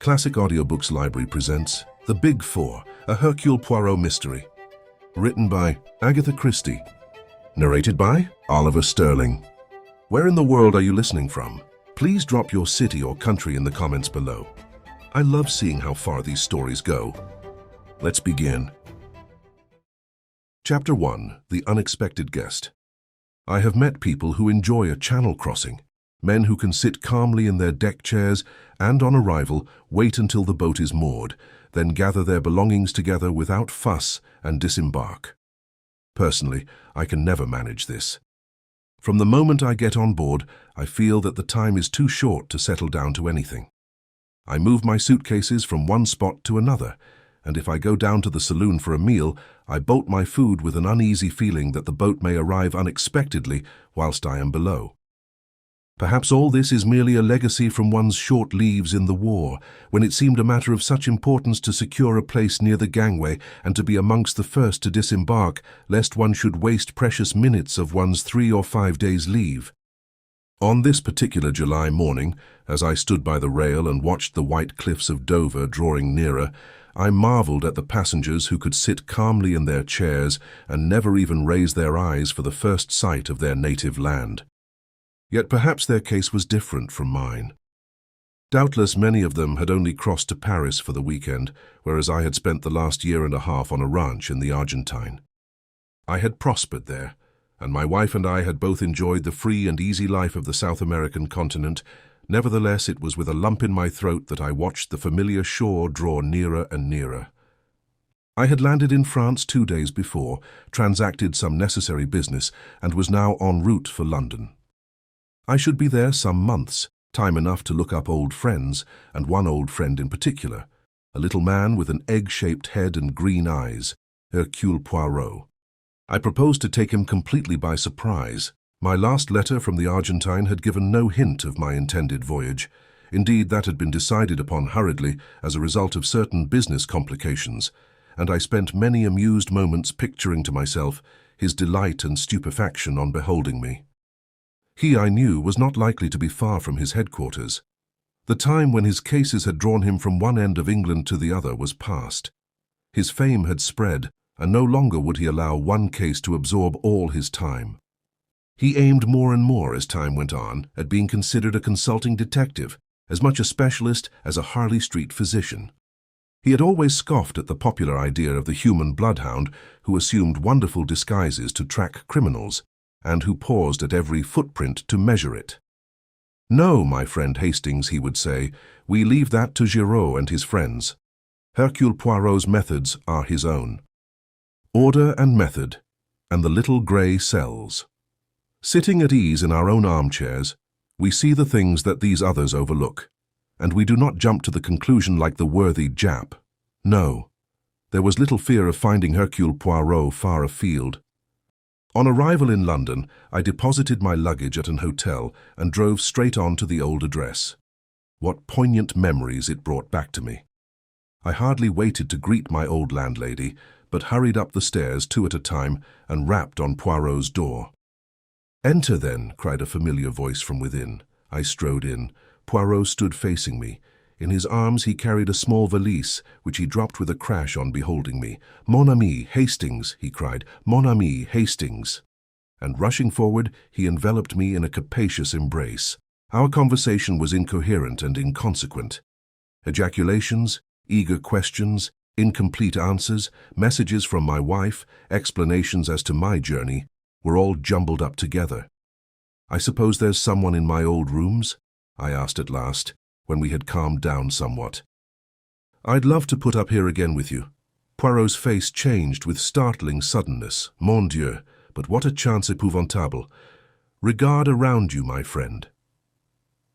Classic Audiobooks Library presents The Big Four, a Hercule Poirot mystery. Written by Agatha Christie. Narrated by Oliver Sterling. Where in the world are you listening from? Please drop your city or country in the comments below. I love seeing how far these stories go. Let's begin. Chapter 1. The Unexpected Guest. I have met people who enjoy a channel crossing. Men who can sit calmly in their deck chairs and, on arrival, wait until the boat is moored, then gather their belongings together without fuss and disembark. Personally, I can never manage this. From the moment I get on board, I feel that the time is too short to settle down to anything. I move my suitcases from one spot to another, and if I go down to the saloon for a meal, I bolt my food with an uneasy feeling that the boat may arrive unexpectedly whilst I am below. Perhaps all this is merely a legacy from one's short leaves in the war, when it seemed a matter of such importance to secure a place near the gangway and to be amongst the first to disembark, lest one should waste precious minutes of one's 3 or 5 days' leave. On this particular July morning, as I stood by the rail and watched the white cliffs of Dover drawing nearer, I marvelled at the passengers who could sit calmly in their chairs and never even raise their eyes for the first sight of their native land. Yet perhaps their case was different from mine. Doubtless many of them had only crossed to Paris for the weekend, whereas I had spent the last year and a half on a ranch in the Argentine. I had prospered there, and my wife and I had both enjoyed the free and easy life of the South American continent. Nevertheless, it was with a lump in my throat that I watched the familiar shore draw nearer and nearer. I had landed in France 2 days before, transacted some necessary business, and was now en route for London. I should be there some months, time enough to look up old friends, and one old friend in particular, a little man with an egg-shaped head and green eyes, Hercule Poirot. I proposed to take him completely by surprise. My last letter from the Argentine had given no hint of my intended voyage. Indeed, that had been decided upon hurriedly as a result of certain business complications, and I spent many amused moments picturing to myself his delight and stupefaction on beholding me. He, I knew, was not likely to be far from his headquarters. The time when his cases had drawn him from one end of England to the other was past. His fame had spread, and no longer would he allow one case to absorb all his time. He aimed more and more as time went on at being considered a consulting detective, as much a specialist as a Harley Street physician. He had always scoffed at the popular idea of the human bloodhound who assumed wonderful disguises to track criminals, and who paused at every footprint to measure it. "No, my friend Hastings," he would say, "we leave that to Giraud and his friends. Hercule Poirot's methods are his own. Order and method, and the little grey cells. Sitting at ease in our own armchairs, we see the things that these others overlook, and we do not jump to the conclusion like the worthy Jap. No, there was little fear of finding Hercule Poirot far afield. On arrival in London, I deposited my luggage at an hotel and drove straight on to the old address. What poignant memories it brought back to me. I hardly waited to greet my old landlady, but hurried up the stairs 2 at a time and rapped on Poirot's door. "Enter, then," cried a familiar voice from within. I strode in. Poirot stood facing me. In his arms he carried a small valise, which he dropped with a crash on beholding me. "Mon ami, Hastings," he cried. "Mon ami, Hastings." And rushing forward, he enveloped me in a capacious embrace. Our conversation was incoherent and inconsequent. Ejaculations, eager questions, incomplete answers, messages from my wife, explanations as to my journey, were all jumbled up together. "I suppose there's someone in my old rooms?" I asked at last, when we had calmed down somewhat. "I'd love to put up here again with you." Poirot's face changed with startling suddenness. "Mon Dieu, but what a chance épouvantable. Regard around you, my friend."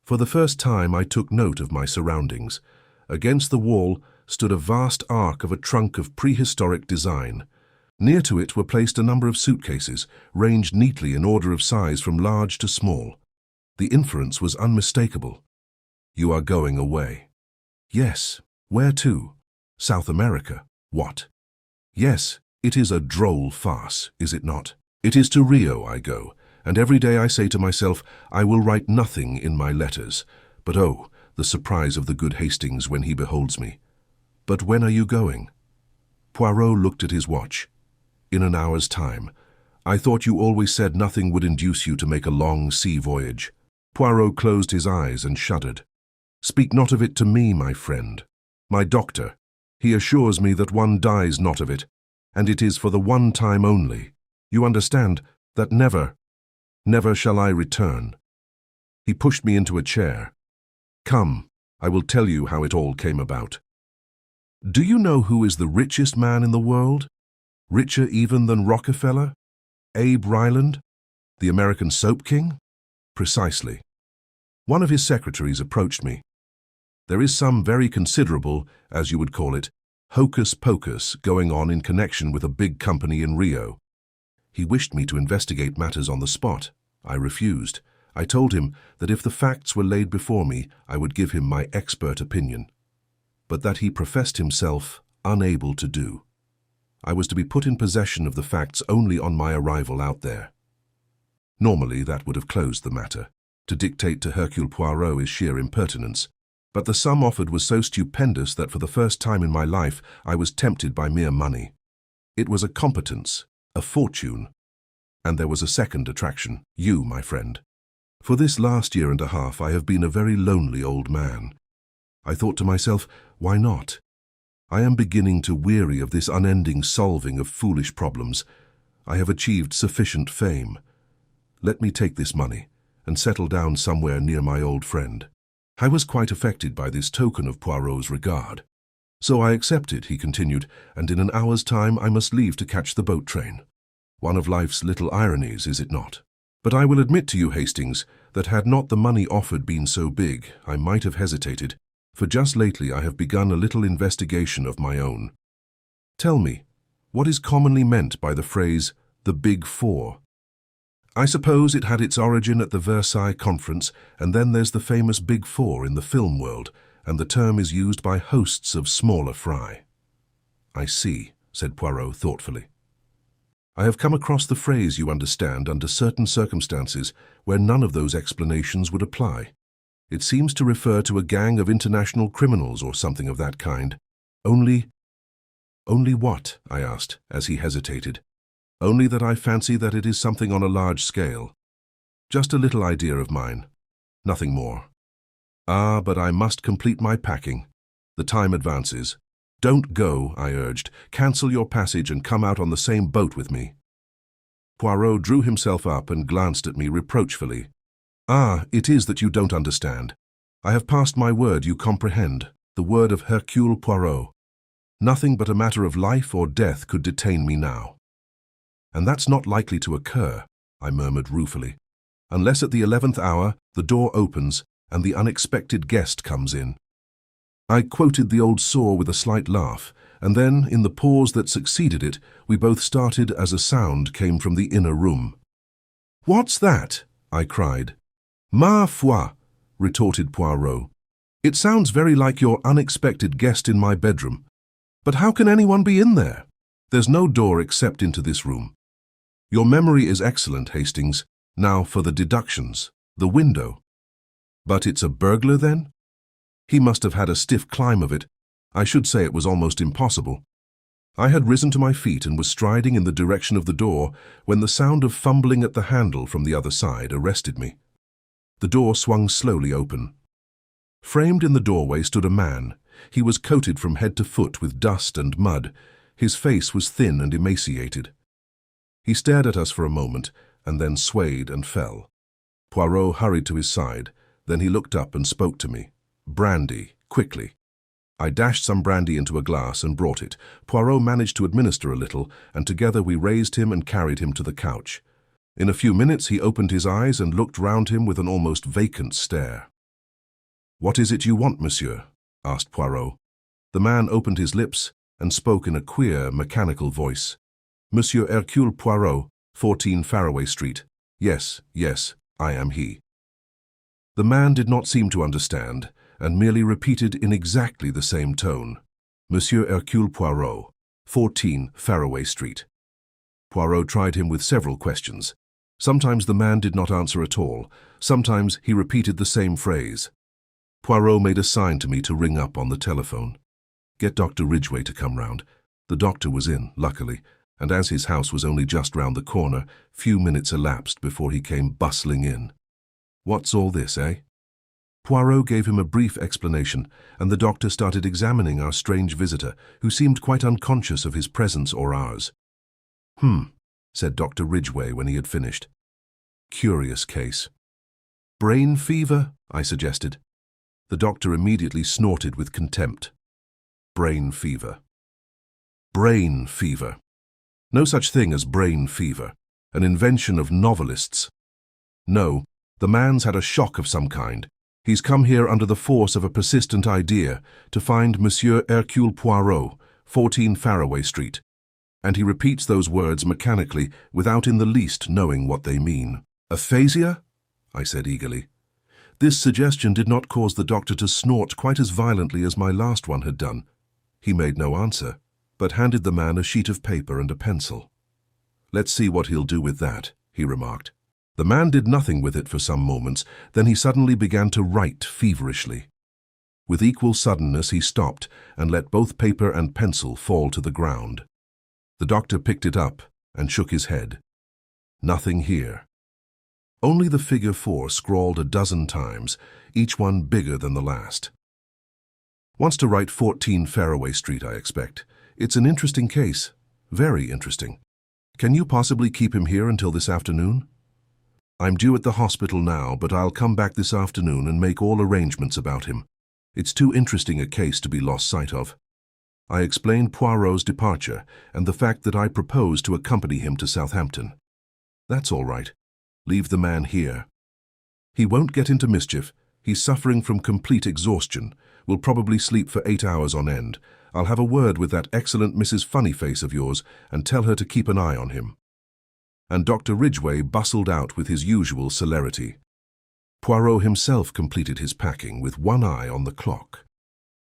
For the first time I took note of my surroundings. Against the wall stood a vast arc of a trunk of prehistoric design. Near to it were placed a number of suitcases, ranged neatly in order of size from large to small. The inference was unmistakable. "You are going away." "Yes. Where to?" "South America." "What?" "Yes, it is a droll farce, is it not? It is to Rio I go, and every day I say to myself, I will write nothing in my letters. But oh, the surprise of the good Hastings when he beholds me. "But when are you going?" Poirot looked at his watch. "In an hour's time. I thought you always said nothing would induce you to make a long sea voyage." Poirot closed his eyes and shuddered. "Speak not of it to me, my friend. My doctor, he assures me that one dies not of it, and it is for the one time only. You understand that never shall I return." He pushed me into a chair. "Come, I will tell you how it all came about. Do you know who is the richest man in the world? Richer even than Rockefeller? Abe Ryland? The American soap king?" "Precisely. One of his secretaries approached me. There is some very considerable, as you would call it, hocus-pocus going on in connection with a big company in Rio. He wished me to investigate matters on the spot. I refused. I told him that if the facts were laid before me, I would give him my expert opinion, but that he professed himself unable to do. I was to be put in possession of the facts only on my arrival out there. Normally, that would have closed the matter. To dictate to Hercule Poirot is sheer impertinence, but the sum offered was so stupendous that for the first time in my life I was tempted by mere money. It was a competence, a fortune, and there was a second attraction, you, my friend. For this last year and a half I have been a very lonely old man. I thought to myself, why not? I am beginning to weary of this unending solving of foolish problems. I have achieved sufficient fame. Let me take this money and settle down somewhere near my old friend. I was quite affected by this token of Poirot's regard. So I accepted, he continued, and in an hour's time I must leave to catch the boat train. One of life's little ironies, is it not? But I will admit to you, Hastings, that had not the money offered been so big, I might have hesitated, for just lately I have begun a little investigation of my own. Tell me, what is commonly meant by the phrase, the Big Four? I suppose it had its origin at the Versailles Conference, and then there's the famous Big Four in the film world, and the term is used by hosts of smaller fry. I see, said Poirot thoughtfully. I have come across the phrase, you understand, under certain circumstances where none of those explanations would apply. It seems to refer to a gang of international criminals or something of that kind. Only what? I asked, as he hesitated. Only that I fancy that it is something on a large scale. Just a little idea of mine. Nothing more. Ah, but I must complete my packing. The time advances. Don't go, I urged. Cancel your passage and come out on the same boat with me. Poirot drew himself up and glanced at me reproachfully. Ah, it is that you don't understand. I have passed my word, you comprehend, the word of Hercule Poirot. Nothing but a matter of life or death could detain me now. And that's not likely to occur, I murmured ruefully, unless at the 11th hour the door opens and the unexpected guest comes in. I quoted the old saw with a slight laugh, and then, in the pause that succeeded it, we both started as a sound came from the inner room. "What's that?" I cried. "Ma foi," retorted Poirot. "It sounds very like your unexpected guest in my bedroom. But how can anyone be in there? There's no door except into this room. Your memory is excellent, Hastings. Now for the deductions. The window. But it's a burglar, then? He must have had a stiff climb of it. I should say it was almost impossible." I had risen to my feet and was striding in the direction of the door when the sound of fumbling at the handle from the other side arrested me. The door swung slowly open. Framed in the doorway stood a man. He was coated from head to foot with dust and mud. His face was thin and emaciated. He stared at us for a moment, and then swayed and fell. Poirot hurried to his side. Then he looked up and spoke to me. "Brandy, quickly." I dashed some brandy into a glass and brought it. Poirot managed to administer a little, and together we raised him and carried him to the couch. In a few minutes he opened his eyes and looked round him with an almost vacant stare. "What is it you want, monsieur?" asked Poirot. The man opened his lips and spoke in a queer, mechanical voice. "Monsieur Hercule Poirot, 14 Faraway Street. Yes, I am he." The man did not seem to understand, and merely repeated in exactly the same tone. "Monsieur Hercule Poirot, 14 Faraway Street." Poirot tried him with several questions. Sometimes the man did not answer at all. Sometimes he repeated the same phrase. Poirot made a sign to me to ring up on the telephone. Get Dr. Ridgway to come round. The doctor was in, luckily, and as his house was only just round the corner, few minutes elapsed before he came bustling in. What's all this, eh? Poirot gave him a brief explanation, and the doctor started examining our strange visitor, who seemed quite unconscious of his presence or ours. Said Dr. Ridgway when he had finished. Curious case. Brain fever, I suggested. The doctor immediately snorted with contempt. Brain fever. Brain fever. No such thing as brain fever, an invention of novelists. No, the man's had a shock of some kind. He's come here under the force of a persistent idea to find Monsieur Hercule Poirot, 14 Faraway Street, and he repeats those words mechanically without in the least knowing what they mean. Aphasia? I said eagerly. This suggestion did not cause the doctor to snort quite as violently as my last one had done. He made no answer, but handed the man a sheet of paper and a pencil. Let's see what he'll do with that, he remarked. The man did nothing with it for some moments, then he suddenly began to write feverishly. With equal suddenness he stopped and let both paper and pencil fall to the ground. The doctor picked it up and shook his head. Nothing here. Only the figure 4 scrawled a dozen times, each one bigger than the last. Wants to write 14 Faraway Street, I expect. It's an interesting case. Very interesting. Can you possibly keep him here until this afternoon? I'm due at the hospital now, but I'll come back this afternoon and make all arrangements about him. It's too interesting a case to be lost sight of. I explained Poirot's departure and the fact that I propose to accompany him to Southampton. That's all right. Leave the man here. He won't get into mischief. He's suffering from complete exhaustion. Will probably sleep for 8 hours on end. I'll have a word with that excellent Mrs. Funnyface of yours and tell her to keep an eye on him. And Dr. Ridgway bustled out with his usual celerity. Poirot himself completed his packing with one eye on the clock.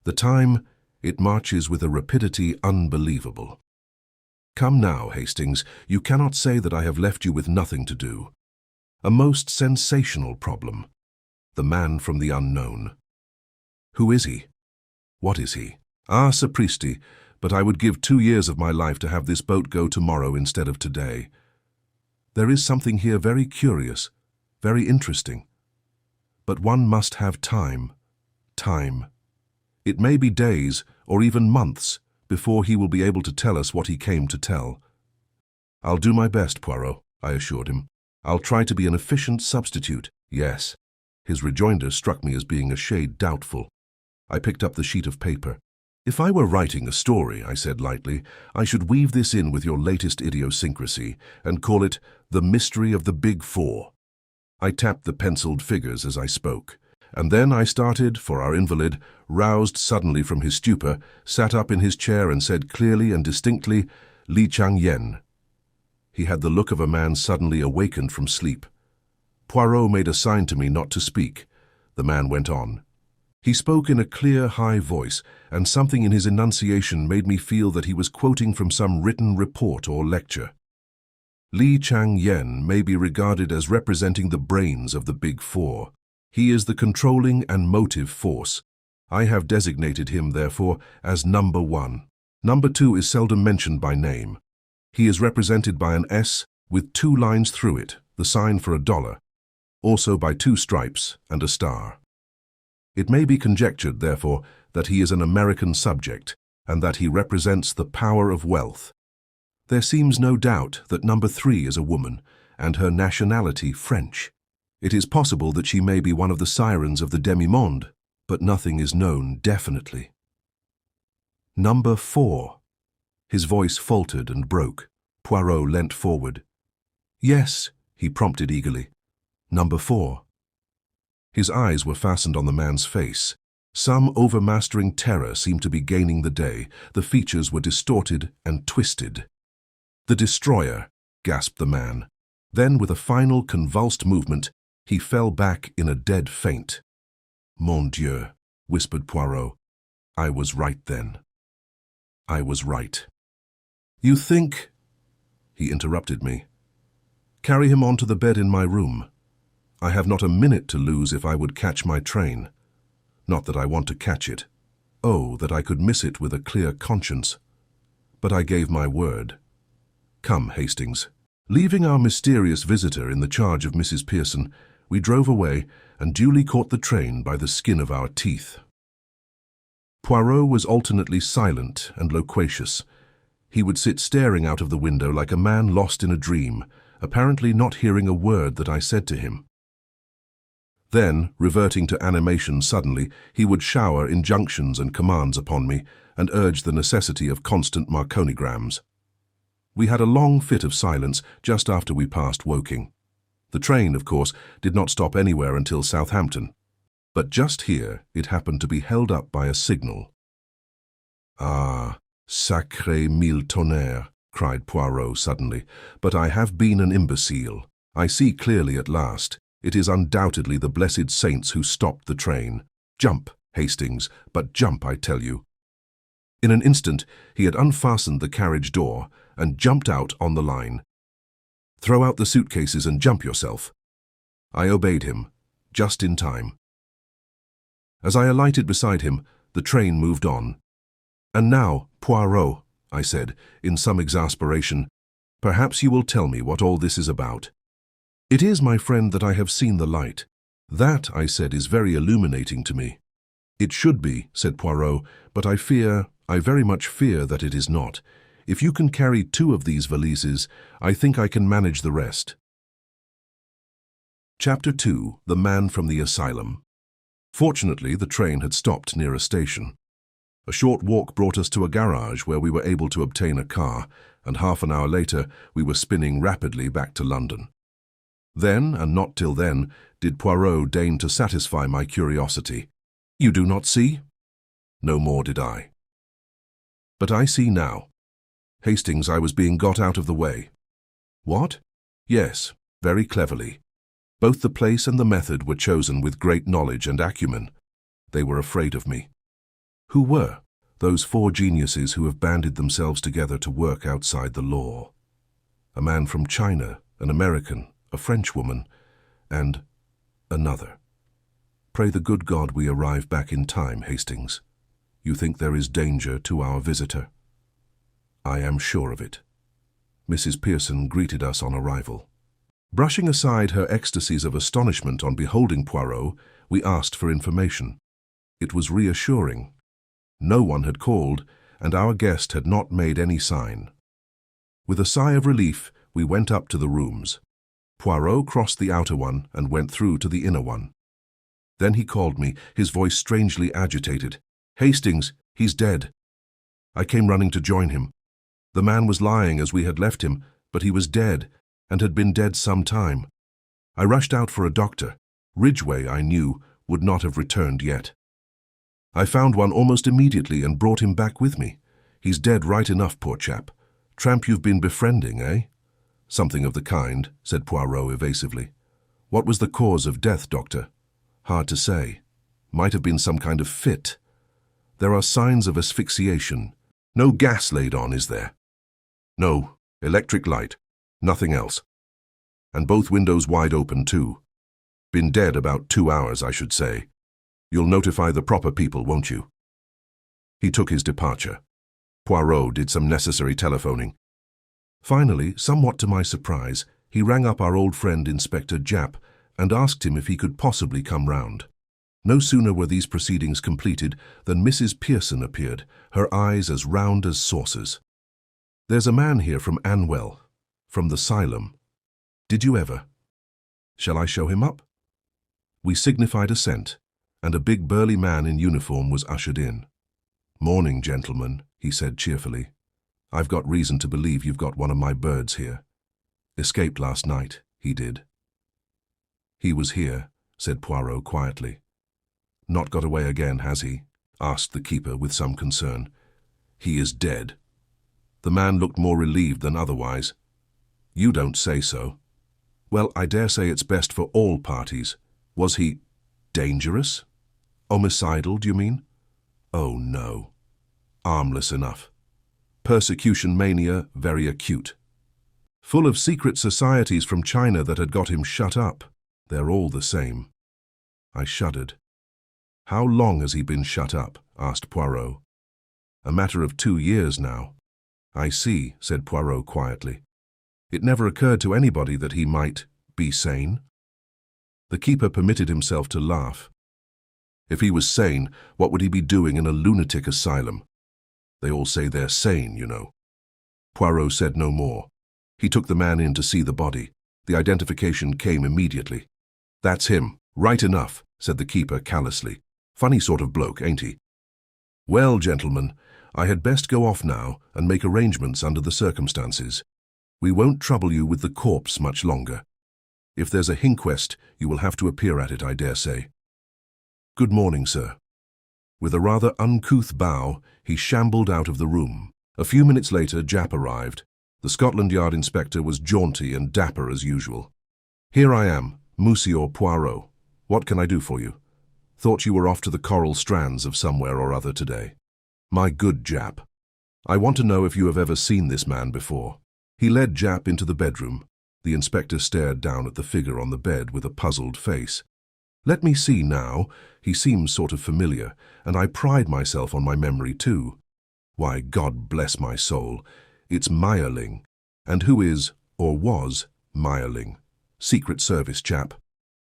The time, it marches with a rapidity unbelievable. Come now, Hastings, you cannot say that I have left you with nothing to do. A most sensational problem. The man from the unknown. Who is he? What is he? Ah, sapristi, but I would give 2 years of my life to have this boat go tomorrow instead of today. There is something here very curious, very interesting. But one must have time. Time. It may be days, or even months, before he will be able to tell us what he came to tell. I'll do my best, Poirot, I assured him. I'll try to be an efficient substitute. Yes. His rejoinder struck me as being a shade doubtful. I picked up the sheet of paper. If I were writing a story, I said lightly, I should weave this in with your latest idiosyncrasy and call it The Mystery of the Big Four. I tapped the penciled figures as I spoke, and then I started, for our invalid, roused suddenly from his stupor, sat up in his chair and said clearly and distinctly, Li Chang Yen. He had the look of a man suddenly awakened from sleep. Poirot made a sign to me not to speak. The man went on. He spoke in a clear, high voice, and something in his enunciation made me feel that he was quoting from some written report or lecture. Li Chang Yen may be regarded as representing the brains of the Big Four. He is the controlling and motive force. I have designated him, therefore, as number 1. Number 2 is seldom mentioned by name. He is represented by an S with 2 lines through it, the sign for $1, also by 2 stripes and a star. It may be conjectured, therefore, that he is an American subject, and that he represents the power of wealth. There seems no doubt that number 3 is a woman, and her nationality French. It is possible that she may be one of the sirens of the demi-monde, but nothing is known definitely. Number 4. His voice faltered and broke. Poirot leant forward. Yes, he prompted eagerly. Number 4. His eyes were fastened on the man's face. Some overmastering terror seemed to be gaining the day. The features were distorted and twisted. The destroyer, gasped the man. Then, with a final convulsed movement, he fell back in a dead faint. Mon Dieu, whispered Poirot. I was right then. I was right. You think... He interrupted me. Carry him on to the bed in my room. I have not a minute to lose if I would catch my train. Not that I want to catch it. Oh, that I could miss it with a clear conscience. But I gave my word. Come, Hastings. Leaving our mysterious visitor in the charge of Mrs. Pearson, we drove away and duly caught the train by the skin of our teeth. Poirot was alternately silent and loquacious. He would sit staring out of the window like a man lost in a dream, apparently not hearing a word that I said to him. Then, reverting to animation suddenly, he would shower injunctions and commands upon me and urge the necessity of constant marconigrams. We had a long fit of silence just after we passed Woking. The train, of course, did not stop anywhere until Southampton. But just here it happened to be held up by a signal. "Ah, sacré mille tonnerres," cried Poirot suddenly, "but I have been an imbecile. I see clearly at last. It is undoubtedly the blessed saints who stopped the train. Jump, Hastings, but jump, I tell you." In an instant he had unfastened the carriage door and jumped out on the line. "Throw out the suitcases and jump yourself." I obeyed him, just in time. As I alighted beside him, the train moved on. "And now, Poirot," I said, in some exasperation, "perhaps you will tell me what all this is about." "It is, my friend, that I have seen the light. That," I said, "is very illuminating to me." "It should be," said Poirot, "but I very much fear that it is not. If you can carry 2 of these valises, I think I can manage the rest." Chapter 2. The Man from the Asylum. Fortunately, the train had stopped near a station. A short walk brought us to a garage where we were able to obtain a car, and half an hour later we were spinning rapidly back to London. Then, and not till then, did Poirot deign to satisfy my curiosity. "You do not see?" No more did I. But I see now. Hastings, I was being got out of the way. What? Yes, very cleverly. Both the place and the method were chosen with great knowledge and acumen. They were afraid of me. Who were? Those 4 geniuses who have banded themselves together to work outside the law. A man from China, an American, a Frenchwoman, and another. Pray the good God we arrive back in time, Hastings. You think there is danger to our visitor? I am sure of it. Mrs. Pearson greeted us on arrival. Brushing aside her ecstasies of astonishment on beholding Poirot, we asked for information. It was reassuring. No one had called, and our guest had not made any sign. With a sigh of relief, we went up to the rooms. Poirot crossed the outer one and went through to the inner one. Then he called me, his voice strangely agitated. "Hastings, he's dead." I came running to join him. The man was lying as we had left him, but he was dead, and had been dead some time. I rushed out for a doctor. Ridgway, I knew, would not have returned yet. I found one almost immediately and brought him back with me. He's dead right enough, poor chap. Tramp you've been befriending, eh? Something of the kind, said Poirot evasively. What was the cause of death, doctor? Hard to say. Might have been some kind of fit. There are signs of asphyxiation. No gas laid on, is there? No, electric light. Nothing else. And both windows wide open, too. Been dead about 2 hours, I should say. You'll notify the proper people, won't you? He took his departure. Poirot did some necessary telephoning. Finally, somewhat to my surprise, he rang up our old friend Inspector Japp and asked him if he could possibly come round. No sooner were these proceedings completed than Mrs. Pearson appeared, her eyes as round as saucers. "There's a man here from Anwell, from the Asylum. Did you ever? Shall I show him up?" We signified assent, and a big burly man in uniform was ushered in. "Morning, gentlemen," he said cheerfully. "I've got reason to believe you've got one of my birds here. Escaped last night, he did." "He was here," said Poirot quietly. "Not got away again, has he?" asked the keeper with some concern. "He is dead." The man looked more relieved than otherwise. "You don't say so." "Well, I dare say it's best for all parties. Was he dangerous? Homicidal, do you mean?" "Oh, no. Harmless enough. Persecution mania very acute. Full of secret societies from China that had got him shut up. They're all the same." I shuddered. How long has he been shut up? Asked Poirot. A matter of 2 years now. I see, said Poirot quietly. It never occurred to anybody that he might be sane. The keeper permitted himself to laugh. If he was sane, what would he be doing in a lunatic asylum? They all say they're sane, you know. Poirot said no more. He took the man in to see the body. The identification came immediately. That's him. Right enough, said the keeper callously. Funny sort of bloke, ain't he? Well, gentlemen, I had best go off now and make arrangements under the circumstances. We won't trouble you with the corpse much longer. If there's a inquest, you will have to appear at it, I dare say. Good morning, sir. With a rather uncouth bow, he shambled out of the room. A few minutes later, Japp arrived. The Scotland Yard inspector was jaunty and dapper as usual. Here I am, Monsieur Poirot. What can I do for you? Thought you were off to the coral strands of somewhere or other today. My good Japp, I want to know if you have ever seen this man before. He led Japp into the bedroom. The inspector stared down at the figure on the bed with a puzzled face. Let me see now. He seems sort of familiar, and I pride myself on my memory too. Why, God bless my soul, it's Meyerling. And who is, or was, Meyerling? Secret Service chap,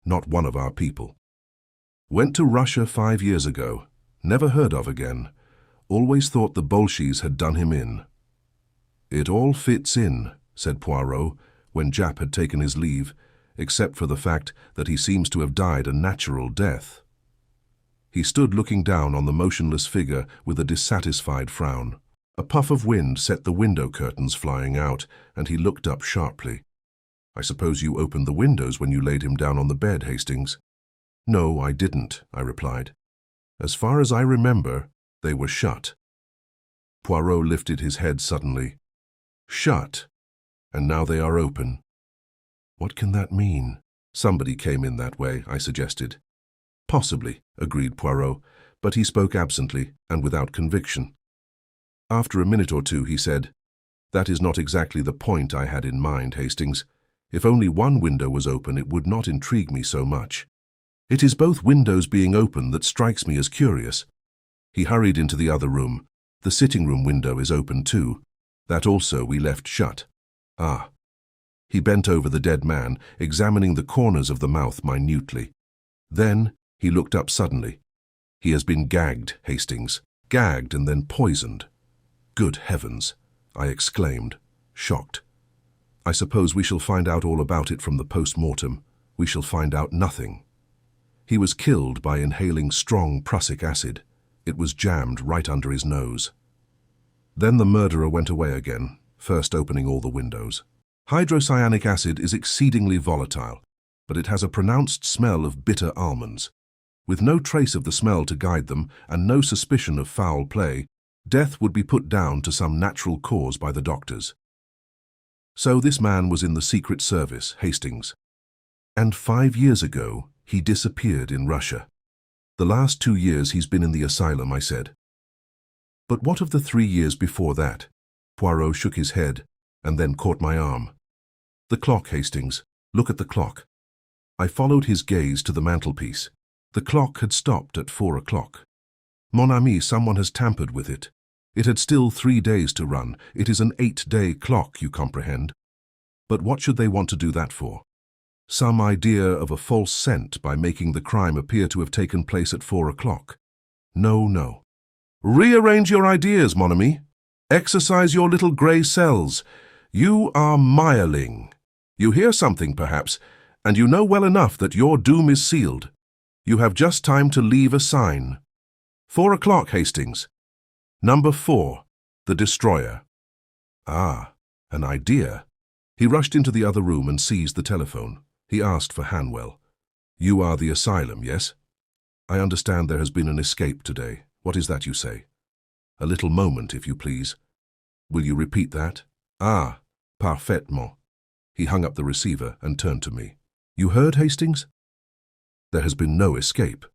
not one of our people. Went to Russia 5 years ago. Never heard of again. Always thought the Bolsheviks had done him in. It all fits in, said Poirot, when Japp had taken his leave, except for the fact that he seems to have died a natural death. He stood looking down on the motionless figure with a dissatisfied frown. A puff of wind set the window curtains flying out, and he looked up sharply. I suppose you opened the windows when you laid him down on the bed, Hastings? No, I didn't, I replied. As far as I remember, they were shut. Poirot lifted his head suddenly. Shut, and now they are open. What can that mean? Somebody came in that way, I suggested. Possibly, agreed Poirot, but he spoke absently and without conviction. After a minute or two, he said, That is not exactly the point I had in mind, Hastings. If only one window was open, it would not intrigue me so much. It is both windows being open that strikes me as curious. He hurried into the other room. The sitting-room window is open too. That also we left shut. Ah. He bent over the dead man, examining the corners of the mouth minutely. Then he looked up suddenly. He has been gagged, Hastings. Gagged and then poisoned. Good heavens, I exclaimed, shocked. I suppose we shall find out all about it from the post-mortem. We shall find out nothing. He was killed by inhaling strong prussic acid. It was jammed right under his nose. Then the murderer went away again, first opening all the windows. Hydrocyanic acid is exceedingly volatile, but it has a pronounced smell of bitter almonds. With no trace of the smell to guide them and no suspicion of foul play, death would be put down to some natural cause by the doctors. So this man was in the Secret Service, Hastings. And 5 years ago, he disappeared in Russia. The last 2 years he's been in the asylum, I said. But what of the 3 years before that? Poirot shook his head and then caught my arm. The clock, Hastings. Look at the clock. I followed his gaze to the mantelpiece. The clock had stopped at 4 o'clock. Mon ami, someone has tampered with it. It had still 3 days to run. It is an 8-day clock, you comprehend. But what should they want to do that for? Some idea of a false scent by making the crime appear to have taken place at 4 o'clock. No, no. Rearrange your ideas, mon ami. Exercise your little grey cells. You are Meyerling. You hear something, perhaps, and you know well enough that your doom is sealed. You have just time to leave a sign. 4 o'clock, Hastings. Number 4, the destroyer. Ah, an idea. He rushed into the other room and seized the telephone. He asked for Hanwell. You are the asylum, yes? I understand there has been an escape today. What is that you say? A little moment, if you please. Will you repeat that? Ah, parfaitement. He hung up the receiver and turned to me. You heard, Hastings? There has been no escape.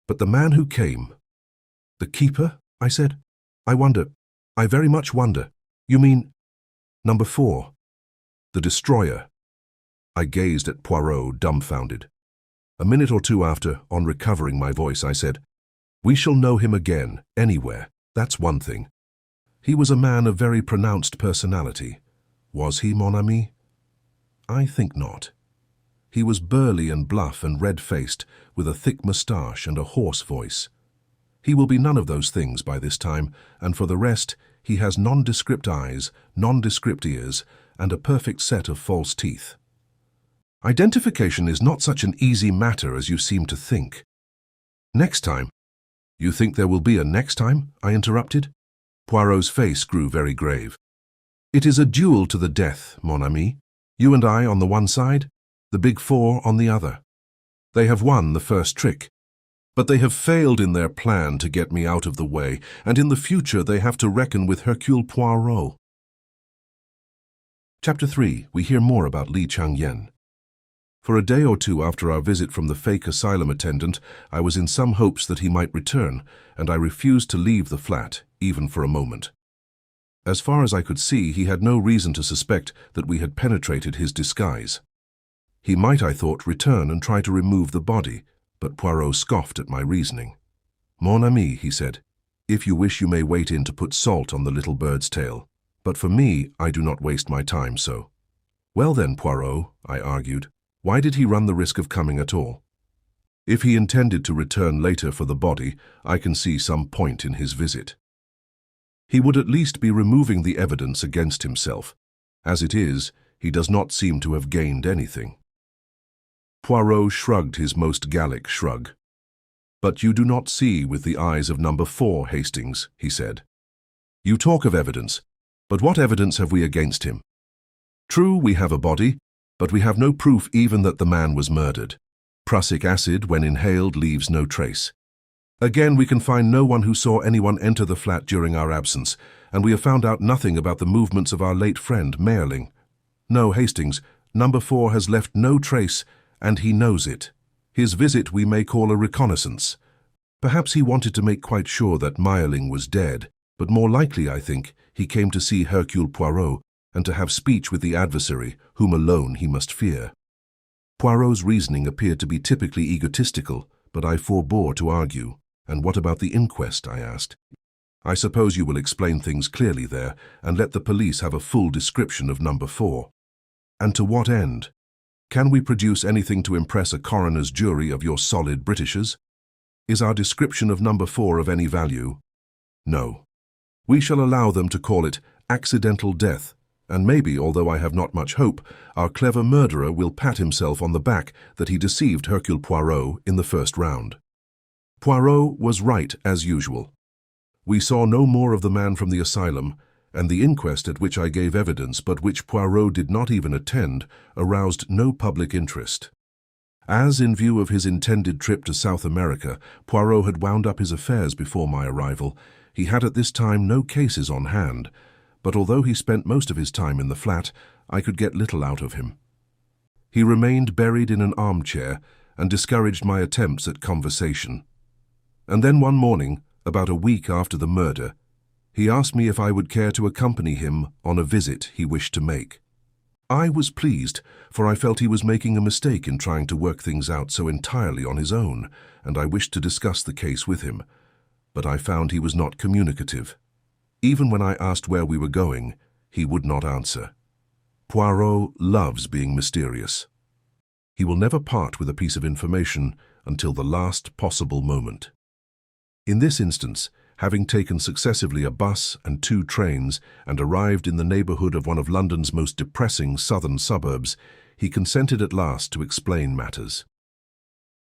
But the man who came... The keeper? I said. I very much wonder. You mean... Number 4. The destroyer. I gazed at Poirot, dumbfounded. A minute or two after, on recovering my voice, I said, "We shall know him again, anywhere. That's one thing. He was a man of very pronounced personality. Was he, mon ami?" "I think not. He was burly and bluff and red-faced, with a thick moustache and a hoarse voice. He will be none of those things by this time, and for the rest, he has nondescript eyes, nondescript ears, and a perfect set of false teeth." "Identification is not such an easy matter as you seem to think." "Next time." "You think there will be a next time?" I interrupted. Poirot's face grew very grave. "It is a duel to the death, mon ami. You and I on the one side, the Big Four on the other. They have won the first trick, but they have failed in their plan to get me out of the way, and in the future they have to reckon with Hercule Poirot." Chapter 3. We hear more about Li Changyen. For a day or two after our visit from the fake asylum attendant, I was in some hopes that he might return, and I refused to leave the flat, even for a moment. As far as I could see, he had no reason to suspect that we had penetrated his disguise. He might, I thought, return and try to remove the body, but Poirot scoffed at my reasoning. "Mon ami," he said, "if you wish you may wait in to put salt on the little bird's tail. But for me, I do not waste my time so." "Well then, Poirot," I argued, "why did he run the risk of coming at all? If he intended to return later for the body, I can see some point in his visit. He would at least be removing the evidence against himself. As it is, he does not seem to have gained anything." Poirot shrugged his most Gallic shrug. "But you do not see with the eyes of number 4, Hastings," he said. "You talk of evidence, but what evidence have we against him? True, we have a body, but we have no proof even that the man was murdered. Prussic acid, when inhaled, leaves no trace. Again, we can find no one who saw anyone enter the flat during our absence, and we have found out nothing about the movements of our late friend, Mayerling. No, Hastings, number 4 has left no trace, and he knows it. His visit we may call a reconnaissance. Perhaps he wanted to make quite sure that Mayerling was dead, but more likely, I think, he came to see Hercule Poirot and to have speech with the adversary, whom alone he must fear." Poirot's reasoning appeared to be typically egotistical, but I forbore to argue. "And what about the inquest?" I asked. "I suppose you will explain things clearly there and let the police have a full description of number 4. And to what end? Can we produce anything to impress a coroner's jury of your solid Britishers? Is our description of number 4 of any value? No. We shall allow them to call it accidental death, and maybe, although I have not much hope, our clever murderer will pat himself on the back that he deceived Hercule Poirot in the first round." Poirot was right as usual. We saw no more of the man from the asylum, and the inquest at which I gave evidence, but which Poirot did not even attend, aroused no public interest. As, in view of his intended trip to South America, Poirot had wound up his affairs before my arrival, he had at this time no cases on hand, but although he spent most of his time in the flat, I could get little out of him. He remained buried in an armchair and discouraged my attempts at conversation. And then one morning, about a week after the murder, he asked me if I would care to accompany him on a visit he wished to make. I was pleased, for I felt he was making a mistake in trying to work things out so entirely on his own, and I wished to discuss the case with him. But I found he was not communicative. Even when I asked where we were going, he would not answer. Poirot loves being mysterious. He will never part with a piece of information until the last possible moment. In this instance, having taken successively a bus and 2 trains and arrived in the neighbourhood of one of London's most depressing southern suburbs, he consented at last to explain matters.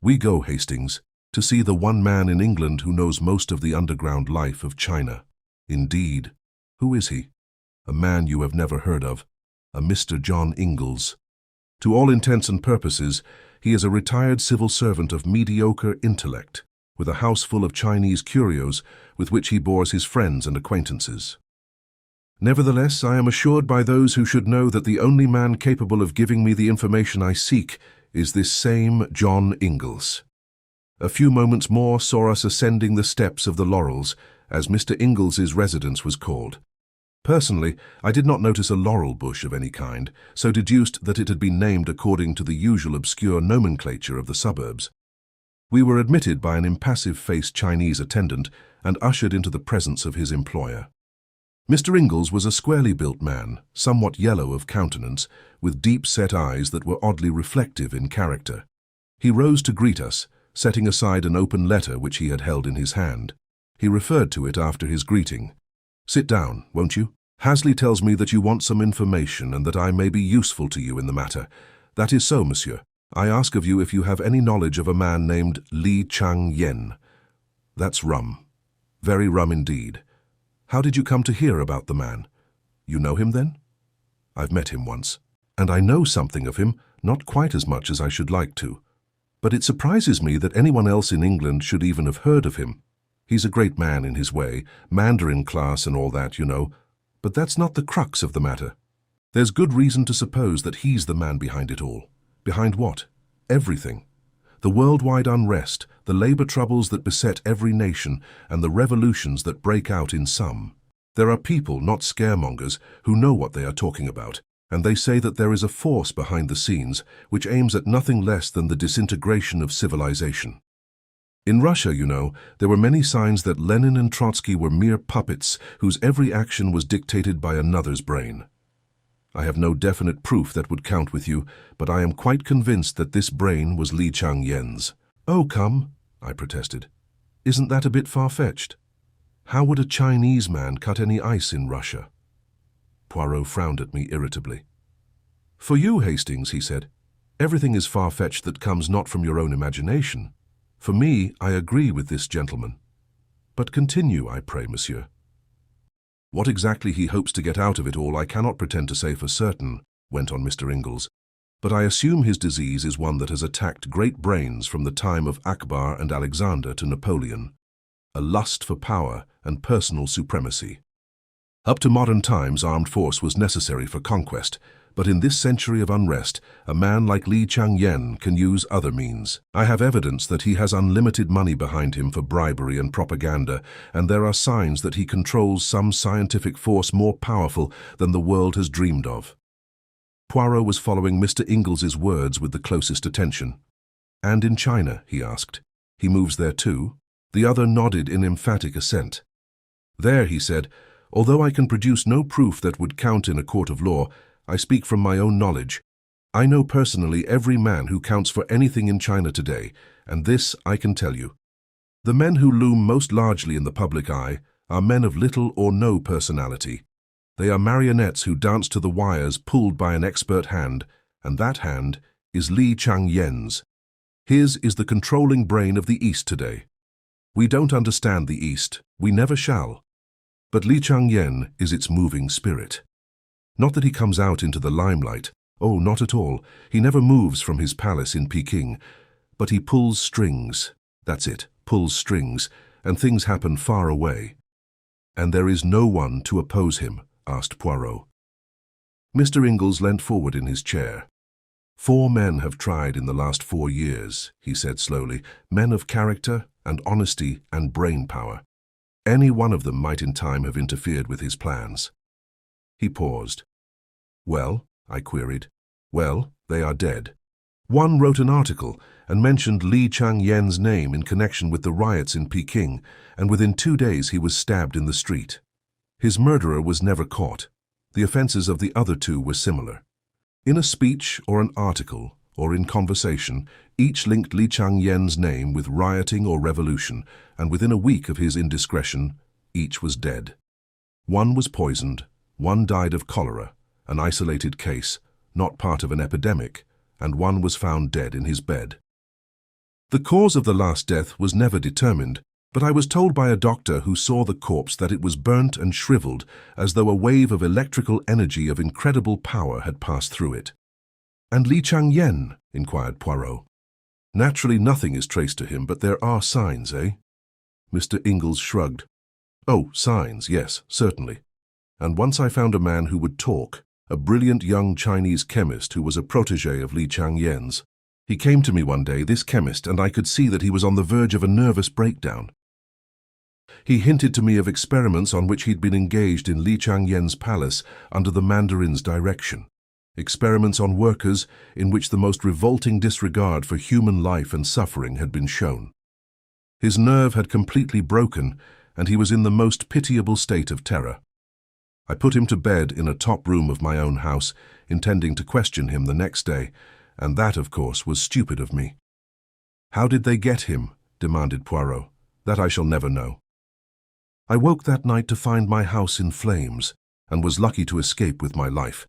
"We go, Hastings, to see the one man in England who knows most of the underground life of China." "Indeed. Who is he?" "A man you have never heard of, a Mr. John Ingalls. To all intents and purposes, he is a retired civil servant of mediocre intellect, with a house full of Chinese curios with which he bores his friends and acquaintances. Nevertheless, I am assured by those who should know that the only man capable of giving me the information I seek is this same John Ingalls." A few moments more saw us ascending the steps of the Laurels, as Mr. Ingles's residence was called. Personally, I did not notice a laurel bush of any kind, so deduced that it had been named according to the usual obscure nomenclature of the suburbs. We were admitted by an impassive-faced Chinese attendant and ushered into the presence of his employer. Mr. Ingalls was a squarely built man, somewhat yellow of countenance, with deep-set eyes that were oddly reflective in character. He rose to greet us, setting aside an open letter which he had held in his hand. He referred to it after his greeting. "Sit down, won't you? Hasley tells me that you want some information and that I may be useful to you in the matter. That is so, monsieur. I ask of you if you have any knowledge of a man named Li Chang-yen." "That's rum. Very rum indeed. How did you come to hear about the man? You know him then?" "I've met him once, and I know something of him, not quite as much as I should like to. But it surprises me that anyone else in England should even have heard of him. He's a great man in his way, Mandarin class and all that, you know, but that's not the crux of the matter. There's good reason to suppose that he's the man behind it all. Behind what? Everything. The worldwide unrest, the labor troubles that beset every nation, and the revolutions that break out in some. There are people, not scaremongers, who know what they are talking about, and they say that there is a force behind the scenes which aims at nothing less than the disintegration of civilization. In Russia, you know, there were many signs that Lenin and Trotsky were mere puppets whose every action was dictated by another's brain. I have no definite proof that would count with you, but I am quite convinced that this brain was Li Chang-yen's." "Oh, come," I protested. "Isn't that a bit far-fetched? How would a Chinese man cut any ice in Russia?" Poirot frowned at me irritably. "For you, Hastings," he said, "everything is far-fetched that comes not from your own imagination. For me, I agree with this gentleman. But continue, I pray, monsieur." "What exactly he hopes to get out of it all I cannot pretend to say for certain," went on Mr. Ingalls, "but I assume his disease is one that has attacked great brains from the time of Akbar and Alexander to Napoleon. A lust for power and personal supremacy. Up to modern times, armed force was necessary for conquest, but in this century of unrest, a man like Li Chang-yen can use other means. I have evidence that he has unlimited money behind him for bribery and propaganda, and there are signs that he controls some scientific force more powerful than the world has dreamed of." Poirot was following Mr. Ingles's words with the closest attention. "And in China?" he asked. "He moves there too?" The other nodded in emphatic assent. "There," he said, "although I can produce no proof that would count in a court of law, I speak from my own knowledge. I know personally every man who counts for anything in China today, and this I can tell you. The men who loom most largely in the public eye are men of little or no personality. They are marionettes who dance to the wires pulled by an expert hand, and that hand is Li Chang-yen's. His is the controlling brain of the East today. We don't understand the East, we never shall. But Li Chang-yen is its moving spirit. Not that he comes out into the limelight, oh, not at all. He never moves from his palace in Peking, but he pulls strings. That's it, pulls strings, and things happen far away." "And there is no one to oppose him?" asked Poirot. Mr. Ingalls leant forward in his chair. "4 men have tried in the last 4 years," he said slowly, "men of character and honesty and brain power. Any one of them might in time have interfered with his plans." He paused. "Well?" I queried. "Well, they are dead. One wrote an article and mentioned Li Chang-yen's name in connection with the riots in Peking, and within 2 days he was stabbed in the street. His murderer was never caught. The offenses of the other 2 were similar. In a speech or an article or in conversation, each linked Li Chang-yen's name with rioting or revolution, and within a week of his indiscretion, each was dead. One was poisoned, one died of cholera, an isolated case, not part of an epidemic, and one was found dead in his bed. The cause of the last death was never determined, but I was told by a doctor who saw the corpse that it was burnt and shriveled as though a wave of electrical energy of incredible power had passed through it. "And Li Chang-yen?" inquired Poirot. "Naturally nothing is traced to him, but there are signs, eh?" Mr. Ingalls shrugged. "Oh, signs, yes, certainly. And once I found a man who would talk, a brilliant young Chinese chemist who was a protégé of Li Chang-yen's. He came to me one day, this chemist, and I could see that he was on the verge of a nervous breakdown. He hinted to me of experiments on which he'd been engaged in Li Changyen's palace under the Mandarin's direction. Experiments on workers in which the most revolting disregard for human life and suffering had been shown. His nerve had completely broken, and he was in the most pitiable state of terror. I put him to bed in a top room of my own house, intending to question him the next day, and that, of course, was stupid of me. "How did they get him?" demanded Poirot. "That I shall never know." I woke that night to find my house in flames, and was lucky to escape with my life.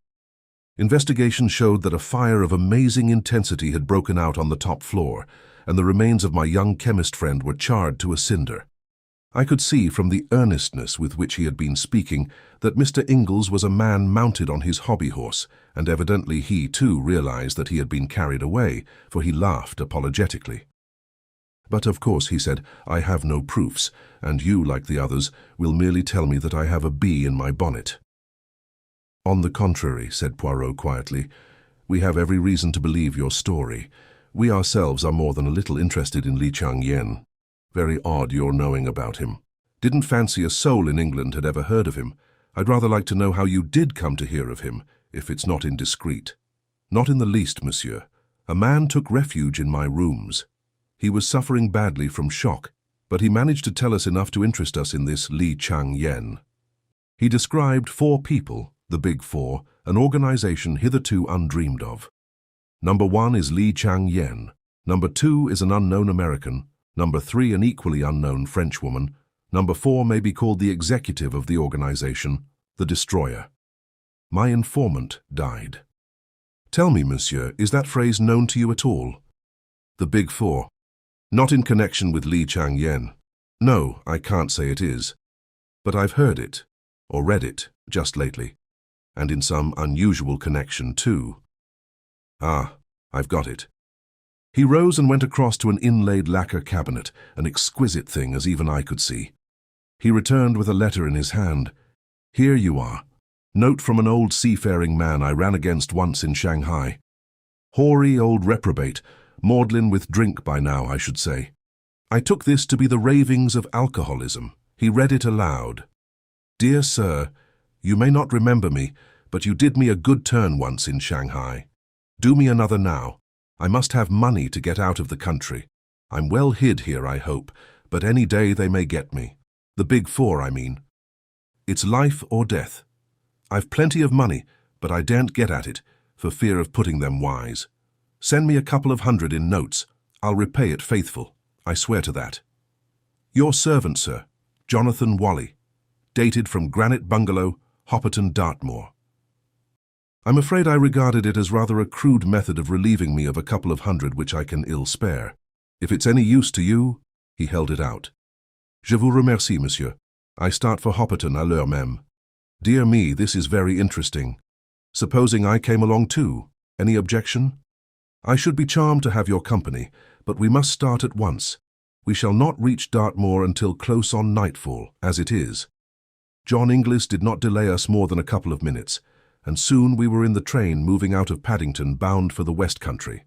Investigation showed that a fire of amazing intensity had broken out on the top floor, and the remains of my young chemist friend were charred to a cinder. I could see from the earnestness with which he had been speaking that Mr. Ingalls was a man mounted on his hobby horse, and evidently he too realized that he had been carried away, for he laughed apologetically. "But of course," he said, "I have no proofs, and you, like the others, will merely tell me that I have a bee in my bonnet." "On the contrary," said Poirot quietly, "we have every reason to believe your story. We ourselves are more than a little interested in Li Changyen. Very odd your knowing about him. Didn't fancy a soul in England had ever heard of him. I'd rather like to know how you did come to hear of him, if it's not indiscreet." "Not in the least, monsieur. A man took refuge in my rooms. He was suffering badly from shock, but he managed to tell us enough to interest us in this Li Changyen. He described 4 people, the Big Four, an organization hitherto undreamed of. Number 1 is Li Changyen. Number 2 is an unknown American. Number 3, an equally unknown Frenchwoman. Number 4 may be called the executive of the organization, the destroyer. My informant died." "Tell me, monsieur, is that phrase known to you at all?" "The Big Four. Not in connection with Li Changyen. No, I can't say it is. But I've heard it, or read it, just lately, and in some unusual connection too." "Ah, I've got it." He rose and went across to an inlaid lacquer cabinet, an exquisite thing as even I could see. He returned with a letter in his hand. "Here you are. Note from an old seafaring man I ran against once in Shanghai. Hoary old reprobate, maudlin with drink by now, I should say. I took this to be the ravings of alcoholism." He read it aloud. "Dear sir, you may not remember me, but you did me a good turn once in Shanghai. Do me another now. I must have money to get out of the country. I'm well hid here, I hope, but any day they may get me. The Big Four, I mean. It's life or death. I've plenty of money, but I daren't get at it, for fear of putting them wise. Send me a couple of hundred in notes. I'll repay it faithful. I swear to that. Your servant, sir, Jonathan Whalley. Dated from Granite Bungalow, Hopperton, Dartmoor." I'm afraid I regarded it as rather a crude method of relieving me of a couple of hundred which I can ill spare. "If it's any use to you," he held it out. "Je vous remercie, monsieur. I start for Hopperton à l'heure même. Dear me, this is very interesting. Supposing I came along too? Any objection? I should be charmed to have your company, but we must start at once. We shall not reach Dartmoor until close on nightfall, as it is." John Inglis did not delay us more than a couple of minutes, and soon we were in the train moving out of Paddington bound for the West Country.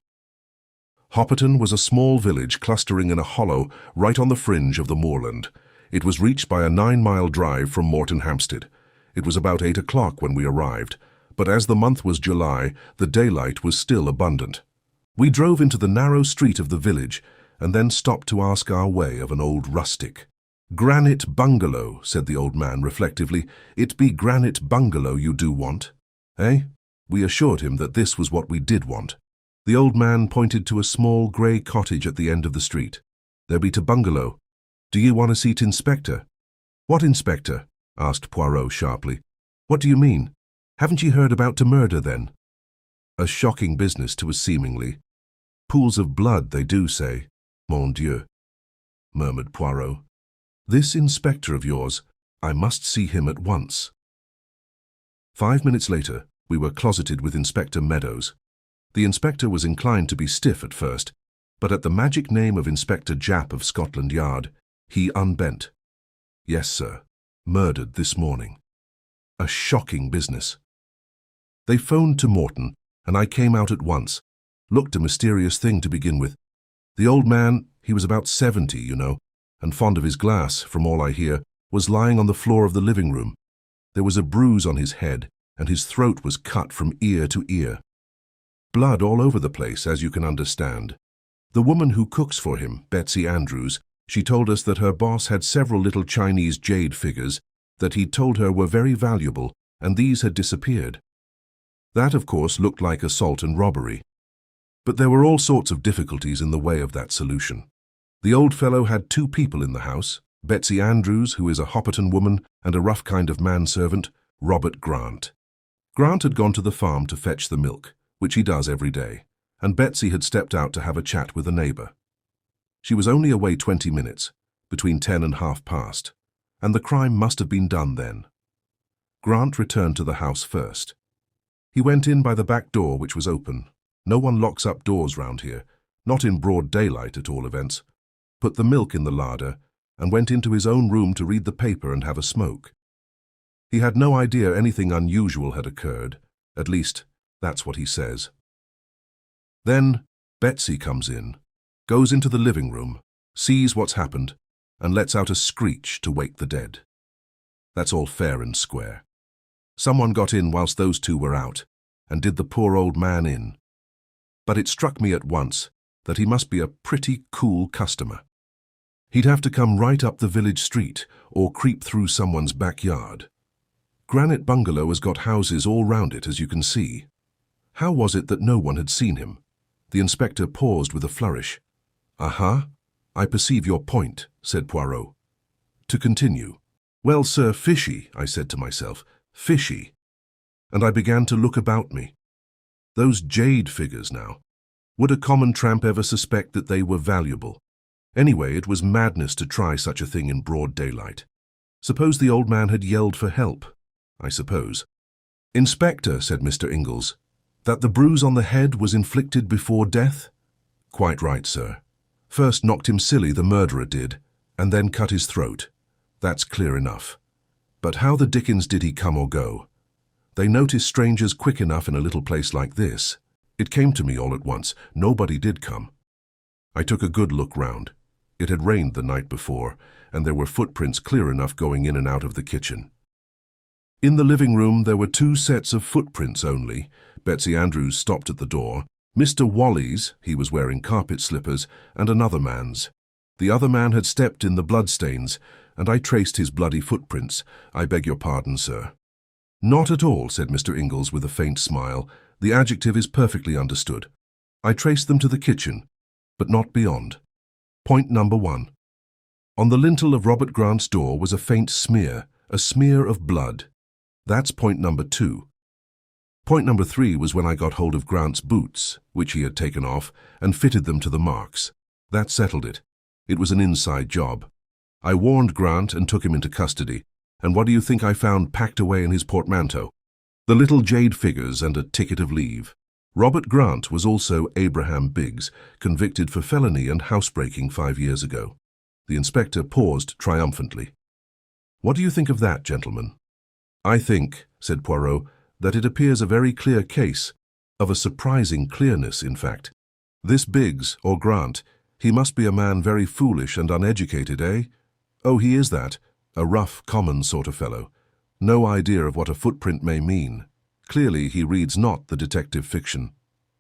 Hopperton was a small village clustering in a hollow right on the fringe of the moorland. It was reached by a 9-mile drive from Moreton Hampstead. It was about 8 o'clock when we arrived, but as the month was July, the daylight was still abundant. We drove into the narrow street of the village, and then stopped to ask our way of an old rustic. "Granite Bungalow," said the old man reflectively. "It be Granite Bungalow you do want, eh?" We assured him that this was what we did want. The old man pointed to a small grey cottage at the end of the street. "There be to bungalow. Do ye want to see t'inspector?" "What inspector?" asked Poirot sharply. "What do you mean? Haven't ye heard about to murder, then?" "A shocking business to us seemingly. Pools of blood, they do say." "Mon Dieu," murmured Poirot. "This inspector of yours, I must see him at once." 5 minutes later, we were closeted with Inspector Meadows. The inspector was inclined to be stiff at first, but at the magic name of Inspector Japp of Scotland Yard, he unbent. "Yes, sir. Murdered this morning. A shocking business." They phoned to Morton, and I came out at once. Looked a mysterious thing to begin with. The old man, he was about 70, you know, and fond of his glass, from all I hear, was lying on the floor of the living room. There was a bruise on his head, and his throat was cut from ear to ear. Blood all over the place, as you can understand. The woman who cooks for him, Betsy Andrews, she told us that her boss had several little Chinese jade figures that he'd told her were very valuable, and these had disappeared. That, of course, looked like assault and robbery. But there were all sorts of difficulties in the way of that solution. The old fellow had 2 people in the house, Betsy Andrews, who is a Hopperton woman, and a rough kind of manservant, Robert Grant. Grant had gone to the farm to fetch the milk, which he does every day, and Betsy had stepped out to have a chat with a neighbour. She was only away 20 minutes, between 10 and 1:30, and the crime must have been done then. Grant returned to the house first. He went in by the back door, which was open. No one locks up doors round here, not in broad daylight at all events. Put the milk in the larder, and went into his own room to read the paper and have a smoke. He had no idea anything unusual had occurred. At least, that's what he says. Then Betsy comes in, goes into the living room, sees what's happened, and lets out a screech to wake the dead. That's all fair and square. Someone got in whilst those 2 were out, and did the poor old man in. But it struck me at once that he must be a pretty cool customer. He'd have to come right up the village street, or creep through someone's backyard. Granite Bungalow has got houses all round it, as you can see. How was it that no one had seen him? The inspector paused with a flourish. "Aha, I perceive your point," said Poirot. To continue. "Well, sir, fishy," I said to myself, "fishy." And I began to look about me. Those jade figures now. Would a common tramp ever suspect that they were valuable? Anyway, it was madness to try such a thing in broad daylight. Suppose the old man had yelled for help? I suppose. "Inspector," said Mr. Ingalls, "that the bruise on the head was inflicted before death?" "Quite right, sir. First knocked him silly, the murderer did, and then cut his throat. That's clear enough. But how the dickens did he come or go? They notice strangers quick enough in a little place like this. It came to me all at once. Nobody did come." I took a good look round. It had rained the night before, and there were footprints clear enough going in and out of the kitchen. In the living room there were 2 sets of footprints only. Betsy Andrews stopped at the door. Mr. Wally's, he was wearing carpet slippers, and another man's. The other man had stepped in the bloodstains, and I traced his bloody footprints. "I beg your pardon, sir." "Not at all," said Mr. Ingalls with a faint smile. "The adjective is perfectly understood. I traced them to the kitchen, but not beyond. Point number 1. On the lintel of Robert Grant's door was a faint smear, a smear of blood. That's point number 2. Point number 3 was when I got hold of Grant's boots, which he had taken off, and fitted them to the marks. That settled it. It was an inside job. I warned Grant and took him into custody, and what do you think I found packed away in his portmanteau? The little jade figures and a ticket of leave. Robert Grant was also Abraham Biggs, convicted for felony and housebreaking 5 years ago. The inspector paused triumphantly. "What do you think of that, gentlemen?" "I think," said Poirot, "that it appears a very clear case, of a surprising clearness, in fact. This Biggs, or Grant, he must be a man very foolish and uneducated, eh? Oh, he is that, a rough, common sort of fellow. No idea of what a footprint may mean. Clearly he reads not the detective fiction.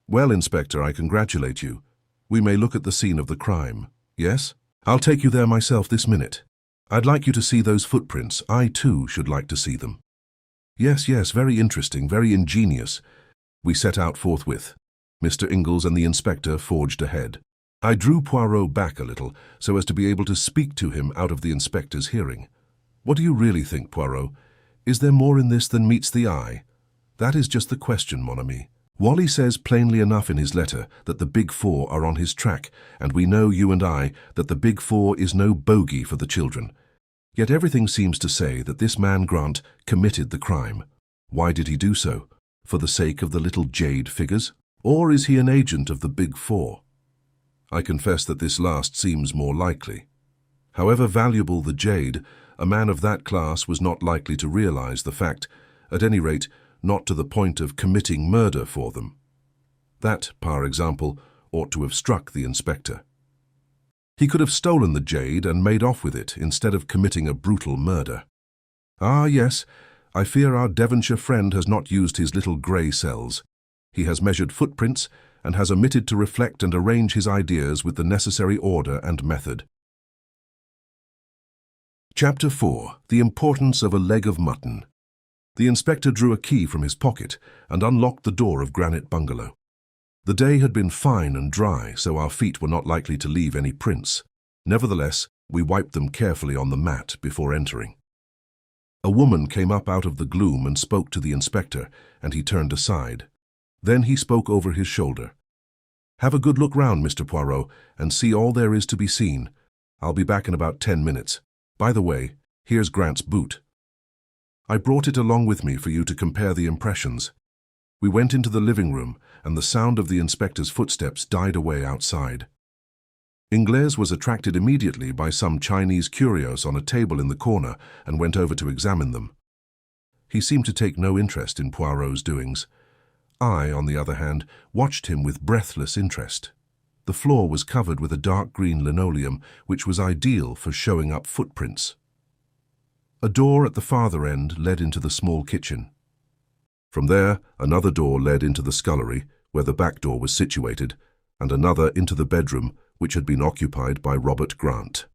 Well, Inspector, I congratulate you. We may look at the scene of the crime. Yes? I'll take you there myself this minute. I'd like you to see those footprints. I, too, should like to see them." Yes, very interesting, very ingenious." We set out forthwith. Mr. Ingalls and the inspector forged ahead. I drew Poirot back a little, so as to be able to speak to him out of the inspector's hearing. "What do you really think, Poirot? Is there more in this than meets the eye? That is just the question, mon ami. Wally says plainly enough in his letter that the Big Four are on his track, and we know, you and I, that the Big Four is no bogey for the children. Yet everything seems to say that this man Grant committed the crime. Why did he do so? For the sake of the little jade figures? Or is he an agent of the Big Four? I confess that this last seems more likely. However valuable the jade, a man of that class was not likely to realize the fact, at any rate, not to the point of committing murder for them. That, par example, ought to have struck the inspector. He could have stolen the jade and made off with it instead of committing a brutal murder. Ah, yes, I fear our Devonshire friend has not used his little grey cells. He has measured footprints and has omitted to reflect and arrange his ideas with the necessary order and method. Chapter 4. The Importance of a Leg of Mutton. The inspector drew a key from his pocket and unlocked the door of Granite Bungalow. The day had been fine and dry, so our feet were not likely to leave any prints. Nevertheless, we wiped them carefully on the mat before entering. A woman came up out of the gloom and spoke to the inspector, and he turned aside. Then he spoke over his shoulder. "Have a good look round, Mr. Poirot, and see all there is to be seen. I'll be back in about 10 minutes. By the way, here's Grant's boot. I brought it along with me for you to compare the impressions." We went into the living room, and the sound of the inspector's footsteps died away outside. Ingles was attracted immediately by some Chinese curios on a table in the corner and went over to examine them. He seemed to take no interest in Poirot's doings. I, on the other hand, watched him with breathless interest. The floor was covered with a dark green linoleum, which was ideal for showing up footprints. A door at the farther end led into the small kitchen. From there, another door led into the scullery, where the back door was situated, and another into the bedroom, which had been occupied by Robert Grant.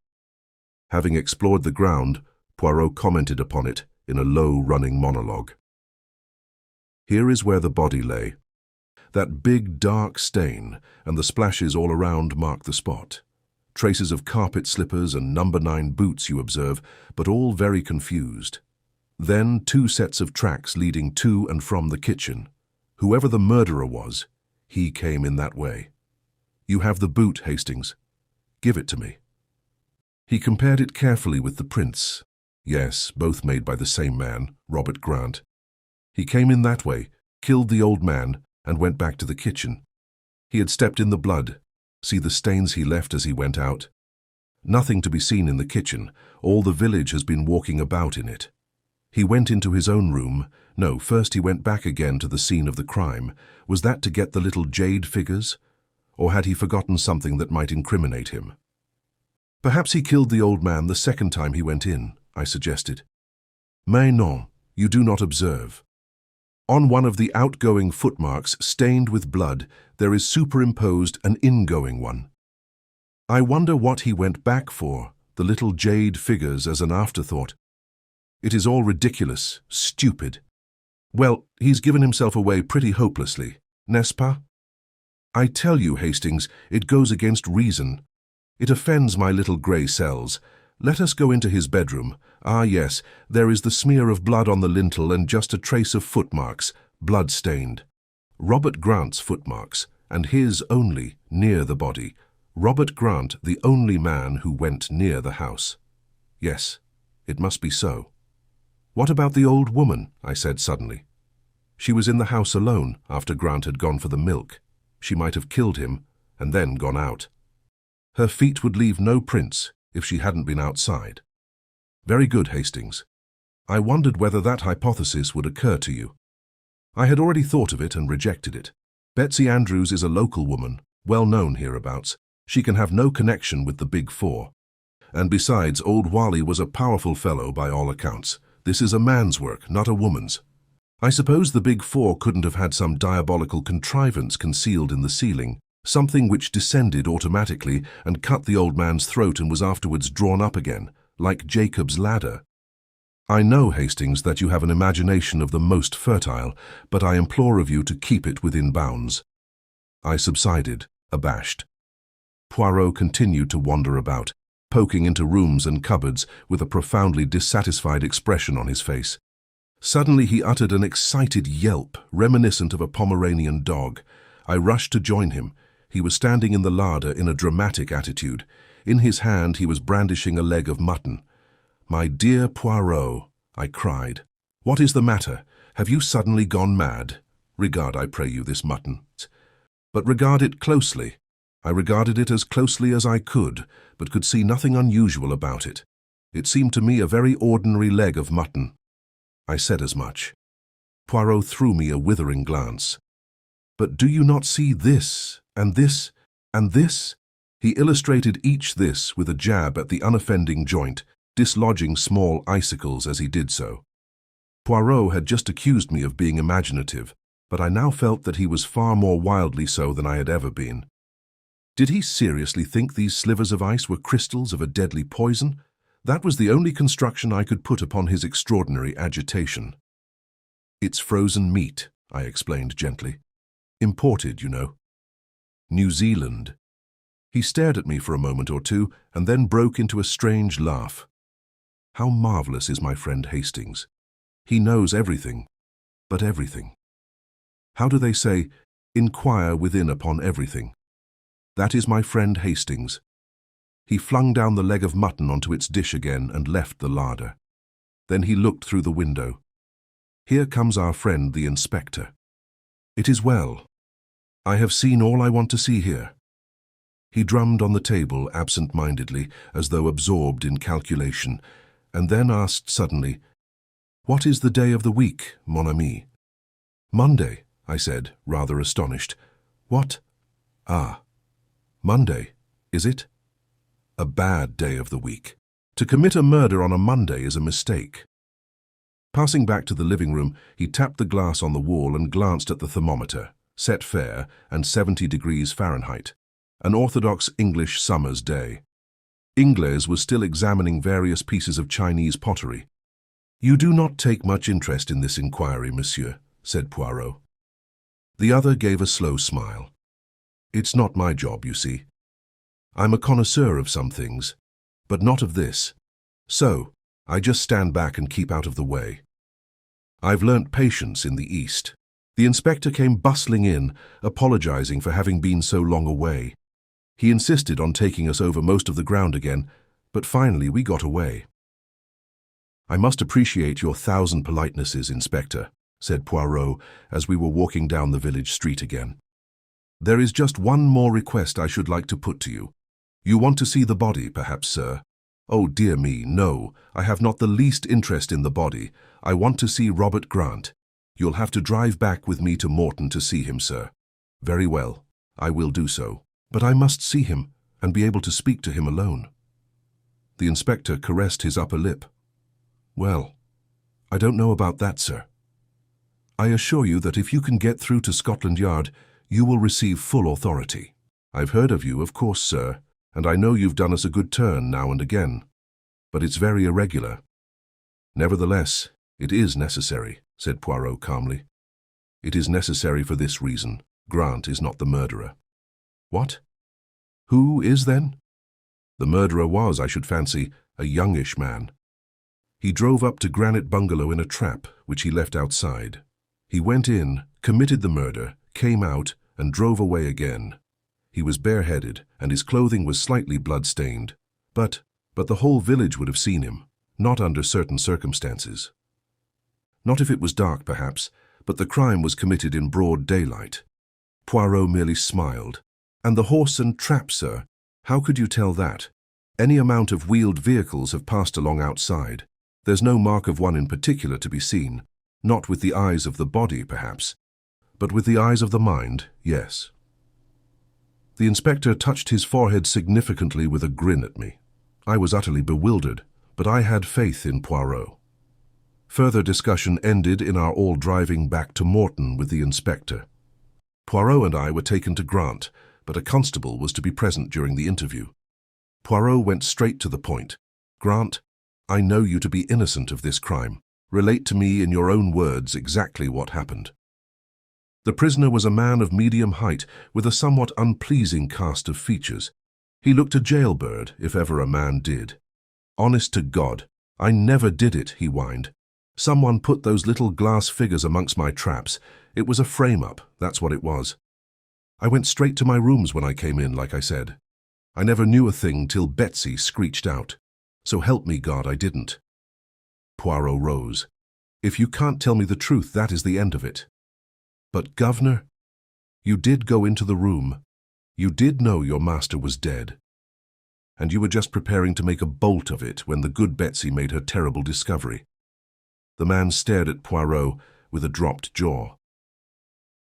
Having explored the ground, Poirot commented upon it in a low-running monologue. "Here is where the body lay. That big dark stain and the splashes all around mark the spot. Traces of carpet slippers and number 9 boots, you observe, but all very confused. Then 2 sets of tracks leading to and from the kitchen. Whoever the murderer was, he came in that way. You have the boot, Hastings. Give it to me." He compared it carefully with the prints. Yes, both made by the same man, Robert Grant. He came in that way, killed the old man, and went back to the kitchen. He had stepped in the blood. See the stains he left as he went out. Nothing to be seen in the kitchen. All the village has been walking about in it. He went into his own room. No, first he went back again to the scene of the crime. Was that to get the little jade figures? Or had he forgotten something that might incriminate him? "Perhaps he killed the old man the second time he went in," I suggested. "Mais non, you do not observe. On one of the outgoing footmarks stained with blood, there is superimposed an ingoing one. I wonder what he went back for, the little jade figures as an afterthought. It is all ridiculous, stupid. Well, he's given himself away pretty hopelessly, n'est-ce pas? I tell you, Hastings, it goes against reason. It offends my little grey cells. Let us go into his bedroom. Ah, yes, there is the smear of blood on the lintel and just a trace of footmarks, blood-stained. Robert Grant's footmarks, and his only, near the body. Robert Grant, the only man who went near the house. Yes, it must be so. What about the old woman? I said suddenly. She was in the house alone after Grant had gone for the milk. She might have killed him and then gone out. Her feet would leave no prints if she hadn't been outside. Very good, Hastings. I wondered whether that hypothesis would occur to you. I had already thought of it and rejected it. Betsy Andrews is a local woman, well known hereabouts. She can have no connection with the Big Four. And besides, old Wally was a powerful fellow by all accounts. This is a man's work, not a woman's. I suppose the Big Four couldn't have had some diabolical contrivance concealed in the ceiling, something which descended automatically and cut the old man's throat and was afterwards drawn up again, like Jacob's ladder. I know, Hastings, that you have an imagination of the most fertile, but I implore of you to keep it within bounds. I subsided, abashed. Poirot continued to wander about, poking into rooms and cupboards with a profoundly dissatisfied expression on his face. Suddenly he uttered an excited yelp, reminiscent of a Pomeranian dog. I rushed to join him. He was standing in the larder in a dramatic attitude. In his hand he was brandishing a leg of mutton. "My dear Poirot," I cried, "what is the matter? Have you suddenly gone mad? Regard, I pray you, this mutton. But regard it closely." I regarded it as closely as I could, but could see nothing unusual about it. It seemed to me a very ordinary leg of mutton. I said as much. Poirot threw me a withering glance. "But do you not see this, and this, and this?" He illustrated each this with a jab at the unoffending joint, dislodging small icicles as he did so. Poirot had just accused me of being imaginative, but I now felt that he was far more wildly so than I had ever been. Did he seriously think these slivers of ice were crystals of a deadly poison? That was the only construction I could put upon his extraordinary agitation. "It's frozen meat," I explained gently. "Imported, you know. New Zealand." He stared at me for a moment or two and then broke into a strange laugh. How marvelous is my friend Hastings. He knows everything, but everything. How do they say, inquire within upon everything? That is my friend Hastings. He flung down the leg of mutton onto its dish again and left the larder. Then he looked through the window. Here comes our friend the inspector. It is well. I have seen all I want to see here. He drummed on the table absent-mindedly, as though absorbed in calculation, and then asked suddenly, "What is the day of the week, mon ami?" "Monday," I said, rather astonished. "What? Ah, Monday, is it? A bad day of the week. To commit a murder on a Monday is a mistake." Passing back to the living room, he tapped the glass on the wall and glanced at the thermometer, set fair and 70 degrees Fahrenheit. An orthodox English summer's day. Ingles was still examining various pieces of Chinese pottery. "You do not take much interest in this inquiry, monsieur," said Poirot. The other gave a slow smile. "It's not my job, you see. I'm a connoisseur of some things, but not of this. So, I just stand back and keep out of the way. I've learnt patience in the East." The inspector came bustling in, apologizing for having been so long away. He insisted on taking us over most of the ground again, but finally we got away. "I must appreciate your 1,000 politenesses, Inspector," said Poirot as we were walking down the village street again. "There is just one more request I should like to put to you. You want to see the body, perhaps, sir?" "Oh, dear me, no. I have not the least interest in the body. I want to see Robert Grant. You'll have to drive back with me to Morton to see him, sir." "Very well. I will do so. But I must see him and be able to speak to him alone." The inspector caressed his upper lip. "Well, I don't know about that, sir. I assure you that if you can get through to Scotland Yard, you will receive full authority. I've heard of you, of course, sir, and I know you've done us a good turn now and again. But it's very irregular." "Nevertheless, it is necessary," said Poirot calmly. "It is necessary for this reason. Grant is not the murderer." "What? Who is then?" "The murderer was, I should fancy, a youngish man. He drove up to Granite Bungalow in a trap, which he left outside. He went in, committed the murder, came out, and drove away again. He was bareheaded, and his clothing was slightly blood-stained. But the whole village would have seen him, not under certain circumstances. Not if it was dark, perhaps, but the crime was committed in broad daylight." Poirot merely smiled. "And the horse and trap, sir? How could you tell that? Any amount of wheeled vehicles have passed along outside. There's no mark of one in particular to be seen. Not with the eyes of the body, perhaps, but with the eyes of the mind, yes." The inspector touched his forehead significantly with a grin at me. I was utterly bewildered, but I had faith in Poirot. Further discussion ended in our all driving back to Morton with the inspector. Poirot and I were taken to Grant, but a constable was to be present during the interview. Poirot went straight to the point. "Grant, I know you to be innocent of this crime. Relate to me in your own words exactly what happened." The prisoner was a man of medium height, with a somewhat unpleasing cast of features. He looked a jailbird, if ever a man did. "Honest to God, I never did it," he whined. "Someone put those little glass figures amongst my traps. It was a frame-up, that's what it was. I went straight to my rooms when I came in, like I said. I never knew a thing till Betsy screeched out. So help me God, I didn't." Poirot rose. "If you can't tell me the truth, that is the end of it." "But, governor, you did go into the room. You did know your master was dead. And you were just preparing to make a bolt of it when the good Betsy made her terrible discovery." The man stared at Poirot with a dropped jaw.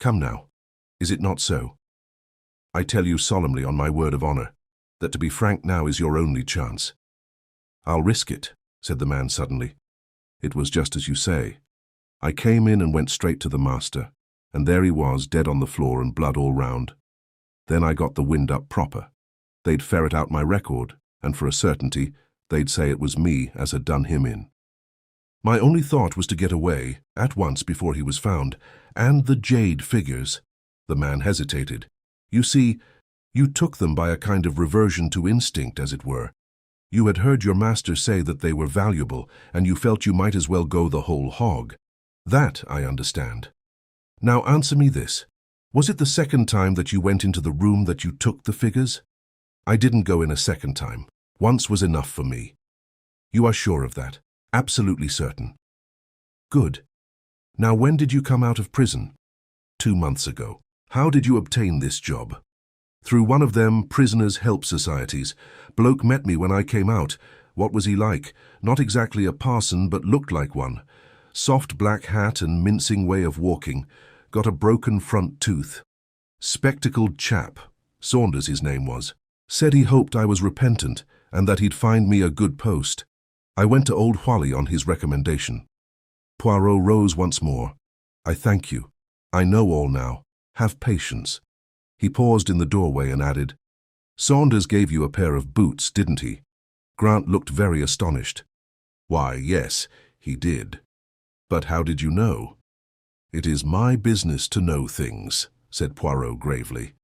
"Come now, is it not so? I tell you solemnly on my word of honor, that to be frank now is your only chance." "I'll risk it," said the man suddenly. "It was just as you say. I came in and went straight to the master, and there he was, dead on the floor and blood all round. Then I got the wind up proper. They'd ferret out my record, and for a certainty, they'd say it was me as had done him in. My only thought was to get away, at once before he was found, and the jade figures." The man hesitated. "You see, you took them by a kind of reversion to instinct, as it were. You had heard your master say that they were valuable, and you felt you might as well go the whole hog. That I understand. Now answer me this. Was it the second time that you went into the room that you took the figures?" "I didn't go in a second time. Once was enough for me." "You are sure of that? Absolutely certain?" "Good. Now when did you come out of prison?" 2 months ago. "How did you obtain this job?" "Through one of them prisoners' help societies. Bloke met me when I came out. What was he like? Not exactly a parson, but looked like one. Soft black hat and mincing way of walking. Got a broken front tooth. Spectacled chap. Saunders his name was. Said he hoped I was repentant and that he'd find me a good post. I went to Old Whalley on his recommendation." Poirot rose once more. "I thank you. I know all now. Have patience." He paused in the doorway and added, "Saunders gave you a pair of boots, didn't he?" Grant looked very astonished. "Why, yes, he did. But how did you know?" "It is my business to know things," said Poirot gravely.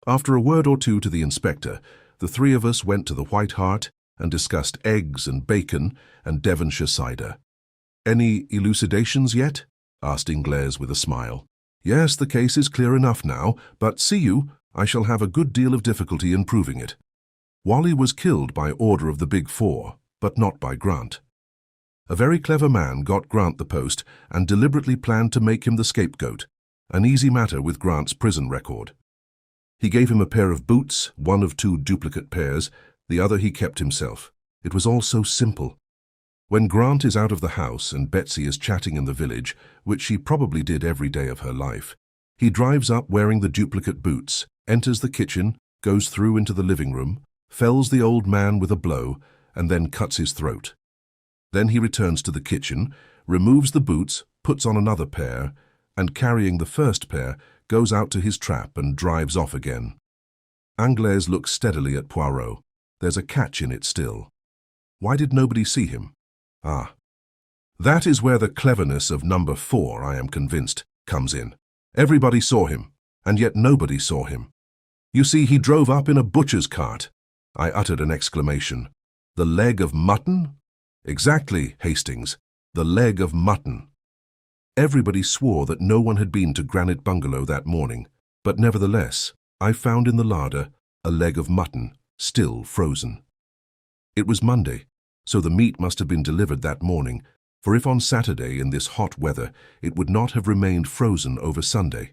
After a word or two to the inspector, the three of us went to the White Hart and discussed eggs and bacon and Devonshire cider. "Any elucidations yet?" asked Ingles with a smile. "Yes, the case is clear enough now, but see you, I shall have a good deal of difficulty in proving it. Whalley was killed by order of the Big Four, but not by Grant. A very clever man got Grant the post and deliberately planned to make him the scapegoat, an easy matter with Grant's prison record. He gave him a pair of boots, one of 2 duplicate pairs, the other he kept himself. It was all so simple. When Grant is out of the house and Betsy is chatting in the village, which she probably did every day of her life, he drives up wearing the duplicate boots, enters the kitchen, goes through into the living room, fells the old man with a blow, and then cuts his throat. Then he returns to the kitchen, removes the boots, puts on another pair, and carrying the first pair, goes out to his trap and drives off again." Ingles looks steadily at Poirot. There's a catch in it still. "Why did nobody see him?" "Ah. That is where the cleverness of number 4, I am convinced, comes in. Everybody saw him, and yet nobody saw him. You see, he drove up in a butcher's cart." I uttered an exclamation. "The leg of mutton?" "Exactly, Hastings. The leg of mutton." Everybody swore that no one had been to Granite Bungalow that morning, but nevertheless, I found in the larder a leg of mutton, still frozen. It was Monday, so the meat must have been delivered that morning, for if on Saturday in this hot weather, it would not have remained frozen over Sunday.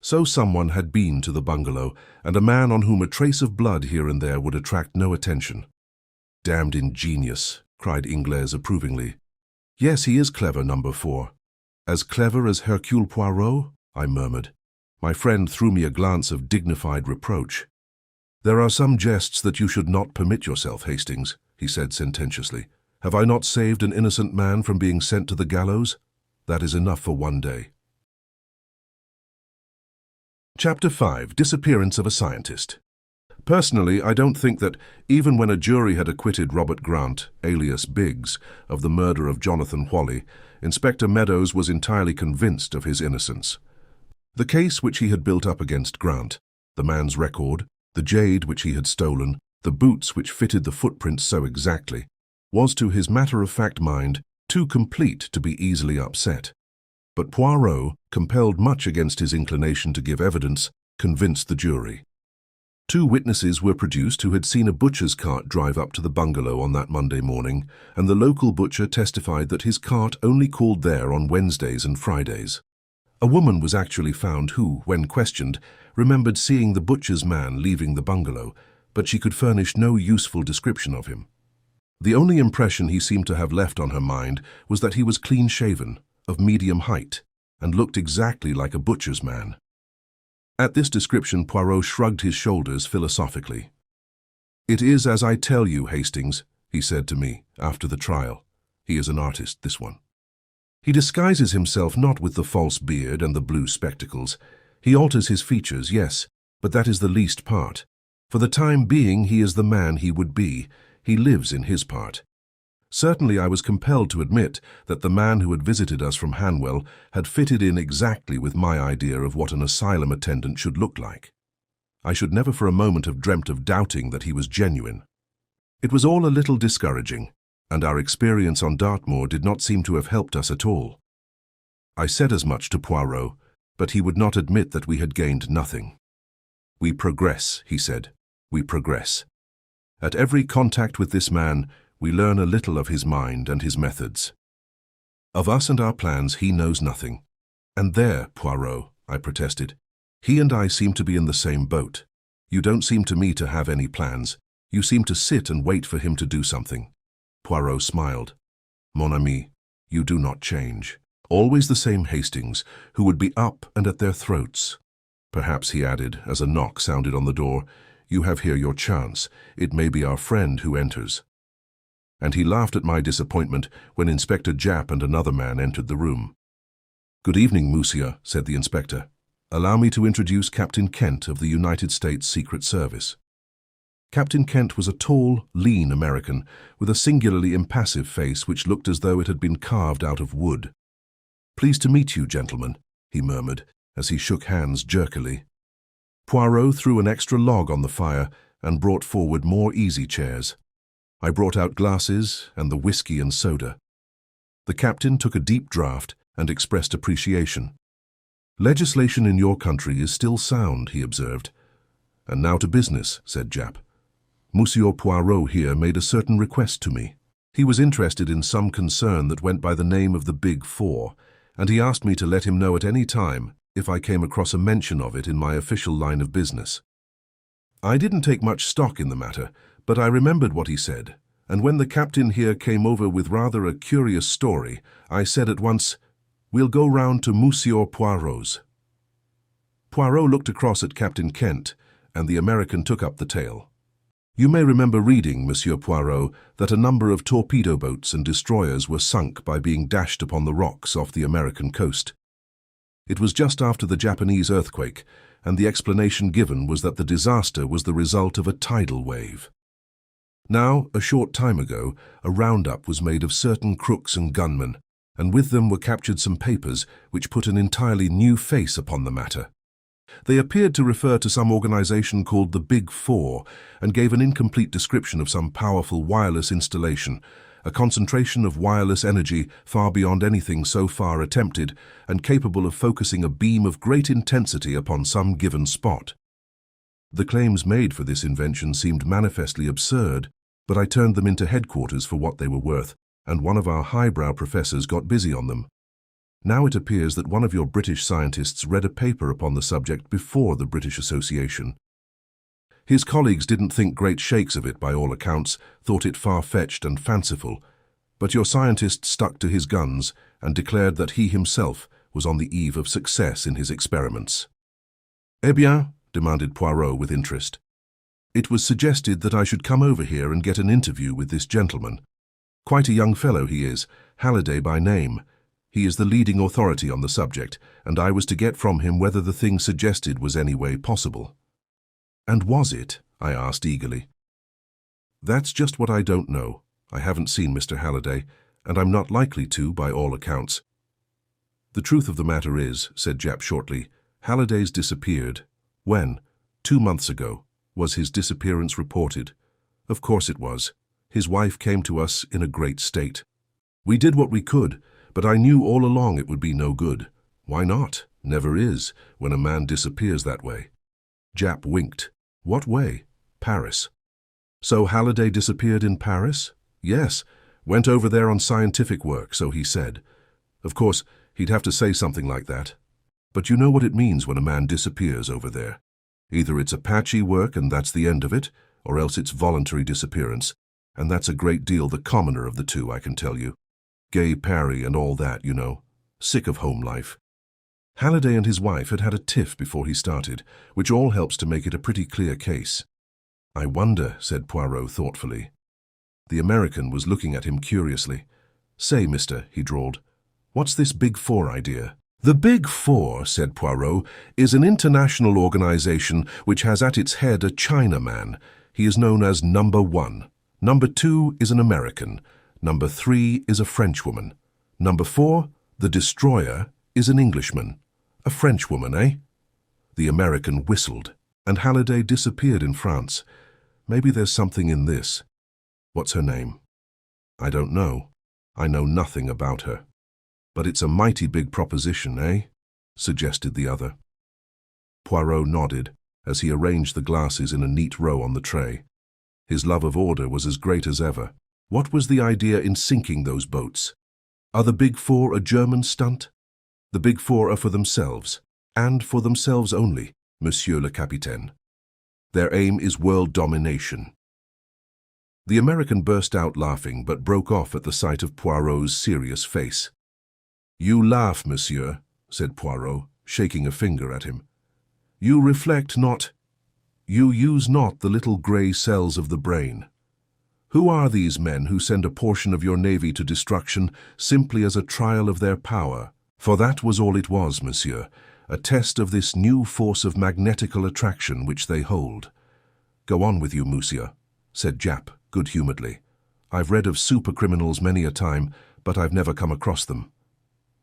So someone had been to the bungalow, and a man on whom a trace of blood here and there would attract no attention. "Damned ingenious," cried Ingles approvingly. "Yes, he is clever, number 4. "As clever as Hercule Poirot?" I murmured. My friend threw me a glance of dignified reproach. "There are some jests that you should not permit yourself, Hastings," he said sententiously. "Have I not saved an innocent man from being sent to the gallows? That is enough for one day." Chapter 5. Disappearance of a Scientist. Personally, I don't think that, even when a jury had acquitted Robert Grant, alias Biggs, of the murder of Jonathan Whalley, Inspector Meadows was entirely convinced of his innocence. The case which he had built up against Grant, the man's record, the jade which he had stolen, the boots which fitted the footprints so exactly, was to his matter-of-fact mind too complete to be easily upset. But Poirot, compelled much against his inclination to give evidence, convinced the jury. 2 witnesses were produced who had seen a butcher's cart drive up to the bungalow on that Monday morning, and the local butcher testified that his cart only called there on Wednesdays and Fridays. A woman was actually found who, when questioned, remembered seeing the butcher's man leaving the bungalow, but she could furnish no useful description of him. The only impression he seemed to have left on her mind was that he was clean-shaven, of medium height, and looked exactly like a butcher's man. At this description, Poirot shrugged his shoulders philosophically. "It is as I tell you, Hastings," he said to me after the trial. He is an artist, this one. He disguises himself not with the false beard and the blue spectacles. He alters his features, yes, but that is the least part. For the time being, he is the man he would be. He lives in his part. Certainly I was compelled to admit that the man who had visited us from Hanwell had fitted in exactly with my idea of what an asylum attendant should look like. I should never for a moment have dreamt of doubting that he was genuine. It was all a little discouraging, and our experience on Dartmoor did not seem to have helped us at all. I said as much to Poirot, but he would not admit that we had gained nothing. "We progress," he said. "We progress. At every contact with this man, we learn a little of his mind and his methods. Of us and our plans, he knows nothing." "And there, Poirot," I protested, "he and I seem to be in the same boat. You don't seem to me to have any plans. You seem to sit and wait for him to do something." Poirot smiled. "Mon ami, you do not change. Always the same Hastings, who would be up and at their throats. Perhaps," he added, as a knock sounded on the door, "you have here your chance. It may be our friend who enters." And he laughed at my disappointment when Inspector Japp and another man entered the room. "Good evening, Monsieur," said the inspector. "Allow me to introduce Captain Kent of the United States Secret Service." Captain Kent was a tall, lean American with a singularly impassive face which looked as though it had been carved out of wood. "Pleased to meet you, gentlemen," he murmured as he shook hands jerkily. Poirot threw an extra log on the fire and brought forward more easy chairs. I brought out glasses and the whiskey and soda. The captain took a deep draught and expressed appreciation. "Legislation in your country is still sound," he observed. "And now to business," said Japp. "Monsieur Poirot here made a certain request to me. He was interested in some concern that went by the name of the Big Four, and he asked me to let him know at any time if I came across a mention of it in my official line of business. I didn't take much stock in the matter, but I remembered what he said, and when the captain here came over with rather a curious story, I said at once, 'We'll go round to Monsieur Poirot's.'" Poirot looked across at Captain Kent, and the American took up the tale. "You may remember reading, Monsieur Poirot, that a number of torpedo boats and destroyers were sunk by being dashed upon the rocks off the American coast. It was just after the Japanese earthquake, and the explanation given was that the disaster was the result of a tidal wave. Now, a short time ago, a roundup was made of certain crooks and gunmen, and with them were captured some papers which put an entirely new face upon the matter. They appeared to refer to some organization called the Big Four and gave an incomplete description of some powerful wireless installation, a concentration of wireless energy far beyond anything so far attempted and capable of focusing a beam of great intensity upon some given spot. The claims made for this invention seemed manifestly absurd, but I turned them into headquarters for what they were worth, and one of our highbrow professors got busy on them. Now it appears that one of your British scientists read a paper upon the subject before the British Association. His colleagues didn't think great shakes of it by all accounts, thought it far-fetched and fanciful, but your scientist stuck to his guns and declared that he himself was on the eve of success in his experiments. "Eh bien?" demanded Poirot with interest. "It was suggested that I should come over here and get an interview with this gentleman. Quite a young fellow he is, Halliday by name. He is the leading authority on the subject, and I was to get from him whether the thing suggested was any way possible." "And was it?" I asked eagerly. "That's just what I don't know. I haven't seen Mr. Halliday, and I'm not likely to, by all accounts." "The truth of the matter is," said Japp shortly, "Halliday's disappeared." "When?" "2 months ago. Was his disappearance reported?" "Of course it was. His wife came to us in a great state. We did what we could, but I knew all along it would be no good. Why not? Never is, when a man disappears that way." Japp winked. "What way?" "Paris." "So Halliday disappeared in Paris?" "Yes. Went over there on scientific work, so he said. Of course, he'd have to say something like that. But you know what it means when a man disappears over there. Either it's Apache work and that's the end of it, or else it's voluntary disappearance, and that's a great deal the commoner of the two, I can tell you. Gay Parry and all that, you know. Sick of home life." Halliday and his wife had had a tiff before he started, which all helps to make it a pretty clear case. "I wonder," said Poirot thoughtfully. The American was looking at him curiously. "Say, mister," he drawled, "what's this Big Four idea?" "The Big Four," said Poirot, "is an international organization which has at its head a Chinaman. He is known as Number 1. Number 2 is an American. Number 3 is a Frenchwoman. Number 4, the Destroyer, is an Englishman. A Frenchwoman, eh?" The American whistled, and Halliday disappeared in France. "Maybe there's something in this. What's her name?" "I don't know. I know nothing about her." "But it's a mighty big proposition, eh?" suggested the other. Poirot nodded as he arranged the glasses in a neat row on the tray. His love of order was as great as ever. What was the idea in sinking those boats? Are the Big Four a German stunt? The Big Four are for themselves, and for themselves only, Monsieur le Capitaine. Their aim is world domination. The American burst out laughing, but broke off at the sight of Poirot's serious face. "You laugh, monsieur," said Poirot, shaking a finger at him. "You reflect not. You use not the little grey cells of the brain. Who are these men who send a portion of your navy to destruction simply as a trial of their power? For that was all it was, monsieur, a test of this new force of magnetical attraction which they hold." "Go on with you, monsieur," said Japp good-humouredly. "I've read of super-criminals many a time, but I've never come across them."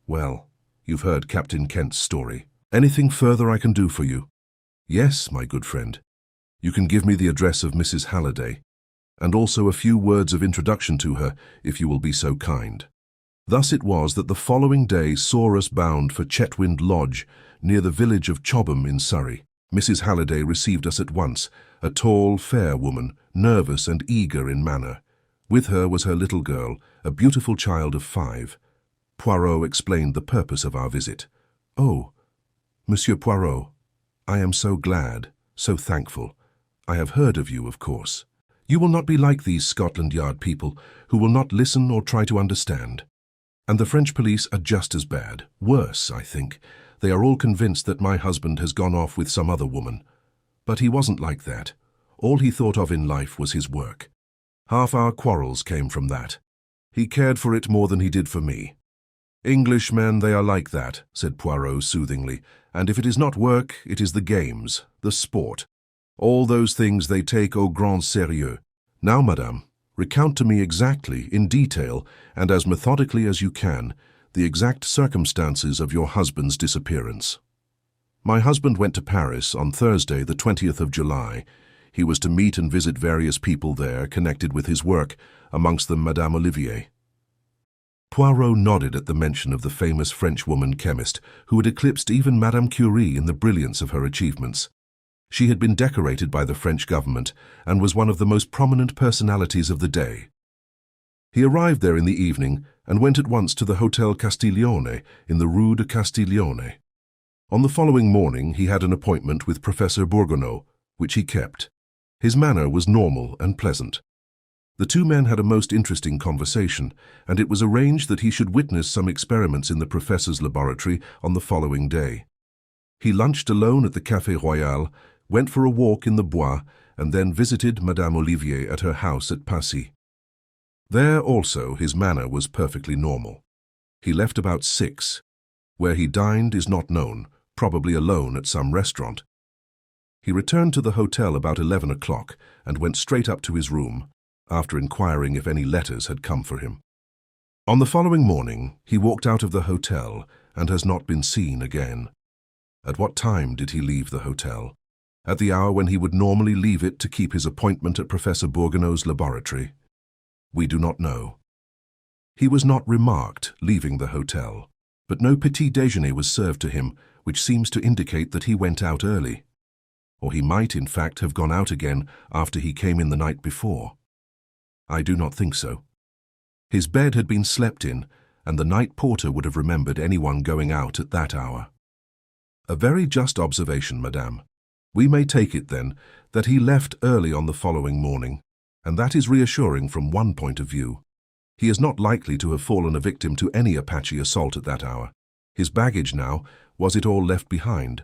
"Well, you've heard Captain Kent's story. Anything further I can do for you?" "Yes, my good friend. You can give me the address of Mrs. Halliday, and also a few words of introduction to her, if you will be so kind." Thus it was that the following day saw us bound for Chetwynd Lodge, near the village of Chobham in Surrey. Mrs. Halliday received us at once, a tall, fair woman, nervous and eager in manner. With her was her little girl, a beautiful child of 5. Poirot explained the purpose of our visit. "Oh, Monsieur Poirot, I am so glad, so thankful. I have heard of you, of course. You will not be like these Scotland Yard people, who will not listen or try to understand. And the French police are just as bad, worse, I think. They are all convinced that my husband has gone off with some other woman. But he wasn't like that. All he thought of in life was his work. Half our quarrels came from that. He cared for it more than he did for me." "Englishmen, they are like that," said Poirot soothingly. "And if it is not work, it is the games, the sport. All those things they take au grand sérieux. Now, madame, recount to me exactly, in detail, and as methodically as you can, the exact circumstances of your husband's disappearance." "My husband went to Paris on Thursday, the 20th of July. He was to meet and visit various people there connected with his work, amongst them Madame Olivier." Poirot nodded at the mention of the famous Frenchwoman chemist, who had eclipsed even Madame Curie in the brilliance of her achievements. She had been decorated by the French government and was one of the most prominent personalities of the day. He arrived there in the evening and went at once to the Hotel Castiglione in the Rue de Castiglione. On the following morning he had an appointment with Professor Bourgognot, which he kept. His manner was normal and pleasant. The two men had a most interesting conversation, and it was arranged that he should witness some experiments in the professor's laboratory on the following day. He lunched alone at the Café Royal, went for a walk in the Bois, and then visited Madame Olivier at her house at Passy. There also his manner was perfectly normal. He left about 6. Where he dined is not known, probably alone at some restaurant. He returned to the hotel about 11 o'clock and went straight up to his room, after inquiring if any letters had come for him. On the following morning he walked out of the hotel and has not been seen again. At what time did he leave the hotel? At the hour when he would normally leave it to keep his appointment at Professor Bourgognot's laboratory? We do not know. He was not remarked leaving the hotel, but no petit déjeuner was served to him, which seems to indicate that he went out early. Or he might, in fact, have gone out again after he came in the night before. I do not think so. His bed had been slept in, and the night porter would have remembered anyone going out at that hour. A very just observation, madame. We may take it, then, that he left early on the following morning, and that is reassuring from one point of view. He is not likely to have fallen a victim to any Apache assault at that hour. His baggage now, was it all left behind?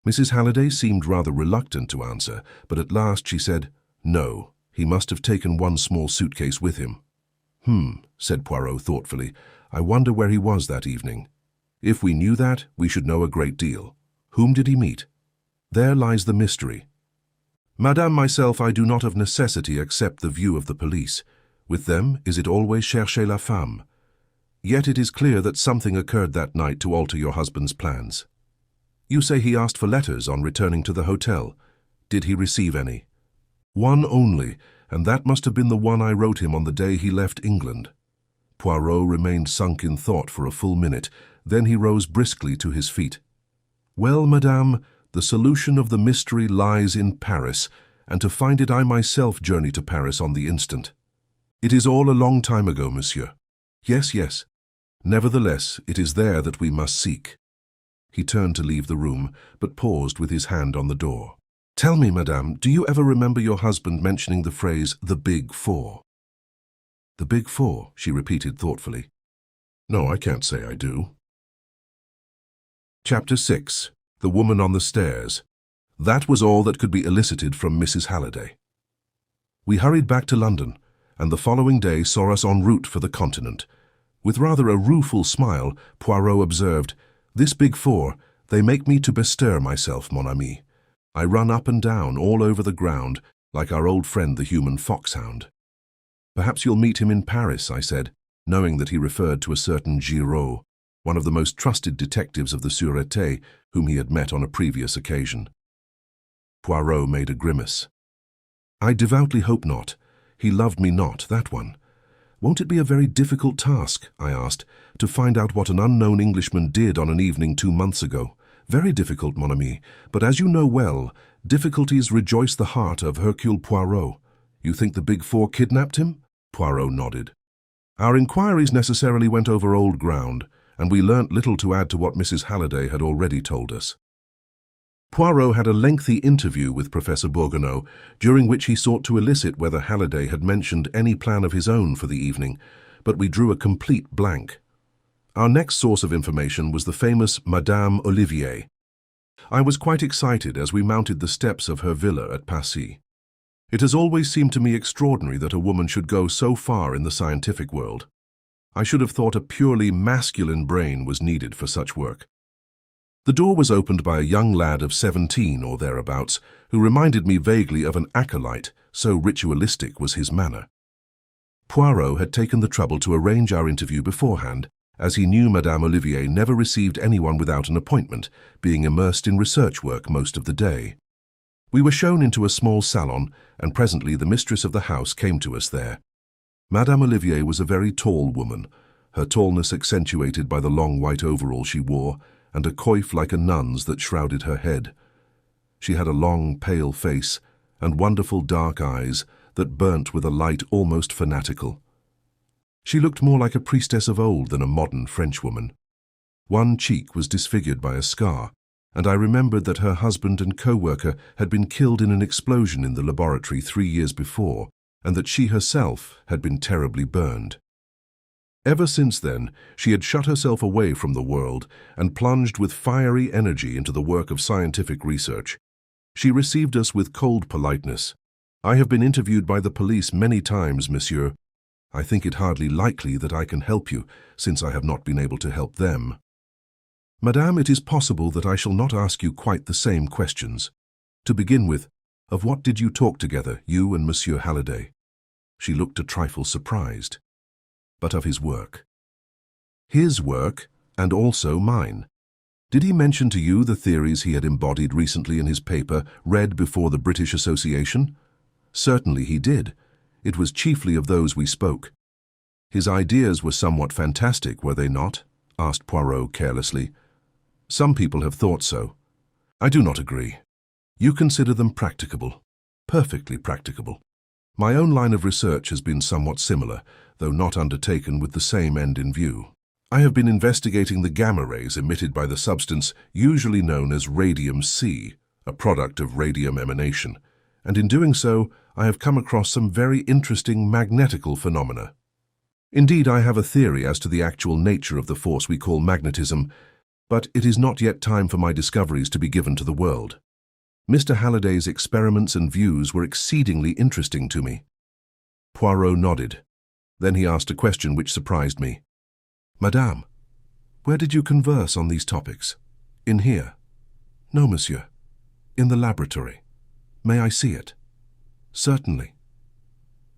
Mrs. Halliday seemed rather reluctant to answer, but at last she said, No, he must have taken one small suitcase with him. Said Poirot thoughtfully. I wonder where he was that evening. If we knew that, we should know a great deal. Whom did he meet? There lies the mystery. Madame, myself, I do not of necessity accept the view of the police. With them, is it always chercher la femme? Yet it is clear that something occurred that night to alter your husband's plans. You say he asked for letters on returning to the hotel. Did he receive any? One only, and that must have been the one I wrote him on the day he left England. Poirot remained sunk in thought for a full minute. Then he rose briskly to his feet. Well, madame, the solution of the mystery lies in Paris, and to find it I myself journey to Paris on the instant. It is all a long time ago, monsieur. Yes, yes. Nevertheless, it is there that we must seek. He turned to leave the room, but paused with his hand on the door. Tell me, madame, do you ever remember your husband mentioning the phrase, the Big Four? The Big Four, she repeated thoughtfully. No, I can't say I do. Chapter 6. The Woman on the Stairs. That was all that could be elicited from Mrs. Halliday. We hurried back to London, and the following day saw us en route for the continent. With rather a rueful smile, Poirot observed, This Big Four, they make me to bestir myself, mon ami. I run up and down all over the ground, like our old friend the human foxhound. Perhaps you'll meet him in Paris, I said, knowing that he referred to a certain Giraud, one of the most trusted detectives of the Sûreté, whom he had met on a previous occasion. Poirot made a grimace. I devoutly hope not. He loved me not, that one. Won't it be a very difficult task, I asked, to find out what an unknown Englishman did on an evening 2 months ago? Very difficult, mon ami, but as you know well, difficulties rejoice the heart of Hercule Poirot. You think the Big Four kidnapped him? Poirot nodded. Our inquiries necessarily went over old ground, and we learnt little to add to what Mrs. Halliday had already told us. Poirot had a lengthy interview with Professor Bourgognot, during which he sought to elicit whether Halliday had mentioned any plan of his own for the evening, but we drew a complete blank. Our next source of information was the famous Madame Olivier. I was quite excited as we mounted the steps of her villa at Passy. It has always seemed to me extraordinary that a woman should go so far in the scientific world. I should have thought a purely masculine brain was needed for such work. The door was opened by a young lad of 17 or thereabouts, who reminded me vaguely of an acolyte, so ritualistic was his manner. Poirot had taken the trouble to arrange our interview beforehand, as he knew Madame Olivier never received anyone without an appointment, being immersed in research work most of the day. We were shown into a small salon, and presently the mistress of the house came to us there. Madame Olivier was a very tall woman, her tallness accentuated by the long white overall she wore, and a coif like a nun's that shrouded her head. She had a long, pale face, and wonderful dark eyes that burnt with a light almost fanatical. She looked more like a priestess of old than a modern Frenchwoman. One cheek was disfigured by a scar, and I remembered that her husband and co-worker had been killed in an explosion in the laboratory 3 years before, and that she herself had been terribly burned. Ever since then, she had shut herself away from the world and plunged with fiery energy into the work of scientific research. She received us with cold politeness. I have been interviewed by the police many times, monsieur. I think it hardly likely that I can help you, since I have not been able to help them. Madame, it is possible that I shall not ask you quite the same questions. To begin with, of what did you talk together, you and Monsieur Halliday? She looked a trifle surprised. But of his work. His work, and also mine. Did he mention to you the theories he had embodied recently in his paper, read before the British Association? Certainly he did. It was chiefly of those we spoke. His ideas were somewhat fantastic, were they not? Asked Poirot carelessly. Some people have thought so. I do not agree. You consider them practicable. Perfectly practicable. My own line of research has been somewhat similar, though not undertaken with the same end in view. I have been investigating the gamma rays emitted by the substance usually known as radium-C, a product of radium emanation, and in doing so, I have come across some very interesting magnetical phenomena. Indeed, I have a theory as to the actual nature of the force we call magnetism, but it is not yet time for my discoveries to be given to the world. Mr. Halliday's experiments and views were exceedingly interesting to me. Poirot nodded. Then he asked a question which surprised me. Madame, where did you converse on these topics? In here? No, monsieur. In the laboratory. May I see it? Certainly.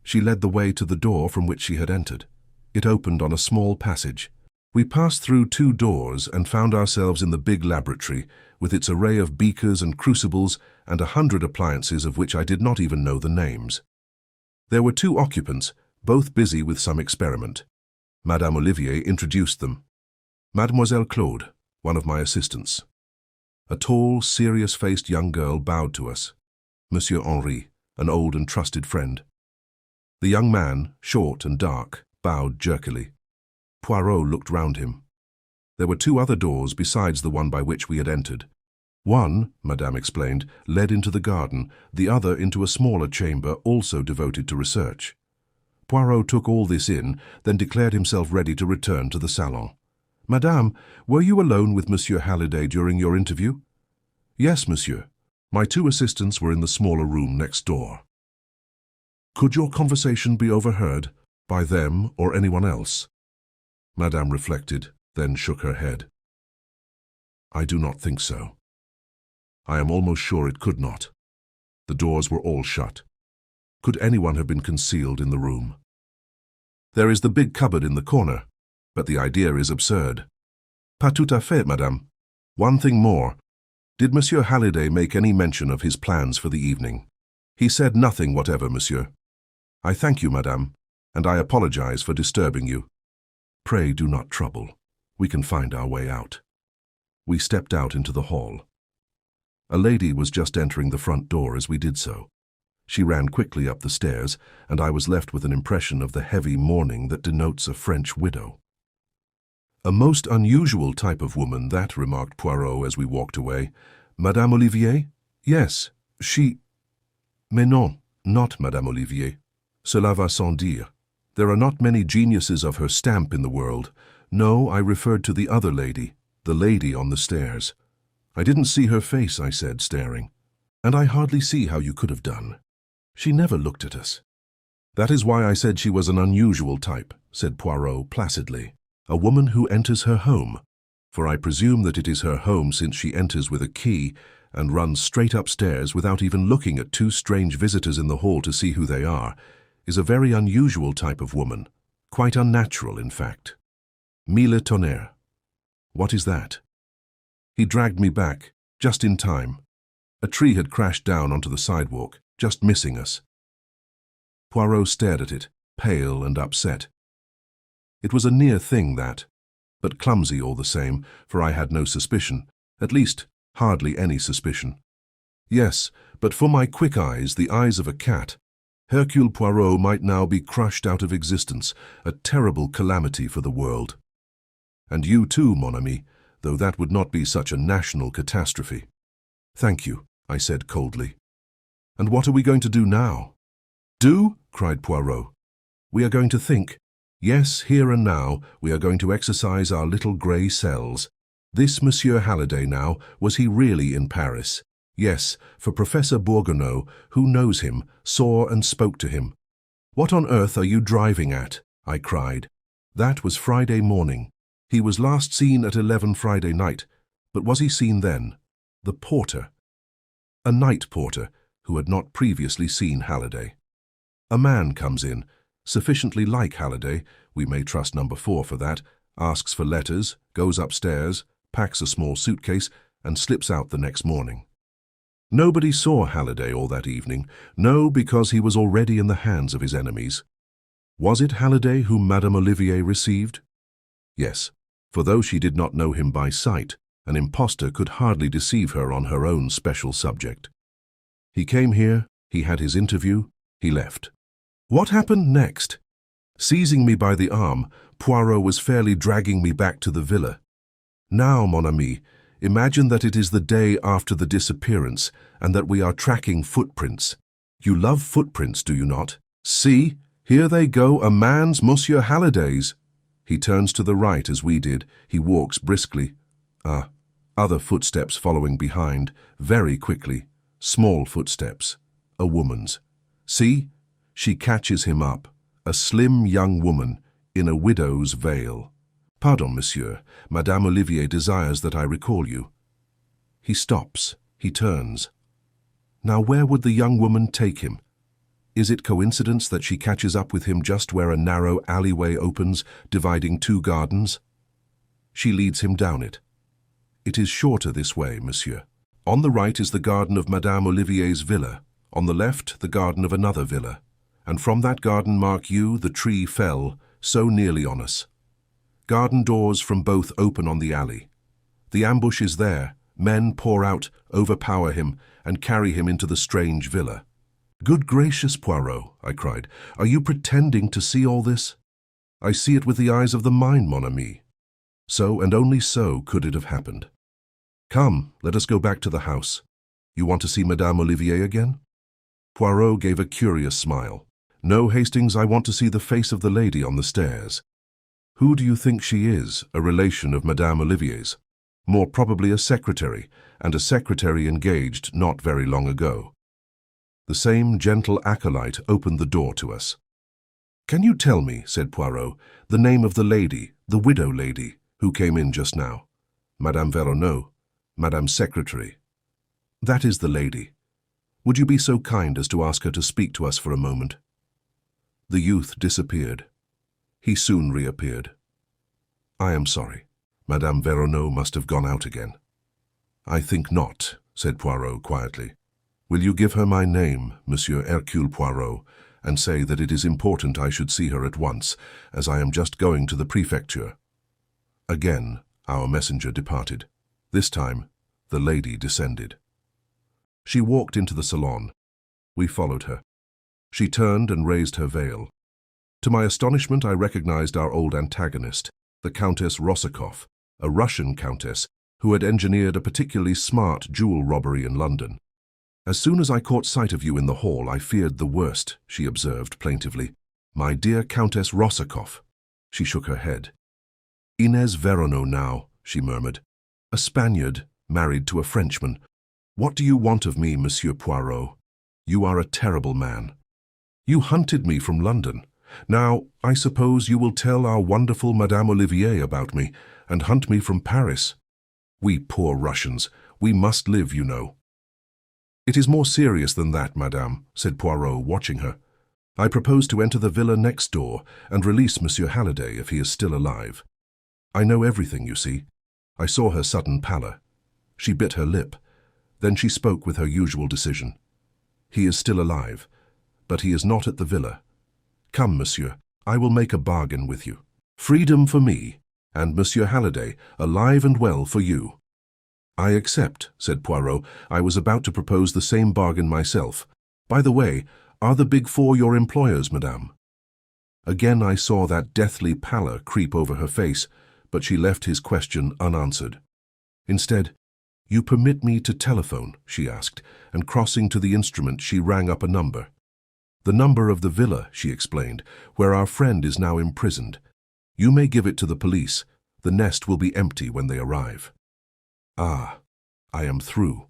She led the way to the door from which she had entered. It opened on a small passage. We passed through 2 doors and found ourselves in the big laboratory, with its array of beakers and crucibles and 100 appliances of which I did not even know the names. There were 2 occupants, both busy with some experiment. Madame Olivier introduced them. Mademoiselle Claude, one of my assistants. A tall, serious-faced young girl bowed to us. Monsieur Henri, an old and trusted friend. The young man, short and dark, bowed jerkily. Poirot looked round him. There were 2 other doors besides the one by which we had entered. One, Madame explained, led into the garden, the other into a smaller chamber also devoted to research. Poirot took all this in, then declared himself ready to return to the salon. Madame, were you alone with Monsieur Halliday during your interview? Yes, monsieur. My 2 assistants were in the smaller room next door. Could your conversation be overheard by them or anyone else? Madame reflected, then shook her head. I do not think so. I am almost sure it could not. The doors were all shut. Could anyone have been concealed in the room? There is the big cupboard in the corner, but the idea is absurd. Pas tout à fait, madame. One thing more. Did Monsieur Halliday make any mention of his plans for the evening? He said nothing whatever, monsieur. I thank you, madame, and I apologize for disturbing you. Pray do not trouble. We can find our way out. We stepped out into the hall. A lady was just entering the front door as we did so. She ran quickly up the stairs, and I was left with an impression of the heavy mourning that denotes a French widow. A most unusual type of woman, that, remarked Poirot as we walked away. Madame Olivier? Yes, she... Mais non, not Madame Olivier. Cela va sans dire. There are not many geniuses of her stamp in the world. No, I referred to the other lady, the lady on the stairs. I didn't see her face, I said, staring. And I hardly see how you could have done. She never looked at us. That is why I said she was an unusual type, said Poirot placidly. A woman who enters her home, for I presume that it is her home since she enters with a key and runs straight upstairs without even looking at 2 strange visitors in the hall to see who they are, is a very unusual type of woman, quite unnatural, in fact. Mille tonnerres. What is that? He dragged me back, just in time. A tree had crashed down onto the sidewalk, just missing us. Poirot stared at it, pale and upset. It was a near thing, that, but clumsy all the same, for I had no suspicion, at least hardly any suspicion. Yes, but for my quick eyes, the eyes of a cat, Hercule Poirot might now be crushed out of existence, a terrible calamity for the world. And you too, mon ami, though that would not be such a national catastrophe. Thank you, I said coldly. And what are we going to do now? Do? Cried Poirot. We are going to think. Yes, here and now, we are going to exercise our little grey cells. This Monsieur Halliday now, was he really in Paris? Yes, for Professor Bourgognot, who knows him, saw and spoke to him. What on earth are you driving at? I cried. That was Friday morning. He was last seen at 11 Friday night, but was he seen then? The porter. A night porter, who had not previously seen Halliday. A man comes in, sufficiently like Halliday, we may trust number 4 for that, asks for letters, goes upstairs, packs a small suitcase, and slips out the next morning. Nobody saw Halliday all that evening, no, because he was already in the hands of his enemies. Was it Halliday whom Madame Olivier received? Yes, for though she did not know him by sight, an impostor could hardly deceive her on her own special subject. He came here, he had his interview, he left. What happened next? Seizing me by the arm, Poirot was fairly dragging me back to the villa. Now, mon ami, imagine that it is the day after the disappearance and that we are tracking footprints. You love footprints, do you not? See, here they go, a man's, Monsieur Halliday's. He turns to the right as we did. He walks briskly. Other footsteps following behind, very quickly. Small footsteps. A woman's. See? She catches him up. A slim young woman in a widow's veil. Pardon, monsieur. Madame Olivier desires that I recall you. He stops. He turns. Now where would the young woman take him? Is it coincidence that she catches up with him just where a narrow alleyway opens, dividing two gardens? She leads him down it. It is shorter this way, monsieur. On the right is the garden of Madame Olivier's villa, on the left the garden of another villa, and from that garden, mark you, the tree fell, so nearly on us. Garden doors from both open on the alley. The ambush is there. Men pour out, overpower him, and carry him into the strange villa. Good gracious, Poirot, I cried, are you pretending to see all this? I see it with the eyes of the mind, mon ami. So, and only so, could it have happened. Come, let us go back to the house. You want to see Madame Olivier again? Poirot gave a curious smile. No, Hastings, I want to see the face of the lady on the stairs. Who do you think she is, a relation of Madame Olivier's? More probably a secretary, and a secretary engaged not very long ago. The same gentle acolyte opened the door to us. Can you tell me, said Poirot, the name of the lady, the widow lady, who came in just now? Madame Veronneau, Madame's secretary. That is the lady. Would you be so kind as to ask her to speak to us for a moment? The youth disappeared. He soon reappeared. I am sorry. Madame Veronneau must have gone out again. I think not, said Poirot quietly. Will you give her my name, Monsieur Hercule Poirot, and say that it is important I should see her at once, as I am just going to the prefecture? Again, our messenger departed. This time, the lady descended. She walked into the salon. We followed her. She turned and raised her veil. To my astonishment, I recognized our old antagonist, the Countess Rossakoff, a Russian countess who had engineered a particularly smart jewel robbery in London. As soon as I caught sight of you in the hall, I feared the worst, she observed plaintively. My dear Countess Rossakoff. She shook her head. Inez Veronneau now, she murmured. A Spaniard, married to a Frenchman. What do you want of me, Monsieur Poirot? You are a terrible man. You hunted me from London. Now, I suppose you will tell our wonderful Madame Olivier about me, and hunt me from Paris. We poor Russians, we must live, you know. It is more serious than that, madame, said Poirot, watching her. I propose to enter the villa next door and release Monsieur Halliday if he is still alive. I know everything, you see. I saw her sudden pallor. She bit her lip. Then she spoke with her usual decision. He is still alive, but he is not at the villa. Come, monsieur, I will make a bargain with you. Freedom for me, and Monsieur Halliday, alive and well for you. I accept, said Poirot. I was about to propose the same bargain myself. By the way, are the Big Four your employers, madame? Again I saw that deathly pallor creep over her face, but she left his question unanswered. Instead, you permit me to telephone, she asked, and crossing to the instrument she rang up a number. The number of the villa, she explained, where our friend is now imprisoned. You may give it to the police. The nest will be empty when they arrive. Ah, I am through.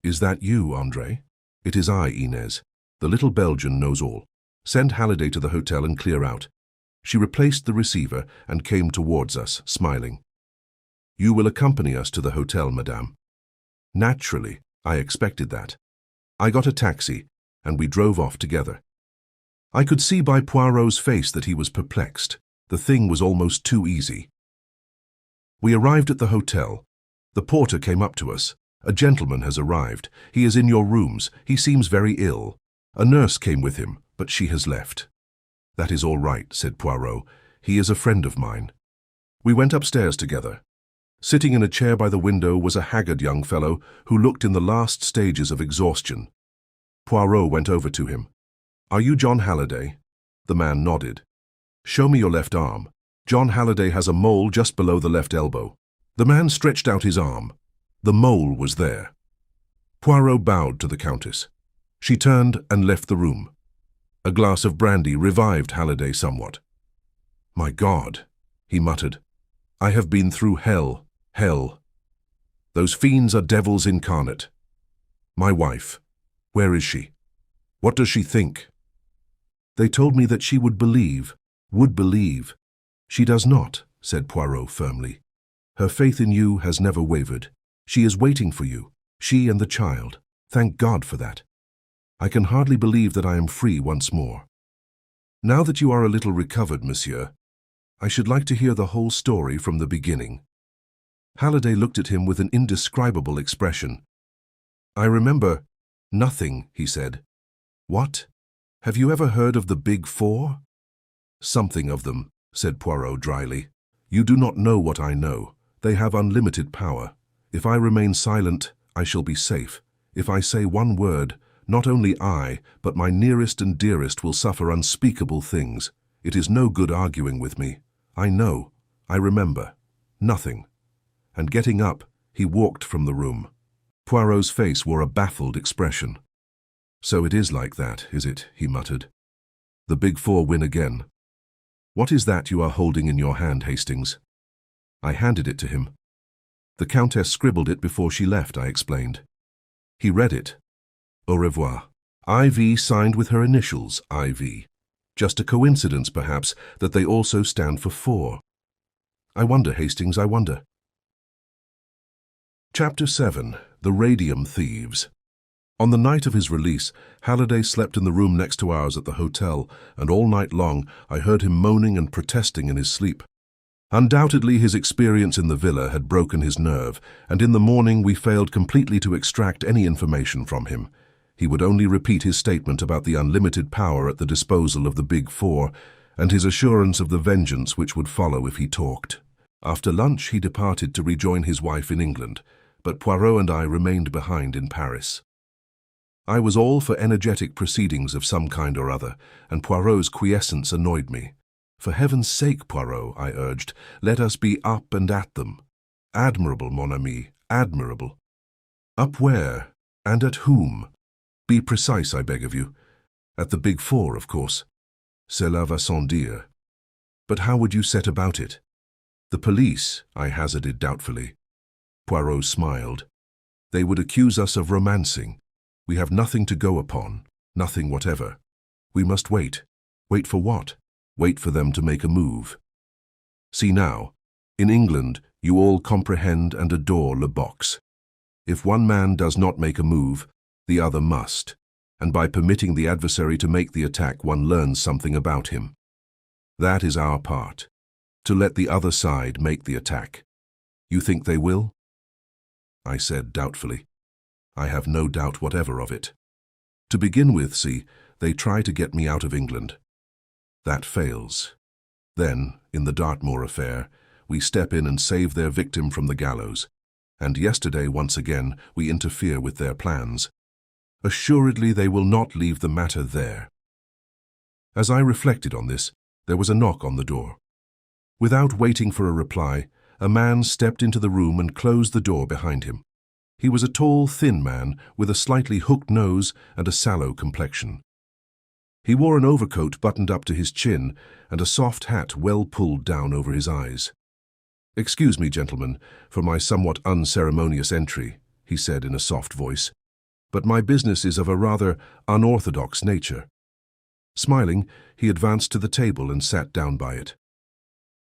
Is that you, André? It is I, Inez. The little Belgian knows all. Send Halliday to the hotel and clear out. She replaced the receiver and came towards us, smiling. You will accompany us to the hotel, madame. Naturally, I expected that. I got a taxi, and we drove off together. I could see by Poirot's face that he was perplexed. The thing was almost too easy. We arrived at the hotel. The porter came up to us. A gentleman has arrived. He is in your rooms. He seems very ill. A nurse came with him, but she has left. That is all right, said Poirot. He is a friend of mine. We went upstairs together. Sitting in a chair by the window was a haggard young fellow who looked in the last stages of exhaustion. Poirot went over to him. Are you John Halliday? The man nodded. Show me your left arm. John Halliday has a mole just below the left elbow. The man stretched out his arm. The mole was there. Poirot bowed to the Countess. She turned and left the room. A glass of brandy revived Halliday somewhat. My God, he muttered. I have been through hell, hell. Those fiends are devils incarnate. My wife. Where is she? What does she think? They told me that she would believe. Would believe. She does not, said Poirot firmly. Her faith in you has never wavered. She is waiting for you, she and the child. Thank God for that. I can hardly believe that I am free once more. Now that you are a little recovered, monsieur, I should like to hear the whole story from the beginning. Halliday looked at him with an indescribable expression. I remember nothing, he said. What? Have you ever heard of the Big Four? Something of them, said Poirot dryly. You do not know what I know. They have unlimited power. If I remain silent, I shall be safe. If I say one word, not only I, but my nearest and dearest will suffer unspeakable things. It is no good arguing with me. I know. I remember. Nothing. And getting up, he walked from the room. Poirot's face wore a baffled expression. So it is like that, is it? He muttered. The Big Four win again. What is that you are holding in your hand, Hastings? I handed it to him. The Countess scribbled it before she left, I explained. He read it. Au revoir. IV signed with her initials, IV. Just a coincidence, perhaps, that they also stand for four. I wonder, Hastings, I wonder. Chapter 7. The Radium Thieves. On the night of his release, Halliday slept in the room next to ours at the hotel, and all night long I heard him moaning and protesting in his sleep. Undoubtedly his experience in the villa had broken his nerve, and in the morning we failed completely to extract any information from him. He would only repeat his statement about the unlimited power at the disposal of the Big Four, and his assurance of the vengeance which would follow if he talked. After lunch he departed to rejoin his wife in England, but Poirot and I remained behind in Paris. I was all for energetic proceedings of some kind or other, and Poirot's quiescence annoyed me. For heaven's sake, Poirot, I urged, let us be up and at them. Admirable, mon ami, admirable. Up where? And at whom? Be precise, I beg of you. At the Big Four, of course. Cela va sans dire. But how would you set about it? The police, I hazarded doubtfully. Poirot smiled. They would accuse us of romancing. We have nothing to go upon, nothing whatever. We must wait. Wait for what? Wait for them to make a move. See now, in England, you all comprehend and adore le box. If one man does not make a move, the other must, and by permitting the adversary to make the attack, one learns something about him. That is our part, to let the other side make the attack. You think they will? I said doubtfully. I have no doubt whatever of it. To begin with, see, they try to get me out of England. That fails. Then, in the Dartmoor affair, we step in and save their victim from the gallows. And yesterday, once again, we interfere with their plans. Assuredly, they will not leave the matter there. As I reflected on this, there was a knock on the door. Without waiting for a reply, a man stepped into the room and closed the door behind him. He was a tall, thin man with a slightly hooked nose and a sallow complexion. He wore an overcoat buttoned up to his chin and a soft hat well pulled down over his eyes. "Excuse me, gentlemen, for my somewhat unceremonious entry," he said in a soft voice, "but my business is of a rather unorthodox nature." Smiling, he advanced to the table and sat down by it.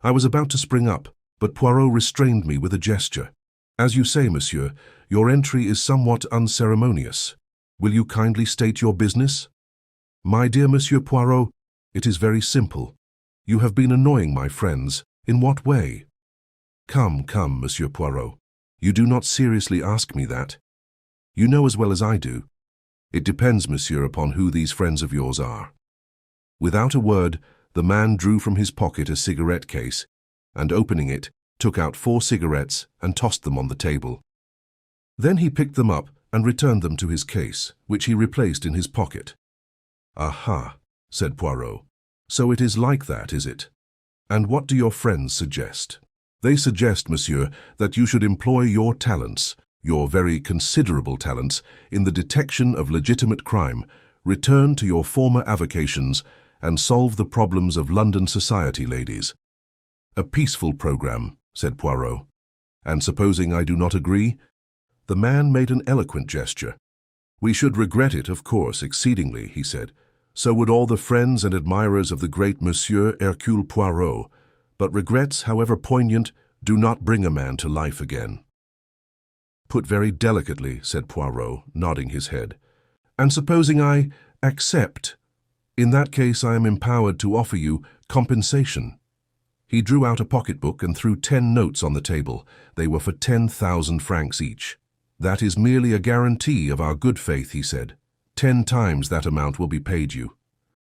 I was about to spring up, but Poirot restrained me with a gesture. "As you say, monsieur, your entry is somewhat unceremonious. Will you kindly state your business?" "My dear Monsieur Poirot, it is very simple. You have been annoying my friends. In what way?" Come, Monsieur Poirot. You do not seriously ask me that. You know as well as I do. It depends, monsieur, upon who these friends of yours are." Without a word, the man drew from his pocket a cigarette case, and opening it, took out 4 cigarettes and tossed them on the table. Then he picked them up and returned them to his case, which he replaced in his pocket. "Aha," said Poirot. "So it is like that, is it? And what do your friends suggest?" "They suggest, monsieur, that you should employ your talents, your very considerable talents, in the detection of legitimate crime, return to your former avocations, and solve the problems of London society, ladies." "A peaceful program," said Poirot. "And supposing I do not agree?" The man made an eloquent gesture. "We should regret it, of course, exceedingly," he said. "So would all the friends and admirers of the great Monsieur Hercule Poirot. But regrets, however poignant, do not bring a man to life again." "Put very delicately," said Poirot, nodding his head. "And supposing I accept? In that case I am empowered to offer you compensation." He drew out a pocketbook and threw 10 notes on the table. They were for 10,000 francs each. "That is merely a guarantee of our good faith," he said. 10 times that amount will be paid you."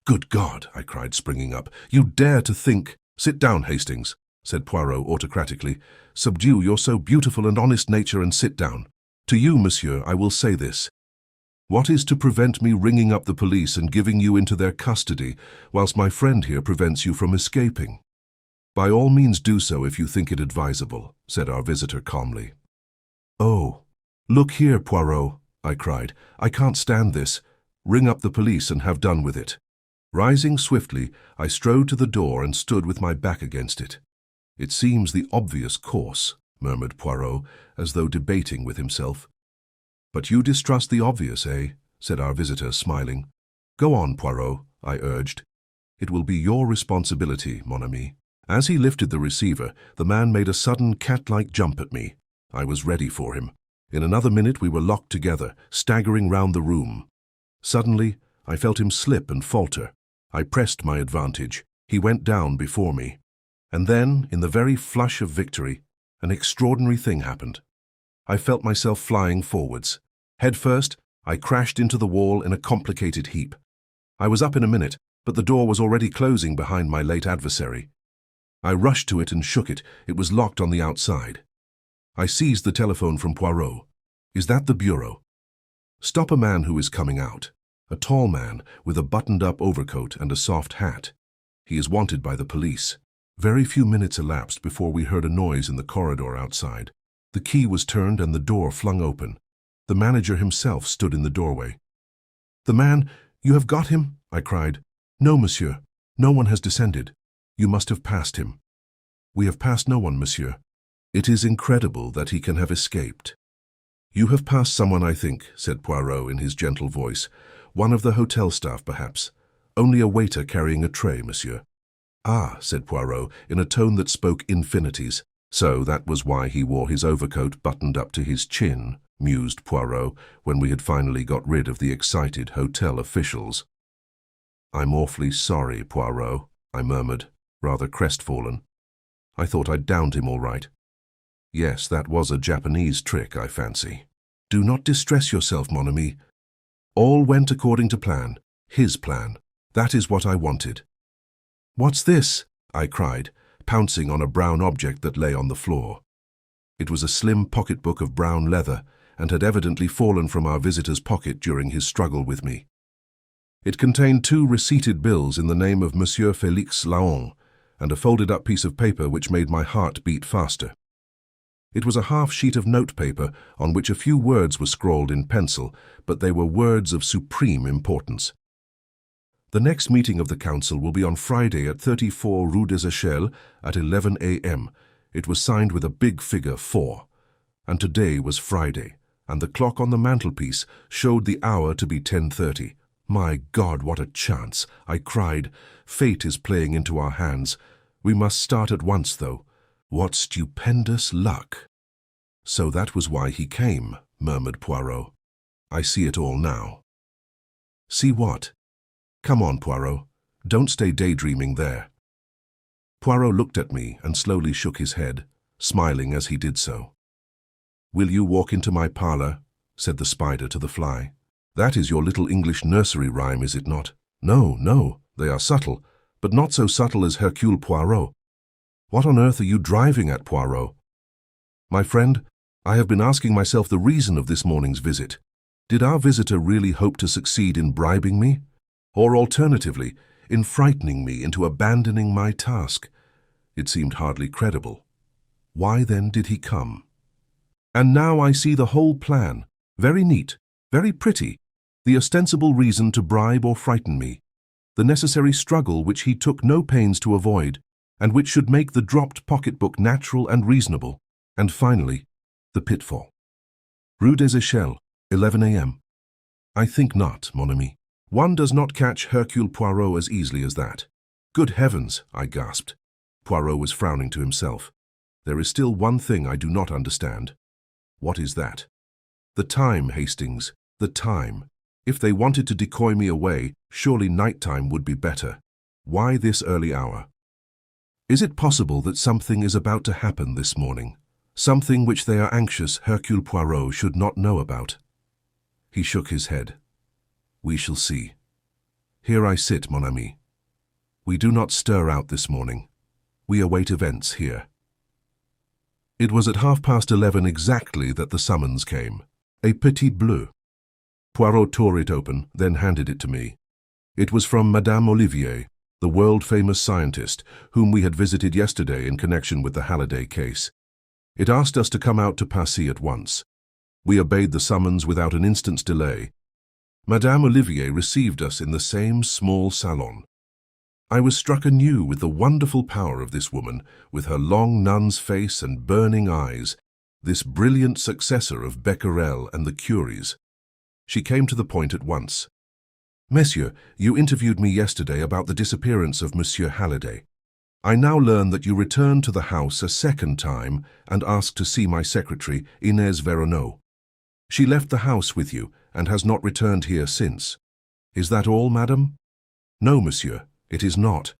"Good God!" I cried, springing up. "You dare to think—" "Sit down, Hastings," said Poirot autocratically. "Subdue your so beautiful and honest nature and sit down. To you, monsieur, I will say this. What is to prevent me ringing up the police and giving you into their custody, whilst my friend here prevents you from escaping?" "By all means do so if you think it advisable," said our visitor calmly. "Oh, look here, Poirot," I cried. "I can't stand this. Ring up the police and have done with it." Rising swiftly, I strode to the door and stood with my back against it. "It seems the obvious course," murmured Poirot, as though debating with himself. "But you distrust the obvious, eh?" said our visitor, smiling. "Go on, Poirot," I urged. "It will be your responsibility, mon ami." As he lifted the receiver, the man made a sudden cat-like jump at me. I was ready for him. In another minute we were locked together, staggering round the room. Suddenly, I felt him slip and falter. I pressed my advantage. He went down before me. And then, in the very flush of victory, an extraordinary thing happened. I felt myself flying forwards. Head first, I crashed into the wall in a complicated heap. I was up in a minute, but the door was already closing behind my late adversary. I rushed to it and shook it. It was locked on the outside. I seized the telephone from Poirot. "Is that the bureau?" "Stop a man who is coming out. A tall man with a buttoned-up overcoat and a soft hat. He is wanted by the police." Very few minutes elapsed before we heard a noise in the corridor outside. The key was turned and the door flung open. The manager himself stood in the doorway. "The man, you have got him?" I cried. "No, monsieur. No one has descended. You must have passed him." "We have passed no one, monsieur. It is incredible that he can have escaped." "You have passed someone, I think," said Poirot in his gentle voice. "One of the hotel staff, perhaps. Only a waiter carrying a tray, monsieur." "Ah," said Poirot, in a tone that spoke infinities. "So that was why he wore his overcoat buttoned up to his chin," mused Poirot, when we had finally got rid of the excited hotel officials. "I'm awfully sorry, Poirot," I murmured, rather crestfallen. "I thought I'd downed him all right." "Yes, that was a Japanese trick, I fancy." "Do not distress yourself, mon ami. All went according to plan. His plan. That is what I wanted." "What's this?" I cried, pouncing on a brown object that lay on the floor. It was a slim pocketbook of brown leather, and had evidently fallen from our visitor's pocket during his struggle with me. It contained 2 receipted bills in the name of Monsieur Félix Laon, and a folded-up piece of paper which made my heart beat faster. It was a half-sheet of notepaper on which a few words were scrawled in pencil, but they were words of supreme importance. "The next meeting of the council will be on Friday at 34 Rue des Echelles at 11 a.m. It was signed with a big figure 4. And today was Friday, and the clock on the mantelpiece showed the hour to be 10:30. My God, what a chance! I cried. Fate is playing into our hands. We must start at once, though. What stupendous luck! "So that was why he came," murmured Poirot. "I see it all now." "See what?" "Come on, Poirot. Don't stay daydreaming there." Poirot looked at me and slowly shook his head, smiling as he did so. "Will you walk into my parlour?" said the spider to the fly. "That is your little English nursery rhyme, is it not?" "No, no, they are subtle, but not so subtle as Hercule Poirot." "What on earth are you driving at, Poirot?" "My friend, I have been asking myself the reason of this morning's visit. Did our visitor really hope to succeed in bribing me? Or alternatively, in frightening me into abandoning my task? It seemed hardly credible. Why then did he come? And now I see the whole plan. Very neat, very pretty. The ostensible reason to bribe or frighten me. The necessary struggle which he took no pains to avoid, and which should make the dropped pocketbook natural and reasonable. And finally, the pitfall. Rue des Echelles, 11 a.m. I think not, mon ami. One does not catch Hercule Poirot as easily as that. Good heavens, I gasped. Poirot was frowning to himself. There is still one thing I do not understand. What is that? The time, Hastings, the time. If they wanted to decoy me away, surely nighttime would be better. Why this early hour? Is it possible that something is about to happen this morning? Something which they are anxious Hercule Poirot should not know about? He shook his head. We shall see. Here I sit, mon ami. We do not stir out this morning. We await events here. It was at 11:30 exactly that the summons came. A petit bleu. Poirot tore it open, then handed it to me. It was from Madame Olivier, the world-famous scientist, whom we had visited yesterday in connection with the Halliday case. It asked us to come out to Passy at once. We obeyed the summons without an instant's delay. Madame Olivier received us in the same small salon. I was struck anew with the wonderful power of this woman, with her long nun's face and burning eyes, this brilliant successor of Becquerel and the Curies. She came to the point at once. Monsieur, you interviewed me yesterday about the disappearance of Monsieur Halliday. I now learn that you returned to the house a second time and asked to see my secretary, Inès Veronneau. She left the house with you and has not returned here since. Is that all, madam? No, monsieur, it is not.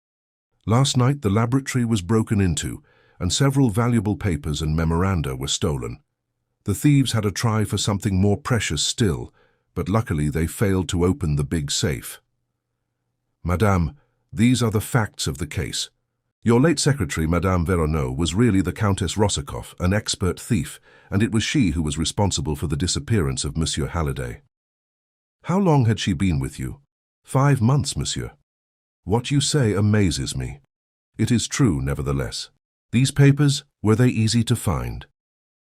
Last night the laboratory was broken into, and several valuable papers and memoranda were stolen. The thieves had a try for something more precious still, but luckily they failed to open the big safe. Madame, these are the facts of the case. Your late secretary, Madame Veronneau, was really the Countess Rossakoff, an expert thief, and it was she who was responsible for the disappearance of Monsieur Halliday. How long had she been with you? 5 months, monsieur. What you say amazes me. It is true, nevertheless. These papers, were they easy to find?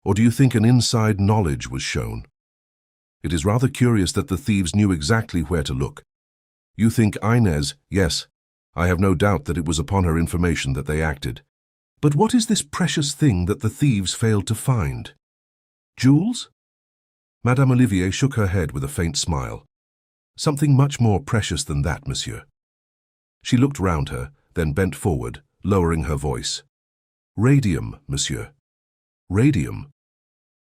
Or do you think an inside knowledge was shown? It is rather curious that the thieves knew exactly where to look. You think Inès, yes, I have no doubt that it was upon her information that they acted. But what is this precious thing that the thieves failed to find? Jewels? Madame Olivier shook her head with a faint smile. Something much more precious than that, monsieur. She looked round her, then bent forward, lowering her voice. Radium, monsieur. Radium?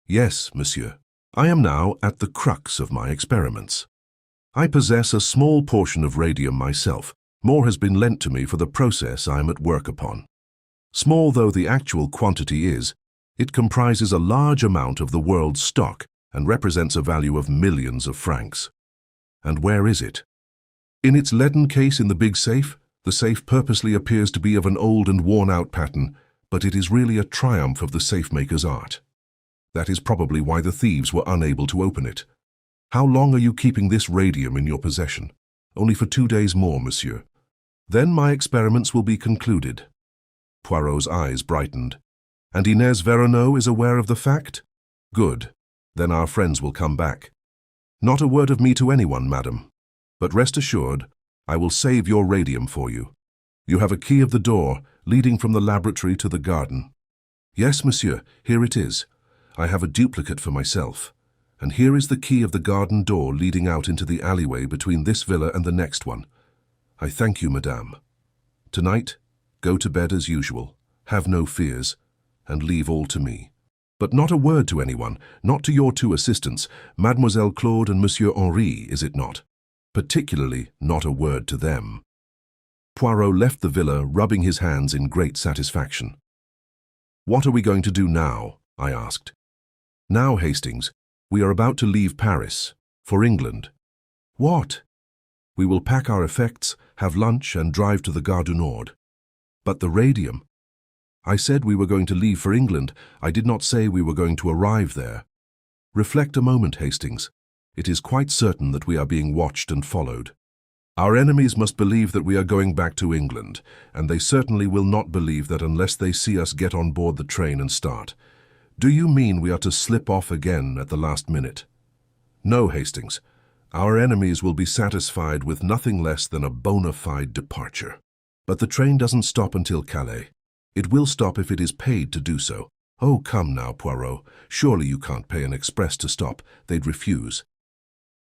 Yes, monsieur. I am now at the crux of my experiments. I possess a small portion of radium myself. More has been lent to me for the process I am at work upon. Small though the actual quantity is, it comprises a large amount of the world's stock and represents a value of millions of francs. And where is it? In its leaden case in the big safe, the safe purposely appears to be of an old and worn-out pattern, but it is really a triumph of the safe-maker's art. That is probably why the thieves were unable to open it. How long are you keeping this radium in your possession? Only for 2 days more, monsieur. Then my experiments will be concluded. Poirot's eyes brightened. And Inès Veronneau is aware of the fact? Good. Then our friends will come back. Not a word of me to anyone, madam. But rest assured, I will save your radium for you. You have a key of the door leading from the laboratory to the garden. Yes, monsieur, here it is. I have a duplicate for myself. And here is the key of the garden door leading out into the alleyway between this villa and the next one. I thank you, madame. Tonight, go to bed as usual, have no fears, and leave all to me. But not a word to anyone, not to your 2 assistants, Mademoiselle Claude and Monsieur Henri, is it not? Particularly not a word to them. Poirot left the villa, rubbing his hands in great satisfaction. What are we going to do now? I asked. Now, Hastings, we are about to leave Paris, for England. What? We will pack our effects, have lunch, and drive to the Gare du Nord. But the radium? I said we were going to leave for England. I did not say we were going to arrive there. Reflect a moment, Hastings. It is quite certain that we are being watched and followed. Our enemies must believe that we are going back to England, and they certainly will not believe that unless they see us get on board the train and start. Do you mean we are to slip off again at the last minute? No, Hastings. Our enemies will be satisfied with nothing less than a bona fide departure. But the train doesn't stop until Calais. It will stop if it is paid to do so. Oh, come now, Poirot. Surely you can't pay an express to stop. They'd refuse.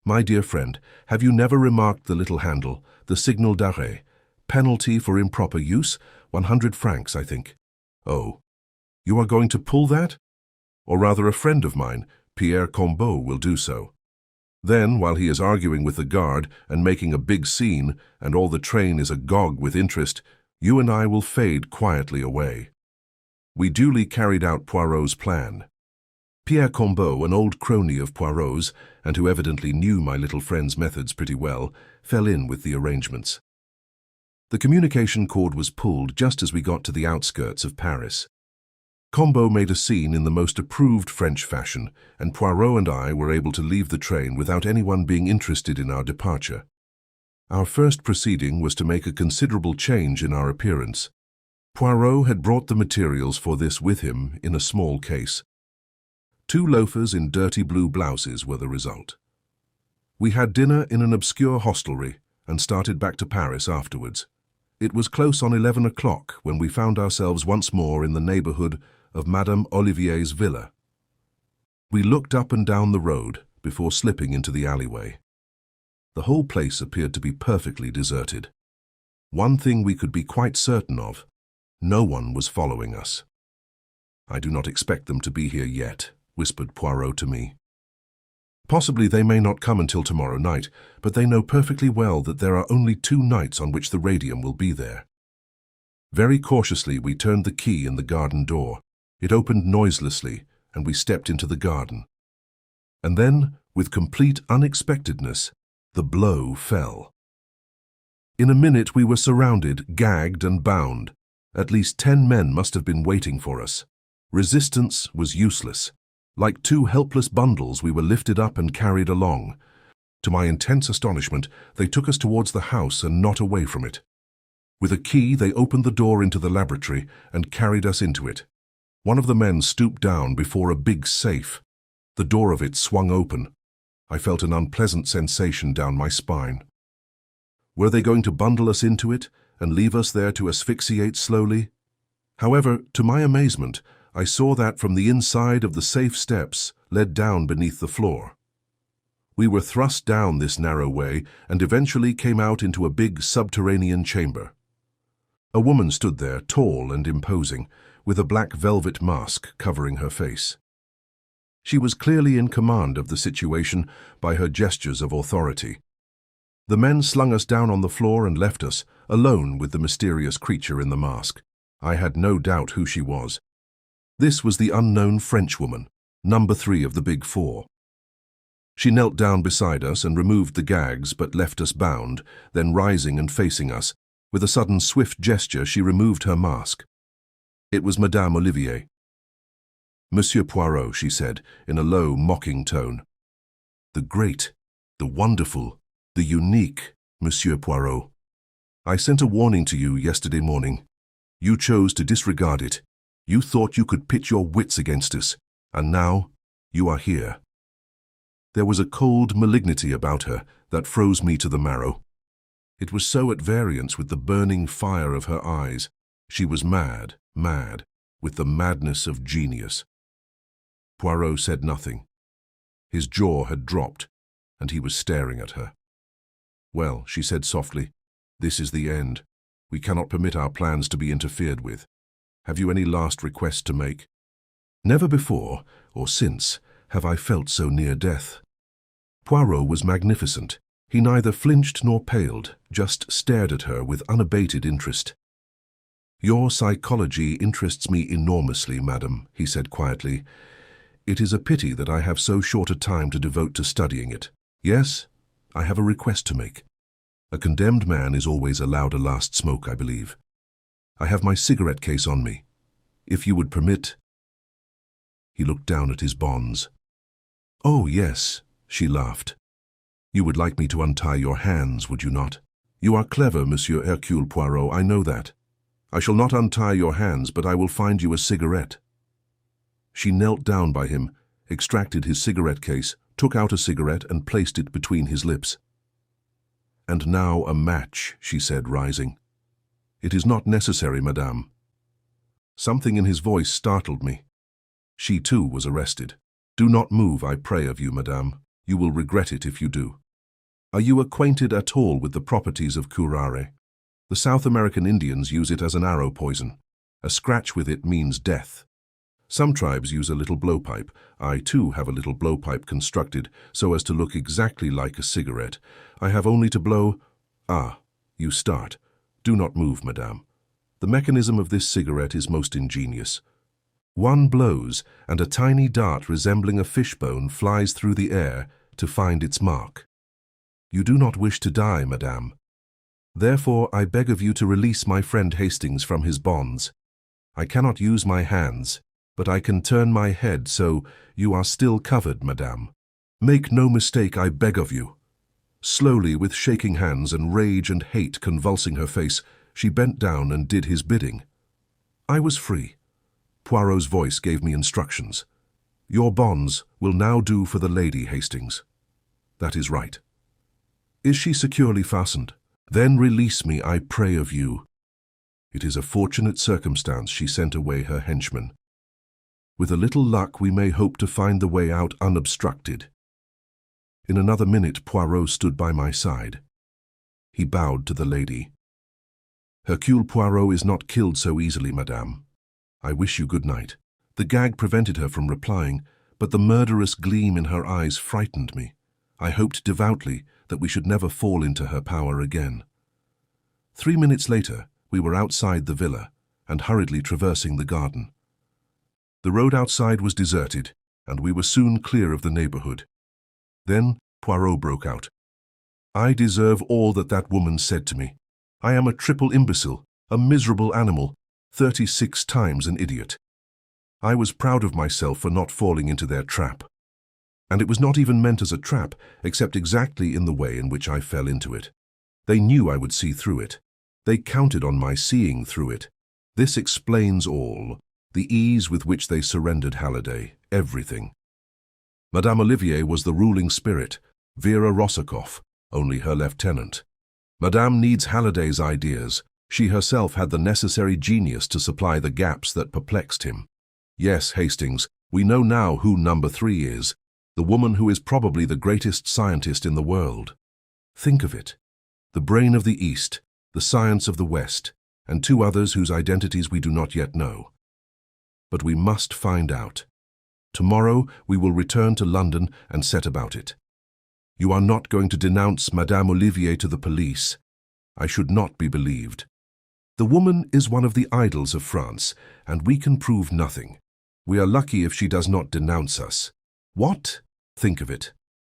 My dear friend, have you never remarked the little handle, the signal d'arrêt? Penalty for improper use, 100 francs, I think. Oh, you are going to pull that? Or rather, a friend of mine, Pierre Combeau, will do so. Then, while he is arguing with the guard and making a big scene, and all the train is agog with interest, you and I will fade quietly away. We duly carried out Poirot's plan. Pierre Combeau, an old crony of Poirot's, and who evidently knew my little friend's methods pretty well, fell in with the arrangements. The communication cord was pulled just as we got to the outskirts of Paris. Combeau made a scene in the most approved French fashion, and Poirot and I were able to leave the train without anyone being interested in our departure. Our first proceeding was to make a considerable change in our appearance. Poirot had brought the materials for this with him in a small case. 2 loafers in dirty blue blouses were the result. We had dinner in an obscure hostelry and started back to Paris afterwards. It was close on 11 o'clock when we found ourselves once more in the neighborhood of Madame Olivier's villa. We looked up and down the road before slipping into the alleyway. The whole place appeared to be perfectly deserted. One thing we could be quite certain of: no one was following us. "I do not expect them to be here yet," whispered Poirot to me. "Possibly they may not come until tomorrow night, but they know perfectly well that there are only 2 nights on which the Radium will be there." Very cautiously we turned the key in the garden door. It opened noiselessly, and we stepped into the garden. And then, with complete unexpectedness, the blow fell. In a minute we were surrounded, gagged and bound. At least 10 men must have been waiting for us. Resistance was useless. Like 2 helpless bundles, we were lifted up and carried along. To my intense astonishment, they took us towards the house and not away from it. With a key, they opened the door into the laboratory and carried us into it. One of the men stooped down before a big safe. The door of it swung open. I felt an unpleasant sensation down my spine. Were they going to bundle us into it and leave us there to asphyxiate slowly? However, to my amazement, I saw that from the inside of the safe steps led down beneath the floor. We were thrust down this narrow way and eventually came out into a big subterranean chamber. A woman stood there, tall and imposing, with a black velvet mask covering her face. She was clearly in command of the situation by her gestures of authority. The men slung us down on the floor and left us, alone with the mysterious creature in the mask. I had no doubt who she was. This was the unknown Frenchwoman, number 3 of the Big Four. She knelt down beside us and removed the gags but left us bound, then rising and facing us, with a sudden swift gesture she removed her mask. It was Madame Olivier. "Monsieur Poirot," she said, in a low, mocking tone. "The great, the wonderful, the unique Monsieur Poirot. I sent a warning to you yesterday morning. You chose to disregard it. You thought you could pit your wits against us, and now you are here." There was a cold malignity about her that froze me to the marrow. It was so at variance with the burning fire of her eyes. She was mad, mad, with the madness of genius. Poirot said nothing. His jaw had dropped, and he was staring at her. "Well," she said softly, "this is the end. We cannot permit our plans to be interfered with. Have you any last request to make?" Never before, or since, have I felt so near death. Poirot was magnificent. He neither flinched nor paled, just stared at her with unabated interest. "Your psychology interests me enormously, madam," he said quietly. "It is a pity that I have so short a time to devote to studying it. Yes, I have a request to make. A condemned man is always allowed a last smoke, I believe. I have my cigarette case on me. If you would permit—" He looked down at his bonds. "Oh, yes," she laughed. "You would like me to untie your hands, would you not? You are clever, Monsieur Hercule Poirot, I know that. I shall not untie your hands, but I will find you a cigarette." She knelt down by him, extracted his cigarette case, took out a cigarette and placed it between his lips. "And now a match," she said, rising. "It is not necessary, madame." Something in his voice startled me. She too was arrested. "Do not move, I pray of you, madame. You will regret it if you do. Are you acquainted at all with the properties of curare? The South American Indians use it as an arrow poison. A scratch with it means death. Some tribes use a little blowpipe. I too have a little blowpipe constructed so as to look exactly like a cigarette. I have only to blow. Ah, you start. Do not move, madame. The mechanism of this cigarette is most ingenious. One blows, and a tiny dart resembling a fishbone flies through the air to find its mark. You do not wish to die, madame. Therefore, I beg of you to release my friend Hastings from his bonds. I cannot use my hands, but I can turn my head, so you are still covered, madame. Make no mistake, I beg of you. Slowly, with shaking hands and rage and hate convulsing her face, she bent down and did his bidding. I was free. Poirot's voice gave me instructions. Your bonds will now do for the lady, Hastings. That is right. Is she securely fastened? Then release me, I pray of you. It is a fortunate circumstance she sent away her henchmen. With a little luck we may hope to find the way out unobstructed. In another minute Poirot stood by my side. He bowed to the lady. Hercule Poirot is not killed so easily, madame. I wish you good night. The gag prevented her from replying, but the murderous gleam in her eyes frightened me. I hoped devoutly that we should never fall into her power again. 3 minutes later, we were outside the villa and hurriedly traversing the garden. The road outside was deserted, and we were soon clear of the neighborhood. Then Poirot broke out. I deserve all that woman said to me. I am a triple imbecile, a miserable animal, 36 times an idiot. I was proud of myself for not falling into their trap. And it was not even meant as a trap, except exactly in the way in which I fell into it. They knew I would see through it. They counted on my seeing through it. This explains all, the ease with which they surrendered Halliday, everything. Madame Olivier was the ruling spirit, Vera Rossakoff, only her lieutenant. Madame needs Halliday's ideas. She herself had the necessary genius to supply the gaps that perplexed him. Yes, Hastings, we know now who number 3 is, the woman who is probably the greatest scientist in the world. Think of it. The brain of the East, the science of the West, and 2 others whose identities we do not yet know. But we must find out. Tomorrow we will return to London and set about it. You are not going to denounce Madame Olivier to the police. I should not be believed. The woman is one of the idols of France, and we can prove nothing. We are lucky if she does not denounce us. What? Think of it.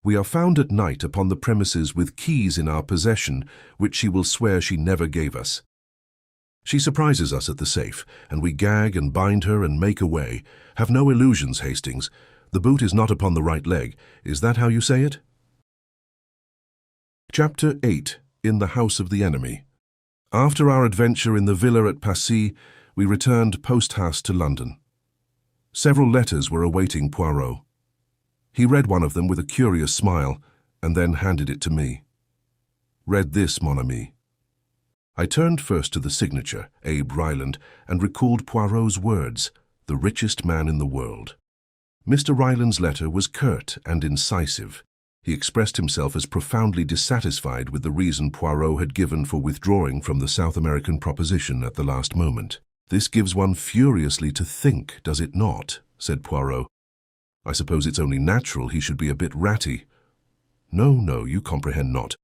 We are found at night upon the premises with keys in our possession, which she will swear she never gave us. She surprises us at the safe, and we gag and bind her and make away. Have no illusions, Hastings. The boot is not upon the right leg. Is that how you say it? Chapter 8. In the House of the Enemy. After our adventure in the villa at Passy, we returned post-haste to London. Several letters were awaiting Poirot. He read one of them with a curious smile, and then handed it to me. Read this, mon ami. I turned first to the signature, Abe Ryland, and recalled Poirot's words, the richest man in the world. Mr. Ryland's letter was curt and incisive. He expressed himself as profoundly dissatisfied with the reason Poirot had given for withdrawing from the South American proposition at the last moment. This gives one furiously to think, does it not? Said Poirot. I suppose it's only natural he should be a bit ratty. No, you comprehend not.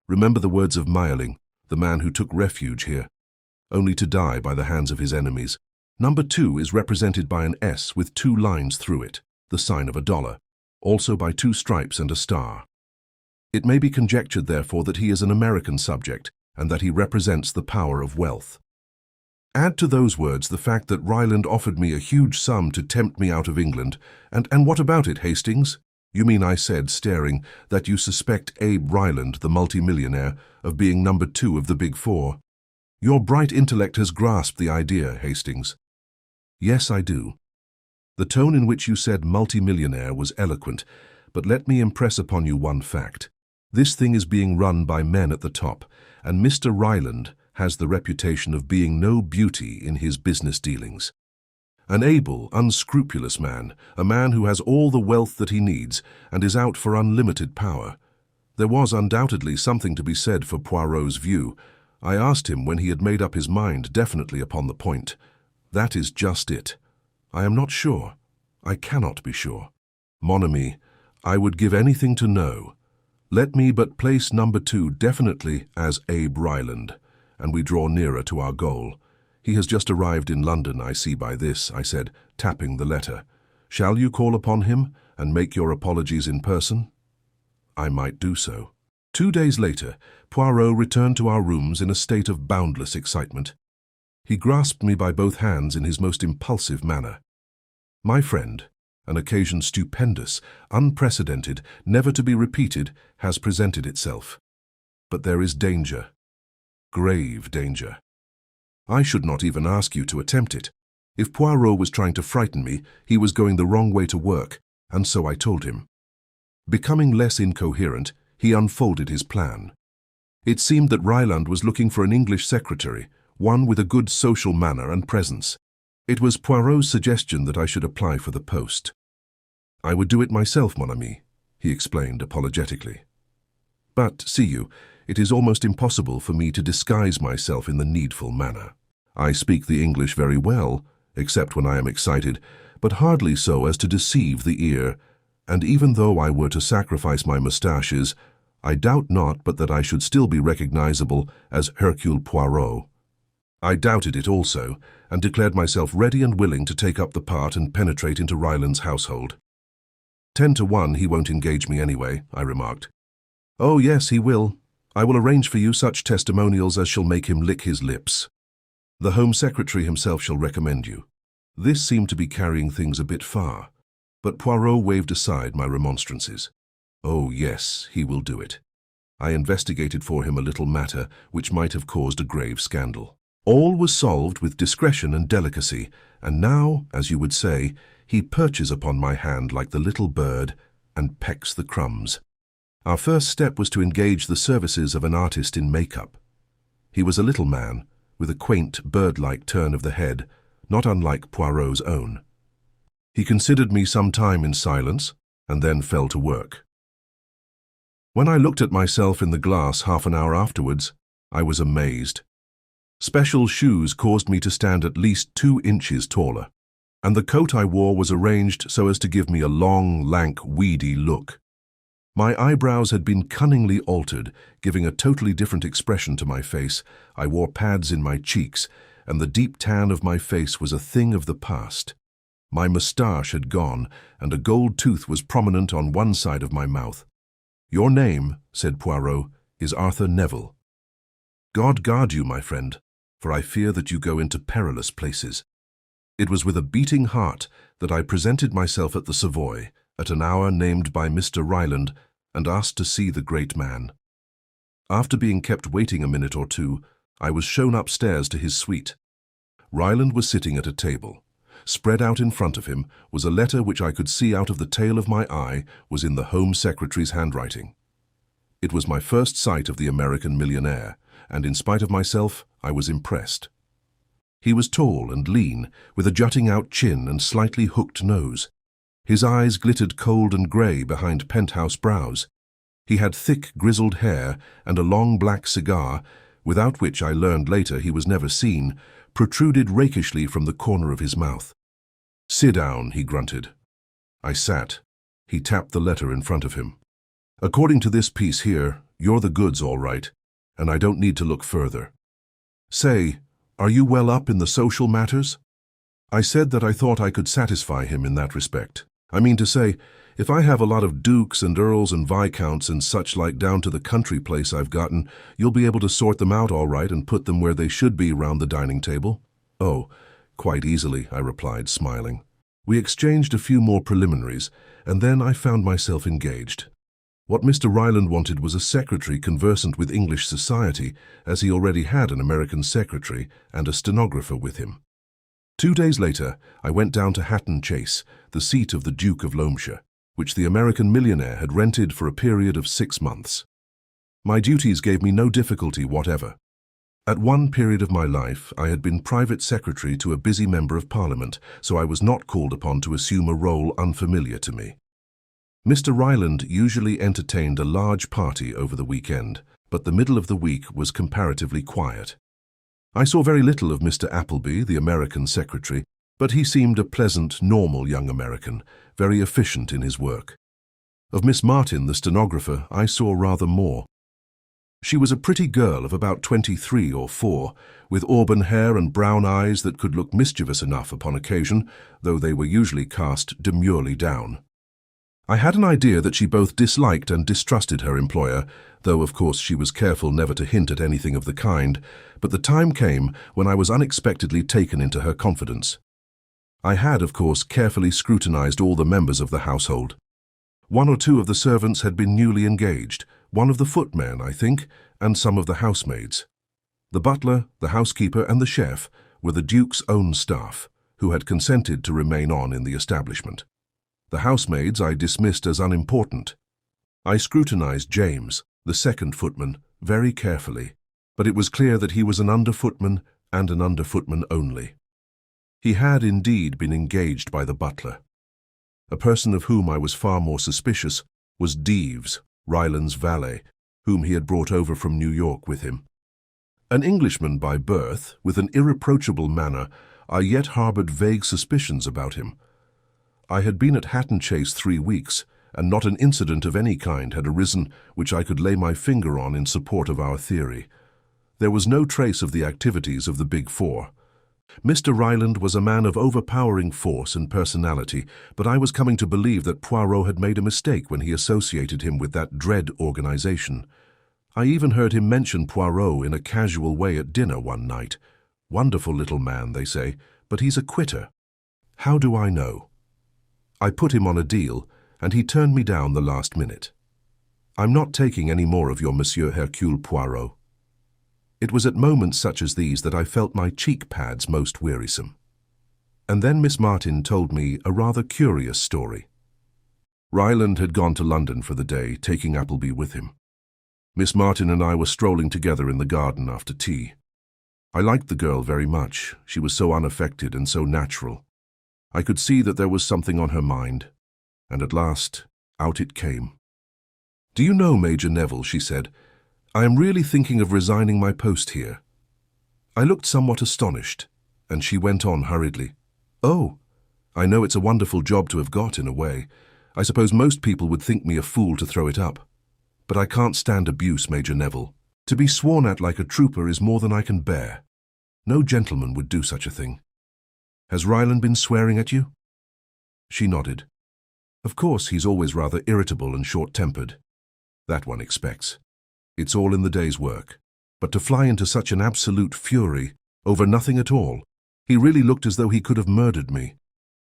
Remember the words of Meyerling, the man who took refuge here, only to die by the hands of his enemies. Number 2 is represented by an S with 2 lines through it, the sign of $1, also by 2 stripes and a star. It may be conjectured, therefore, that he is an American subject, and that he represents the power of wealth. Add to those words the fact that Ryland offered me a huge sum to tempt me out of England, and what about it, Hastings? You mean, I said, staring, that you suspect Abe Ryland, the multimillionaire, of being number 2 of the Big Four? Your bright intellect has grasped the idea, Hastings. Yes, I do. The tone in which you said multimillionaire was eloquent, but let me impress upon you one fact. This thing is being run by men at the top, and Mr. Ryland has the reputation of being no beauty in his business dealings. An able, unscrupulous man, a man who has all the wealth that he needs and is out for unlimited power. There was undoubtedly something to be said for Poirot's view. I asked him when he had made up his mind definitely upon the point. That is just it. I am not sure. I cannot be sure. Mon ami, I would give anything to know. Let me but place number 2 definitely as Abe Ryland, and we draw nearer to our goal. He has just arrived in London, I see by this, I said, tapping the letter. Shall you call upon him and make your apologies in person? I might do so. 2 days later, Poirot returned to our rooms in a state of boundless excitement. He grasped me by both hands in his most impulsive manner. My friend, an occasion stupendous, unprecedented, never to be repeated, has presented itself. But there is danger. Grave danger. I should not even ask you to attempt it. If Poirot was trying to frighten me, he was going the wrong way to work, and so I told him. Becoming less incoherent, he unfolded his plan. It seemed that Ryland was looking for an English secretary, one with a good social manner and presence. It was Poirot's suggestion that I should apply for the post. I would do it myself, mon ami, he explained apologetically. But, see you, it is almost impossible for me to disguise myself in the needful manner. I speak the English very well, except when I am excited, but hardly so as to deceive the ear, and even though I were to sacrifice my moustaches, I doubt not but that I should still be recognizable as Hercule Poirot. I doubted it also, and declared myself ready and willing to take up the part and penetrate into Ryland's household. 10 to 1 he won't engage me anyway, I remarked. Oh yes, he will. I will arrange for you such testimonials as shall make him lick his lips. The Home Secretary himself shall recommend you. This seemed to be carrying things a bit far, but Poirot waved aside my remonstrances. Oh yes, he will do it. I investigated for him a little matter which might have caused a grave scandal. All was solved with discretion and delicacy, and now, as you would say, he perches upon my hand like the little bird and pecks the crumbs. Our first step was to engage the services of an artist in makeup. He was a little man, with a quaint, bird-like turn of the head, not unlike Poirot's own. He considered me some time in silence, and then fell to work. When I looked at myself in the glass half an hour afterwards, I was amazed. Special shoes caused me to stand at least 2 inches taller, and the coat I wore was arranged so as to give me a long, lank, weedy look. My eyebrows had been cunningly altered, giving a totally different expression to my face. I wore pads in my cheeks, and the deep tan of my face was a thing of the past. My moustache had gone, and a gold tooth was prominent on one side of my mouth. Your name, said Poirot, is Arthur Neville. God guard you, my friend, for I fear that you go into perilous places. It was with a beating heart that I presented myself at the Savoy, at an hour named by Mr. Ryland, and asked to see the great man. After being kept waiting a minute or two, I was shown upstairs to his suite. Ryland was sitting at a table. Spread out in front of him was a letter which I could see out of the tail of my eye was in the Home Secretary's handwriting. It was my first sight of the American millionaire, and in spite of myself, I was impressed. He was tall and lean, with a jutting-out chin and slightly hooked nose. His eyes glittered cold and grey behind penthouse brows. He had thick, grizzled hair and a long black cigar, without which I learned later he was never seen, protruded rakishly from the corner of his mouth. Sit down, he grunted. I sat. He tapped the letter in front of him. According to this piece here, you're the goods all right, and I don't need to look further. Say, are you well up in the social matters? I said that I thought I could satisfy him in that respect. I mean to say, if I have a lot of dukes and earls and viscounts and such like down to the country place I've gotten, you'll be able to sort them out all right and put them where they should be round the dining table. Oh, quite easily, I replied, smiling. We exchanged a few more preliminaries, and then I found myself engaged. What Mr. Ryland wanted was a secretary conversant with English society, as he already had an American secretary and a stenographer with him. 2 days later, I went down to Hatton Chase, the seat of the Duke of Loamshire, which the American millionaire had rented for a period of 6 months. My duties gave me no difficulty whatever. At one period of my life, I had been private secretary to a busy member of Parliament, so I was not called upon to assume a role unfamiliar to me. Mr. Ryland usually entertained a large party over the weekend, but the middle of the week was comparatively quiet. I saw very little of Mr. Appleby, the American secretary, but he seemed a pleasant, normal young American, very efficient in his work. Of Miss Martin, the stenographer, I saw rather more. She was a pretty girl of about 23 or 4, with auburn hair and brown eyes that could look mischievous enough upon occasion, though they were usually cast demurely down. I had an idea that she both disliked and distrusted her employer, though of course she was careful never to hint at anything of the kind, but the time came when I was unexpectedly taken into her confidence. I had, of course, carefully scrutinized all the members of the household. 1 or 2 of the servants had been newly engaged, one of the footmen, I think, and some of the housemaids. The butler, the housekeeper, and the chef were the Duke's own staff, who had consented to remain on in the establishment. The housemaids I dismissed as unimportant. I scrutinized James, the second footman, very carefully, but it was clear that he was an underfootman and an underfootman only. He had indeed been engaged by the butler. A person of whom I was far more suspicious was Thieves, Ryland's valet, whom he had brought over from New York with him. An Englishman by birth, with an irreproachable manner, I yet harbored vague suspicions about him. I had been at Hatton Chase 3 weeks, and not an incident of any kind had arisen which I could lay my finger on in support of our theory. There was no trace of the activities of the Big Four. Mr. Ryland was a man of overpowering force and personality, but I was coming to believe that Poirot had made a mistake when he associated him with that dread organization. I even heard him mention Poirot in a casual way at dinner one night. Wonderful little man, they say, but he's a quitter. How do I know? I put him on a deal, and he turned me down the last minute. I'm not taking any more of your Monsieur Hercule Poirot. It was at moments such as these that I felt my cheek pads most wearisome. And then Miss Martin told me a rather curious story. Ryland had gone to London for the day, taking Appleby with him. Miss Martin and I were strolling together in the garden after tea. I liked the girl very much. She was so unaffected and so natural. I could see that there was something on her mind, and at last, out it came. "Do you know, Major Neville," she said, "I am really thinking of resigning my post here." I looked somewhat astonished, and she went on hurriedly. "Oh, I know it's a wonderful job to have got in a way. I suppose most people would think me a fool to throw it up. But I can't stand abuse, Major Neville. To be sworn at like a trooper is more than I can bear. No gentleman would do such a thing. Has Ryland been swearing at you?" She nodded. "Of course, he's always rather irritable and short-tempered. That one expects. It's all in the day's work. But to fly into such an absolute fury, over nothing at all, he really looked as though he could have murdered me.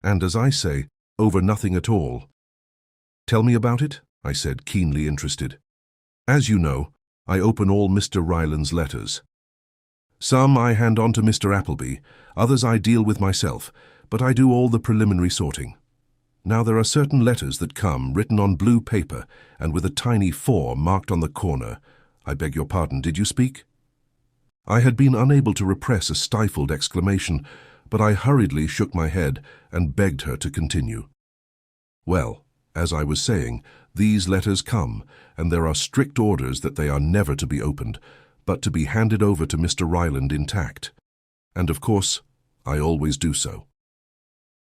And, as I say, over nothing at all." "Tell me about it," I said, keenly interested. "As you know, I open all Mr. Ryland's letters. Some I hand on to Mr. Appleby, others I deal with myself, but I do all the preliminary sorting. Now there are certain letters that come, written on blue paper, and with a tiny 4 marked on the corner. I beg your pardon, did you speak?" I had been unable to repress a stifled exclamation, but I hurriedly shook my head and begged her to continue. "Well, as I was saying, these letters come, and there are strict orders that they are never to be opened, but to be handed over to Mr. Ryland intact. And of course, I always do so.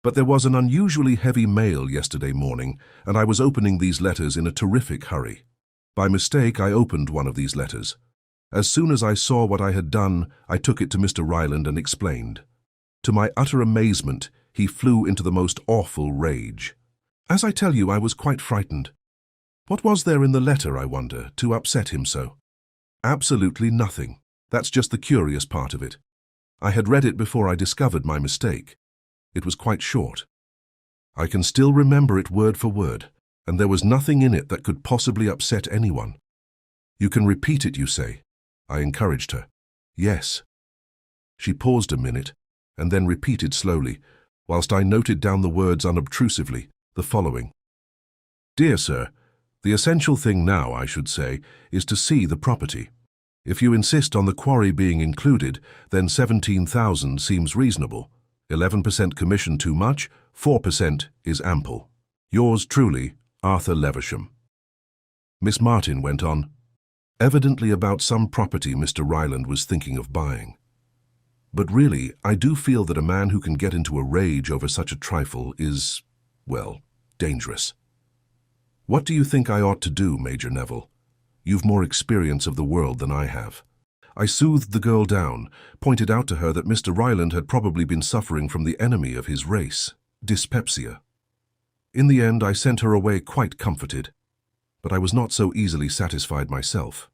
But there was an unusually heavy mail yesterday morning, and I was opening these letters in a terrific hurry. By mistake, I opened one of these letters. As soon as I saw what I had done, I took it to Mr. Ryland and explained. To my utter amazement, he flew into the most awful rage. As I tell you, I was quite frightened. What was there in the letter, I wonder, to upset him so? Absolutely nothing. That's just the curious part of it. I had read it before I discovered my mistake. It was quite short. I can still remember it word for word, and there was nothing in it that could possibly upset anyone. "You can repeat it, you say?" I encouraged her. "Yes." She paused a minute, and then repeated slowly, whilst I noted down the words unobtrusively, the following. "Dear Sir, the essential thing now, I should say, is to see the property. If you insist on the quarry being included, then 17,000 seems reasonable. 11% commission too much, 4% is ample. Yours truly, Arthur Leversham. Miss Martin went on, evidently about some property Mr. Ryland was thinking of buying. But really, I do feel that a man who can get into a rage over such a trifle is, well, dangerous. What do you think I ought to do, Major Neville? You've more experience of the world than I have. I soothed the girl down, pointed out to her that Mr. Ryland had probably been suffering from the enemy of his race, dyspepsia. In the end, I sent her away quite comforted, but I was not so easily satisfied myself.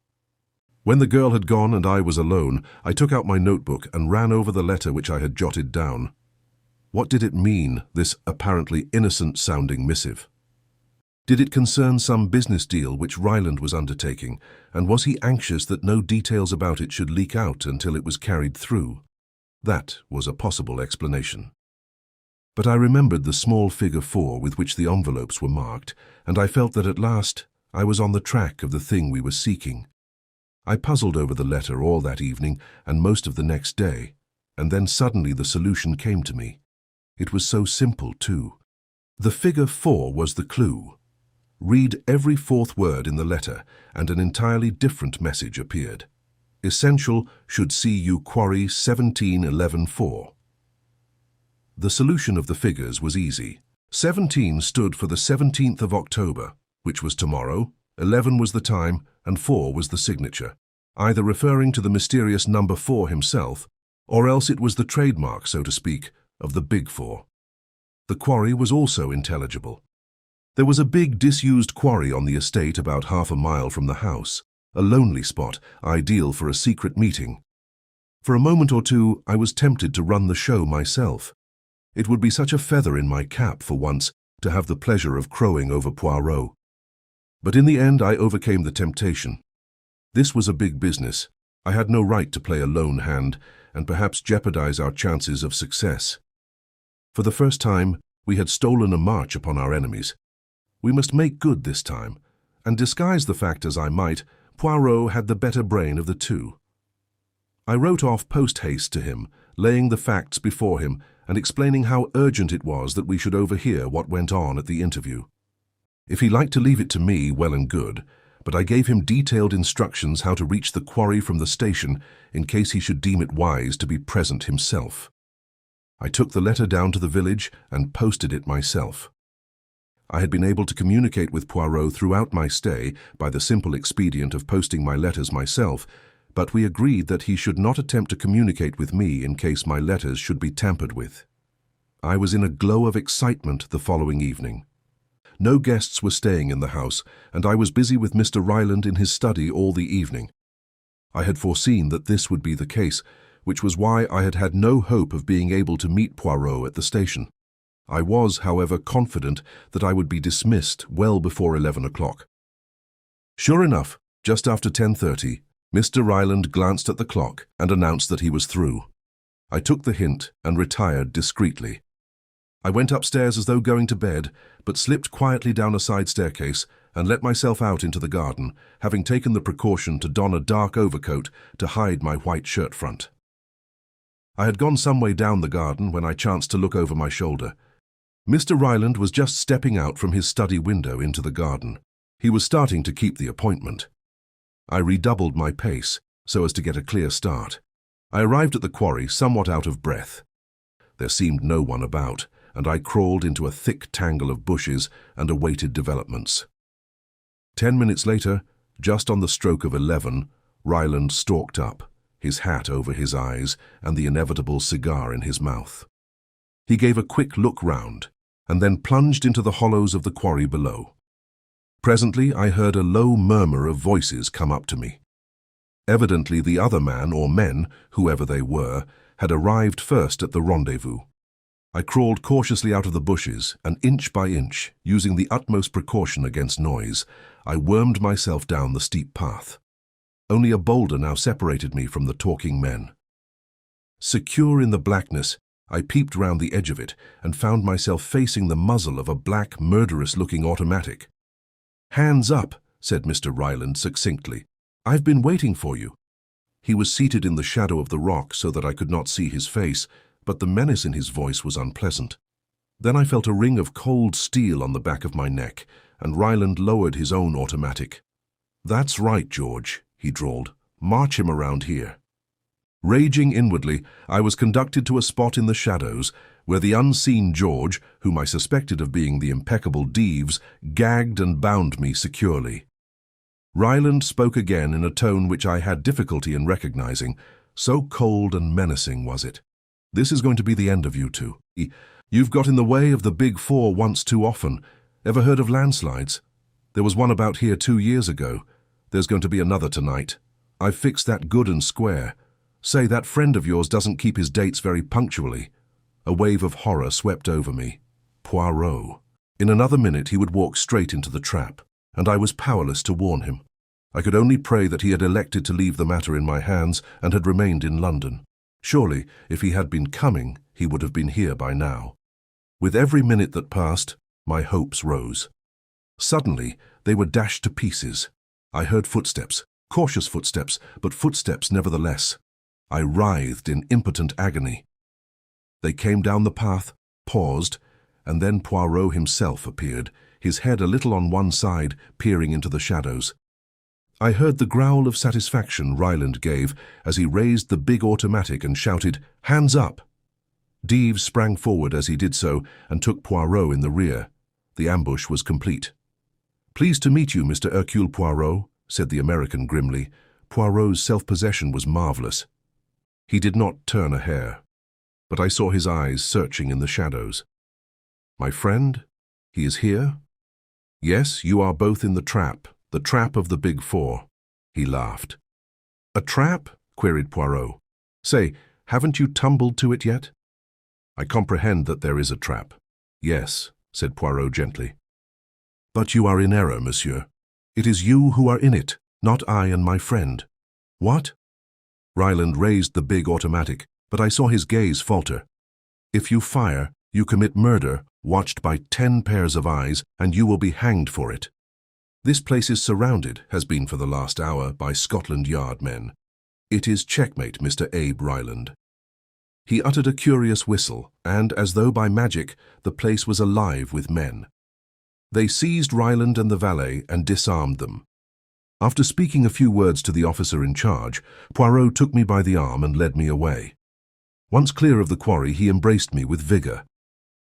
When the girl had gone and I was alone, I took out my notebook and ran over the letter which I had jotted down. What did it mean, this apparently innocent-sounding missive? Did it concern some business deal which Ryland was undertaking, and was he anxious that no details about it should leak out until it was carried through? That was a possible explanation. But I remembered the small figure 4 with which the envelopes were marked, and I felt that at last I was on the track of the thing we were seeking. I puzzled over the letter all that evening and most of the next day, and then suddenly the solution came to me. It was so simple, too. The figure 4 was the clue. Read every fourth word in the letter, and an entirely different message appeared. Essential should see you quarry 1711-4. The solution of the figures was easy. 17 stood for the 17th of October, which was tomorrow, 11 was the time, and 4 was the signature, either referring to the mysterious number 4 himself, or else it was the trademark, so to speak, of the Big Four. The quarry was also intelligible. There was a big disused quarry on the estate about half a mile from the house, a lonely spot, ideal for a secret meeting. For a moment or two, I was tempted to run the show myself. It would be such a feather in my cap for once to have the pleasure of crowing over Poirot. But in the end, I overcame the temptation. This was a big business. I had no right to play a lone hand and perhaps jeopardize our chances of success. For the first time, we had stolen a march upon our enemies. We must make good this time, and disguise the fact as I might, Poirot had the better brain of the two. I wrote off post-haste to him, laying the facts before him and explaining how urgent it was that we should overhear what went on at the interview. If he liked to leave it to me, well and good, but I gave him detailed instructions how to reach the quarry from the station in case he should deem it wise to be present himself. I took the letter down to the village and posted it myself. I had been able to communicate with Poirot throughout my stay by the simple expedient of posting my letters myself, but we agreed that he should not attempt to communicate with me in case my letters should be tampered with. I was in a glow of excitement the following evening. No guests were staying in the house, and I was busy with Mr. Ryland in his study all the evening. I had foreseen that this would be the case, which was why I had had no hope of being able to meet Poirot at the station. I was, however, confident that I would be dismissed well before 11 o'clock. Sure enough, just after 10:30, Mr. Ryland glanced at the clock and announced that he was through. I took the hint and retired discreetly. I went upstairs as though going to bed, but slipped quietly down a side staircase and let myself out into the garden, having taken the precaution to don a dark overcoat to hide my white shirt front. I had gone some way down the garden when I chanced to look over my shoulder. Mr. Ryland was just stepping out from his study window into the garden. He was starting to keep the appointment. I redoubled my pace so as to get a clear start. I arrived at the quarry somewhat out of breath. There seemed no one about, and I crawled into a thick tangle of bushes and awaited developments. 10 minutes later, just on the stroke of 11, Ryland stalked up, his hat over his eyes and the inevitable cigar in his mouth. He gave a quick look round, and then plunged into the hollows of the quarry below. Presently I heard a low murmur of voices come up to me. Evidently the other man or men, whoever they were, had arrived first at the rendezvous. I crawled cautiously out of the bushes, and inch by inch, using the utmost precaution against noise, I wormed myself down the steep path. Only a boulder now separated me from the talking men. Secure in the blackness, I peeped round the edge of it and found myself facing the muzzle of a black, murderous-looking automatic. "Hands up," said Mr. Ryland succinctly. "I've been waiting for you." He was seated in the shadow of the rock so that I could not see his face, but the menace in his voice was unpleasant. Then I felt a ring of cold steel on the back of my neck, and Ryland lowered his own automatic. "That's right, George," he drawled. "March him around here." Raging inwardly, I was conducted to a spot in the shadows where the unseen George, whom I suspected of being the impeccable Thieves, gagged and bound me securely. Ryland spoke again in a tone which I had difficulty in recognizing, so cold and menacing was it. "This is going to be the end of you two. You've got in the way of the Big Four once too often. Ever heard of landslides? There was one about here 2 years ago. There's going to be another tonight. I've fixed that good and square. Say, that friend of yours doesn't keep his dates very punctually." A wave of horror swept over me. Poirot. In another minute he would walk straight into the trap, and I was powerless to warn him. I could only pray that he had elected to leave the matter in my hands and had remained in London. Surely, if he had been coming, he would have been here by now. With every minute that passed, my hopes rose. Suddenly, they were dashed to pieces. I heard footsteps, cautious footsteps, but footsteps nevertheless. I writhed in impotent agony. They came down the path, paused, and then Poirot himself appeared, his head a little on one side, peering into the shadows. I heard the growl of satisfaction Ryland gave as he raised the big automatic and shouted, "Hands up!" Thieves sprang forward as he did so and took Poirot in the rear. The ambush was complete. "Pleased to meet you, Mr. Hercule Poirot," said the American grimly. Poirot's self-possession was marvelous. He did not turn a hair, but I saw his eyes searching in the shadows. "My friend, he is here?" "Yes, you are both in the trap of the Big Four." He laughed. "A trap?" queried Poirot. "Say, haven't you tumbled to it yet?" "I comprehend that there is a trap." "Yes," said Poirot gently. "But you are in error, monsieur. It is you who are in it, not I and my friend." "What?" Ryland raised the big automatic, but I saw his gaze falter. "If you fire, you commit murder, watched by 10 pairs of eyes, and you will be hanged for it. This place is surrounded, has been for the last hour, by Scotland Yard men. It is checkmate, Mr. Abe Ryland." He uttered a curious whistle, and, as though by magic, the place was alive with men. They seized Ryland and the valet and disarmed them. After speaking a few words to the officer in charge, Poirot took me by the arm and led me away. Once clear of the quarry, he embraced me with vigor.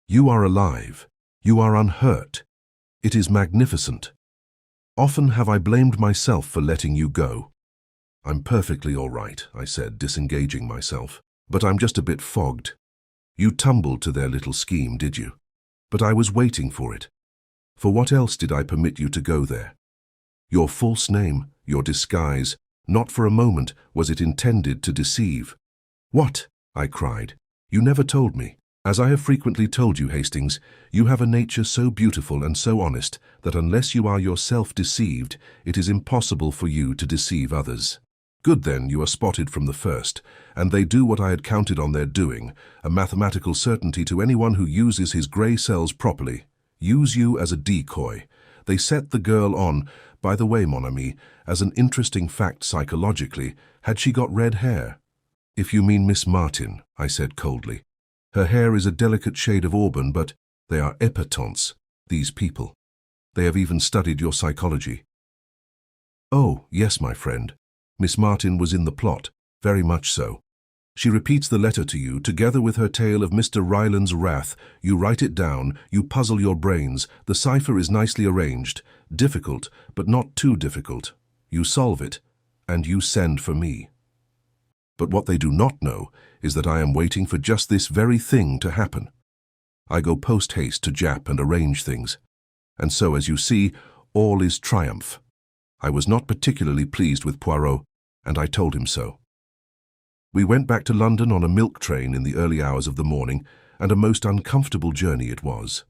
"You are alive. You are unhurt. It is magnificent. Often have I blamed myself for letting you go." "I'm perfectly all right," I said, disengaging myself. "But I'm just a bit fogged. You tumbled to their little scheme, did you? But I was waiting for it. For what else did I permit you to go there? Your false name, your disguise, not for a moment was it intended to deceive." "What?" I cried. "You never told me. As I have frequently told you, Hastings, you have a nature so beautiful and so honest that unless you are yourself deceived, it is impossible for you to deceive others. Good then, you are spotted from the first, and they do what I had counted on their doing, a mathematical certainty to anyone who uses his grey cells properly. Use you as a decoy. They set the girl on. By the way, mon ami, as an interesting fact psychologically, had she got red hair?" "If you mean Miss Martin," I said coldly. "Her hair is a delicate shade of auburn, but they are épatants, these people. They have even studied your psychology." "Oh, yes, my friend. Miss Martin was in the plot, very much so. She repeats the letter to you, together with her tale of Mr. Ryland's wrath. You write it down, you puzzle your brains. The cipher is nicely arranged, difficult, but not too difficult. You solve it, and you send for me. But what they do not know is that I am waiting for just this very thing to happen. I go post-haste to Jap and arrange things. And so, as you see, all is triumph. I was not particularly pleased with Poirot, and I told him so. We went back to London on a milk train in the early hours of the morning, and a most uncomfortable journey it was.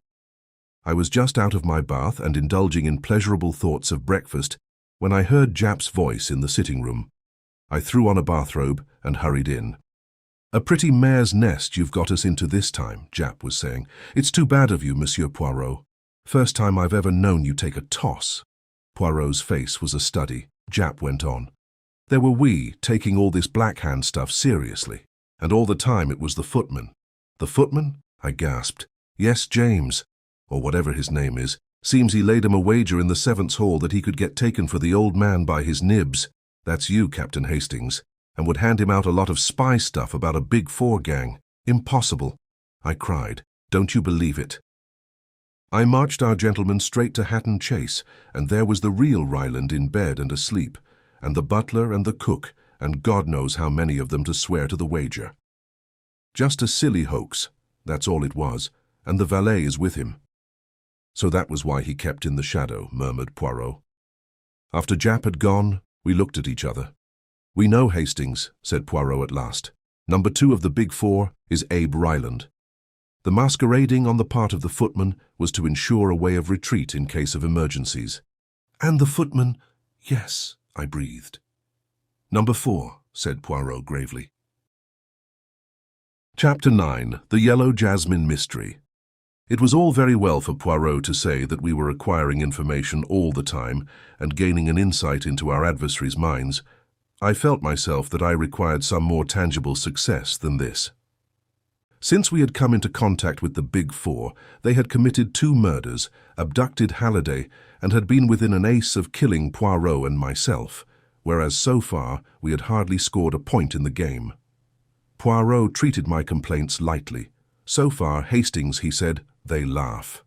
I was just out of my bath and indulging in pleasurable thoughts of breakfast when I heard Jap's voice in the sitting room. I threw on a bathrobe and hurried in. "A pretty mare's nest you've got us into this time," Jap was saying. "It's too bad of you, Monsieur Poirot. First time I've ever known you take a toss." Poirot's face was a study. Jap went on. There were we taking all this Blackhand stuff seriously, and all the time it was the footman. The footman? I gasped. Yes, James, or whatever his name is. Seems he laid him a wager in the Seventh Hall that he could get taken for the old man by his nibs. That's you, Captain Hastings, and would hand him out a lot of spy stuff about a Big Four gang. Impossible, I cried. Don't you believe it? I marched our gentlemen straight to Hatton Chase, and there was the real Ryland in bed and asleep, and the butler and the cook, and God knows how many of them to swear to the wager. Just a silly hoax, that's all it was, and the valet is with him. So that was why he kept in the shadow, murmured Poirot. After Jap had gone, we looked at each other. We know Hastings, said Poirot at last. Number 2 of the Big Four is Abe Ryland. The masquerading on the part of the footman was to ensure a way of retreat in case of emergencies. And the footman, yes, I breathed. Number 4, said Poirot gravely. Chapter 9, The Yellow Jasmine Mystery. It was all very well for Poirot to say that we were acquiring information all the time and gaining an insight into our adversaries' minds. I felt myself that I required some more tangible success than this. Since we had come into contact with the Big Four, they had committed 2 murders, abducted Halliday, and had been within an ace of killing Poirot and myself, whereas so far we had hardly scored a point in the game. Poirot treated my complaints lightly. So far, Hastings, he said, they laugh.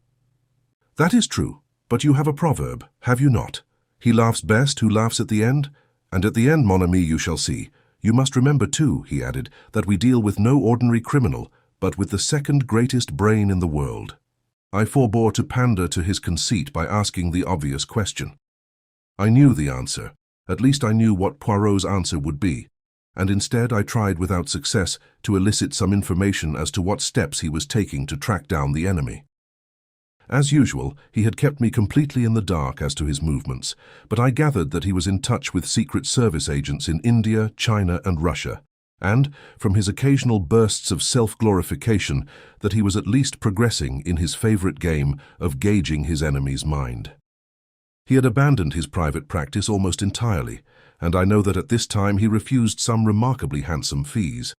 That is true, but you have a proverb, have you not? He laughs best who laughs at the end, and at the end, mon ami, you shall see. You must remember too, he added, that we deal with no ordinary criminal, but with the second greatest brain in the world. I forbore to pander to his conceit by asking the obvious question. I knew the answer, at least I knew what Poirot's answer would be, and instead I tried without success to elicit some information as to what steps he was taking to track down the enemy. As usual, he had kept me completely in the dark as to his movements, but I gathered that he was in touch with Secret Service agents in India, China, and Russia, and, from his occasional bursts of self-glorification, that he was at least progressing in his favorite game of gauging his enemy's mind. He had abandoned his private practice almost entirely, and I know that at this time he refused some remarkably handsome fees.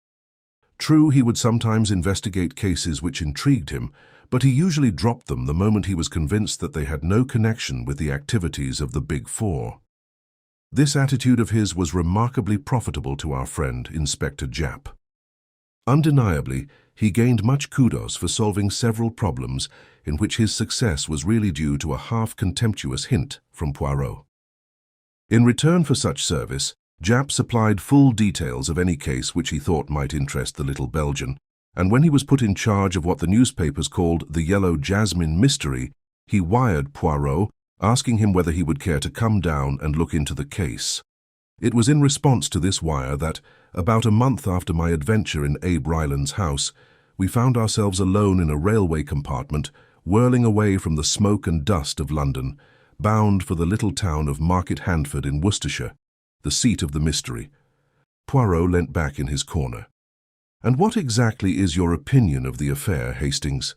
True, he would sometimes investigate cases which intrigued him, but he usually dropped them the moment he was convinced that they had no connection with the activities of the Big Four. This attitude of his was remarkably profitable to our friend, Inspector Japp. Undeniably, he gained much kudos for solving several problems in which his success was really due to a half-contemptuous hint from Poirot. In return for such service, Japp supplied full details of any case which he thought might interest the little Belgian, and when he was put in charge of what the newspapers called the Yellow Jasmine Mystery, he wired Poirot, asking him whether he would care to come down and look into the case. It was in response to this wire that, about a month after my adventure in Abe Ryland's house, we found ourselves alone in a railway compartment, whirling away from the smoke and dust of London, bound for the little town of Market Handford in Worcestershire, the seat of the mystery. Poirot leant back in his corner. "And what exactly is your opinion of the affair, Hastings?"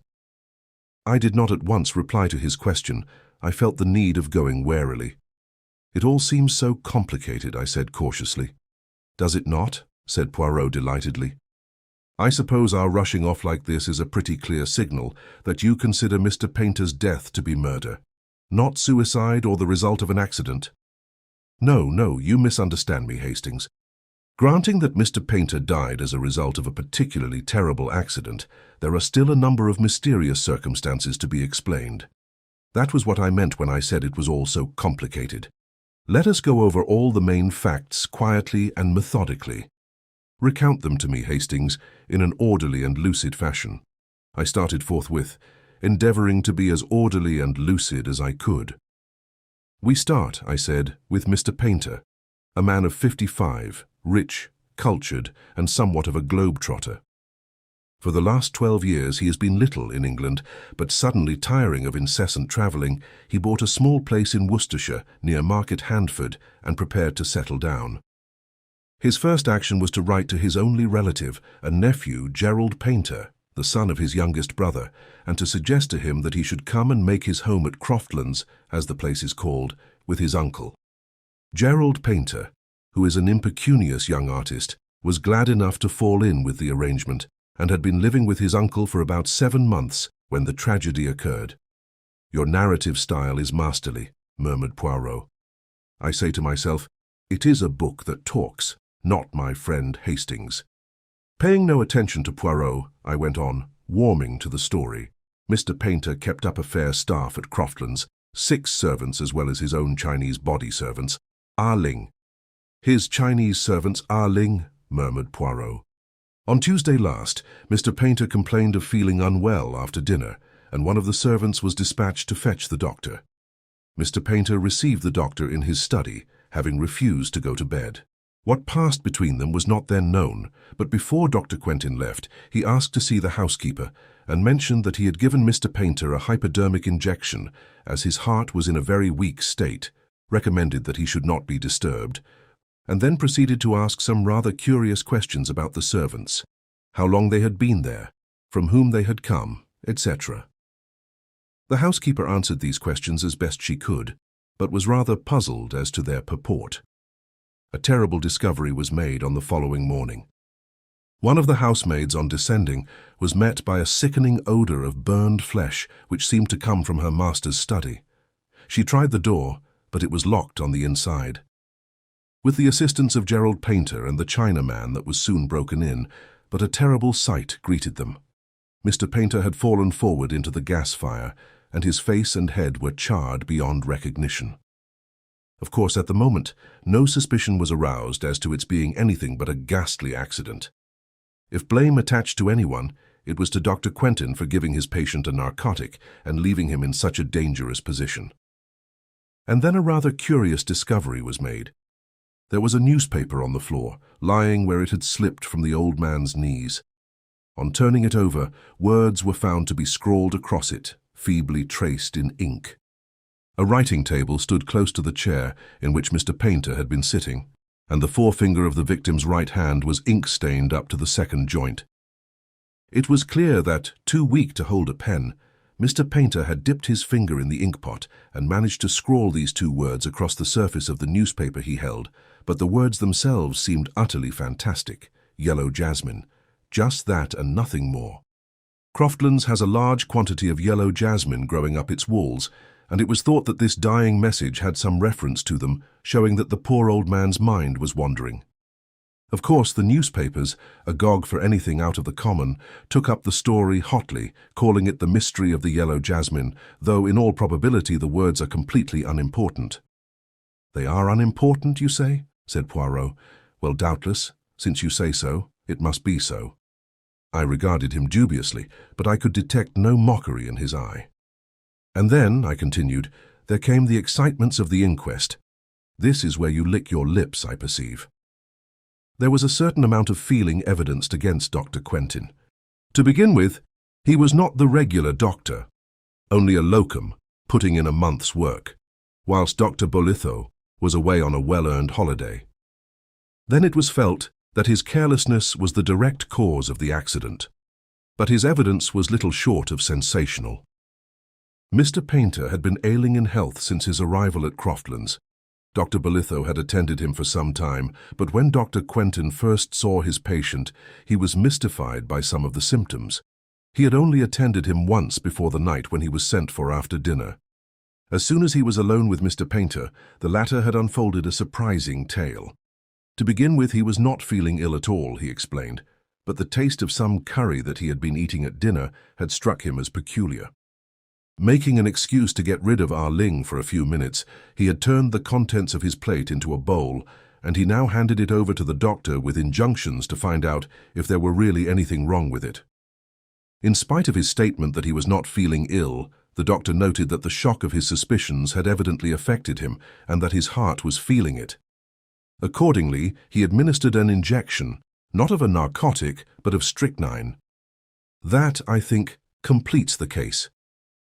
I did not at once reply to his question. I felt the need of going warily. "It all seems so complicated," I said cautiously. "Does it not?" said Poirot delightedly. "I suppose our rushing off like this is a pretty clear signal that you consider Mr. Painter's death to be murder, not suicide or the result of an accident." No, you misunderstand me, Hastings. Granting that Mr. Painter died as a result of a particularly terrible accident, there are still a number of mysterious circumstances to be explained. That was what I meant when I said it was all so complicated. Let us go over all the main facts quietly and methodically. Recount them to me, Hastings, in an orderly and lucid fashion. I started forthwith, endeavoring to be as orderly and lucid as I could. "We start," I said, "with Mr. Painter, a man of 55, rich, cultured, and somewhat of a globe-trotter. For the last 12 years he has been little in England, but suddenly tiring of incessant travelling, he bought a small place in Worcestershire near Market Handford and prepared to settle down. His first action was to write to his only relative, a nephew, Gerald Painter, the son of his youngest brother, and to suggest to him that he should come and make his home at Croftlands, as the place is called, with his uncle. Gerald Painter, who is an impecunious young artist, was glad enough to fall in with the arrangement and had been living with his uncle for about 7 months when the tragedy occurred. "Your narrative style is masterly," murmured Poirot. I say to myself, it is a book that talks, not my friend Hastings. Paying no attention to Poirot, I went on, warming to the story. Mr. Painter kept up a fair staff at Croftlands, 6 servants as well as his own Chinese body servants. Ling. "His Chinese servants Ling," murmured Poirot. "On Tuesday last, Mr. Painter complained of feeling unwell after dinner, and one of the servants was dispatched to fetch the doctor. Mr. Painter received the doctor in his study, having refused to go to bed. What passed between them was not then known, but before Dr. Quentin left, he asked to see the housekeeper and mentioned that he had given Mr. Painter a hypodermic injection, as his heart was in a very weak state, recommended that he should not be disturbed, and then proceeded to ask some rather curious questions about the servants, how long they had been there, from whom they had come, etc. The housekeeper answered these questions as best she could, but was rather puzzled as to their purport. A terrible discovery was made on the following morning. One of the housemaids, on descending, was met by a sickening odor of burned flesh which seemed to come from her master's study. She tried the door, but it was locked on the inside. With the assistance of Gerald Painter and the Chinaman that was soon broken in, but a terrible sight greeted them. Mr. Painter had fallen forward into the gas fire, and his face and head were charred beyond recognition. Of course, at the moment, no suspicion was aroused as to its being anything but a ghastly accident. If blame attached to anyone, it was to Dr. Quentin for giving his patient a narcotic and leaving him in such a dangerous position. And then a rather curious discovery was made. There was a newspaper on the floor, lying where it had slipped from the old man's knees. On turning it over, words were found to be scrawled across it, feebly traced in ink. A writing table stood close to the chair in which Mr. Painter had been sitting, and the forefinger of the victim's right hand was ink-stained up to the second joint. It was clear that, too weak to hold a pen, Mr. Painter had dipped his finger in the inkpot and managed to scrawl these 2 words across the surface of the newspaper he held, but the words themselves seemed utterly fantastic. Yellow jasmine. Just that and nothing more. Croftlands has a large quantity of yellow jasmine growing up its walls, and it was thought that this dying message had some reference to them, showing that the poor old man's mind was wandering. Of course, the newspapers, agog for anything out of the common, took up the story hotly, calling it the mystery of the yellow jasmine, though in all probability the words are completely unimportant. "They are unimportant, you say?" said Poirot. "Well, doubtless, since you say so, it must be so." I regarded him dubiously, but I could detect no mockery in his eye. "And then," I continued, "there came the excitements of the inquest. This is where you lick your lips, I perceive." There was a certain amount of feeling evidenced against Dr. Quentin. To begin with, he was not the regular doctor, only a locum, putting in a month's work, whilst Dr. Bolitho was away on a well-earned holiday. Then it was felt that his carelessness was the direct cause of the accident, but his evidence was little short of sensational. Mr. Painter had been ailing in health since his arrival at Croftlands. Dr. Bolitho had attended him for some time, but when Dr. Quentin first saw his patient, he was mystified by some of the symptoms. He had only attended him once before the night when he was sent for after dinner. As soon as he was alone with Mr. Painter, the latter had unfolded a surprising tale. To begin with, he was not feeling ill at all, he explained, but the taste of some curry that he had been eating at dinner had struck him as peculiar. Making an excuse to get rid of Ling for a few minutes, he had turned the contents of his plate into a bowl, and he now handed it over to the doctor with injunctions to find out if there were really anything wrong with it. In spite of his statement that he was not feeling ill, the doctor noted that the shock of his suspicions had evidently affected him and that his heart was feeling it. Accordingly, he administered an injection, not of a narcotic, but of strychnine. That, I think, completes the case.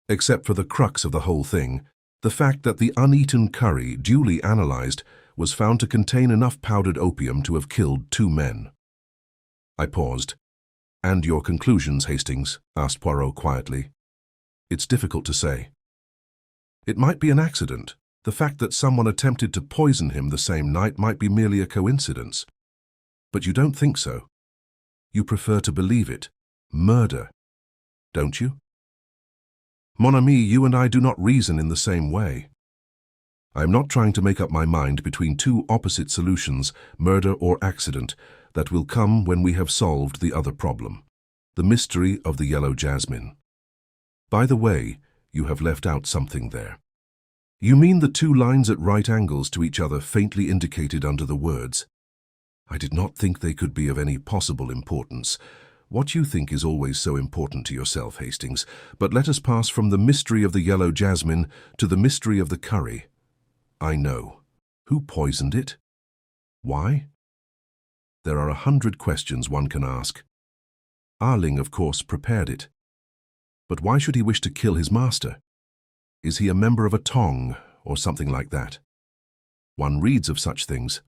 Except for the crux of the whole thing, the fact that the uneaten curry, duly analyzed, was found to contain enough powdered opium to have killed 2 men. I paused. "And your conclusions, Hastings?" asked Poirot quietly. "It's difficult to say. It might be an accident, The fact that someone attempted to poison him the same night might be merely a coincidence. But you don't think so. You prefer to believe it. Murder, don't you? Mon ami, you and I do not reason in the same way. I am not trying to make up my mind between two opposite solutions, murder or accident, that will come when we have solved the other problem, the mystery of the yellow jasmine. By the way, you have left out something there. You mean the two lines at right angles to each other faintly indicated under the words? I did not think they could be of any possible importance. What you think is always so important to yourself, Hastings, but let us pass from the mystery of the yellow jasmine to the mystery of the curry. I know. Who poisoned it? Why? There are 100 questions one can ask. Arling, of course, prepared it. But why should he wish to kill his master? Is he a member of a tong, or something like that? One reads of such things.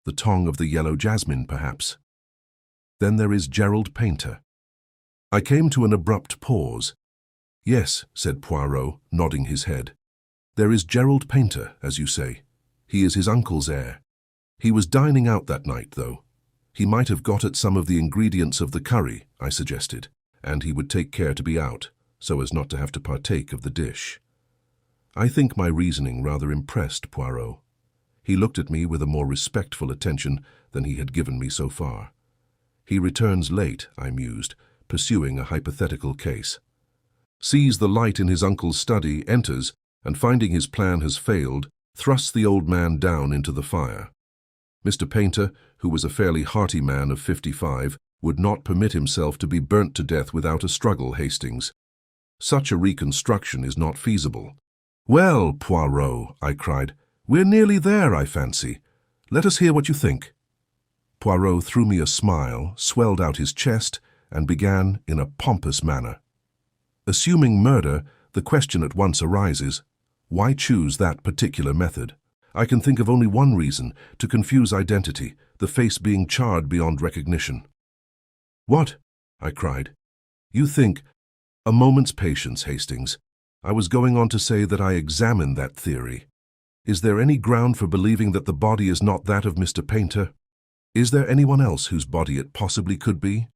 The tong of the yellow jasmine, perhaps. Then there is Gerald Painter. I came to an abrupt pause. Yes, said Poirot, nodding his head. There is Gerald Painter, as you say. He is his uncle's heir. He was dining out that night, though. He might have got at some of the ingredients of the curry, I suggested, and he would take care to be out, so as not to have to partake of the dish. I think my reasoning rather impressed Poirot. He looked at me with a more respectful attention than he had given me so far. He returns late, I mused, pursuing a hypothetical case. Sees the light in his uncle's study, enters, and finding his plan has failed, thrusts the old man down into the fire. Mr. Painter, who was a fairly hearty man of 55, would not permit himself to be burnt to death without a struggle, Hastings. Such a reconstruction is not feasible. Well, Poirot, I cried, we're nearly there, I fancy. Let us hear what you think. Poirot threw me a smile, swelled out his chest, and began in a pompous manner. Assuming murder, the question at once arises, why choose that particular method? I can think of only one reason, to confuse identity, the face being charred beyond recognition. What? I cried. You think... A moment's patience, Hastings. I was going on to say that I examined that theory. Is there any ground for believing that the body is not that of Mr. Painter? Is there anyone else whose body it possibly could be?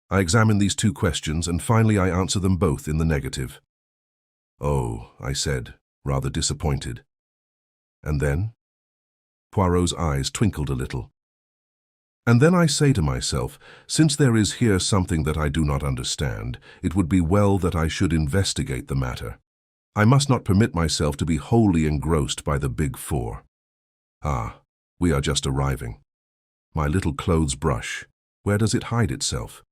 I examine these two questions, and finally I answer them both in the negative. Oh, I said, rather disappointed. And then? Poirot's eyes twinkled a little. And then I say to myself, since there is here something that I do not understand, it would be well that I should investigate the matter. I must not permit myself to be wholly engrossed by the big four. Ah, we are just arriving. My little clothes brush, where does it hide itself?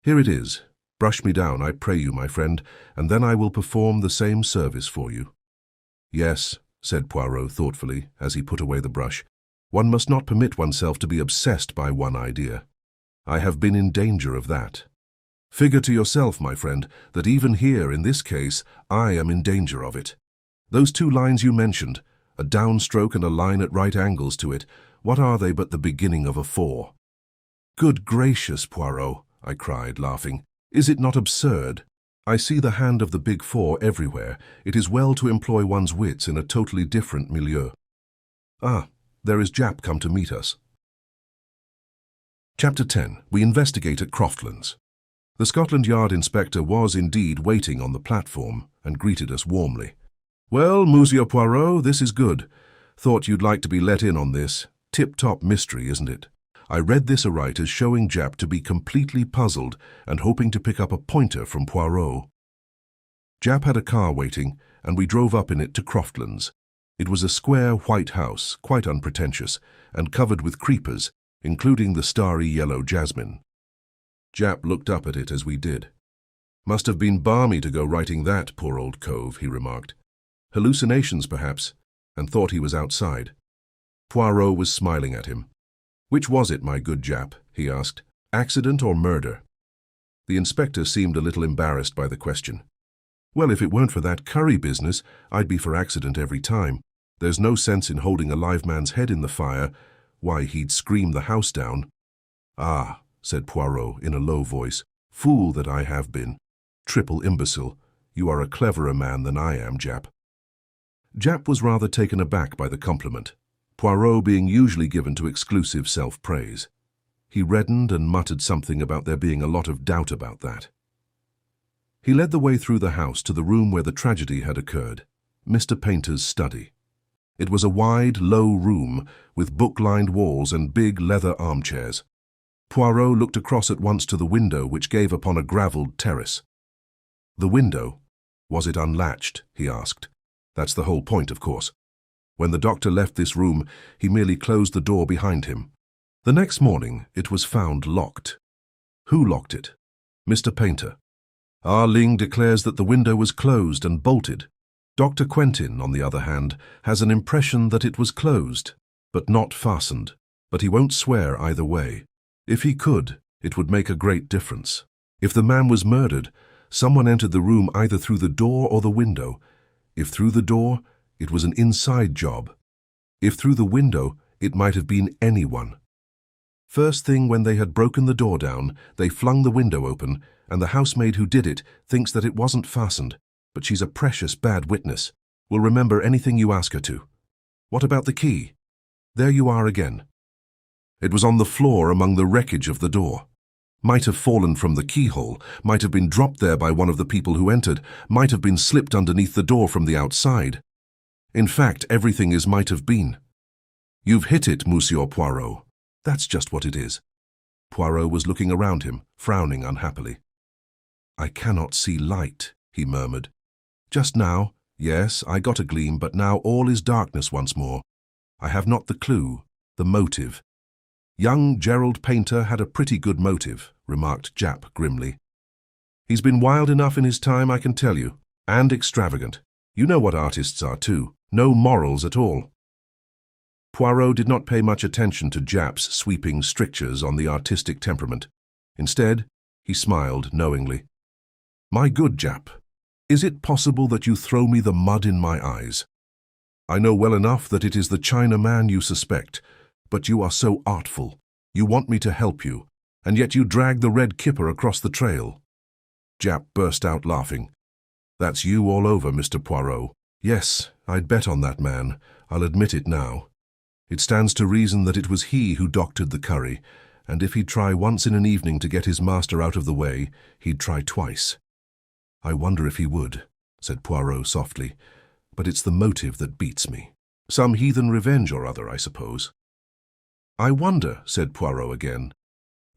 Here it is. Brush me down, I pray you, my friend, and then I will perform the same service for you. Yes, said Poirot thoughtfully, as he put away the brush. One must not permit oneself to be obsessed by one idea. I have been in danger of that. Figure to yourself, my friend, that even here, in this case, I am in danger of it. Those two lines you mentioned, a downstroke and a line at right angles to it, what are they but the beginning of a four? Good gracious, Poirot, I cried, laughing. Is it not absurd? I see the hand of the big four everywhere. It is well to employ one's wits in a totally different milieu. Ah, there is Jap come to meet us. Chapter 10. We investigate at Croftlands. The Scotland Yard inspector was indeed waiting on the platform and greeted us warmly. Well, Monsieur Poirot, this is good. Thought you'd like to be let in on this. Tip-top mystery, isn't it? I read this aright as showing Jap to be completely puzzled and hoping to pick up a pointer from Poirot. Jap had a car waiting, and we drove up in it to Croftlands. It was a square white house, quite unpretentious, and covered with creepers, including the starry yellow jasmine. Jap looked up at it as we did. Must have been balmy to go writing that, poor old cove, he remarked. Hallucinations, perhaps, and thought he was outside. Poirot was smiling at him. Which was it, my good Jap? He asked. Accident or murder? The inspector seemed a little embarrassed by the question. Well, if it weren't for that curry business, I'd be for accident every time. There's no sense in holding a live man's head in the fire. Why, he'd scream the house down. Ah, said Poirot in a low voice, fool that I have been. Triple imbecile. You are a cleverer man than I am, Jap. Japp was rather taken aback by the compliment, Poirot being usually given to exclusive self-praise. He reddened and muttered something about there being a lot of doubt about that. He led the way through the house to the room where the tragedy had occurred, Mr. Painter's study. It was a wide, low room with book-lined walls and big leather armchairs. Poirot looked across at once to the window which gave upon a gravelled terrace. The window? Was it unlatched? He asked. That's the whole point, of course. When the doctor left this room, he merely closed the door behind him. The next morning, it was found locked. Who locked it? Mr. Painter. Ah Ling declares that the window was closed and bolted. Dr. Quentin, on the other hand, has an impression that it was closed, but not fastened, but he won't swear either way. If he could, it would make a great difference. If the man was murdered, someone entered the room either through the door or the window. If through the door, it was an inside job. If through the window, it might have been anyone. First thing when they had broken the door down, they flung the window open, and the housemaid who did it thinks that it wasn't fastened, but she's a precious bad witness. Will remember anything you ask her to. What about the key? There you are again. It was on the floor among the wreckage of the door. Might have fallen from the keyhole, might have been dropped there by one of the people who entered, might have been slipped underneath the door from the outside. In fact, everything is might have been. You've hit it, Monsieur Poirot. That's just what it is. Poirot was looking around him, frowning unhappily. I cannot see light, he murmured. Just now, yes, I got a gleam, but now all is darkness once more. I have not the clue, the motive. Young Gerald Painter had a pretty good motive, remarked Japp grimly. He's been wild enough in his time, I can tell you, and extravagant. You know what artists are too, no morals at all. Poirot did not pay much attention to Japp's sweeping strictures on the artistic temperament. Instead, he smiled knowingly. My good Japp, is it possible that you throw me the mud in my eyes? I know well enough that it is the Chinaman you suspect, but you are so artful. You want me to help you, and yet you drag the red kipper across the trail. Japp burst out laughing. That's you all over, Mr. Poirot. Yes, I'd bet on that man. I'll admit it now. It stands to reason that it was he who doctored the curry, and if he'd try once in an evening to get his master out of the way, he'd try twice. I wonder if he would, said Poirot softly, but it's the motive that beats me. Some heathen revenge or other, I suppose. I wonder, said Poirot again.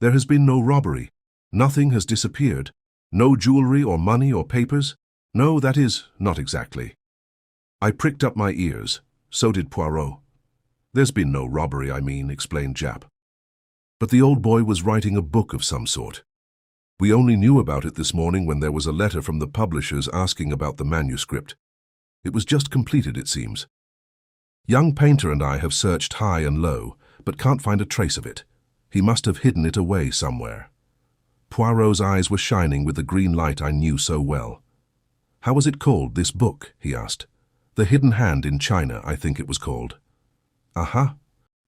There has been no robbery. Nothing has disappeared. No jewellery or money or papers? No, that is, not exactly. I pricked up my ears. So did Poirot. There's been no robbery, I mean, explained Japp. But the old boy was writing a book of some sort. We only knew about it this morning when there was a letter from the publishers asking about the manuscript. It was just completed, it seems. Young Painter and I have searched high and low, but can't find a trace of it. He must have hidden it away somewhere. Poirot's eyes were shining with the green light I knew so well. How was it called, this book? He asked. The Hidden Hand in China, I think it was called. Aha,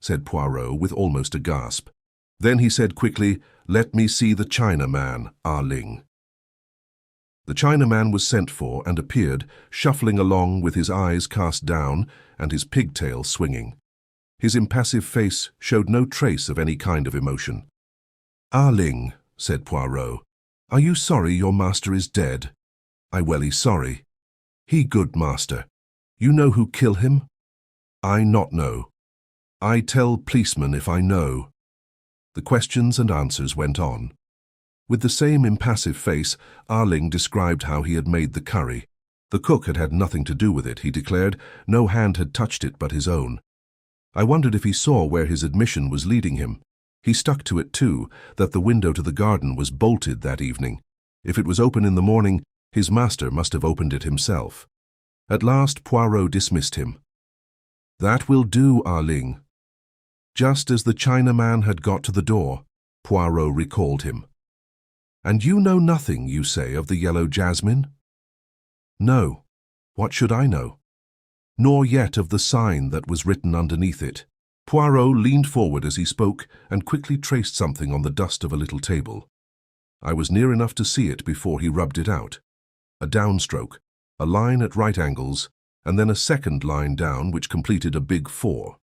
said Poirot with almost a gasp. Then he said quickly, let me see the Chinaman, Ah Ling. The Chinaman was sent for and appeared, shuffling along with his eyes cast down and his pigtail swinging. His impassive face showed no trace of any kind of emotion. Ah Ling, said Poirot, are you sorry your master is dead? I welly sorry. He good master. You know who kill him? I not know. I tell policeman if I know. The questions and answers went on. With the same impassive face, Ah Ling described how he had made the curry. The cook had had nothing to do with it, he declared. No hand had touched it but his own. I wondered if he saw where his admission was leading him. He stuck to it too, that the window to the garden was bolted that evening. If it was open in the morning, his master must have opened it himself. At last Poirot dismissed him. That will do, Ah Ling. Just as the Chinaman had got to the door, Poirot recalled him. And you know nothing, you say, of the yellow Jasmine? No. What should I know? Nor yet of the sign that was written underneath it. Poirot leaned forward as he spoke and quickly traced something on the dust of a little table. I was near enough to see it before he rubbed it out. A downstroke, a line at right angles, and then a second line down which completed a big 4.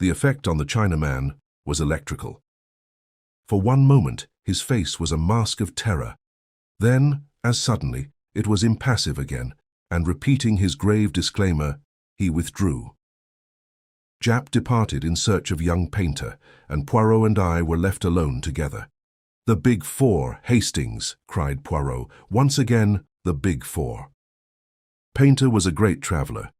The effect on the Chinaman was electrical. For one moment, his face was a mask of terror. Then, as suddenly, it was impassive again, and repeating his grave disclaimer, he withdrew. Jap departed in search of young Painter, and Poirot and I were left alone together. "The Big Four, Hastings!" cried Poirot. Once again, the Big Four. Painter was a great traveller.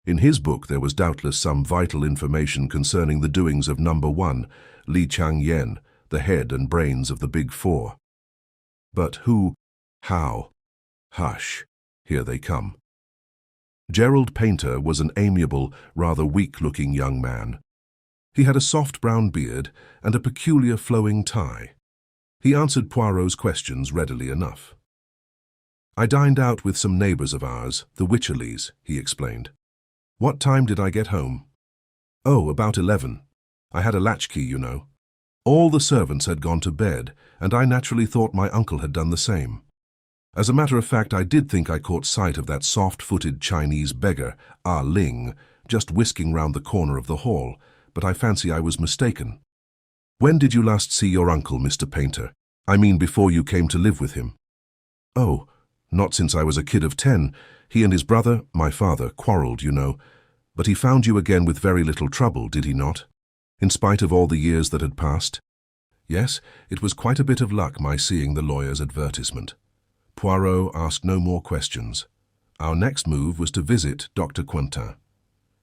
In his book there was doubtless some vital information concerning the doings of number 1, Li Chang-yen, the head and brains of the Big Four. But who? How? Hush, here they come. Gerald Painter was an amiable, rather weak-looking young man. He had a soft brown beard and a peculiar flowing tie. He answered Poirot's questions readily enough. "I dined out with some neighbours of ours, the Wycherleys," he explained. "What time did I get home?" "Oh, about 11. I had a latchkey, you know. All the servants had gone to bed, and I naturally thought my uncle had done the same. As a matter of fact, I did think I caught sight of that soft-footed Chinese beggar, Ah Ling, just whisking round the corner of the hall, but I fancy I was mistaken." "When did you last see your uncle, Mr. Painter? I mean before you came to live with him." "Oh, not since I was a kid of 10. He and his brother, my father, quarrelled, you know. But he found you again with very little trouble, did he not? In spite of all the years that had passed?" "Yes, it was quite a bit of luck, my seeing the lawyer's advertisement." Poirot asked no more questions. Our next move was to visit Dr. Quentin.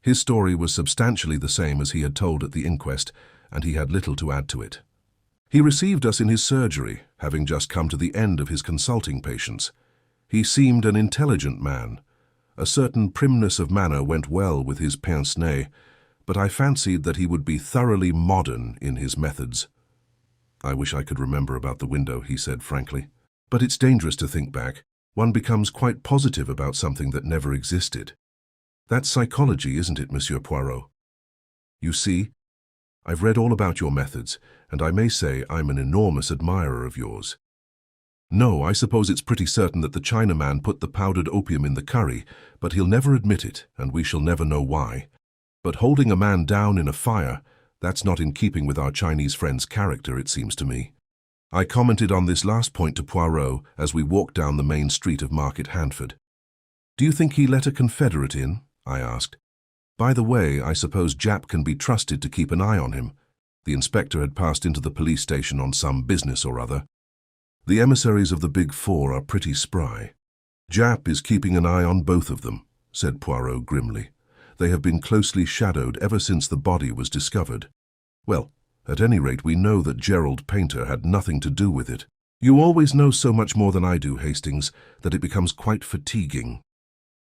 His story was substantially the same as he had told at the inquest, and he had little to add to it. He received us in his surgery, having just come to the end of his consulting patients. He seemed an intelligent man. A certain primness of manner went well with his pince-nez, but I fancied that he would be thoroughly modern in his methods. "I wish I could remember about the window," he said frankly. "But it's dangerous to think back. One becomes quite positive about something that never existed. That's psychology, isn't it, Monsieur Poirot? You see, I've read all about your methods, and I may say I'm an enormous admirer of yours. No, I suppose it's pretty certain that the Chinaman put the powdered opium in the curry, but he'll never admit it, and we shall never know why. But holding a man down in a fire, that's not in keeping with our Chinese friend's character, it seems to me." I commented on this last point to Poirot as we walked down the main street of Market Handford. "Do you think he let a confederate in?" I asked. "By the way, I suppose Jap can be trusted to keep an eye on him." The inspector had passed into the police station on some business or other. "The emissaries of the Big Four are pretty spry." "Jap is keeping an eye on both of them," said Poirot grimly. "They have been closely shadowed ever since the body was discovered. Well, at any rate, we know that Gerald Painter had nothing to do with it. You always know so much more than I do, Hastings, that it becomes quite fatiguing."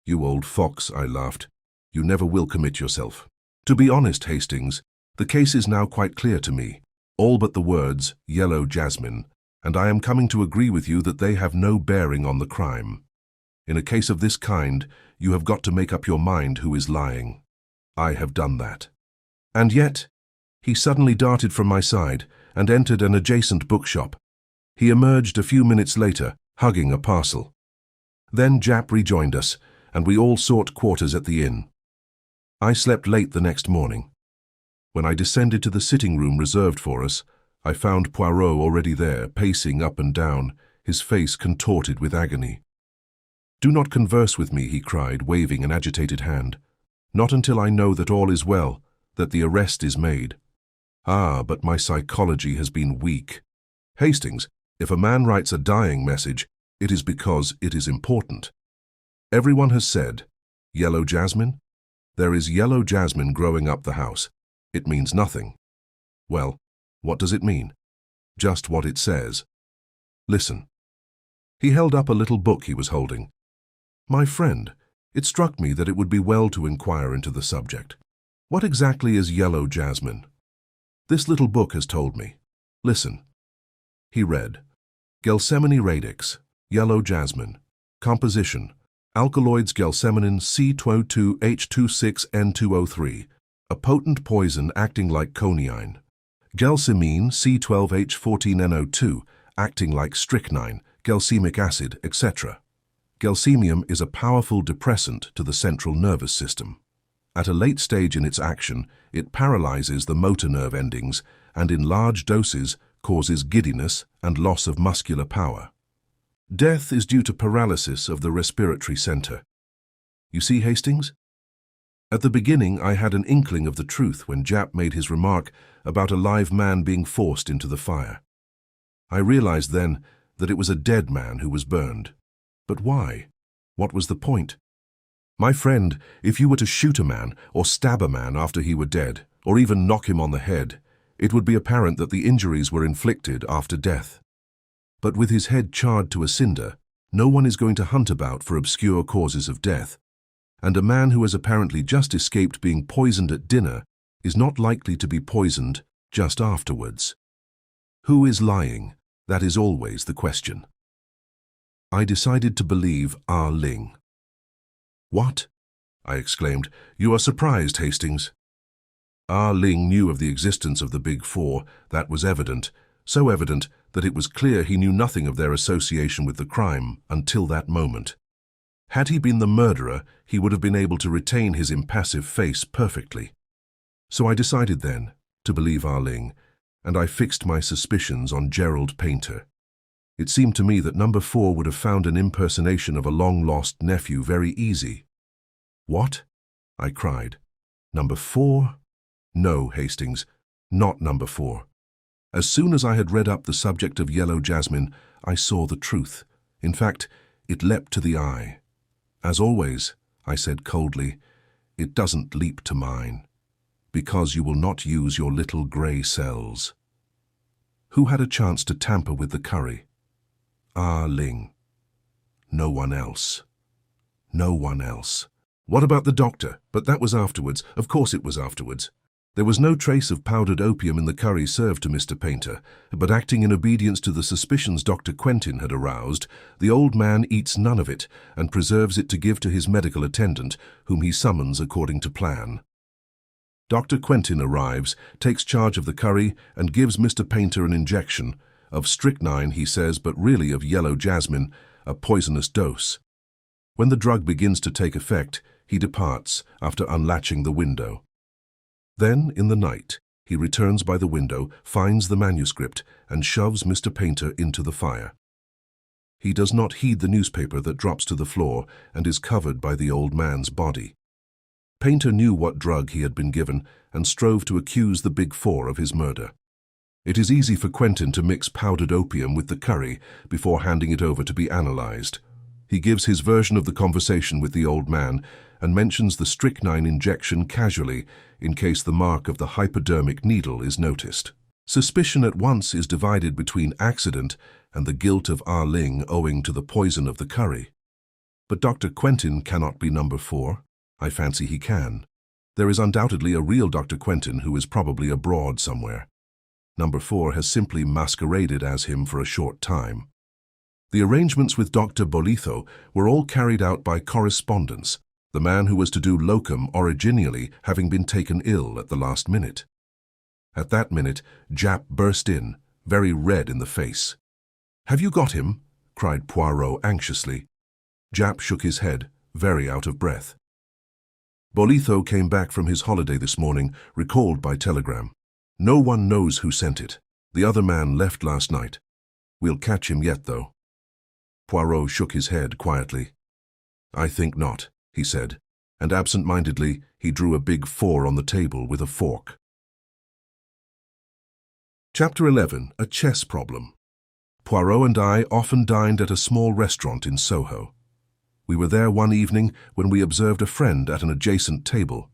"You old fox," I laughed. "You never will commit yourself. To be honest, Hastings, the case is now quite clear to me, all but the words, Yellow Jasmine, and I am coming to agree with you that they have no bearing on the crime. In a case of this kind, you have got to make up your mind who is lying. I have done that." And yet, he suddenly darted from my side and entered an adjacent bookshop. He emerged a few minutes later, hugging a parcel. Then Jap rejoined us, and we all sought quarters at the inn. I slept late the next morning. When I descended to the sitting room reserved for us, I found Poirot already there, pacing up and down, his face contorted with agony. "Do not converse with me," he cried, waving an agitated hand. "Not until I know that all is well, that the arrest is made." "Ah, but my psychology has been weak. Hastings, if a man writes a dying message, it is because it is important. Everyone has said, 'Yellow Jasmine?' There is yellow jasmine growing up the house. It means nothing. Well, what does it mean? Just what it says. Listen." He held up a little book he was holding. "My friend, it struck me that it would be well to inquire into the subject. What exactly is yellow jasmine? This little book has told me. Listen." He read, "Gelseminis radix, yellow jasmine. Composition, alkaloids gelseminin C2O2H26N2O3, a potent poison acting like coniine. Gelsemine C12H14NO2, acting like strychnine, gelsemic acid, etc. Gelsemium is a powerful depressant to the central nervous system. At a late stage in its action, it paralyzes the motor nerve endings and in large doses causes giddiness and loss of muscular power. Death is due to paralysis of the respiratory center. You see, Hastings? At the beginning, I had an inkling of the truth when Jap made his remark about a live man being forced into the fire. I realized then that it was a dead man who was burned. But why? What was the point? My friend, if you were to shoot a man or stab a man after he were dead, or even knock him on the head, it would be apparent that the injuries were inflicted after death. But with his head charred to a cinder, no one is going to hunt about for obscure causes of death. And a man who has apparently just escaped being poisoned at dinner is not likely to be poisoned just afterwards. Who is lying? That is always the question. I decided to believe Ah Ling. What? I exclaimed. You are surprised, Hastings. Ah Ling knew of the existence of the Big Four. That was evident, so evident that it was clear he knew nothing of their association with the crime until that moment. Had he been the murderer, he would have been able to retain his impassive face perfectly. So I decided then to believe Ah Ling, and I fixed my suspicions on Gerald Painter. It seemed to me that number 4 would have found an impersonation of a long-lost nephew very easy. What? I cried. Number 4? No, Hastings, not number 4. As soon as I had read up the subject of Yellow Jasmine, I saw the truth. In fact, it leapt to the eye. As always, I said coldly, it doesn't leap to mine, because you will not use your little grey cells. Who had a chance to tamper with the curry? Ah Ling. No one else. No one else. What about the doctor? But that was afterwards. Of course it was afterwards. There was no trace of powdered opium in the curry served to Mr. Painter, but acting in obedience to the suspicions Dr. Quentin had aroused, the old man eats none of it and preserves it to give to his medical attendant, whom he summons according to plan. Dr. Quentin arrives, takes charge of the curry, and gives Mr. Painter an injection, of strychnine, he says, but really of yellow jasmine, a poisonous dose. When the drug begins to take effect, he departs after unlatching the window. Then, in the night, he returns by the window, finds the manuscript, and shoves Mr. Painter into the fire. He does not heed the newspaper that drops to the floor and is covered by the old man's body. Painter knew what drug he had been given and strove to accuse the Big Four of his murder. It is easy for Quentin to mix powdered opium with the curry before handing it over to be analyzed. He gives his version of the conversation with the old man and mentions the strychnine injection casually in case the mark of the hypodermic needle is noticed. Suspicion at once is divided between accident and the guilt of Ah Ling owing to the poison of the curry. But Dr. Quentin cannot be number 4. I fancy he can. There is undoubtedly a real Dr. Quentin who is probably abroad somewhere. Number 4 has simply masqueraded as him for a short time. The arrangements with Dr. Bolitho were all carried out by correspondence, the man who was to do locum originally having been taken ill at the last minute. At that minute, Jap burst in, very red in the face. "Have you got him?" cried Poirot anxiously. Jap shook his head, very out of breath. Bolitho came back from his holiday this morning, recalled by telegram. No one knows who sent it. The other man left last night. We'll catch him yet, though. Poirot shook his head quietly. "I think not," he said, and absent-mindedly he drew a big 4 on the table with a fork. Chapter 11. A Chess Problem. Poirot and I often dined at a small restaurant in Soho. We were there one evening when we observed a friend at an adjacent table.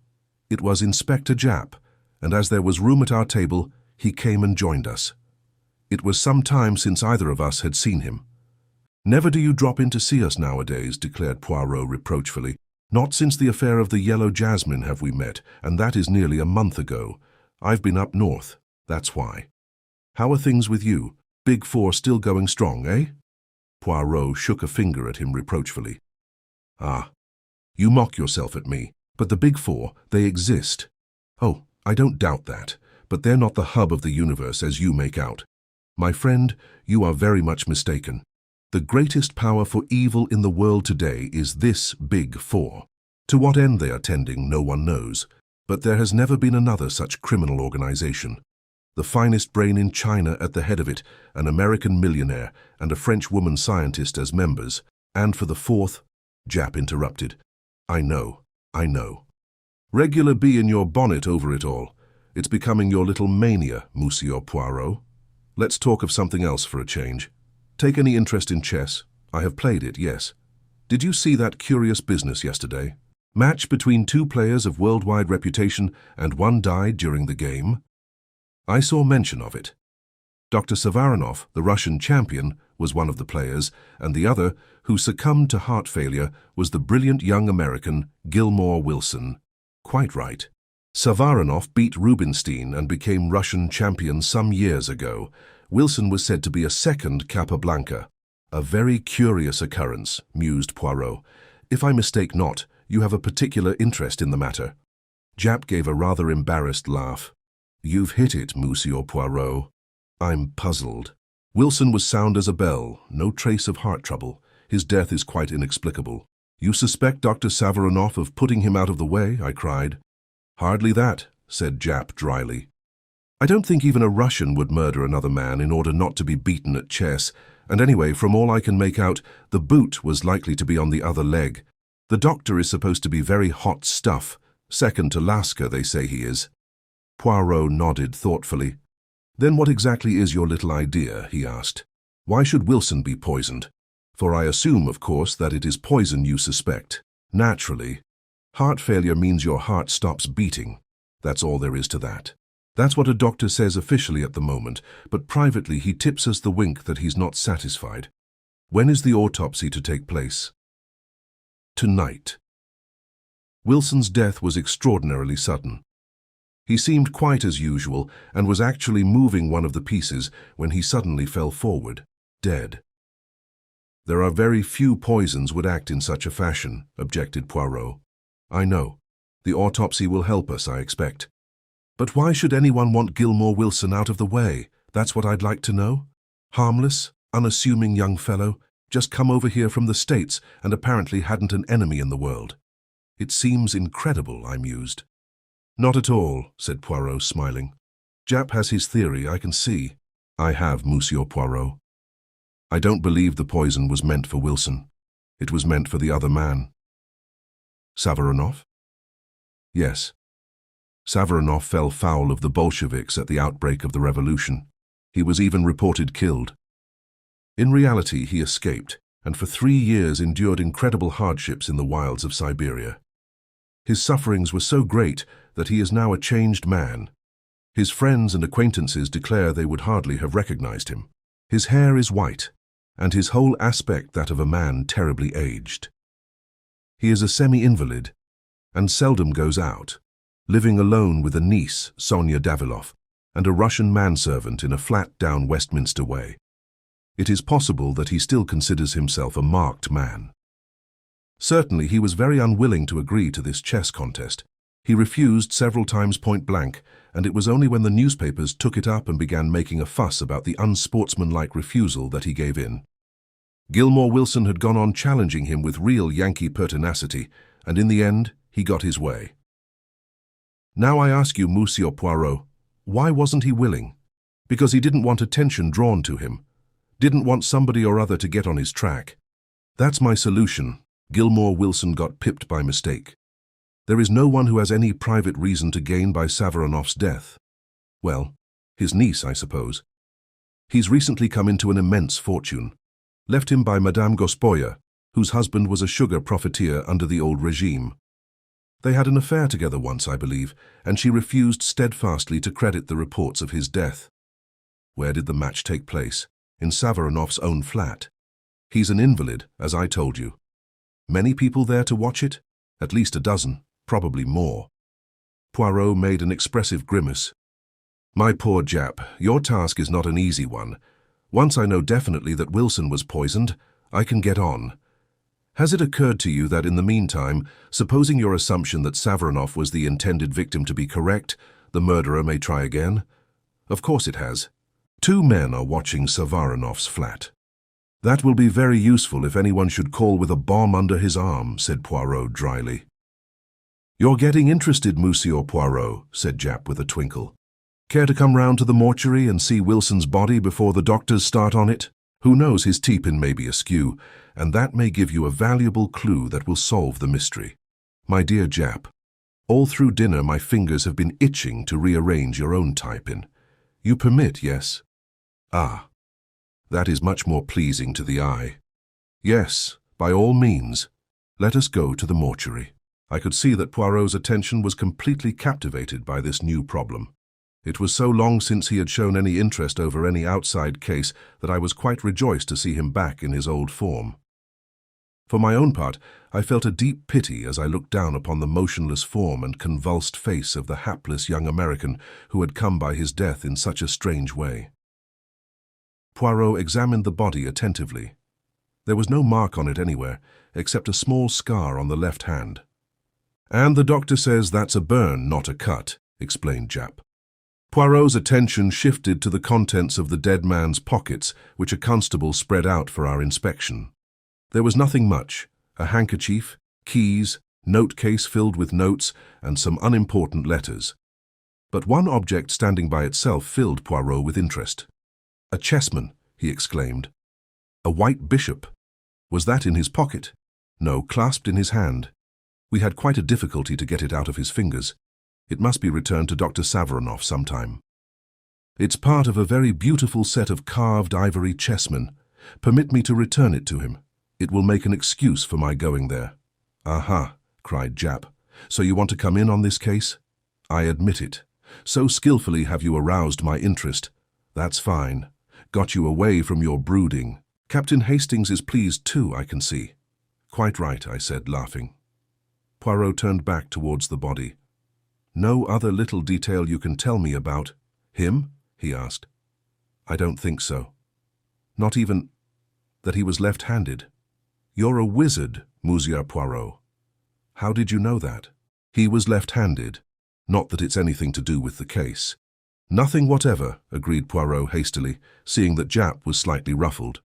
It was Inspector Jap, and as there was room at our table, he came and joined us. It was some time since either of us had seen him. "Never do you drop in to see us nowadays," declared Poirot reproachfully. "Not since the affair of the Yellow Jasmine have we met, and that is nearly a month ago. I've been up north, that's why. How are things with you? Big Four still going strong, eh?" Poirot shook a finger at him reproachfully. "Ah, you mock yourself at me, but the Big Four, they exist. Oh, I don't doubt that, but they're not the hub of the universe as you make out. My friend, you are very much mistaken. The greatest power for evil in the world today is this Big Four. To what end they are tending, no one knows. But there has never been another such criminal organization. The finest brain in China at the head of it, an American millionaire and a French woman scientist as members. And for the fourth, Jap interrupted. I know. Regular bee in your bonnet over it all. It's becoming your little mania, Monsieur Poirot. Let's talk of something else for a change. Take any interest in chess? I have played it, yes. Did you see that curious business yesterday? Match between two players of worldwide reputation and one died during the game? I saw mention of it. Dr. Savarinov, the Russian champion, was one of the players, and the other, who succumbed to heart failure, was the brilliant young American Gilmore Wilson. Quite right. Savarinov beat Rubinstein and became Russian champion some years ago. Wilson was said to be a second Capablanca. A very curious occurrence, mused Poirot. If I mistake not, you have a particular interest in the matter. Jap gave a rather embarrassed laugh. You've hit it, Monsieur Poirot. I'm puzzled. Wilson was sound as a bell, no trace of heart trouble. His death is quite inexplicable. You suspect Dr. Savarinov of putting him out of the way? I cried. Hardly that, said Jap dryly. I don't think even a Russian would murder another man in order not to be beaten at chess, and anyway, from all I can make out, the boot was likely to be on the other leg. The doctor is supposed to be very hot stuff, second to Lasker, they say he is. Poirot nodded thoughtfully. Then what exactly is your little idea, he asked. Why should Wilson be poisoned? For I assume, of course, that it is poison you suspect. Naturally. Heart failure means your heart stops beating. That's all there is to that. That's what a doctor says officially at the moment, but privately he tips us the wink that he's not satisfied. When is the autopsy to take place? Tonight. Wilson's death was extraordinarily sudden. He seemed quite as usual and was actually moving one of the pieces when he suddenly fell forward, dead. There are very few poisons would act in such a fashion, objected Poirot. I know. The autopsy will help us, I expect. But why should anyone want Gilmore Wilson out of the way? That's what I'd like to know. Harmless, unassuming young fellow, just come over here from the States and apparently hadn't an enemy in the world. It seems incredible, I mused. Not at all, said Poirot, smiling. Jap has his theory, I can see. I have, Monsieur Poirot. I don't believe the poison was meant for Wilson. It was meant for the other man. Savarinov? Yes. Savarinov fell foul of the Bolsheviks at the outbreak of the revolution. He was even reported killed. In reality, he escaped, and for 3 years endured incredible hardships in the wilds of Siberia. His sufferings were so great that he is now a changed man. His friends and acquaintances declare they would hardly have recognized him. His hair is white, and his whole aspect that of a man terribly aged. He is a semi-invalid, and seldom goes out, living alone with a niece, Sonia Davilov, and a Russian manservant in a flat down Westminster way. It is possible that he still considers himself a marked man. Certainly he was very unwilling to agree to this chess contest. He refused several times point blank, and it was only when the newspapers took it up and began making a fuss about the unsportsmanlike refusal that he gave in. Gilmore Wilson had gone on challenging him with real Yankee pertinacity, and in the end, he got his way. Now I ask you, Monsieur Poirot, why wasn't he willing? Because he didn't want attention drawn to him. Didn't want somebody or other to get on his track. That's my solution. Gilmore Wilson got pipped by mistake. There is no one who has any private reason to gain by Savarinov's death. Well, his niece, I suppose. He's recently come into an immense fortune, left him by Madame Gospoya, whose husband was a sugar profiteer under the old regime. They had an affair together once, I believe, and she refused steadfastly to credit the reports of his death. Where did the match take place? In Savarinov's own flat. He's an invalid, as I told you. Many people there to watch it? At least a dozen, probably more. Poirot made an expressive grimace. My poor Jap, your task is not an easy one. Once I know definitely that Wilson was poisoned, I can get on. Has it occurred to you that in the meantime, supposing your assumption that Savarinov was the intended victim to be correct, the murderer may try again? Of course it has. 2 men are watching Savarinov's flat. "That will be very useful if anyone should call with a bomb under his arm," said Poirot dryly. "You're getting interested, Monsieur Poirot," said Japp with a twinkle. "Care to come round to the mortuary and see Wilson's body before the doctors start on it? Who knows, his teepin may be askew, and that may give you a valuable clue that will solve the mystery. My dear Japp, all through dinner my fingers have been itching to rearrange your own typing. You permit, yes? Ah, that is much more pleasing to the eye. Yes, by all means. Let us go to the mortuary." I could see that Poirot's attention was completely captivated by this new problem. It was so long since he had shown any interest over any outside case that I was quite rejoiced to see him back in his old form. For my own part, I felt a deep pity as I looked down upon the motionless form and convulsed face of the hapless young American who had come by his death in such a strange way. Poirot examined the body attentively. There was no mark on it anywhere, except a small scar on the left hand. "And the doctor says that's a burn, not a cut," explained Japp. Poirot's attention shifted to the contents of the dead man's pockets, which a constable spread out for our inspection. There was nothing much: a handkerchief, keys, note case filled with notes, and some unimportant letters. But one object standing by itself filled Poirot with interest. "A chessman," he exclaimed. "A white bishop. Was that in his pocket?" "No, clasped in his hand. We had quite a difficulty to get it out of his fingers. It must be returned to Dr. Saveronoff sometime. It's part of a very beautiful set of carved ivory chessmen. Permit me to return it to him. It will make an excuse for my going there." "Aha," cried Japp. "So you want to come in on this case?" "I admit it. So skillfully have you aroused my interest. That's fine. Got you away from your brooding. Captain Hastings is pleased too, I can see." "Quite right," I said, laughing. Poirot turned back towards the body. "No other little detail you can tell me about him?" he asked. "I don't think so. Not even that he was left-handed." "You're a wizard, Monsieur Poirot." "How did you know that?" "He was left-handed. Not that it's anything to do with the case." "Nothing whatever," agreed Poirot hastily, seeing that Japp was slightly ruffled.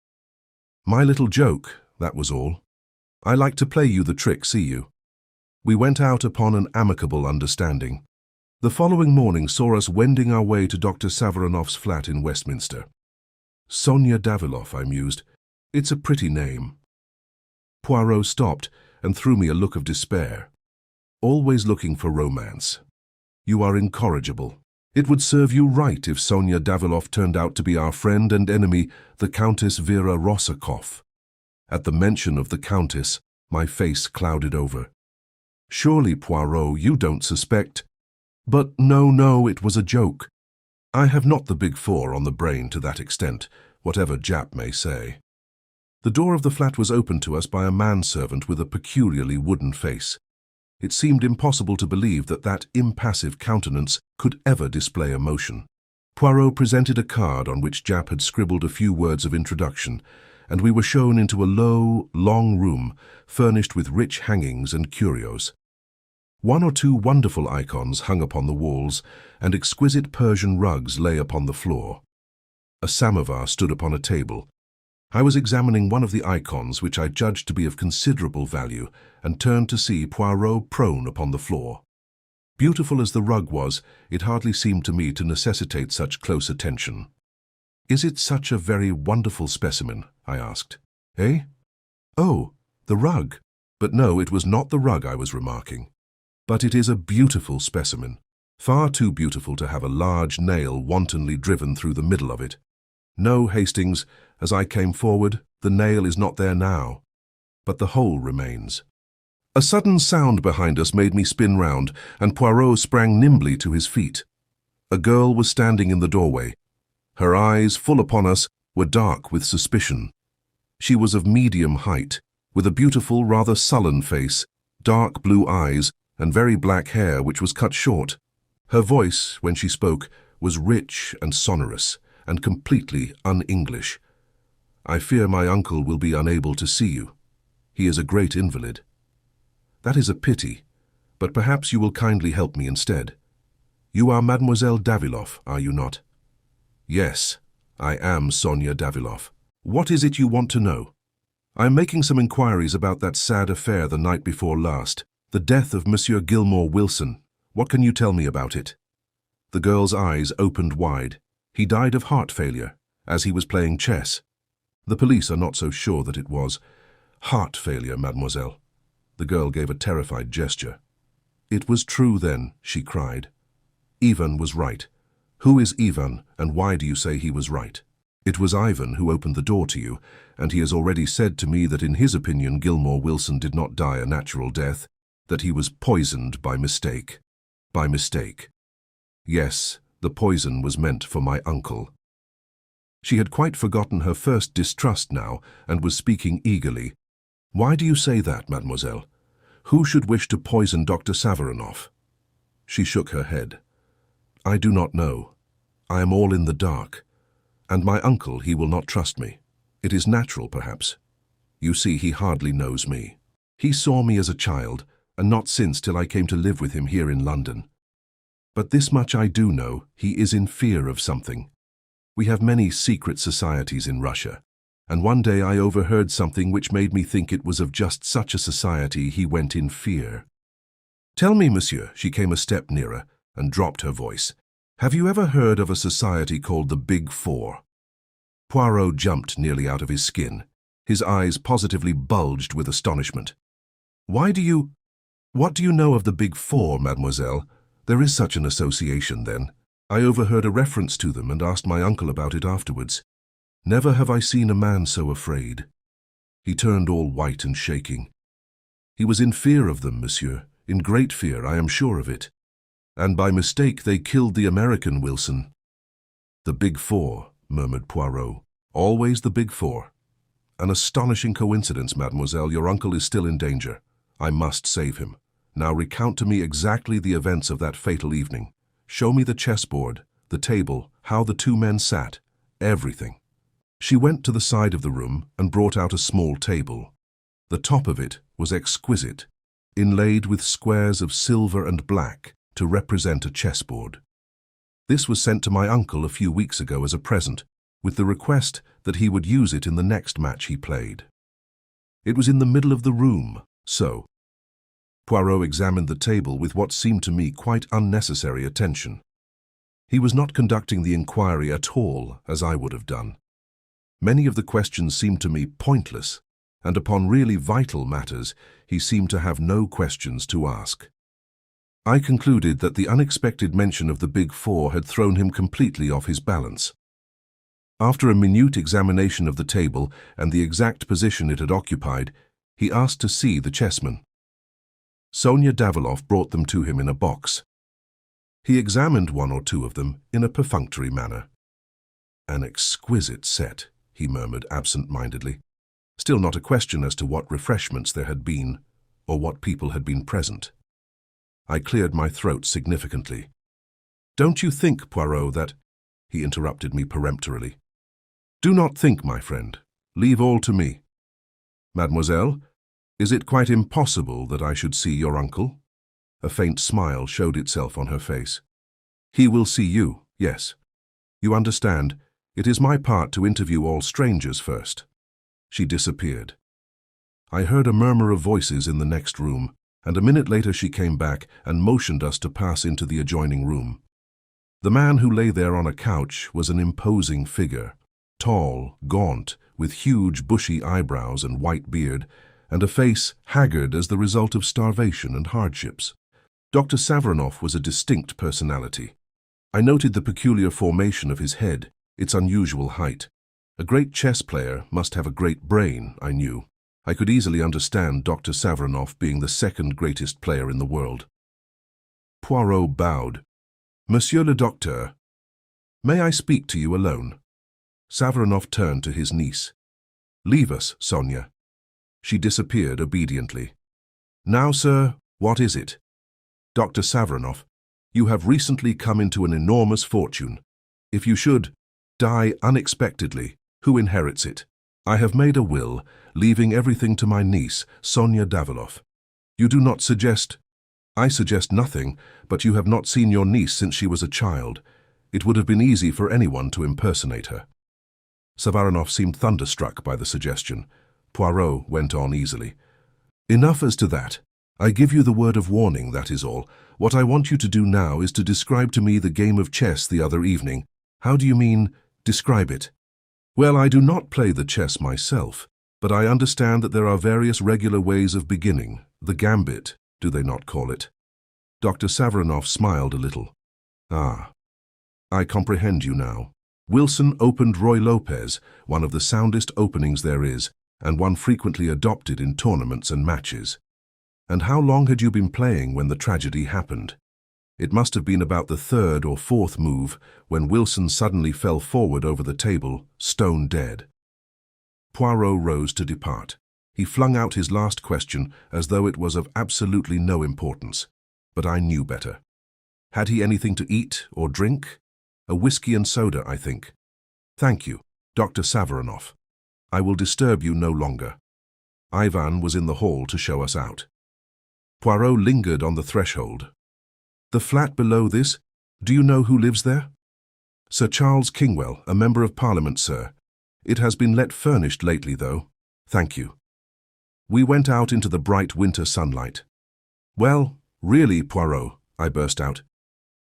"My little joke, that was all. I like to play you the trick, see you." We went out upon an amicable understanding. The following morning saw us wending our way to Dr. Saveronoff's flat in Westminster. "Sonia Daviloff," I mused. "It's a pretty name." Poirot stopped and threw me a look of despair. "Always looking for romance. You are incorrigible. It would serve you right if Sonia Daviloff turned out to be our friend and enemy, the Countess Vera Rossakoff." At the mention of the Countess, my face clouded over. "Surely, Poirot, you don't suspect—" "But no, it was a joke. I have not the big four on the brain to that extent, whatever Japp may say." The door of the flat was opened to us by a manservant with a peculiarly wooden face. It seemed impossible to believe that that impassive countenance could ever display emotion. Poirot presented a card on which Japp had scribbled a few words of introduction, and we were shown into a low, long room furnished with rich hangings and curios. One or two wonderful icons hung upon the walls, and exquisite Persian rugs lay upon the floor. A samovar stood upon a table. I was examining one of the icons, which I judged to be of considerable value, and turned to see Poirot prone upon the floor. Beautiful as the rug was, it hardly seemed to me to necessitate such close attention. "Is it such a very wonderful specimen?" I asked. "Eh? Oh, the rug." But no, it was not the rug I was remarking. "But it is a beautiful specimen. Far too beautiful to have a large nail wantonly driven through the middle of it. No, Hastings, as I came forward, the nail is not there now, but the hole remains." A sudden sound behind us made me spin round, and Poirot sprang nimbly to his feet. A girl was standing in the doorway. Her eyes, full upon us, were dark with suspicion. She was of medium height, with a beautiful, rather sullen face, dark blue eyes, and very black hair which was cut short. Her voice, when she spoke, was rich and sonorous, and completely un-English. "I fear my uncle will be unable to see you. He is a great invalid." "That is a pity, but perhaps you will kindly help me instead. You are Mademoiselle Daviloff, are you not?" "Yes, I am Sonia Daviloff. What is it you want to know? I am making some inquiries about that sad affair the night before last, the death of Monsieur Gilmore Wilson. What can you tell me about it? The girl's eyes opened wide. He died of heart failure, as he was playing chess. The police are not so sure that it was. Heart failure, mademoiselle. The girl gave a terrified gesture. It was true then, she cried. Ivan was right. Who is Ivan, and why do you say he was right? It was Ivan who opened the door to you, and he has already said to me that in his opinion Gilmore Wilson did not die a natural death, that he was poisoned by mistake. By mistake. Yes, the poison was meant for my uncle. She had quite forgotten her first distrust now, and was speaking eagerly. Why do you say that, mademoiselle? Who should wish to poison Dr. Savarinoff? She shook her head. I do not know. I am all in the dark. And my uncle, he will not trust me. It is natural, perhaps. You see, he hardly knows me. He saw me as a child, and not since till I came to live with him here in London. But this much I do know, he is in fear of something. We have many secret societies in Russia, and one day I overheard something which made me think it was of just such a society he went in fear. Tell me, monsieur, she came a step nearer and dropped her voice. Have you ever heard of a society called the Big Four? Poirot jumped nearly out of his skin. His eyes positively bulged with astonishment. What do you know of the Big Four, mademoiselle? There is such an association, then. I overheard a reference to them and asked my uncle about it afterwards. Never have I seen a man so afraid. He turned all white and shaking. He was in fear of them, monsieur, in great fear, I am sure of it. And by mistake they killed the American Wilson. The Big Four, murmured Poirot. Always the Big Four. An astonishing coincidence, mademoiselle. Your uncle is still in danger. I must save him. Now recount to me exactly the events of that fatal evening. Show me the chessboard, the table, how the two men sat, everything. She went to the side of the room and brought out a small table. The top of it was exquisite, inlaid with squares of silver and black to represent a chessboard. This was sent to my uncle a few weeks ago as a present, with the request that he would use it in the next match he played. It was in the middle of the room, so. Poirot examined the table with what seemed to me quite unnecessary attention. He was not conducting the inquiry at all, as I would have done. Many of the questions seemed to me pointless, and upon really vital matters he seemed to have no questions to ask. I concluded that the unexpected mention of the Big Four had thrown him completely off his balance. After a minute examination of the table and the exact position it had occupied, he asked to see the chessmen. Sonia Daviloff brought them to him in a box. He examined one or two of them in a perfunctory manner. An exquisite set, he murmured absent-mindedly. Still not a question as to what refreshments there had been, or what people had been present. I cleared my throat significantly. Don't you think, Poirot, that— He interrupted me peremptorily. Do not think, my friend. Leave all to me. Mademoiselle, is it quite impossible that I should see your uncle? A faint smile showed itself on her face. He will see you, yes. You understand, it is my part to interview all strangers first. She disappeared. I heard a murmur of voices in the next room, and a minute later she came back and motioned us to pass into the adjoining room. The man who lay there on a couch was an imposing figure, tall, gaunt, with huge bushy eyebrows and white beard, and a face haggard as the result of starvation and hardships. Dr. Savarinoff was a distinct personality. I noted the peculiar formation of his head, its unusual height. A great chess player must have a great brain, I knew. I could easily understand Dr. Savarinoff being the second greatest player in the world. Poirot bowed. Monsieur le Docteur, may I speak to you alone? Savarinoff turned to his niece. Leave us, Sonia. She disappeared obediently. Now, sir, what is it? Dr. Savarinoff, you have recently come into an enormous fortune. If you should die unexpectedly, who inherits it? I have made a will, leaving everything to my niece, Sonia Daviloff. You do not suggest— I suggest nothing, but you have not seen your niece since she was a child. It would have been easy for anyone to impersonate her. Savarinoff seemed thunderstruck by the suggestion. Poirot went on easily. Enough as to that. I give you the word of warning, that is all. What I want you to do now is to describe to me the game of chess the other evening. How do you mean, describe it? Well, I do not play the chess myself, but I understand that there are various regular ways of beginning. The gambit, do they not call it? Dr. Savarinoff smiled a little. Ah, I comprehend you now. Wilson opened Roy Lopez, one of the soundest openings there is, and one frequently adopted in tournaments and matches. And how long had you been playing when the tragedy happened? It must have been about the third or fourth move when Wilson suddenly fell forward over the table, stone dead. Poirot rose to depart. He flung out his last question as though it was of absolutely no importance. But I knew better. Had he anything to eat or drink? A whiskey and soda, I think. Thank you, Dr. Savarinoff. I will disturb you no longer. Ivan was in the hall to show us out. Poirot lingered on the threshold. The flat below this, do you know who lives there? Sir Charles Kingwell, a member of Parliament, sir. It has been let furnished lately, though. Thank you. We went out into the bright winter sunlight. Well, really, Poirot, I burst out.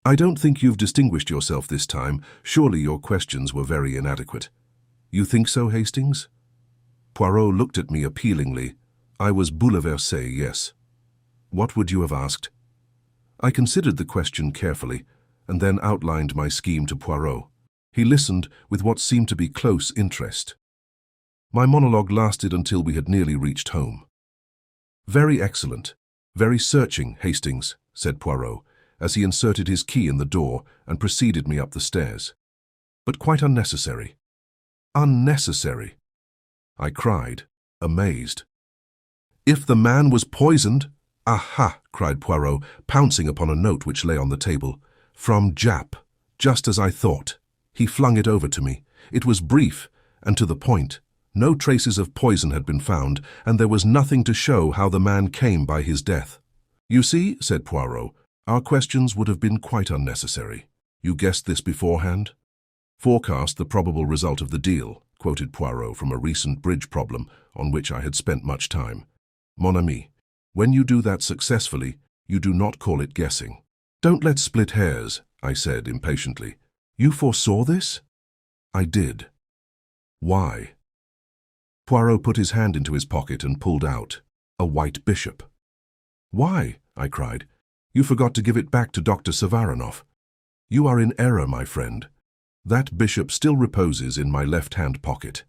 I don't think you've distinguished yourself this time. Surely your questions were very inadequate. You think so, Hastings? Poirot looked at me appealingly. I was bouleversé, yes. What would you have asked? I considered the question carefully, and then outlined my scheme to Poirot. He listened with what seemed to be close interest. My monologue lasted until we had nearly reached home. Very excellent, very searching, Hastings, said Poirot, as he inserted his key in the door and preceded me up the stairs. But quite unnecessary. Unnecessary, I cried, amazed. If the man was poisoned— Aha, cried Poirot, pouncing upon a note which lay on the table. From Jap, just as I thought. He flung it over to me. It was brief and to the point. No traces of poison had been found, and there was nothing to show how the man came by his death. You see, said Poirot, our questions would have been quite unnecessary. You guessed this beforehand? Forecast the probable result of the deal, quoted Poirot from a recent bridge problem on which I had spent much time. Mon ami, when you do that successfully, you do not call it guessing. Don't let's split hairs, I said impatiently. You foresaw this? I did. Why? Poirot put his hand into his pocket and pulled out a white bishop. Why? I cried. You forgot to give it back to Dr. Savarinoff. You are in error, my friend. That bishop still reposes in my left-hand pocket.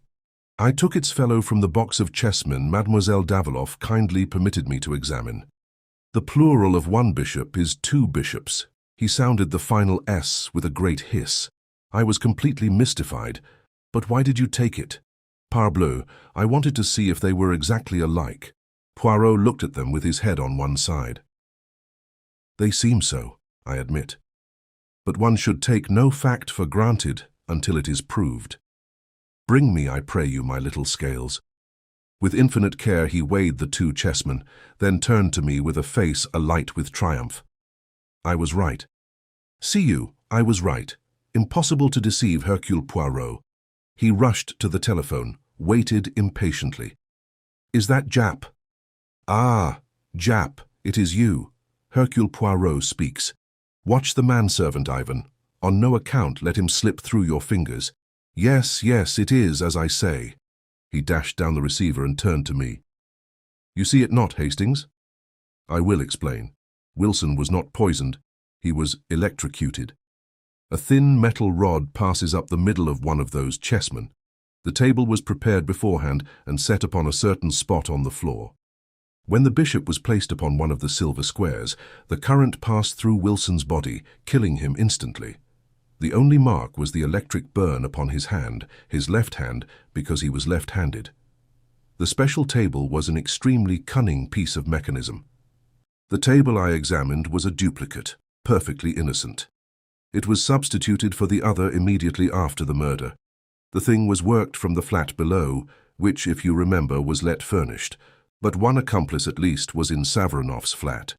I took its fellow from the box of chessmen Mademoiselle Daviloff kindly permitted me to examine. The plural of one bishop is two bishops. He sounded the final S with a great hiss. I was completely mystified. But why did you take it? Parbleu, I wanted to see if they were exactly alike. Poirot looked at them with his head on one side. They seem so, I admit. But one should take no fact for granted until it is proved. Bring me, I pray you, my little scales. With infinite care he weighed the two chessmen, then turned to me with a face alight with triumph. I was right. See you, I was right. Impossible to deceive Hercule Poirot. He rushed to the telephone, waited impatiently. Is that Jap? Ah, Jap, it is you. Hercule Poirot speaks. Watch the manservant, Ivan. On no account let him slip through your fingers. Yes, yes, it is as I say. He dashed down the receiver and turned to me. You see it not, Hastings? I will explain. Wilson was not poisoned. He was electrocuted. A thin metal rod passes up the middle of one of those chessmen. The table was prepared beforehand and set upon a certain spot on the floor. When the bishop was placed upon one of the silver squares, the current passed through Wilson's body, killing him instantly. The only mark was the electric burn upon his hand, his left hand, because he was left-handed. The special table was an extremely cunning piece of mechanism. The table I examined was a duplicate, perfectly innocent. It was substituted for the other immediately after the murder. The thing was worked from the flat below, which, if you remember, was let furnished, but one accomplice at least was in Savarinoff's flat.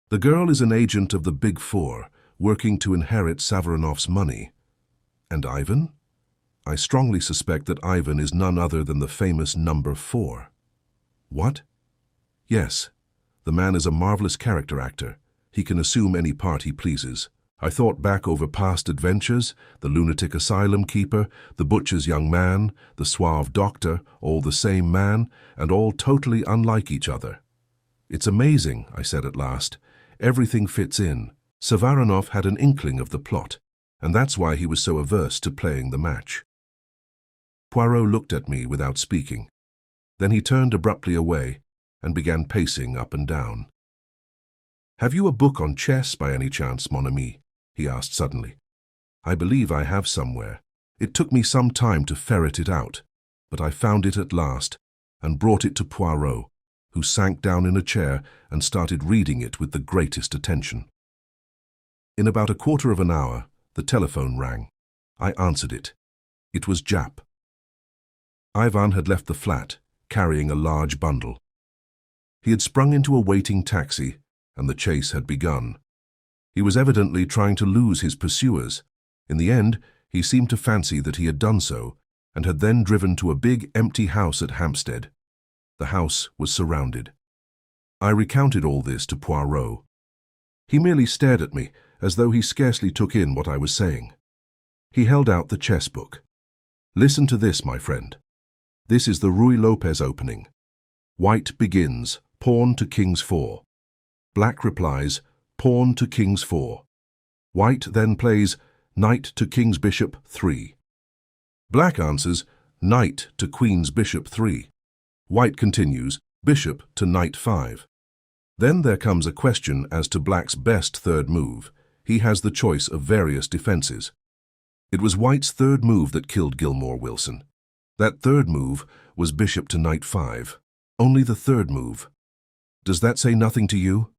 The girl is an agent of the Big Four, working to inherit Savarinoff's money. And Ivan? I strongly suspect that Ivan is none other than the famous number 4. What? Yes, the man is a marvelous character actor. He can assume any part he pleases. I thought back over past adventures, the lunatic asylum keeper, the butcher's young man, the suave doctor, all the same man, and all totally unlike each other. It's amazing, I said at last. Everything fits in. Savarinov had an inkling of the plot, and that's why he was so averse to playing the match. Poirot looked at me without speaking. Then he turned abruptly away and began pacing up and down. "Have you a book on chess by any chance, mon ami?" he asked suddenly. "I believe I have somewhere. It took me some time to ferret it out, but I found it at last and brought it to Poirot, who sank down in a chair and started reading it with the greatest attention. In about a quarter of an hour, the telephone rang. I answered it. It was Jap. Ivan had left the flat, carrying a large bundle. He had sprung into a waiting taxi, and the chase had begun. He was evidently trying to lose his pursuers. In the end, he seemed to fancy that he had done so, and had then driven to a big empty house at Hampstead. The house was surrounded. I recounted all this to Poirot. He merely stared at me, as though he scarcely took in what I was saying. He held out the chess book. "Listen to this, my friend. This is the Ruy Lopez opening. White begins, pawn to king's 4. Black replies, pawn to king's 4. White then plays knight to king's bishop 3. Black answers, knight to queen's bishop 3. White continues, bishop to knight 5. Then there comes a question as to black's best third move. He has the choice of various defenses. It was white's third move that killed Gilmore Wilson. That third move was bishop to knight 5. Only the third move. Does that say nothing to you?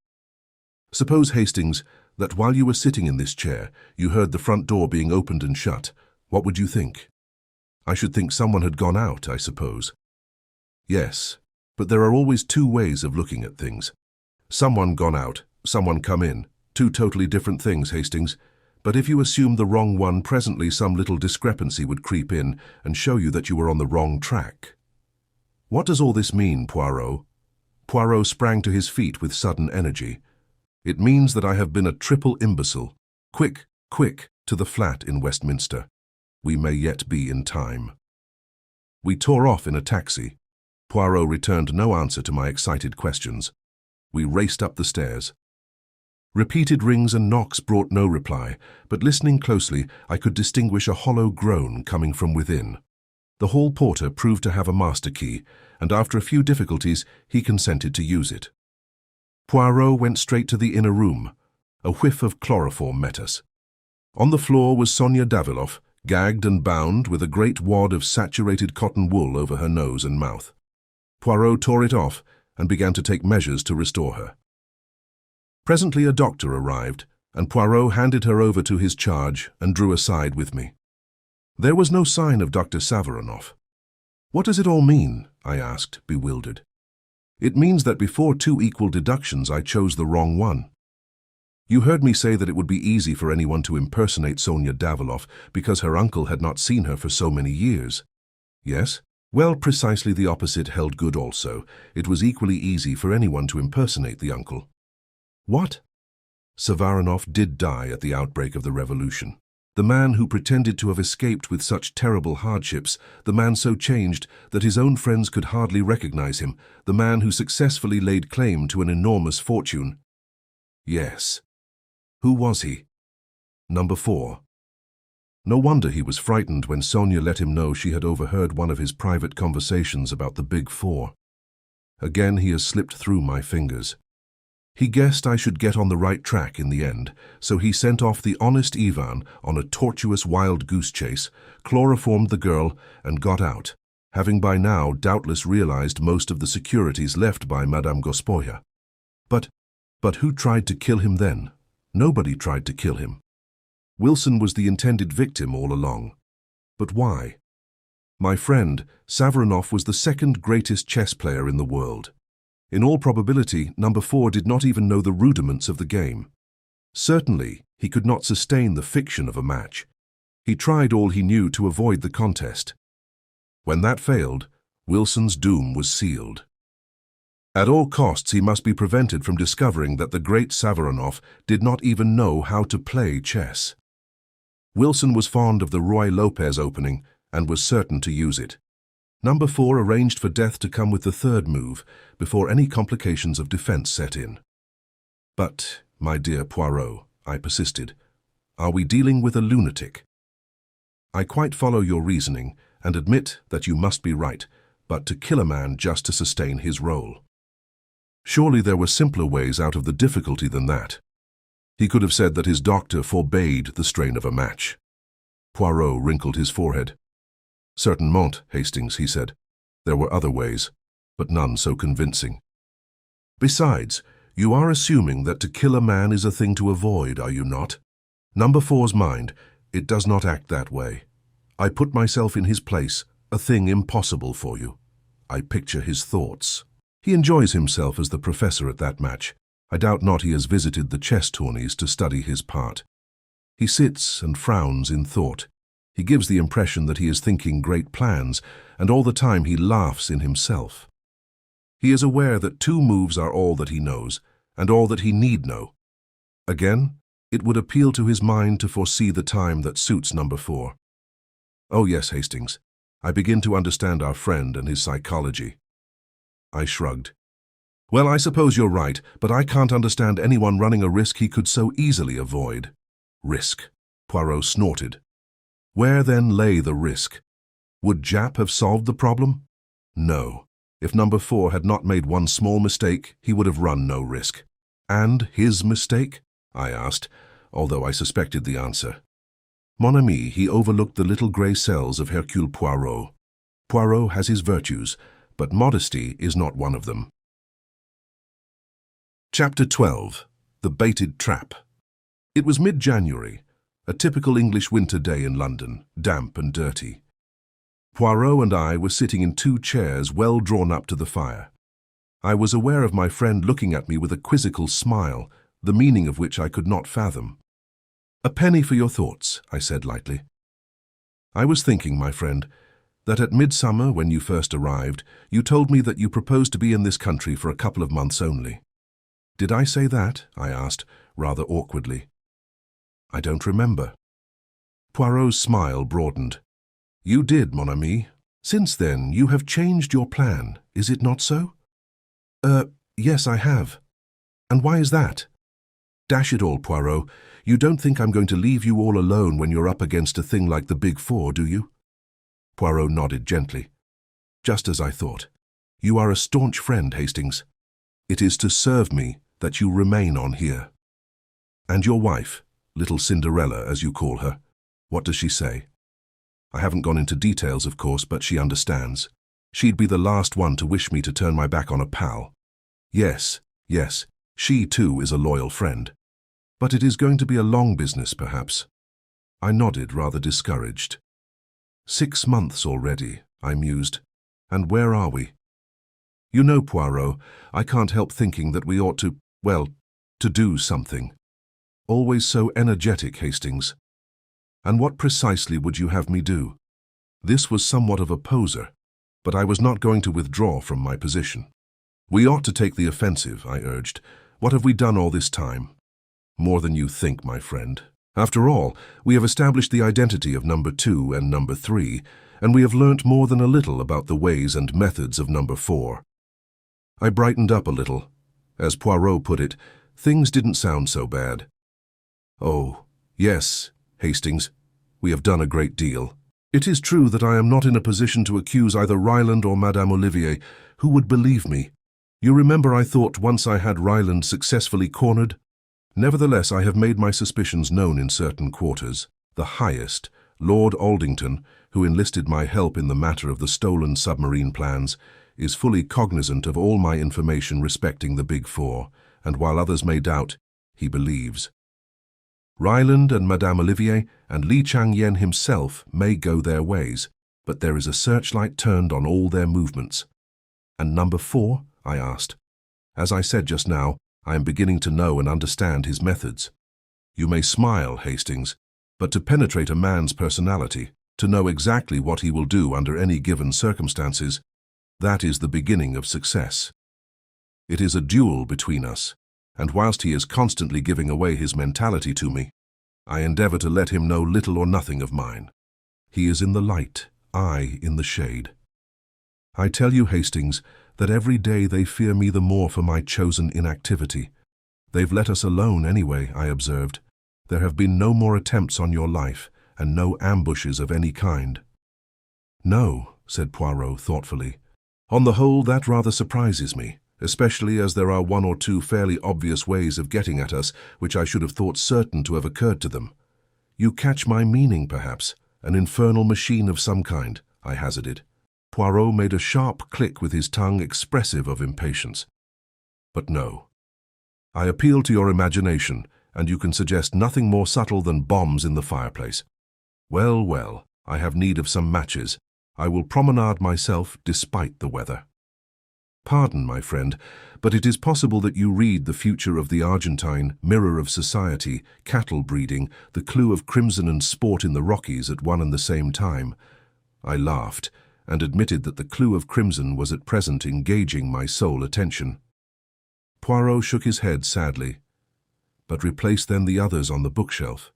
Suppose, Hastings, that while you were sitting in this chair, you heard the front door being opened and shut. What would you think? I should think someone had gone out, I suppose. Yes, but there are always two ways of looking at things. Someone gone out, someone come in. Two totally different things, Hastings. But if you assume the wrong one, presently some little discrepancy would creep in and show you that you were on the wrong track. What does all this mean, Poirot? Poirot sprang to his feet with sudden energy. It means that I have been a triple imbecile. Quick, quick, to the flat in Westminster. We may yet be in time. We tore off in a taxi. Poirot returned no answer to my excited questions. We raced up the stairs. Repeated rings and knocks brought no reply, but listening closely, I could distinguish a hollow groan coming from within. The hall porter proved to have a master key, and after a few difficulties, he consented to use it. Poirot went straight to the inner room. A whiff of chloroform met us. On the floor was Sonia Daviloff, gagged and bound with a great wad of saturated cotton wool over her nose and mouth. Poirot tore it off and began to take measures to restore her. Presently a doctor arrived, and Poirot handed her over to his charge and drew aside with me. There was no sign of Dr. Savarinov. What does it all mean? I asked, bewildered. It means that before two equal deductions I chose the wrong one. You heard me say that it would be easy for anyone to impersonate Sonia Daviloff because her uncle had not seen her for so many years. Yes? Well, precisely the opposite held good also. It was equally easy for anyone to impersonate the uncle. What? Savarinov did die at the outbreak of the revolution. The man who pretended to have escaped with such terrible hardships, the man so changed that his own friends could hardly recognize him, the man who successfully laid claim to an enormous fortune. Yes. Who was he? Number 4. No wonder he was frightened when Sonia let him know she had overheard one of his private conversations about the Big Four. Again he has slipped through my fingers. He guessed I should get on the right track in the end, so he sent off the honest Ivan on a tortuous wild goose chase, chloroformed the girl, and got out, having by now doubtless realized most of the securities left by Madame Gospoya. But who tried to kill him then? Nobody tried to kill him. Wilson was the intended victim all along. But why? My friend, Savarinov was the second greatest chess player in the world. In all probability, number 4 did not even know the rudiments of the game. Certainly, he could not sustain the fiction of a match. He tried all he knew to avoid the contest. When that failed, Wilson's doom was sealed. At all costs he must be prevented from discovering that the great Savaronov did not even know how to play chess. Wilson was fond of the Roy Lopez opening and was certain to use it. Number 4 arranged for death to come with the third move before any complications of defense set in. But, my dear Poirot, I persisted, are we dealing with a lunatic? I quite follow your reasoning and admit that you must be right, but to kill a man just to sustain his role. Surely there were simpler ways out of the difficulty than that. He could have said that his doctor forbade the strain of a match. Poirot wrinkled his forehead. Certainement, Hastings, he said. There were other ways, but none so convincing. Besides, you are assuming that to kill a man is a thing to avoid, are you not? Number 4's mind, it does not act that way. I put myself in his place, a thing impossible for you. I picture his thoughts. He enjoys himself as the professor at that match. I doubt not he has visited the chess tourneys to study his part. He sits and frowns in thought. He gives the impression that he is thinking great plans, and all the time he laughs in himself. He is aware that 2 moves are all that he knows, and all that he need know. Again, it would appeal to his mind to foresee the time that suits number 4. Oh yes, Hastings, I begin to understand our friend and his psychology. I shrugged. Well, I suppose you're right, but I can't understand anyone running a risk he could so easily avoid. Risk, Poirot snorted. Where then lay the risk? Would Jap have solved the problem? No. If number 4 had not made one small mistake, he would have run no risk. And his mistake? I asked, although I suspected the answer. Mon ami, he overlooked the little grey cells of Hercule Poirot. Poirot has his virtues, but modesty is not one of them. Chapter 12. The Baited Trap. It was mid-January, a typical English winter day in London, damp and dirty. Poirot and I were sitting in 2 chairs well drawn up to the fire. I was aware of my friend looking at me with a quizzical smile, the meaning of which I could not fathom. "A penny for your thoughts," I said lightly. "I was thinking, my friend, that at midsummer, when you first arrived, you told me that you proposed to be in this country for a couple of months only." "Did I say that?" I asked, rather awkwardly. "I don't remember." Poirot's smile broadened. "You did, mon ami. Since then, you have changed your plan, is it not so?" Yes, I have. And why is that?" "Dash it all, Poirot, you don't think I'm going to leave you all alone when you're up against a thing like the Big Four, do you?" Poirot nodded gently. "Just as I thought. You are a staunch friend, Hastings. It is to serve me that you remain on here. And your wife, little Cinderella, as you call her, what does she say?" "I haven't gone into details, of course, but she understands. She'd be the last one to wish me to turn my back on a pal. Yes, she too is a loyal friend. But it is going to be a long business, perhaps." I nodded, rather discouraged. 6 months already, I mused. And where are we? You know, Poirot, I can't help thinking that we ought to do something. Always so energetic, Hastings. And what precisely would you have me do? This was somewhat of a poser, but I was not going to withdraw from my position. "We ought to take the offensive," I urged. "What have we done all this time?" "More than you think, my friend. After all, we have established the identity of number 2 and number 3, and we have learnt more than a little about the ways and methods of number 4. I brightened up a little. As Poirot put it, things didn't sound so bad. "Oh, yes, Hastings, we have done a great deal. It is true that I am not in a position to accuse either Ryland or Madame Olivier. Who would believe me? You remember I thought once I had Ryland successfully cornered? Nevertheless, I have made my suspicions known in certain quarters. The highest, Lord Aldington, who enlisted my help in the matter of the stolen submarine plans, is fully cognizant of all my information respecting the Big Four, and while others may doubt, he believes. Ryland and Madame Olivier and Li Chang-yen himself may go their ways, but there is a searchlight turned on all their movements." "And number 4?" I asked. "As I said just now, I am beginning to know and understand his methods." "You may smile, Hastings, But to penetrate a man's personality, to know exactly what he will do under any given circumstances, that is the beginning of success. It is a duel between us, and whilst he is constantly giving away his mentality to me, I endeavour to let him know little or nothing of mine. He is in the light, I in the shade. I tell you, Hastings, that every day they fear me the more for my chosen inactivity. They've let us alone anyway, I observed. There have been no more attempts on your life, and no ambushes of any kind. No, said Poirot thoughtfully. On the whole, that rather surprises me, especially as there are one or two fairly obvious ways of getting at us which I should have thought certain to have occurred to them. You catch my meaning, perhaps? An infernal machine of some kind, I hazarded. Poirot made a sharp click with his tongue expressive of impatience. But no. I appeal to your imagination, and you can suggest nothing more subtle than bombs in the fireplace. Well, well, I have need of some matches. I will promenade myself despite the weather. Pardon, my friend, but it is possible that you read the future of the Argentine, mirror of society, cattle breeding, the clue of crimson and sport in the Rockies at one and the same time. I laughed, and admitted that the clue of crimson was at present engaging my sole attention. Poirot shook his head sadly. But replace then the others on the bookshelf.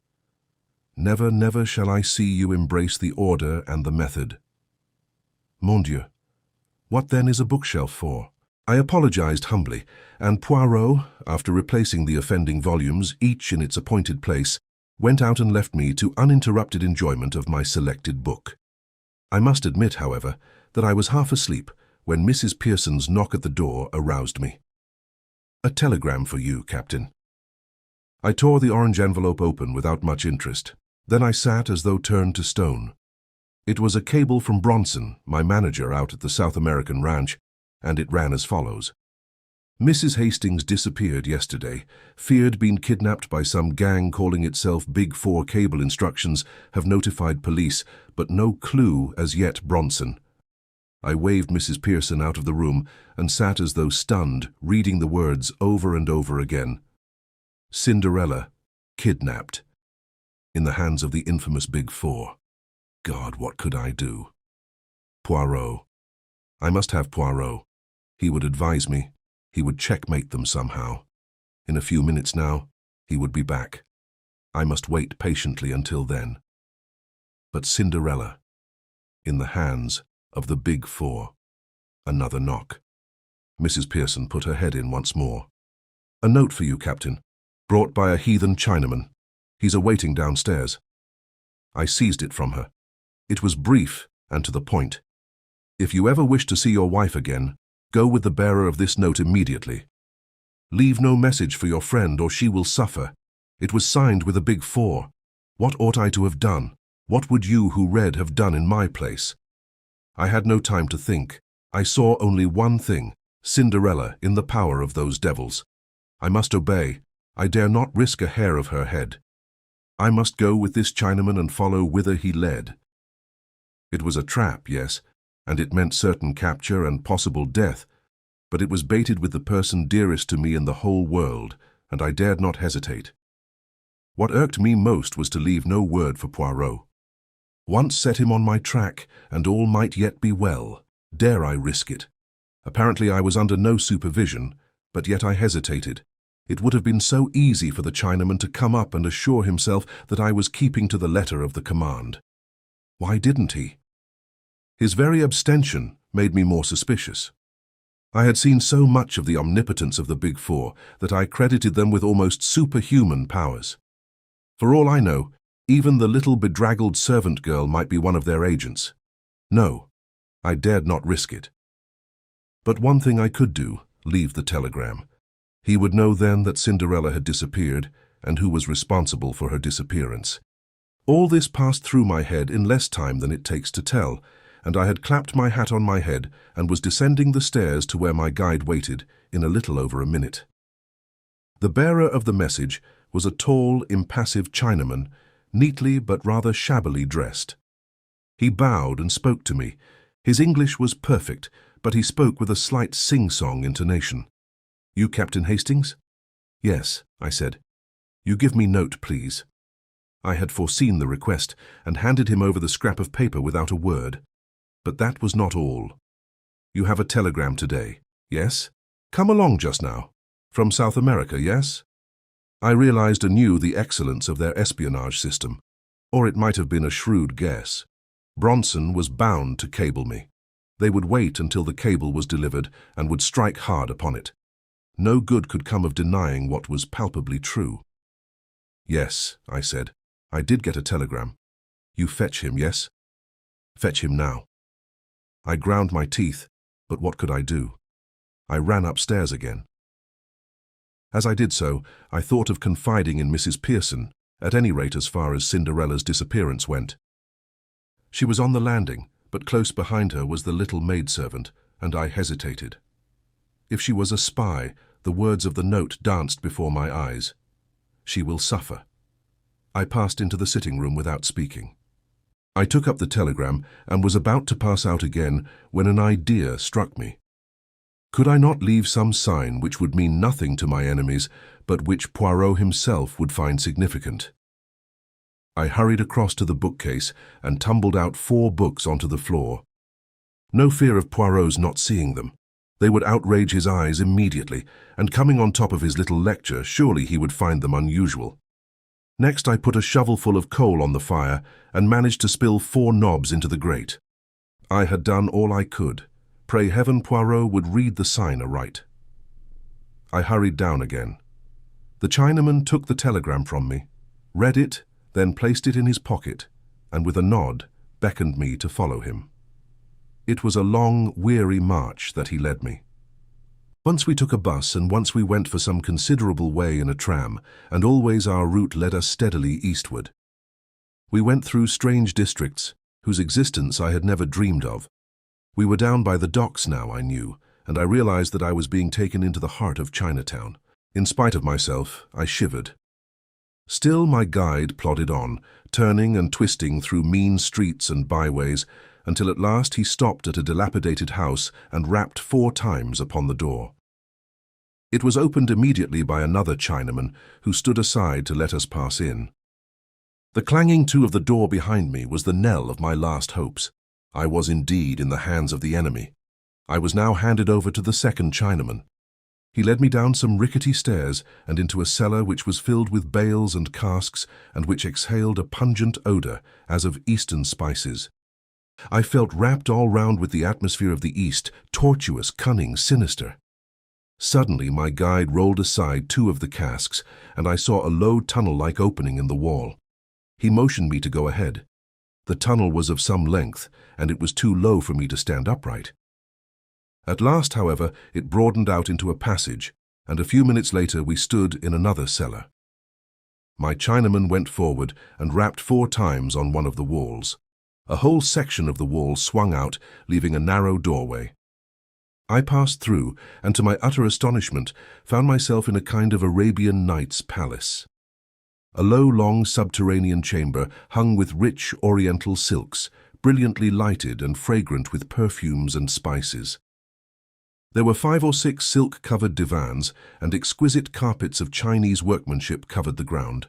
Never, never shall I see you embrace the order and the method. Mon Dieu, what then is a bookshelf for? I apologized humbly, and Poirot, after replacing the offending volumes, each in its appointed place, went out and left me to uninterrupted enjoyment of my selected book. I must admit, however, that I was half asleep when Mrs. Pearson's knock at the door aroused me. A telegram for you, Captain. I tore the orange envelope open without much interest. Then I sat as though turned to stone. It was a cable from Bronson, my manager out at the South American ranch, and it ran as follows. Mrs. Hastings disappeared yesterday. Feared being kidnapped by some gang calling itself Big Four Cable Instructions, have notified police, but no clue as yet Bronson. I waved Mrs. Pearson out of the room and sat as though stunned, reading the words over and over again. Cinderella, kidnapped. In the hands of the infamous Big Four. God, what could I do? Poirot. I must have Poirot. He would advise me. He would checkmate them somehow. In a few minutes now, he would be back. I must wait patiently until then. But Cinderella, in the hands of the Big Four. Another knock. Mrs. Pearson put her head in once more. A note for you, Captain, brought by a heathen Chinaman. He's awaiting downstairs. I seized it from her. It was brief and to the point. If you ever wish to see your wife again, go with the bearer of this note immediately. Leave no message for your friend or she will suffer. It was signed with a Big Four. What ought I to have done? What would you who read have done in my place? I had no time to think. I saw only one thing, Cinderella in the power of those devils. I must obey. I dare not risk a hair of her head. I must go with this Chinaman and follow whither he led. It was a trap, yes, and it meant certain capture and possible death, but it was baited with the person dearest to me in the whole world, and I dared not hesitate. What irked me most was to leave no word for Poirot. Once set him on my track, and all might yet be well. Dare I risk it? Apparently I was under no supervision, but yet I hesitated. It would have been so easy for the Chinaman to come up and assure himself that I was keeping to the letter of the command. Why didn't he? His very abstention made me more suspicious. I had seen so much of the omnipotence of the Big Four that I credited them with almost superhuman powers. For all I know, even the little bedraggled servant girl might be one of their agents. No, I dared not risk it. But one thing I could do, leave the telegram. He would know then that Cinderella had disappeared and who was responsible for her disappearance. All this passed through my head in less time than it takes to tell, and I had clapped my hat on my head and was descending the stairs to where my guide waited in a little over a minute. The bearer of the message was a tall, impassive Chinaman, neatly but rather shabbily dressed. He bowed and spoke to me. His English was perfect, but he spoke with a slight sing-song intonation. You Captain Hastings? Yes, I said. You give me note, please. I had foreseen the request and handed him over the scrap of paper without a word. But that was not all. "You have a telegram today, yes? Come along just now. From South America, yes?" I realized anew the excellence of their espionage system, or it might have been a shrewd guess. Bronson was bound to cable me. They would wait until the cable was delivered and would strike hard upon it. No good could come of denying what was palpably true. "Yes," I said, "I did get a telegram. You fetch him, yes? Fetch him now." I ground my teeth, but what could I do? I ran upstairs again. As I did so, I thought of confiding in Mrs. Pearson, at any rate as far as Cinderella's disappearance went. She was on the landing, but close behind her was the little maidservant, and I hesitated. If she was a spy, the words of the note danced before my eyes. "She will suffer." I passed into the sitting room without speaking. I took up the telegram and was about to pass out again when an idea struck me. Could I not leave some sign which would mean nothing to my enemies, but which Poirot himself would find significant? I hurried across to the bookcase and tumbled out 4 books onto the floor. No fear of Poirot's not seeing them. They would outrage his eyes immediately, and coming on top of his little lecture, surely he would find them unusual. Next I put a shovelful of coal on the fire and managed to spill 4 knobs into the grate. I had done all I could. Pray heaven Poirot would read the sign aright. I hurried down again. The Chinaman took the telegram from me, read it, then placed it in his pocket, and with a nod beckoned me to follow him. It was a long, weary march that he led me. Once we took a bus and once we went for some considerable way in a tram, and always our route led us steadily eastward. We went through strange districts, whose existence I had never dreamed of. We were down by the docks now, I knew, and I realized that I was being taken into the heart of Chinatown. In spite of myself, I shivered. Still my guide plodded on, turning and twisting through mean streets and byways, until at last he stopped at a dilapidated house and rapped 4 times upon the door. It was opened immediately by another Chinaman, who stood aside to let us pass in. The clanging to of the door behind me was the knell of my last hopes. I was indeed in the hands of the enemy. I was now handed over to the second Chinaman. He led me down some rickety stairs and into a cellar which was filled with bales and casks and which exhaled a pungent odor as of Eastern spices. I felt wrapped all round with the atmosphere of the East, tortuous, cunning, sinister. Suddenly my guide rolled aside 2 of the casks, and I saw a low tunnel-like opening in the wall. He motioned me to go ahead. The tunnel was of some length, and it was too low for me to stand upright. At last, however, it broadened out into a passage, and a few minutes later we stood in another cellar. My Chinaman went forward and rapped 4 times on one of the walls. A whole section of the wall swung out, leaving a narrow doorway. I passed through, and to my utter astonishment, found myself in a kind of Arabian Nights palace. A low, long subterranean chamber hung with rich oriental silks, brilliantly lighted and fragrant with perfumes and spices. There were 5 or 6 silk-covered divans, and exquisite carpets of Chinese workmanship covered the ground.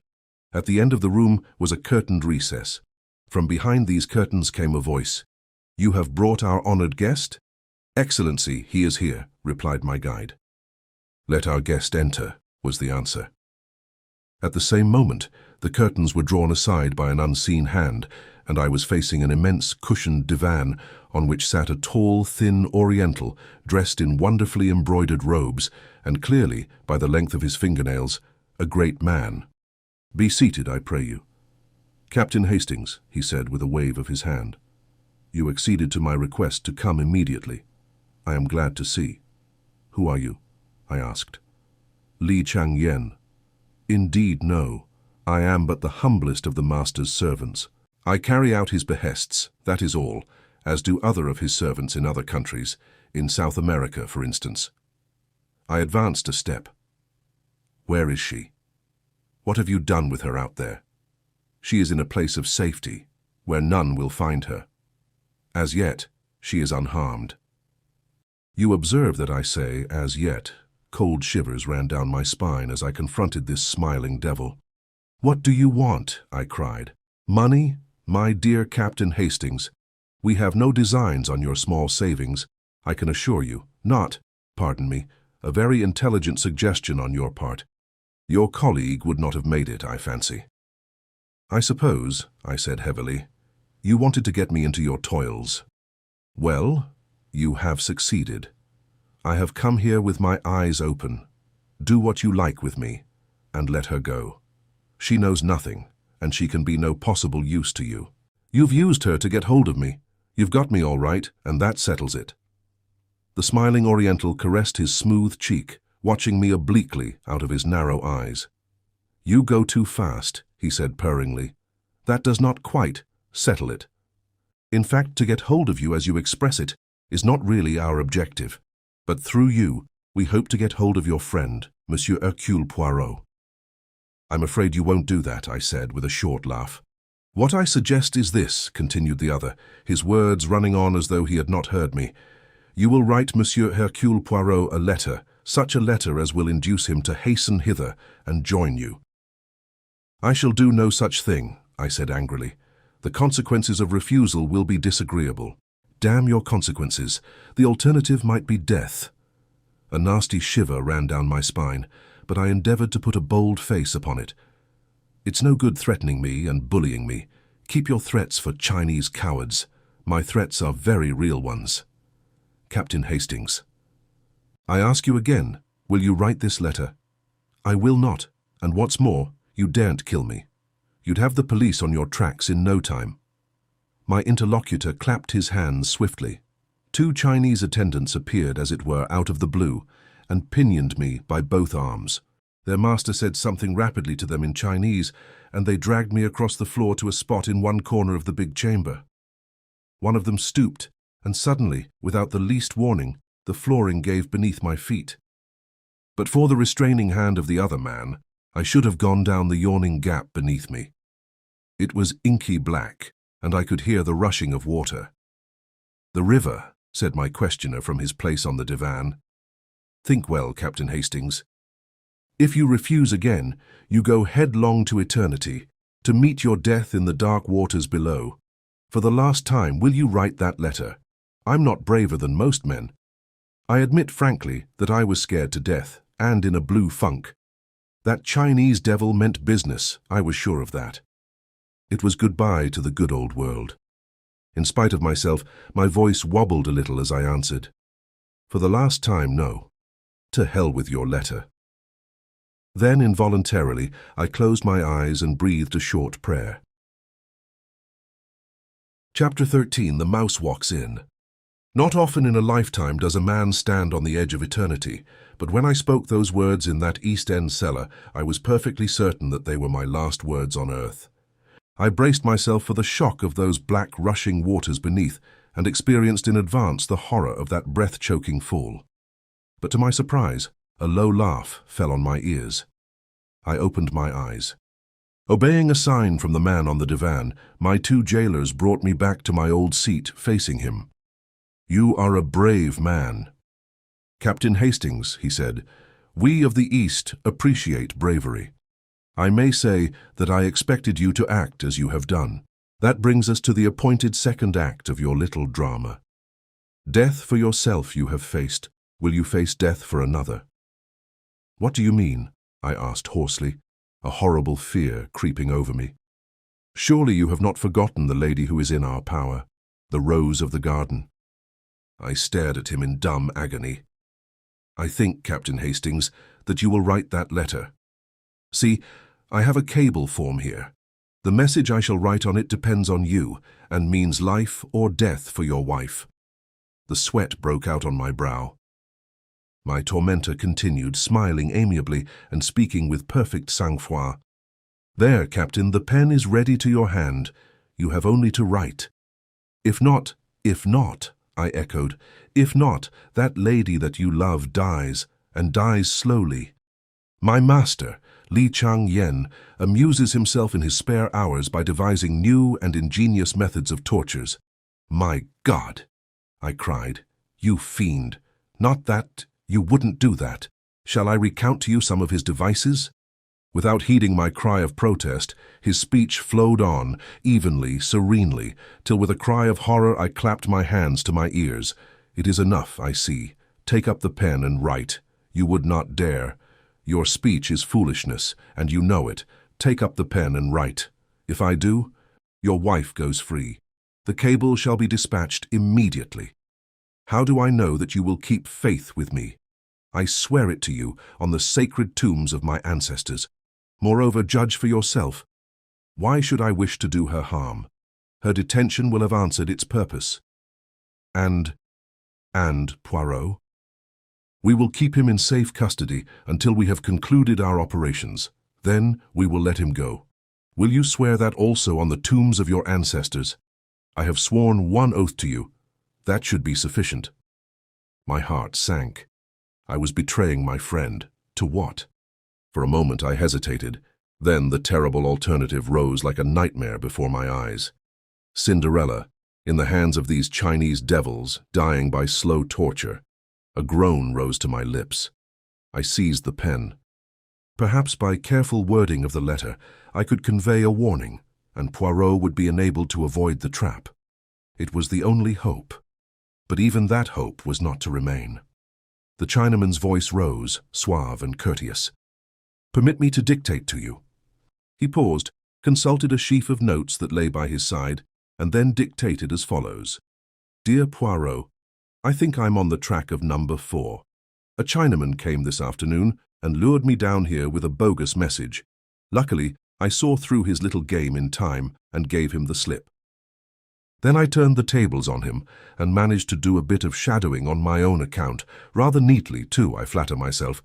At the end of the room was a curtained recess. From behind these curtains came a voice. "You have brought our honored guest?" "Excellency, he is here," replied my guide. "Let our guest enter," was the answer. At the same moment, the curtains were drawn aside by an unseen hand, and I was facing an immense cushioned divan on which sat a tall, thin Oriental dressed in wonderfully embroidered robes, and clearly, by the length of his fingernails, a great man. "Be seated, I pray you." "Captain Hastings," he said with a wave of his hand. "You acceded to my request to come immediately. I am glad to see." "Who are you?" I asked. "Li Chang Yen." "Indeed, no. I am but the humblest of the master's servants. I carry out his behests, that is all, as do other of his servants in other countries, in South America, for instance." I advanced a step. "Where is she? What have you done with her out there? She is in a place of safety, where none will find her. As yet, she is unharmed." You observe that I say, "as yet." Cold shivers ran down my spine as I confronted this smiling devil. "What do you want?" I cried. "Money? My dear Captain Hastings, we have no designs on your small savings, I can assure you. Not, pardon me, a very intelligent suggestion on your part. Your colleague would not have made it, I fancy." "I suppose," I said heavily, "you wanted to get me into your toils. Well, you have succeeded. I have come here with my eyes open. Do what you like with me, and let her go. She knows nothing, and she can be no possible use to you. You've used her to get hold of me. You've got me all right, and that settles it." The smiling Oriental caressed his smooth cheek, watching me obliquely out of his narrow eyes. "You go too fast," he said purringly. "That does not quite settle it. In fact, to get hold of you as you express it is not really our objective. But through you, we hope to get hold of your friend, Monsieur Hercule Poirot." "I'm afraid you won't do that," I said with a short laugh. "What I suggest is this," continued the other, his words running on as though he had not heard me. "You will write Monsieur Hercule Poirot a letter, such a letter as will induce him to hasten hither and join you." "I shall do no such thing," I said angrily. "The consequences of refusal will be disagreeable." "Damn your consequences. The alternative might be death." A nasty shiver ran down my spine, but I endeavored to put a bold face upon it. "It's no good threatening me and bullying me. Keep your threats for Chinese cowards. My threats are very real ones. Captain Hastings, I ask you again, will you write this letter?" "I will not, and what's more, you daren't kill me. You'd have the police on your tracks in no time." My interlocutor clapped his hands swiftly. 2 Chinese attendants appeared, as it were, out of the blue, and pinioned me by both arms. Their master said something rapidly to them in Chinese, and they dragged me across the floor to a spot in one corner of the big chamber. One of them stooped, and suddenly, without the least warning, the flooring gave beneath my feet. But for the restraining hand of the other man, I should have gone down the yawning gap beneath me. It was inky black, and I could hear the rushing of water. "The river," said my questioner from his place on the divan. "Think well, Captain Hastings. If you refuse again, you go headlong to eternity, to meet your death in the dark waters below. For the last time, will you write that letter? I'm not braver than most men. I admit frankly that I was scared to death, and in a blue funk. That Chinese devil meant business, I was sure of that. It was goodbye to the good old world." In spite of myself, my voice wobbled a little as I answered, "For the last time, no. To hell with your letter." Then, involuntarily, I closed my eyes and breathed a short prayer. Chapter 13. The Mouse Walks In. Not often in a lifetime does a man stand on the edge of eternity, but when I spoke those words in that East End cellar, I was perfectly certain that they were my last words on earth. I braced myself for the shock of those black rushing waters beneath, and experienced in advance the horror of that breath-choking fall. But to my surprise, a low laugh fell on my ears. I opened my eyes. Obeying a sign from the man on the divan, my 2 jailers brought me back to my old seat, facing him. "You are a brave man." "Captain Hastings," he said, "we of the East appreciate bravery. I may say that I expected you to act as you have done. That brings us to the appointed second act of your little drama. Death for yourself you have faced. Will you face death for another?" "What do you mean?" I asked hoarsely, a horrible fear creeping over me. "Surely you have not forgotten the lady who is in our power, the rose of the garden." I stared at him in dumb agony. "I think, Captain Hastings, that you will write that letter. See, I have a cable form here. The message I shall write on it depends on you, and means life or death for your wife." The sweat broke out on my brow. My tormentor continued, smiling amiably and speaking with perfect sang-froid. "There, Captain, the pen is ready to your hand. You have only to write." If not," I echoed. "If not, that lady that you love dies, and dies slowly. My master, Li Chang-yen, amuses himself in his spare hours by devising new and ingenious methods of tortures." "My God!" I cried. "You fiend! Not that! You wouldn't do that. Shall I recount to you some of his devices?" Without heeding my cry of protest, his speech flowed on, evenly, serenely, till with a cry of horror I clapped my hands to my ears. "It is enough, I see. Take up the pen and write. You would not dare. Your speech is foolishness, and you know it. Take up the pen and write. If I do, your wife goes free. The cable shall be dispatched immediately. How do I know that you will keep faith with me? I swear it to you on the sacred tombs of my ancestors. Moreover, judge for yourself. Why should I wish to do her harm? Her detention will have answered its purpose. And Poirot? We will keep him in safe custody until we have concluded our operations. Then we will let him go. Will you swear that also on the tombs of your ancestors? I have sworn one oath to you. That should be sufficient." My heart sank. I was betraying my friend. To what? For a moment I hesitated. Then the terrible alternative rose like a nightmare before my eyes. Cinderella, in the hands of these Chinese devils, dying by slow torture. A groan rose to my lips. I seized the pen. Perhaps by careful wording of the letter, I could convey a warning, and Poirot would be enabled to avoid the trap. It was the only hope. But even that hope was not to remain. The Chinaman's voice rose, suave and courteous. "Permit me to dictate to you." He paused, consulted a sheaf of notes that lay by his side, and then dictated as follows. "Dear Poirot, I think I'm on the track of number 4. A Chinaman came this afternoon and lured me down here with a bogus message. Luckily, I saw through his little game in time and gave him the slip. Then I turned the tables on him and managed to do a bit of shadowing on my own account, rather neatly too, I flatter myself.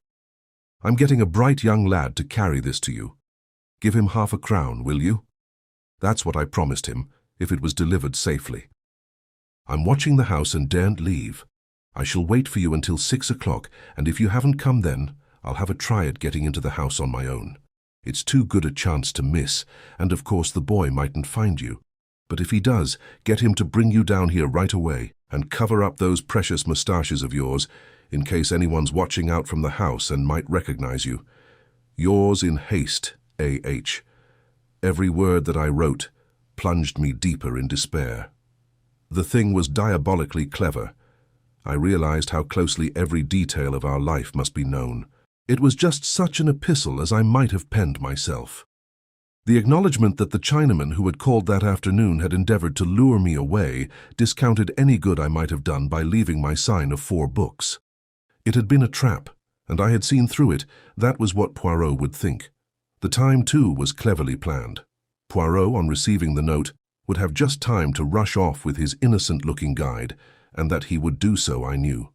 I'm getting a bright young lad to carry this to you. Give him 1/2 crown, will you? That's what I promised him, if it was delivered safely. I'm watching the house and daren't leave. I shall wait for you until 6 o'clock, and if you haven't come then, I'll have a try at getting into the house on my own. It's too good a chance to miss, and of course the boy mightn't find you. But if he does, get him to bring you down here right away, and cover up those precious moustaches of yours, in case anyone's watching out from the house and might recognize you. Yours in haste, A.H. Every word that I wrote plunged me deeper in despair. The thing was diabolically clever. I realized how closely every detail of our life must be known. It was just such an epistle as I might have penned myself. The acknowledgement that the Chinaman who had called that afternoon had endeavored to lure me away discounted any good I might have done by leaving my sign of 4 books. It had been a trap, and I had seen through it. That was what Poirot would think. The time, too, was cleverly planned. Poirot, on receiving the note, would have just time to rush off with his innocent-looking guide, and that he would do so I knew.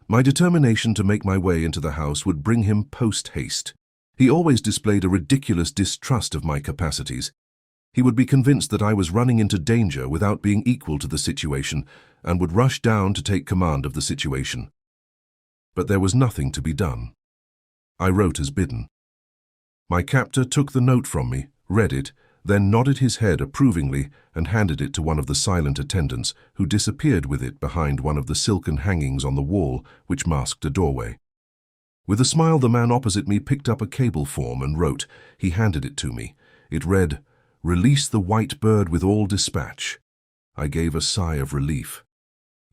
My determination to make my way into the house would bring him post-haste. He always displayed a ridiculous distrust of my capacities. He would be convinced that I was running into danger without being equal to the situation, and would rush down to take command of the situation. But there was nothing to be done. I wrote as bidden. My captor took the note from me, read it, then nodded his head approvingly and handed it to one of the silent attendants, who disappeared with it behind one of the silken hangings on the wall which masked a doorway. With a smile, the man opposite me picked up a cable form and wrote. He handed it to me. It read, "Release the white bird with all dispatch." I gave a sigh of relief.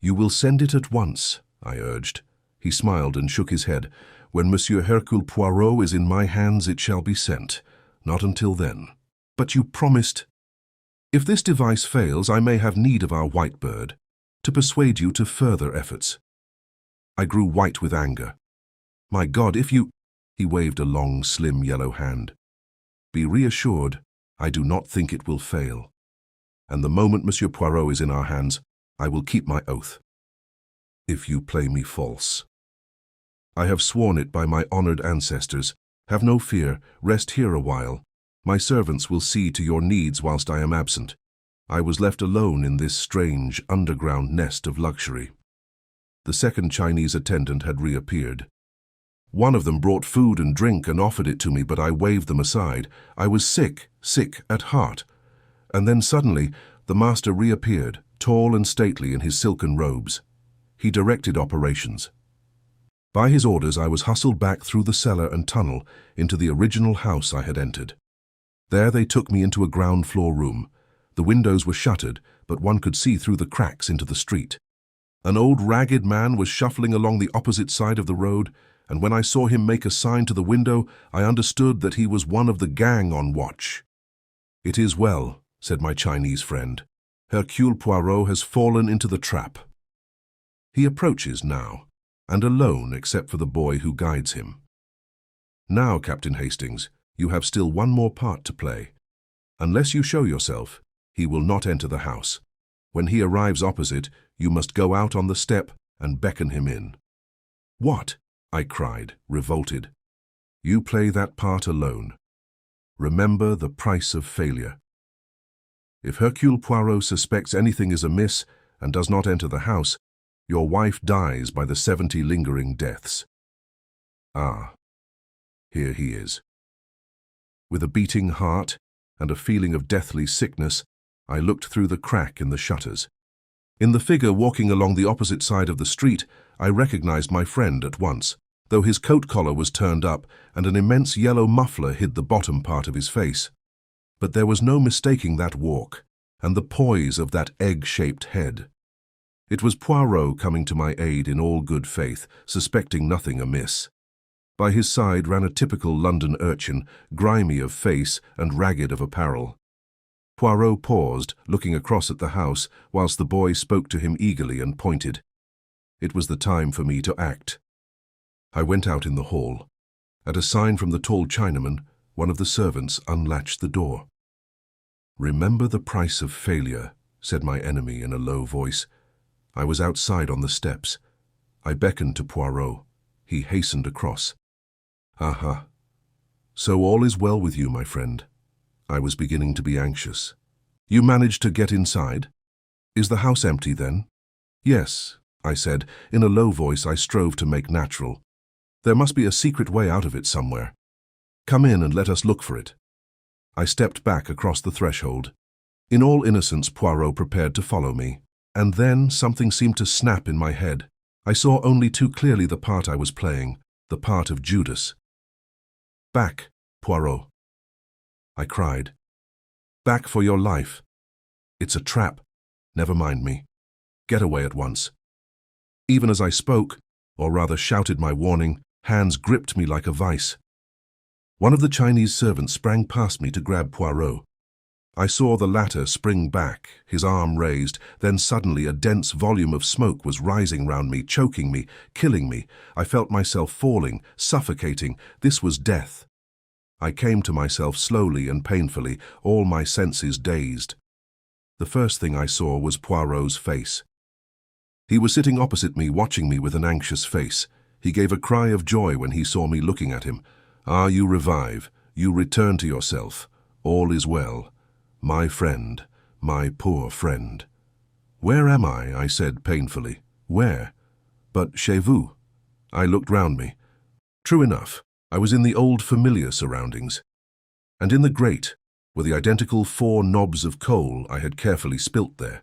"You will send it at once," I urged. He smiled and shook his head. "When Monsieur Hercule Poirot is in my hands, it shall be sent. Not until then." "But you promised—" "If this device fails, I may have need of our white bird, to persuade you to further efforts." I grew white with anger. "My God, if you—" He waved a long, slim yellow hand. "Be reassured, I do not think it will fail. And the moment Monsieur Poirot is in our hands, I will keep my oath. If you play me false. I have sworn it by my honored ancestors. Have no fear, rest here a while. My servants will see to your needs whilst I am absent. I was left alone in this strange, underground nest of luxury." The second Chinese attendant had reappeared. One of them brought food and drink and offered it to me, but I waved them aside. I was sick at heart. And then suddenly, the master reappeared, tall and stately in his silken robes. He directed operations. By his orders, I was hustled back through the cellar and tunnel into the original house I had entered. There they took me into a ground-floor room. The windows were shuttered, but one could see through the cracks into the street. An old ragged man was shuffling along the opposite side of the road, and when I saw him make a sign to the window, I understood that he was one of the gang on watch. "It is well," said my Chinese friend. "Hercule Poirot has fallen into the trap." He approaches now, and alone except for the boy who guides him. "Now, Captain Hastings, you have still one more part to play. Unless you show yourself, he will not enter the house. When he arrives opposite, you must go out on the step and beckon him in." "What?" I cried, revolted. "You play that part alone. Remember the price of failure. If Hercule Poirot suspects anything is amiss and does not enter the house, your wife dies by the 70 lingering deaths." Ah, here he is. With a beating heart and a feeling of deathly sickness, I looked through the crack in the shutters. In the figure walking along the opposite side of the street, I recognized my friend at once, though his coat collar was turned up and an immense yellow muffler hid the bottom part of his face. But there was no mistaking that walk and the poise of that egg-shaped head. It was Poirot coming to my aid in all good faith, suspecting nothing amiss. By his side ran a typical London urchin, grimy of face and ragged of apparel. Poirot paused, looking across at the house, whilst the boy spoke to him eagerly and pointed. It was the time for me to act. I went out in the hall. At a sign from the tall Chinaman, one of the servants unlatched the door. "Remember the price of failure," said my enemy in a low voice. I was outside on the steps. I beckoned to Poirot. He hastened across. "Aha. So all is well with you, my friend." I was beginning to be anxious. "You managed to get inside? Is the house empty then?" "Yes," I said. In a low voice I strove to make natural. "There must be a secret way out of it somewhere. Come in and let us look for it." I stepped back across the threshold. In all innocence, Poirot prepared to follow me. And then something seemed to snap in my head. I saw only too clearly the part I was playing, the part of Judas. "Back, Poirot," I cried. "Back for your life. It's a trap. Never mind me. Get away at once." Even as I spoke, or rather shouted my warning, hands gripped me like a vice. One of the Chinese servants sprang past me to grab Poirot. I saw the latter spring back, his arm raised, then suddenly a dense volume of smoke was rising round me, choking me, killing me. I felt myself falling, suffocating. This was death. I came to myself slowly and painfully, all my senses dazed. The first thing I saw was Poirot's face. He was sitting opposite me, watching me with an anxious face. He gave a cry of joy when he saw me looking at him. "Ah, you revive. You return to yourself. All is well. My friend, my poor friend." "Where am I?" I said painfully. "Where? But chez vous." I looked round me. True enough, I was in the old familiar surroundings. And in the grate were the identical 4 knobs of coal I had carefully spilt there.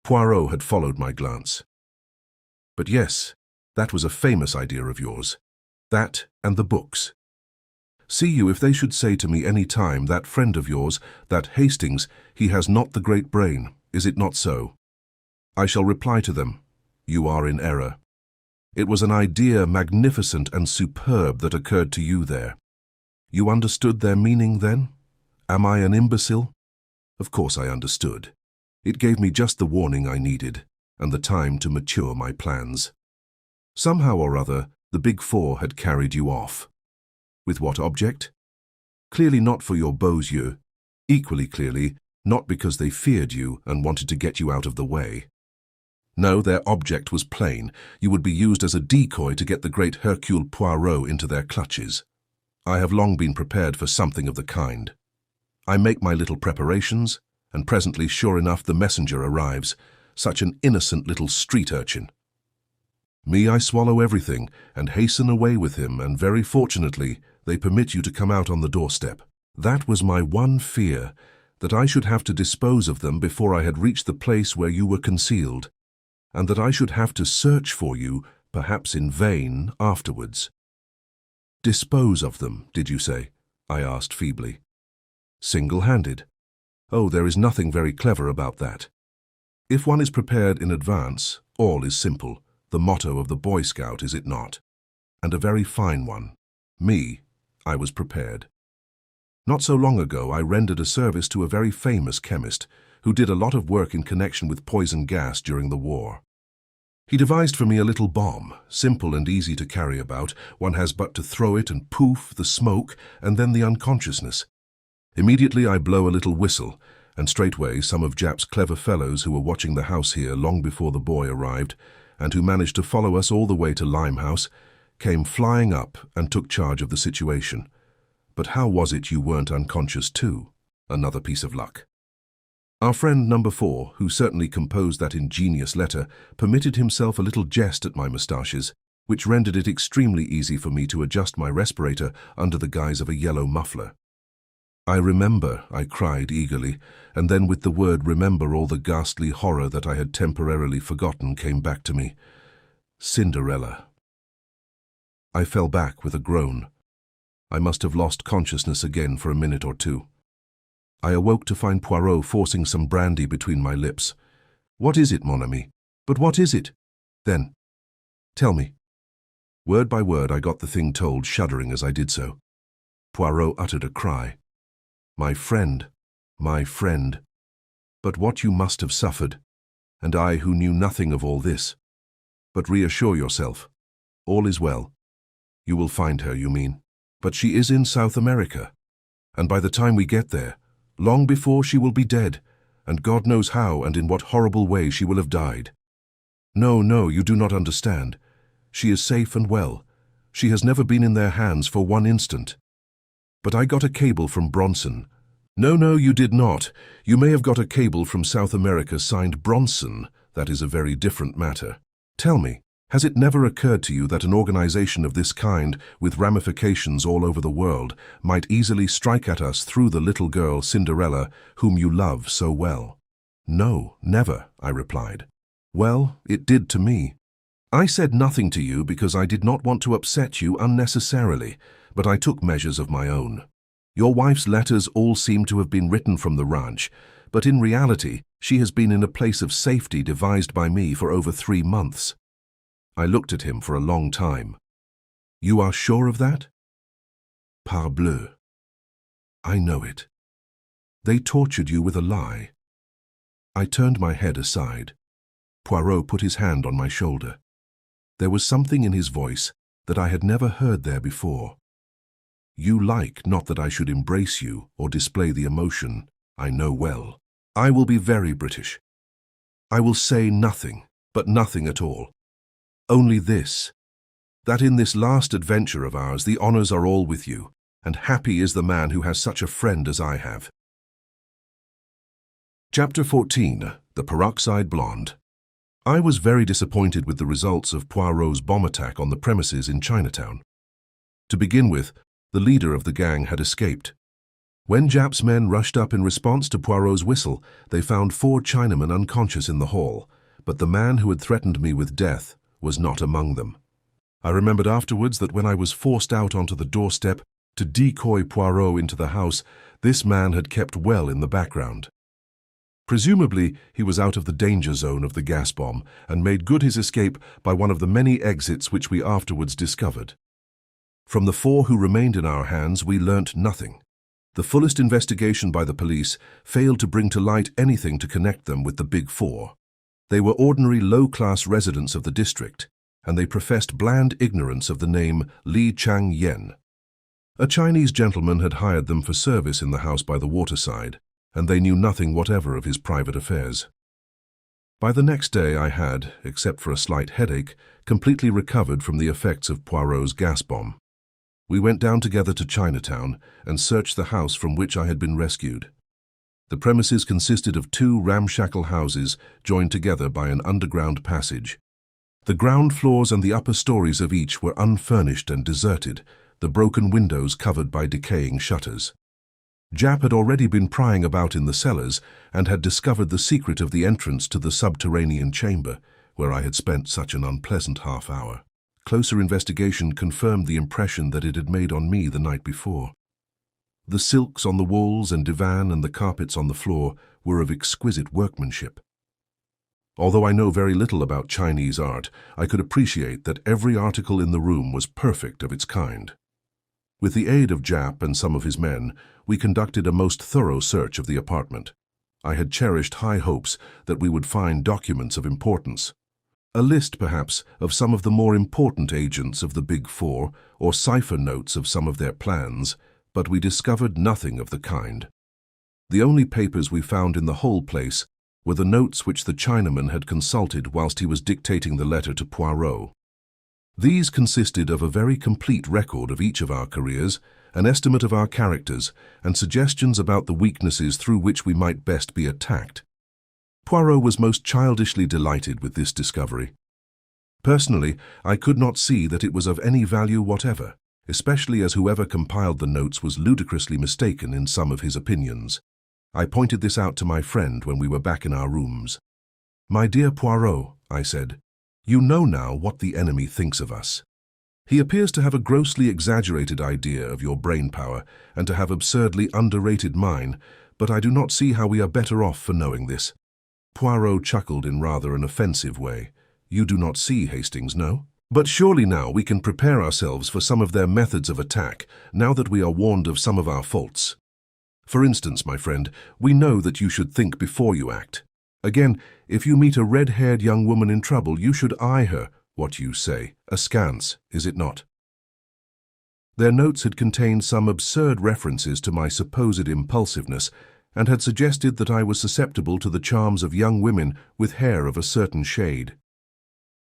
Poirot had followed my glance. "But yes, that was a famous idea of yours. That and the books. See you if they should say to me any time, that friend of yours, that Hastings, he has not the great brain, is it not so? I shall reply to them, you are in error. It was an idea magnificent and superb that occurred to you there. You understood their meaning then? Am I an imbecile? Of course I understood. It gave me just the warning I needed, and the time to mature my plans. Somehow or other, the Big Four had carried you off. With what object? Clearly not for your beaux yeux. Equally clearly, not because they feared you and wanted to get you out of the way. No, their object was plain. You would be used as a decoy to get the great Hercule Poirot into their clutches. I have long been prepared for something of the kind. I make my little preparations, and presently, sure enough, the messenger arrives, such an innocent little street urchin. Me, I swallow everything and hasten away with him, and very fortunately, they permit you to come out on the doorstep. That was my one fear, that I should have to dispose of them before I had reached the place where you were concealed, and that I should have to search for you perhaps in vain, afterwards. "Dispose of them, did you say?" I asked feebly. "Single-handed? Oh, there is nothing very clever about that. If one is prepared in advance, all is simple. The motto of the Boy Scout, is it not? And a very fine one. I was prepared. Not so long ago, I rendered a service to a very famous chemist who did a lot of work in connection with poison gas during the war. He devised for me a little bomb, simple and easy to carry about. One has but to throw it and poof, the smoke, and then the unconsciousness. Immediately I blow a little whistle, and straightway some of Jap's clever fellows who were watching the house here long before the boy arrived, and who managed to follow us all the way to Limehouse, came flying up and took charge of the situation. But how was it you weren't unconscious too? Another piece of luck. Our friend number 4, who certainly composed that ingenious letter, permitted himself a little jest at my moustaches, which rendered it extremely easy for me to adjust my respirator under the guise of a yellow muffler. "I remember," I cried eagerly, and then with the word remember all the ghastly horror that I had temporarily forgotten came back to me. Cinderella. I fell back with a groan. I must have lost consciousness again for a minute or two. I awoke to find Poirot forcing some brandy between my lips. "What is it, mon ami? But what is it?" "Then, tell me." Word by word I got the thing told, shuddering as I did so. Poirot uttered a cry. My friend. But what you must have suffered, and I who knew nothing of all this. But reassure yourself. All is well. You will find her, you mean. But she is in South America, and by the time we get there, long before she will be dead, and God knows how and in what horrible way she will have died. No, you do not understand. She is safe and well. She has never been in their hands for one instant. But I got a cable from Bronson. No, you did not. You may have got a cable from South America signed Bronson. That is a very different matter. Tell me, has it never occurred to you that an organization of this kind, with ramifications all over the world, might easily strike at us through the little girl Cinderella, whom you love so well? No, never, I replied. Well, it did to me. I said nothing to you because I did not want to upset you unnecessarily, but I took measures of my own. Your wife's letters all seem to have been written from the ranch, but in reality, she has been in a place of safety devised by me for over 3 months. I looked at him for a long time. You are sure of that? Parbleu. I know it. They tortured you with a lie. I turned my head aside. Poirot put his hand on my shoulder. There was something in his voice that I had never heard there before. You like not that I should embrace you or display the emotion, I know well. I will be very British. I will say nothing, but nothing at all. Only this, that in this last adventure of ours the honors are all with you, and happy is the man who has such a friend as I have. Chapter 14. The Peroxide Blonde. I was very disappointed with the results of Poirot's bomb attack on the premises in Chinatown. To begin with, the leader of the gang had escaped. When Jap's men rushed up in response to Poirot's whistle, they found 4 Chinamen unconscious in the hall, but the man who had threatened me with death was not among them. I remembered afterwards that when I was forced out onto the doorstep to decoy Poirot into the house, this man had kept well in the background. Presumably, he was out of the danger zone of the gas bomb and made good his escape by one of the many exits which we afterwards discovered. From the 4 who remained in our hands, we learnt nothing. The fullest investigation by the police failed to bring to light anything to connect them with the Big 4. They were ordinary low-class residents of the district, and they professed bland ignorance of the name Li Chang Yen. A Chinese gentleman had hired them for service in the house by the waterside, and they knew nothing whatever of his private affairs. By the next day I had, except for a slight headache, completely recovered from the effects of Poirot's gas bomb. We went down together to Chinatown and searched the house from which I had been rescued. The premises consisted of 2 ramshackle houses joined together by an underground passage. The ground floors and the upper stories of each were unfurnished and deserted, the broken windows covered by decaying shutters. Jap had already been prying about in the cellars and had discovered the secret of the entrance to the subterranean chamber, where I had spent such an unpleasant half-hour. Closer investigation confirmed the impression that it had made on me the night before. The silks on the walls and divan and the carpets on the floor were of exquisite workmanship. Although I know very little about Chinese art, I could appreciate that every article in the room was perfect of its kind. With the aid of Jap and some of his men, we conducted a most thorough search of the apartment. I had cherished high hopes that we would find documents of importance. A list, perhaps, of some of the more important agents of the Big Four, or cipher notes of some of their plans, but we discovered nothing of the kind. The only papers we found in the whole place were the notes which the Chinaman had consulted whilst he was dictating the letter to Poirot. These consisted of a very complete record of each of our careers, an estimate of our characters, and suggestions about the weaknesses through which we might best be attacked. Poirot was most childishly delighted with this discovery. Personally, I could not see that it was of any value whatever, especially as whoever compiled the notes was ludicrously mistaken in some of his opinions. I pointed this out to my friend when we were back in our rooms. "My dear Poirot," I said, "you know now what the enemy thinks of us. He appears to have a grossly exaggerated idea of your brain power and to have absurdly underrated mine, but I do not see how we are better off for knowing this." Poirot chuckled in rather an offensive way. "You do not see, Hastings, no? But surely now we can prepare ourselves for some of their methods of attack, now that we are warned of some of our faults. For instance, my friend, we know that you should think before you act. Again, if you meet a red-haired young woman in trouble, you should eye her, what you say, askance, is it not?" Their notes had contained some absurd references to my supposed impulsiveness, and had suggested that I was susceptible to the charms of young women with hair of a certain shade.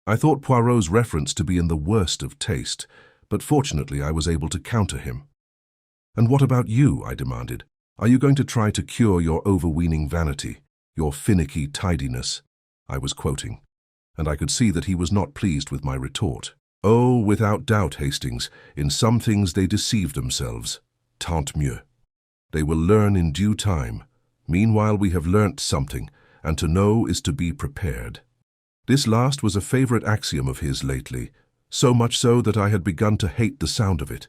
I thought Poirot's reference to be in the worst of taste, but fortunately I was able to counter him. "And what about you?" I demanded. "Are you going to try to cure your overweening vanity, your finicky tidiness?" I was quoting, and I could see that he was not pleased with my retort. "Oh, without doubt, Hastings, in some things they deceive themselves. Tant mieux. They will learn in due time. Meanwhile we have learnt something, and to know is to be prepared." This last was a favourite axiom of his lately, so much so that I had begun to hate the sound of it.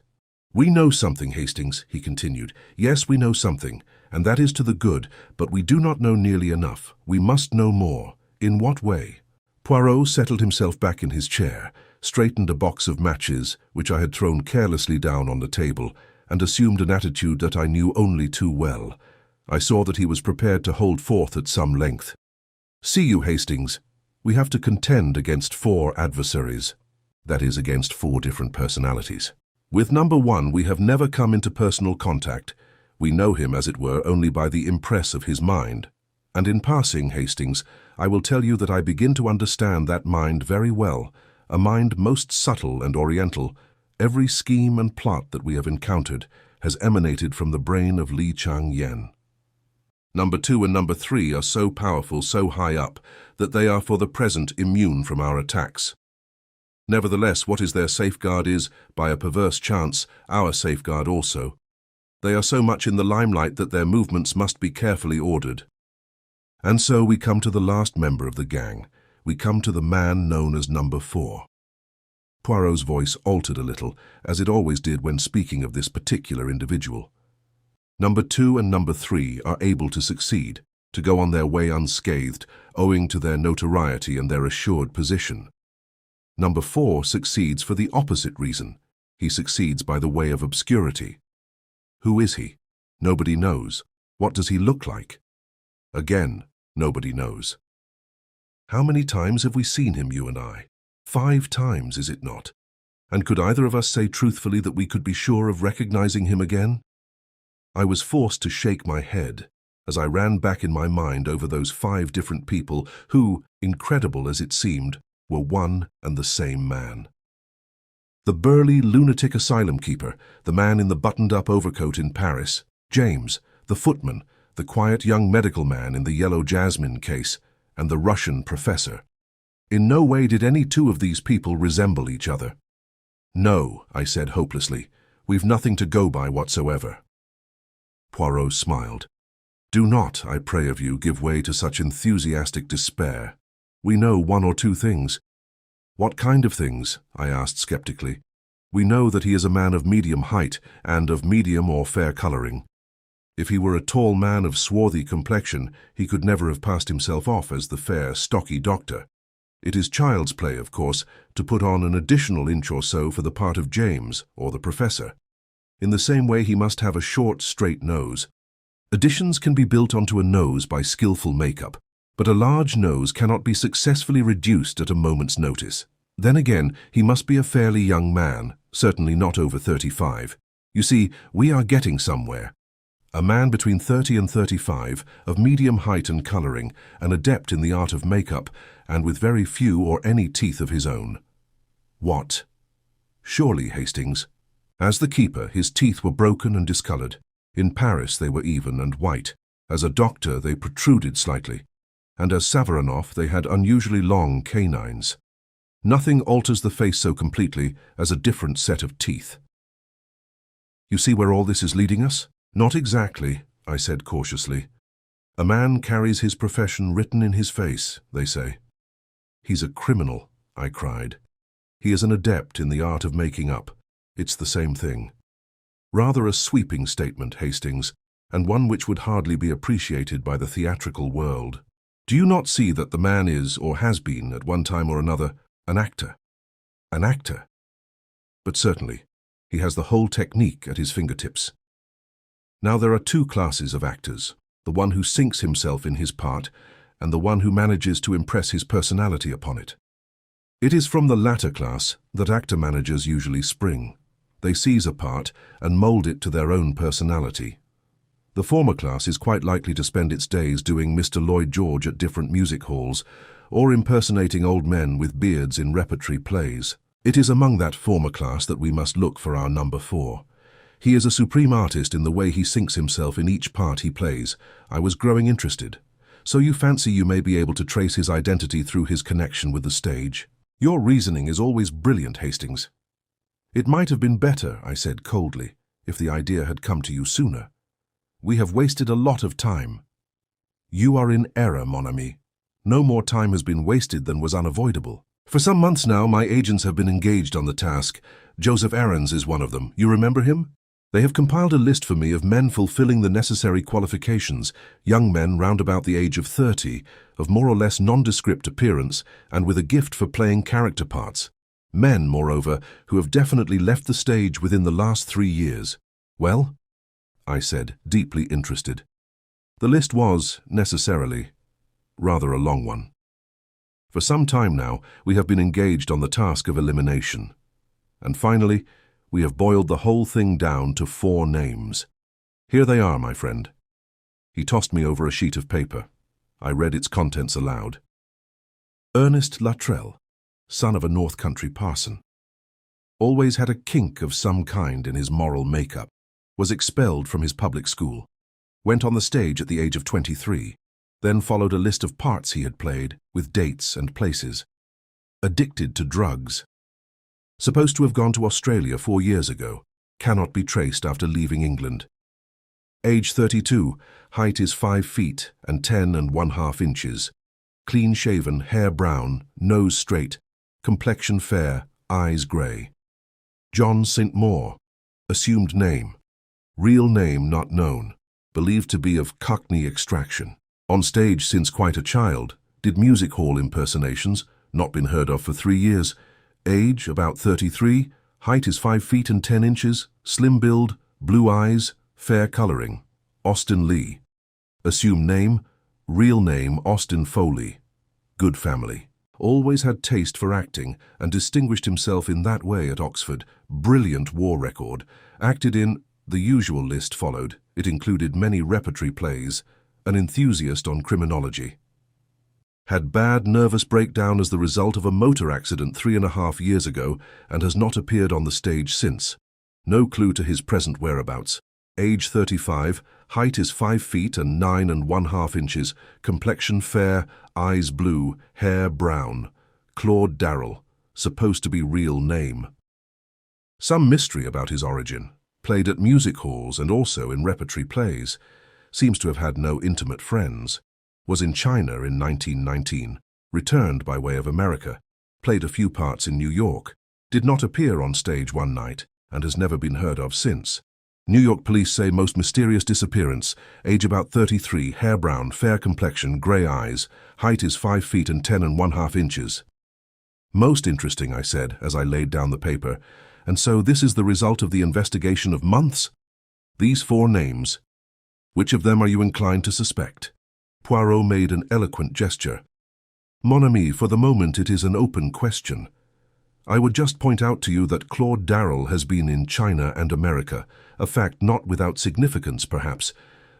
"We know something, Hastings," he continued. "Yes, we know something, and that is to the good, but we do not know nearly enough. We must know more. In what way?" Poirot settled himself back in his chair, straightened a box of matches, which I had thrown carelessly down on the table, and assumed an attitude that I knew only too well. I saw that he was prepared to hold forth at some length. "See you, Hastings. We have to contend against 4 adversaries. That is, against 4 different personalities. With number 1, we have never come into personal contact. We know him, as it were, only by the impress of his mind. And in passing, Hastings, I will tell you that I begin to understand that mind very well, a mind most subtle and oriental. Every scheme and plot that we have encountered has emanated from the brain of Li Chang-yen. Number 2 and number 3 are so powerful, so high up, that they are for the present immune from our attacks. Nevertheless, what is their safeguard is, by a perverse chance, our safeguard also. They are so much in the limelight that their movements must be carefully ordered. And so we come to the last member of the gang. We come to the man known as number 4. Poirot's voice altered a little, as it always did when speaking of this particular individual. Number 2 and number 3 are able to succeed, to go on their way unscathed, owing to their notoriety and their assured position. Number 4 succeeds for the opposite reason. He succeeds by the way of obscurity. Who is he? Nobody knows. What does he look like? Again, nobody knows. How many times have we seen him, you and I? 5 times, is it not? And could either of us say truthfully that we could be sure of recognizing him again? I was forced to shake my head as I ran back in my mind over those 5 different people who, incredible as it seemed, were one and the same man. The burly lunatic asylum keeper, the man in the buttoned-up overcoat in Paris, James, the footman, the quiet young medical man in the yellow Jasmine case, and the Russian professor. In no way did any 2 of these people resemble each other. "No," I said hopelessly, "we've nothing to go by whatsoever." Poirot smiled. "Do not, I pray of you, give way to such enthusiastic despair. We know one or two things. What kind of things? I asked skeptically. We know that he is a man of medium height and of medium or fair colouring. If he were a tall man of swarthy complexion, he could never have passed himself off as the fair, stocky doctor. It is child's play, of course, to put on an additional inch or so for the part of James or the professor. In the same way, he must have a short, straight nose. Additions can be built onto a nose by skillful makeup, but a large nose cannot be successfully reduced at a moment's notice. Then again, he must be a fairly young man, certainly not over 35. You see, we are getting somewhere. A man between 30 and 35, of medium height and colouring, an adept in the art of makeup, and with very few or any teeth of his own. What? Surely, Hastings. As the keeper, his teeth were broken and discoloured. In Paris they were even and white. As a doctor they protruded slightly. And as Savaronoff they had unusually long canines. Nothing alters the face so completely as a different set of teeth. You see where all this is leading us? Not exactly, I said cautiously. A man carries his profession written in his face, they say. He's a criminal, I cried. He is an adept in the art of making up. It's the same thing. Rather a sweeping statement, Hastings, and one which would hardly be appreciated by the theatrical world. Do you not see that the man is, or has been, at one time or another, an actor? An actor. But certainly, he has the whole technique at his fingertips. Now there are two classes of actors, the one who sinks himself in his part and the one who manages to impress his personality upon it. It is from the latter class that actor managers usually spring. They seize a part and mould it to their own personality. The former class is quite likely to spend its days doing Mr. Lloyd George at different music halls or impersonating old men with beards in repertory plays. It is among that former class that we must look for our number 4. He is a supreme artist in the way he sinks himself in each part he plays. I was growing interested. So you fancy you may be able to trace his identity through his connection with the stage? Your reasoning is always brilliant, Hastings. It might have been better, I said coldly, if the idea had come to you sooner. We have wasted a lot of time. You are in error, mon ami. No more time has been wasted than was unavoidable. For some months now, my agents have been engaged on the task. Joseph Aarons is one of them. You remember him? They have compiled a list for me of men fulfilling the necessary qualifications, young men round about the age of 30, of more or less nondescript appearance and with a gift for playing character parts. Men, moreover, who have definitely left the stage within the last 3 years. Well? I said, deeply interested. The list was, necessarily, rather a long one. For some time now, we have been engaged on the task of elimination. And finally, we have boiled the whole thing down to 4 names. Here they are, my friend. He tossed me over a sheet of paper. I read its contents aloud. Ernest Luttrell, son of a North Country parson. Always had a kink of some kind in his moral make-up. Was expelled from his public school. Went on the stage at the age of 23. Then followed a list of parts he had played, with dates and places. Addicted to drugs. Supposed to have gone to Australia 4 years ago. Cannot be traced after leaving England. Age 32. Height is 5 feet and 10 1/2 inches. Clean-shaven, hair brown, nose straight, complexion fair, eyes grey. John St. Maur. Assumed name. Real name not known. Believed to be of Cockney extraction. On stage since quite a child. Did music hall impersonations. Not been heard of for 3 years. Age, about 33. Height is 5 feet and 10 inches. Slim build, blue eyes, fair colouring. Austin Lee. Assumed name. Real name Austin Foley. Good family. Always had taste for acting and distinguished himself in that way at Oxford. Brilliant war record. Acted in... The usual list followed. It included many repertory plays. An enthusiast on criminology. Had bad nervous breakdown as the result of a motor accident 3.5 years ago and has not appeared on the stage since. No clue to his present whereabouts. Age 35, height is 5 feet and 9 1/2 inches, complexion fair, eyes blue, hair brown. Claude Darrell, supposed to be real name. Some mystery about his origin. Played at music halls and also in repertory plays. Seems to have had no intimate friends. Was in China in 1919. returned by way of America, played a few parts in New York, did not appear on stage one night, and has never been heard of since. New York police say most mysterious disappearance, age about 33, hair brown, fair complexion, grey eyes, height is 5 feet and 10½ inches. Most interesting, I said, as I laid down the paper. And so this is the result of the investigation of months? These 4 names. Which of them are you inclined to suspect? Poirot made an eloquent gesture. Mon ami, for the moment it is an open question. I would just point out to you that Claude Darrell has been in China and America, a fact not without significance perhaps,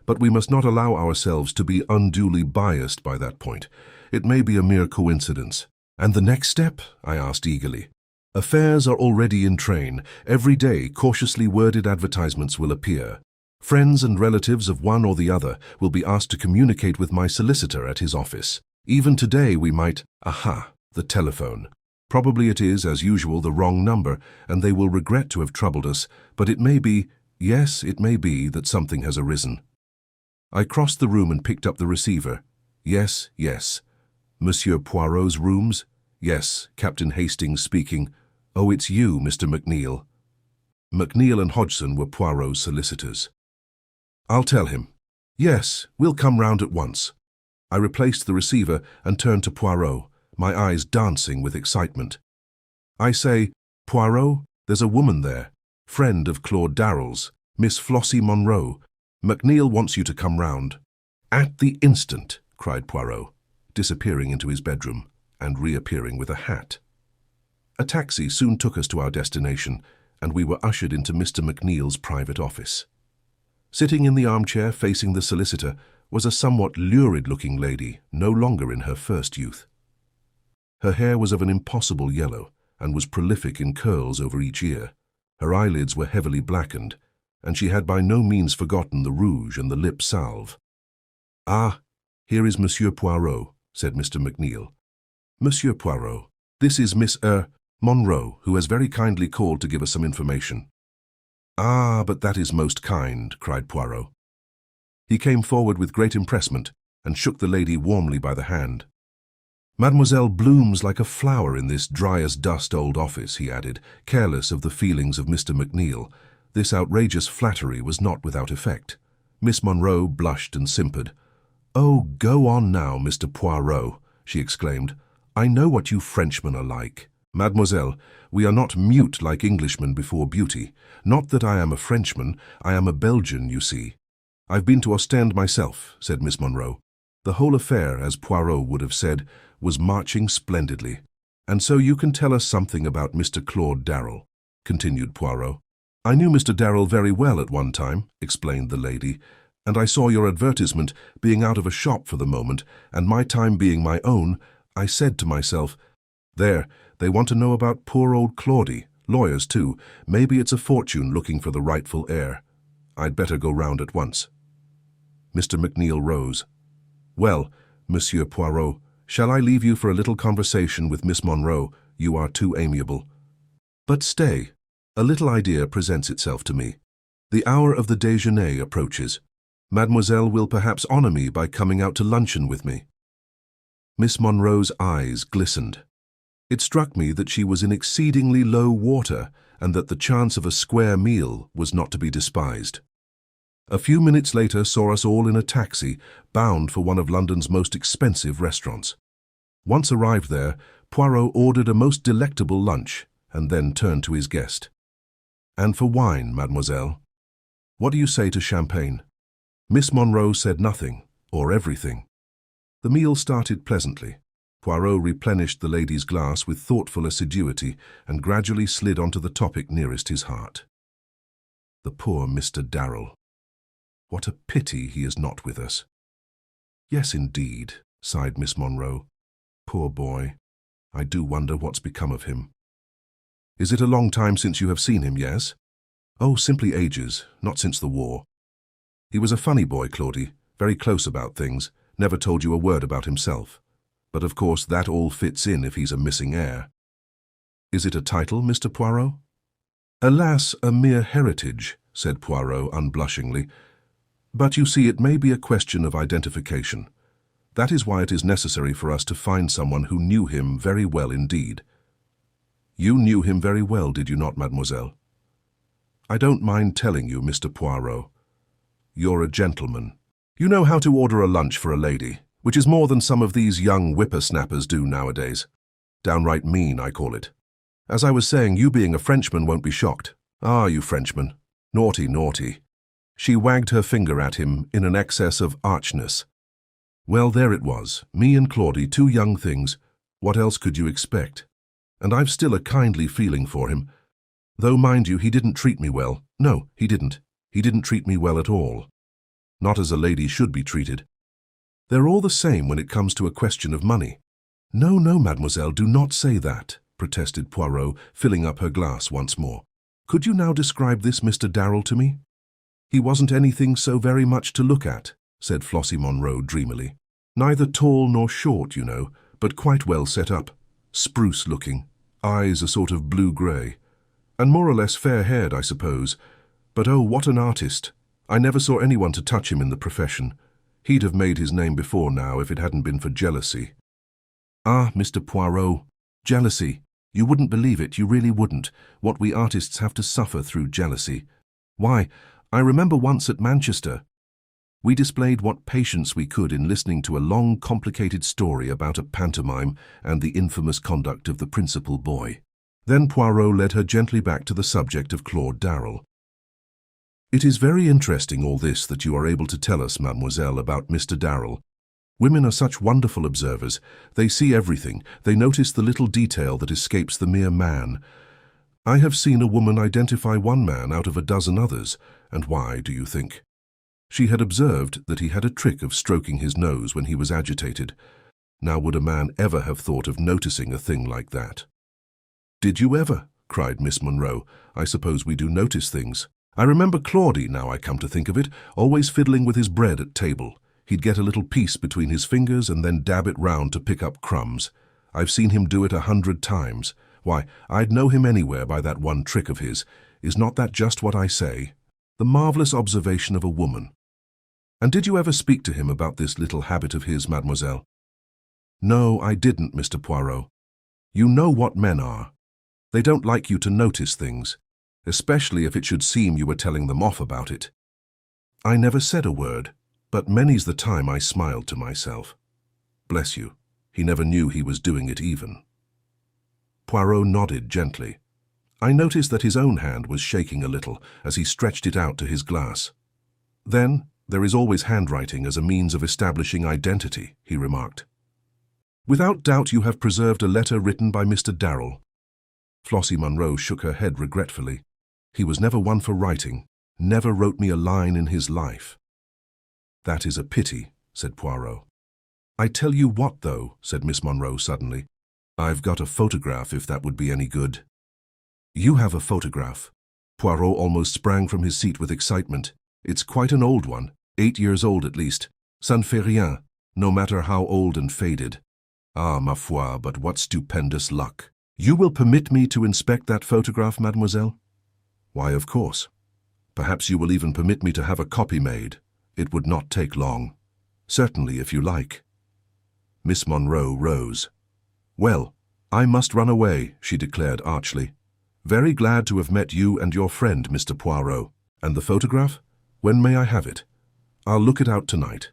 but we must not allow ourselves to be unduly biased by that point. It may be a mere coincidence. And the next step? I asked eagerly. Affairs are already in train. Every day cautiously worded advertisements will appear. Friends and relatives of one or the other will be asked to communicate with my solicitor at his office. Even today we might, the telephone. Probably it is, as usual, the wrong number, and they will regret to have troubled us, but it may be, yes, it may be that something has arisen. I crossed the room and picked up the receiver. Yes, yes. Monsieur Poirot's rooms? Yes, Captain Hastings speaking. Oh, it's you, Mr. McNeil. McNeil and Hodgson were Poirot's solicitors. I'll tell him. Yes, we'll come round at once. I replaced the receiver and turned to Poirot, my eyes dancing with excitement. I say, Poirot, there's a woman there, friend of Claude Darrell's, Miss Flossie Monroe. McNeil wants you to come round. At the instant, cried Poirot, disappearing into his bedroom and reappearing with a hat. A taxi soon took us to our destination, and we were ushered into Mr. McNeil's private office. Sitting in the armchair facing the solicitor was a somewhat lurid-looking lady, no longer in her first youth. Her hair was of an impossible yellow and was prolific in curls over each ear. Her eyelids were heavily blackened, and she had by no means forgotten the rouge and the lip salve. Ah, here is Monsieur Poirot, said Mr. McNeil. Monsieur Poirot, this is Miss Monroe, who has very kindly called to give us some information. Ah, but that is most kind, cried Poirot. He came forward with great empressement and shook the lady warmly by the hand. Mademoiselle blooms like a flower in this dry-as-dust old office, he added, careless of the feelings of Mr. McNeil. This outrageous flattery was not without effect. Miss Monroe blushed and simpered. Oh, go on now, Mr. Poirot, she exclaimed. I know what you Frenchmen are like. Mademoiselle, we are not mute like Englishmen before beauty. Not that I am a Frenchman, I am a Belgian, you see. I've been to Ostend myself, said Miss Monroe. The whole affair, as Poirot would have said, was marching splendidly. And so you can tell us something about Mr. Claude Darrell, continued Poirot. I knew Mr. Darrell very well at one time, explained the lady, and I saw your advertisement being out of a shop for the moment, and my time being my own, I said to myself, there, they want to know about poor old Claudie, lawyers too, maybe it's a fortune looking for the rightful heir. I'd better go round at once. Mr. McNeil rose. Well, Monsieur Poirot, shall I leave you for a little conversation with Miss Monroe? You are too amiable. But stay, a little idea presents itself to me. The hour of the déjeuner approaches. Mademoiselle will perhaps honor me by coming out to luncheon with me. Miss Monroe's eyes glistened. It struck me that she was in exceedingly low water and that the chance of a square meal was not to be despised. A few minutes later saw us all in a taxi, bound for one of London's most expensive restaurants. Once arrived there, Poirot ordered a most delectable lunch and then turned to his guest. And for wine, mademoiselle. What do you say to champagne? Miss Monroe said nothing, or everything. The meal started pleasantly. Poirot replenished the lady's glass with thoughtful assiduity and gradually slid onto the topic nearest his heart. The poor Mr. Darrell. What a pity he is not with us. Yes, indeed, sighed Miss Monroe. Poor boy. I do wonder what's become of him. Is it a long time since you have seen him, yes? Oh, simply ages, not since the war. He was a funny boy, Claudie, very close about things, never told you a word about himself. But of course that all fits in if he's a missing heir. Is it a title, Mr. Poirot? Alas, a mere heritage, said Poirot unblushingly. But you see, it may be a question of identification. That is why it is necessary for us to find someone who knew him very well indeed. You knew him very well, did you not, mademoiselle? I don't mind telling you, Mr. Poirot. You're a gentleman. You know how to order a lunch for a lady, which is more than some of these young whippersnappers do nowadays. Downright mean, I call it. As I was saying, you being a Frenchman won't be shocked. Ah, you Frenchmen. Naughty, naughty. She wagged her finger at him in an excess of archness. Well, there it was, me and Claudie, two young things. What else could you expect? And I've still a kindly feeling for him. Though, mind you, he didn't treat me well. No, he didn't. He didn't treat me well at all. Not as a lady should be treated. They're all the same when it comes to a question of money. No, no, mademoiselle, do not say that, protested Poirot, filling up her glass once more. Could you now describe this Mr. Darrell to me? He wasn't anything so very much to look at, said Flossie Monroe dreamily. Neither tall nor short, you know, but quite well set up. Spruce-looking, eyes a sort of blue-grey, and more or less fair-haired, I suppose. But oh, what an artist! I never saw anyone to touch him in the profession. He'd have made his name before now if it hadn't been for jealousy. Ah, Mr. Poirot, jealousy. You wouldn't believe it, you really wouldn't, what we artists have to suffer through jealousy. Why, I remember once at Manchester, we displayed what patience we could in listening to a long, complicated story about a pantomime and the infamous conduct of the principal boy. Then Poirot led her gently back to the subject of Claude Darrell. It is very interesting, all this that you are able to tell us, mademoiselle, about Mr. Darrell. Women are such wonderful observers. They see everything. They notice the little detail that escapes the mere man. I have seen a woman identify one man out of a dozen others. And why, do you think? She had observed that he had a trick of stroking his nose when he was agitated. Now, would a man ever have thought of noticing a thing like that? Did you ever? Cried Miss Monroe. I suppose we do notice things. I remember Claudie, now I come to think of it, always fiddling with his bread at table. He'd get a little piece between his fingers and then dab it round to pick up crumbs. I've seen him do it 100 times. Why, I'd know him anywhere by that one trick of his. Is not that just what I say? The marvellous observation of a woman. And did you ever speak to him about this little habit of his, mademoiselle? No, I didn't, Mr. Poirot. You know what men are. They don't like you to notice things, especially if it should seem you were telling them off about it. I never said a word, but many's the time I smiled to myself. Bless you, he never knew he was doing it even. Poirot nodded gently. I noticed that his own hand was shaking a little as he stretched it out to his glass. Then, there is always handwriting as a means of establishing identity, he remarked. Without doubt you have preserved a letter written by Mr. Darrell. Flossie Monroe shook her head regretfully. He was never one for writing, never wrote me a line in his life. That is a pity, said Poirot. I tell you what, though, said Miss Monroe suddenly. I've got a photograph, if that would be any good. You have a photograph? Poirot almost sprang from his seat with excitement. It's quite an old one, 8 years old at least. Ça ne fait rien, no matter how old and faded. Ah, ma foi, but what stupendous luck. You will permit me to inspect that photograph, mademoiselle? Why, of course. Perhaps you will even permit me to have a copy made. It would not take long. Certainly, if you like. Miss Monroe rose. Well, I must run away, she declared archly. Very glad to have met you and your friend, Mr. Poirot. And the photograph? When may I have it? I'll look it out tonight.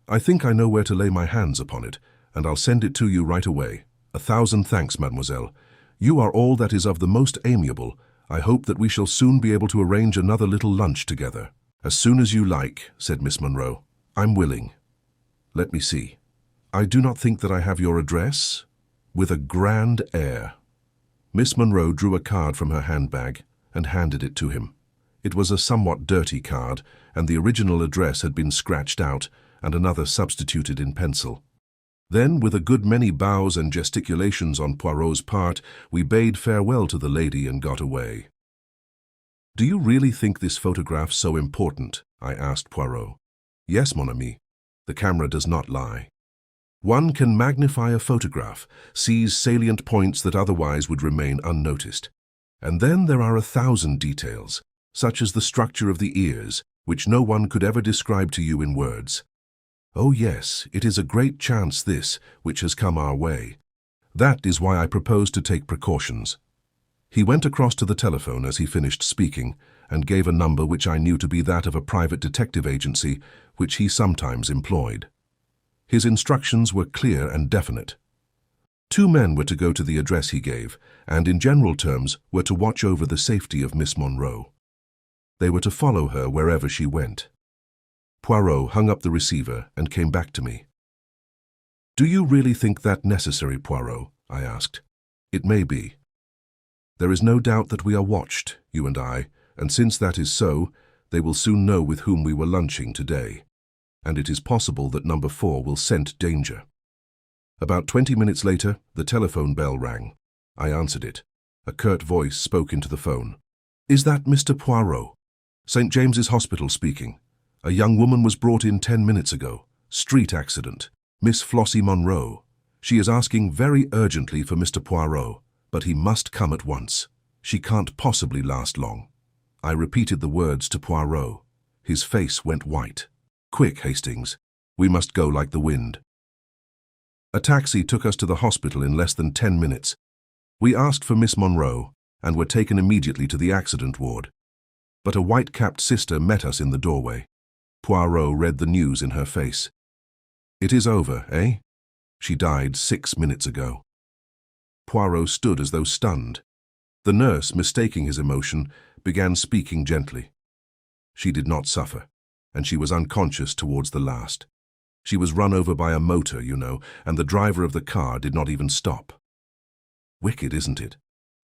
I think I know where to lay my hands upon it, and I'll send it to you right away. 1,000 thanks, mademoiselle. You are all that is of the most amiable. I hope that we shall soon be able to arrange another little lunch together. As soon as you like, said Miss Monroe. I'm willing. Let me see. I do not think that I have your address. With a grand air. Miss Monroe drew a card from her handbag and handed it to him. It was a somewhat dirty card, and the original address had been scratched out and another substituted in pencil. Then, with a good many bows and gesticulations on Poirot's part, we bade farewell to the lady and got away. Do you really think this photograph so important? I asked Poirot. Yes, mon ami. The camera does not lie. One can magnify a photograph, seize salient points that otherwise would remain unnoticed. And then there are 1,000 details, such as the structure of the ears, which no one could ever describe to you in words. Oh yes, it is a great chance this, which has come our way. That is why I propose to take precautions. He went across to the telephone as he finished speaking and gave a number which I knew to be that of a private detective agency which he sometimes employed. His instructions were clear and definite. 2 men were to go to the address he gave, and in general terms were to watch over the safety of Miss Monroe. They were to follow her wherever she went. Poirot hung up the receiver and came back to me. "Do you really think that necessary, Poirot?" I asked. "It may be. There is no doubt that we are watched, you and I, and since that is so, they will soon know with whom we were lunching today, and it is possible that number 4 will scent danger." About 20 minutes later, the telephone bell rang. I answered it. A curt voice spoke into the phone. "Is that Mr. Poirot? St. James's Hospital speaking. A young woman was brought in 10 minutes ago. Street accident. Miss Flossie Monroe. She is asking very urgently for Mr. Poirot, but he must come at once. She can't possibly last long." I repeated the words to Poirot. His face went white. "Quick, Hastings. We must go like the wind." A taxi took us to the hospital in less than 10 minutes. We asked for Miss Monroe and were taken immediately to the accident ward. But a white-capped sister met us in the doorway. Poirot read the news in her face. "It is over, eh? She died 6 minutes ago." Poirot stood as though stunned. The nurse, mistaking his emotion, began speaking gently. "She did not suffer, and she was unconscious towards the last. She was run over by a motor, you know, and the driver of the car did not even stop." Wicked, isn't it?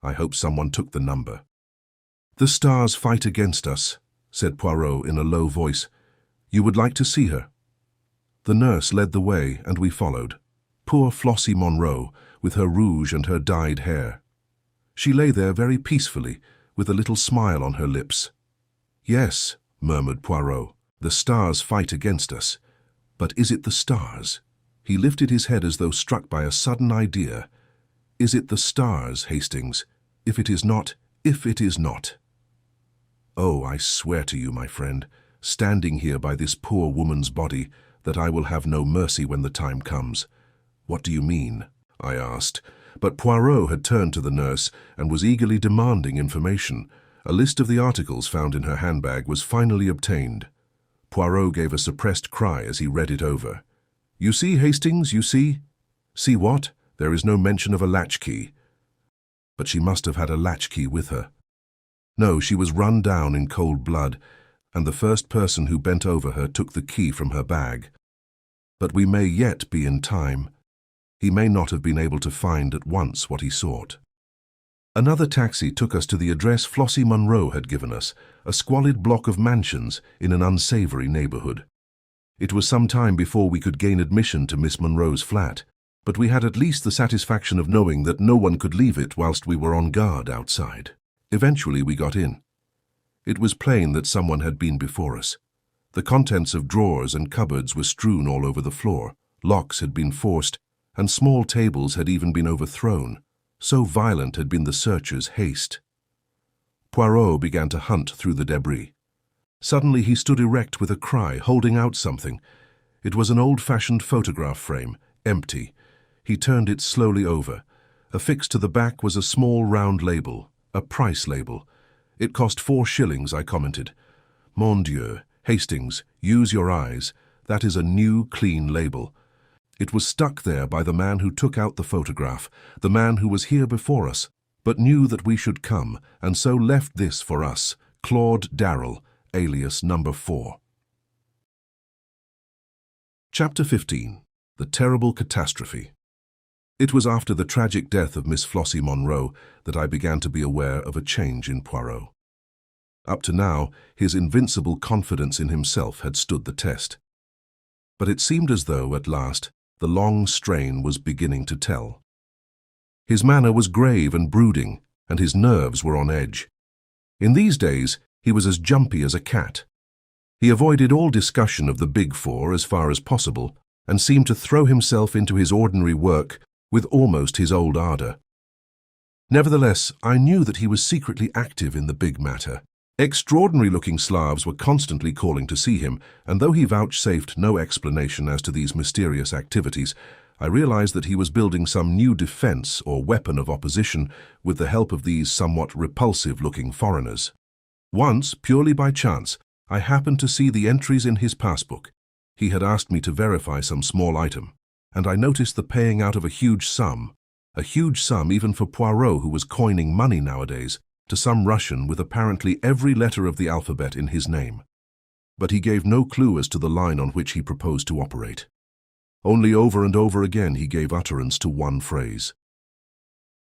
I hope someone took the number. "The stars fight against us," said Poirot in a low voice. "You would like to see her?" The nurse led the way, and we followed. Poor Flossie Monroe, with her rouge and her dyed hair. She lay there very peacefully, with a little smile on her lips. "Yes," murmured Poirot, "the stars fight against us. But is it the stars?" He lifted his head as though struck by a sudden idea. "Is it the stars, Hastings? If it is not, if it is not." "Oh, I swear to you, my friend, standing here by this poor woman's body, that I will have no mercy when the time comes." "What do you mean?" I asked. But Poirot had turned to the nurse and was eagerly demanding information. A list of the articles found in her handbag was finally obtained. Poirot gave a suppressed cry as he read it over. "You see, Hastings, you see?" "See what? There is no mention of a latchkey." But she must have had a latchkey with her. No, she was run down in cold blood, and the first person who bent over her took the key from her bag. But we may yet be in time. He may not have been able to find at once what he sought. Another taxi took us to the address Flossie Monroe had given us, a squalid block of mansions in an unsavory neighborhood. It was some time before we could gain admission to Miss Monroe's flat, but we had at least the satisfaction of knowing that no one could leave it whilst we were on guard outside. Eventually we got in. It was plain that someone had been before us. The contents of drawers and cupboards were strewn all over the floor, locks had been forced, and small tables had even been overthrown. So violent had been the searchers' haste. Poirot began to hunt through the debris. Suddenly he stood erect with a cry, holding out something. It was an old-fashioned photograph frame, empty. He turned it slowly over. Affixed to the back was a small round label, a price label. "It cost 4 shillings, I commented. "Mon Dieu, Hastings, use your eyes. That is a new, clean label." It was stuck there by the man who took out the photograph, the man who was here before us, but knew that we should come, and so left this for us, Claude Darrell, alias number 4. Chapter 15. The Terrible Catastrophe. It was after the tragic death of Miss Flossie Monroe that I began to be aware of a change in Poirot. Up to now, his invincible confidence in himself had stood the test. But it seemed as though, at last, the long strain was beginning to tell. His manner was grave and brooding, and his nerves were on edge. In these days, he was as jumpy as a cat. He avoided all discussion of the Big Four as far as possible, and seemed to throw himself into his ordinary work with almost his old ardor. Nevertheless, I knew that he was secretly active in the big matter. Extraordinary-looking Slavs were constantly calling to see him, and though he vouchsafed no explanation as to these mysterious activities, I realized that he was building some new defense or weapon of opposition with the help of these somewhat repulsive-looking foreigners. Once, purely by chance, I happened to see the entries in his passbook. He had asked me to verify some small item, and I noticed the paying out of a huge sum even for Poirot, who was coining money nowadays, to some Russian with apparently every letter of the alphabet in his name. But he gave no clue as to the line on which he proposed to operate. Only over and over again he gave utterance to one phrase.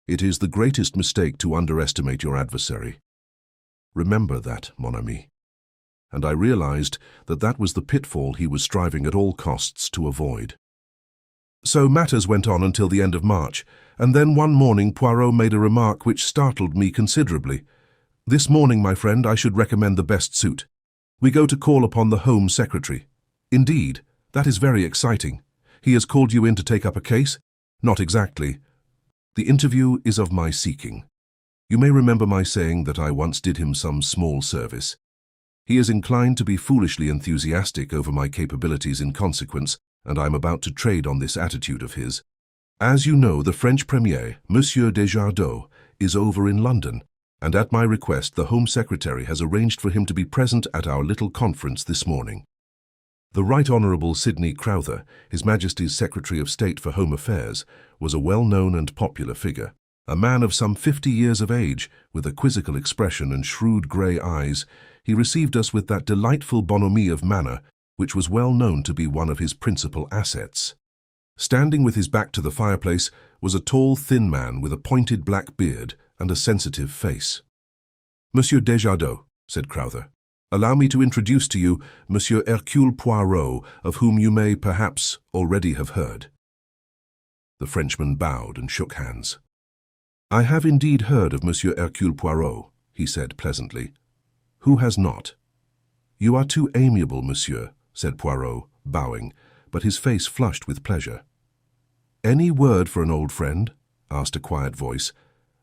It is the greatest mistake to underestimate your adversary. Remember that, mon ami. And I realized that that was the pitfall he was striving at all costs to avoid. So matters went on until the end of March, and then one morning Poirot made a remark which startled me considerably. "This morning, my friend, I should recommend the best suit. We go to call upon the Home Secretary." "Indeed, that is very exciting. He has called you in to take up a case?" "Not exactly. The interview is of my seeking. You may remember my saying that I once did him some small service. He is inclined to be foolishly enthusiastic over my capabilities in consequence, and I am about to trade on this attitude of his. As you know, the French Premier, Monsieur Desjardins, is over in London, and at my request the Home Secretary has arranged for him to be present at our little conference this morning. The Right Honourable Sidney Crowther, His Majesty's Secretary of State for Home Affairs, was a well-known and popular figure. A man of some 50 years of age, with a quizzical expression and shrewd grey eyes, he received us with that delightful bonhomie of manner which was well known to be one of his principal assets. Standing with his back to the fireplace was a tall, thin man with a pointed black beard and a sensitive face. "Monsieur Desjardins," said Crowther, "allow me to introduce to you Monsieur Hercule Poirot, of whom you may, perhaps, already have heard." The Frenchman bowed and shook hands. "I have indeed heard of Monsieur Hercule Poirot," he said pleasantly. "Who has not?" "You are too amiable, monsieur," said Poirot, bowing, but his face flushed with pleasure. "Any word for an old friend?" asked a quiet voice,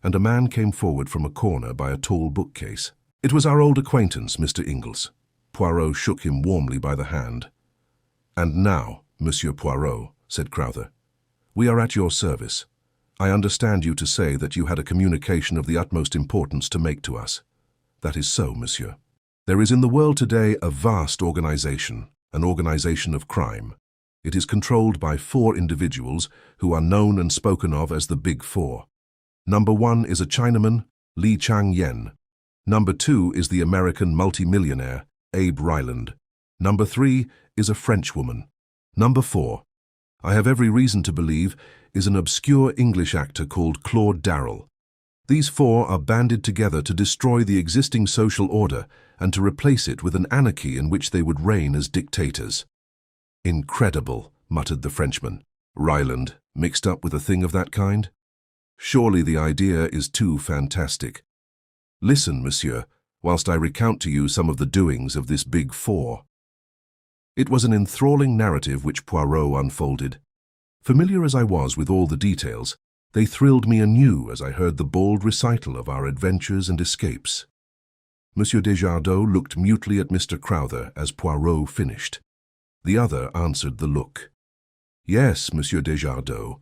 and a man came forward from a corner by a tall bookcase. It was our old acquaintance, Mr. Ingalls. Poirot shook him warmly by the hand. "And now, Monsieur Poirot," said Crowther, "we are at your service. I understand you to say that you had a communication of the utmost importance to make to us. That is so, monsieur. There is in the world today a vast organization, an organization of crime. It is controlled by 4 individuals who are known and spoken of as the Big Four. Number 1 is a Chinaman, Li Chang-yen. Number 2 is the American multimillionaire, Abe Ryland. Number 3 is a Frenchwoman. Number 4, I have every reason to believe, is an obscure English actor called Claude Darrell. These 4 are banded together to destroy the existing social order and to replace it with an anarchy in which they would reign as dictators." "Incredible," muttered the Frenchman. "Ryland, mixed up with a thing of that kind? Surely the idea is too fantastic. Listen, monsieur, whilst I recount to you some of the doings of this Big Four." It was an enthralling narrative which Poirot unfolded. Familiar as I was with all the details, they thrilled me anew as I heard the bold recital of our adventures and escapes. Monsieur Desjardins looked mutely at Mr. Crowther as Poirot finished. The other answered the look. "Yes, Monsieur Desjardins,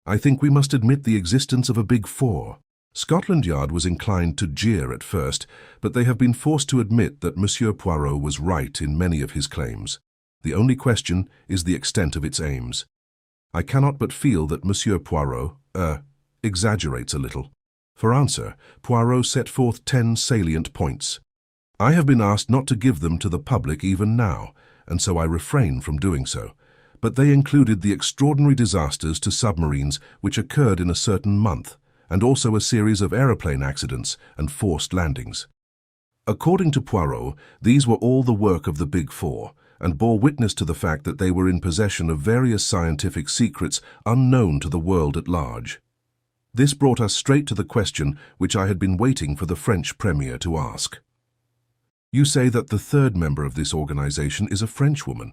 I think we must admit the existence of a Big Four. Scotland Yard was inclined to jeer at first, but they have been forced to admit that Monsieur Poirot was right in many of his claims. The only question is the extent of its aims. I cannot but feel that Monsieur Poirot, exaggerates a little." For answer, Poirot set forth 10 salient points. I have been asked not to give them to the public even now, and so I refrain from doing so. But they included the extraordinary disasters to submarines which occurred in a certain month, and also a series of aeroplane accidents and forced landings. According to Poirot, these were all the work of the Big Four, and bore witness to the fact that they were in possession of various scientific secrets unknown to the world at large. This brought us straight to the question which I had been waiting for the French Premier to ask. "You say that the 3rd member of this organization is a Frenchwoman.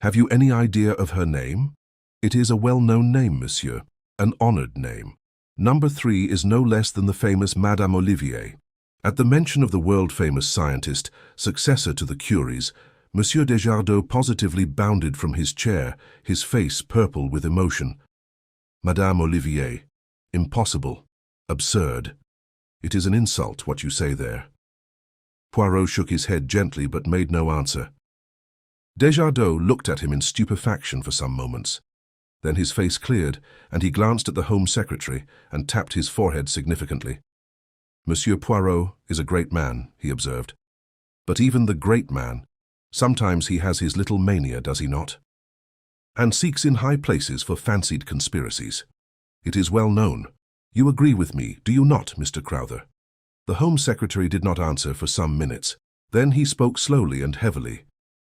Have you any idea of her name?" "It is a well-known name, monsieur, an honored name. Number 3 is no less than the famous Madame Olivier. At the mention of the world-famous scientist, successor to the Curies, Monsieur Desjardins positively bounded from his chair, his face purple with emotion. Madame Olivier, impossible, absurd. It is an insult, what you say there. Poirot shook his head gently but made no answer. Desjardins looked at him in stupefaction for some moments. Then his face cleared, and he glanced at the Home Secretary and tapped his forehead significantly. Monsieur Poirot is a great man, he observed. But even the great man, sometimes he has his little mania, does he not? And seeks in high places for fancied conspiracies. It is well known. You agree with me, do you not, Mr. Crowther? The Home Secretary did not answer for some minutes. Then he spoke slowly and heavily.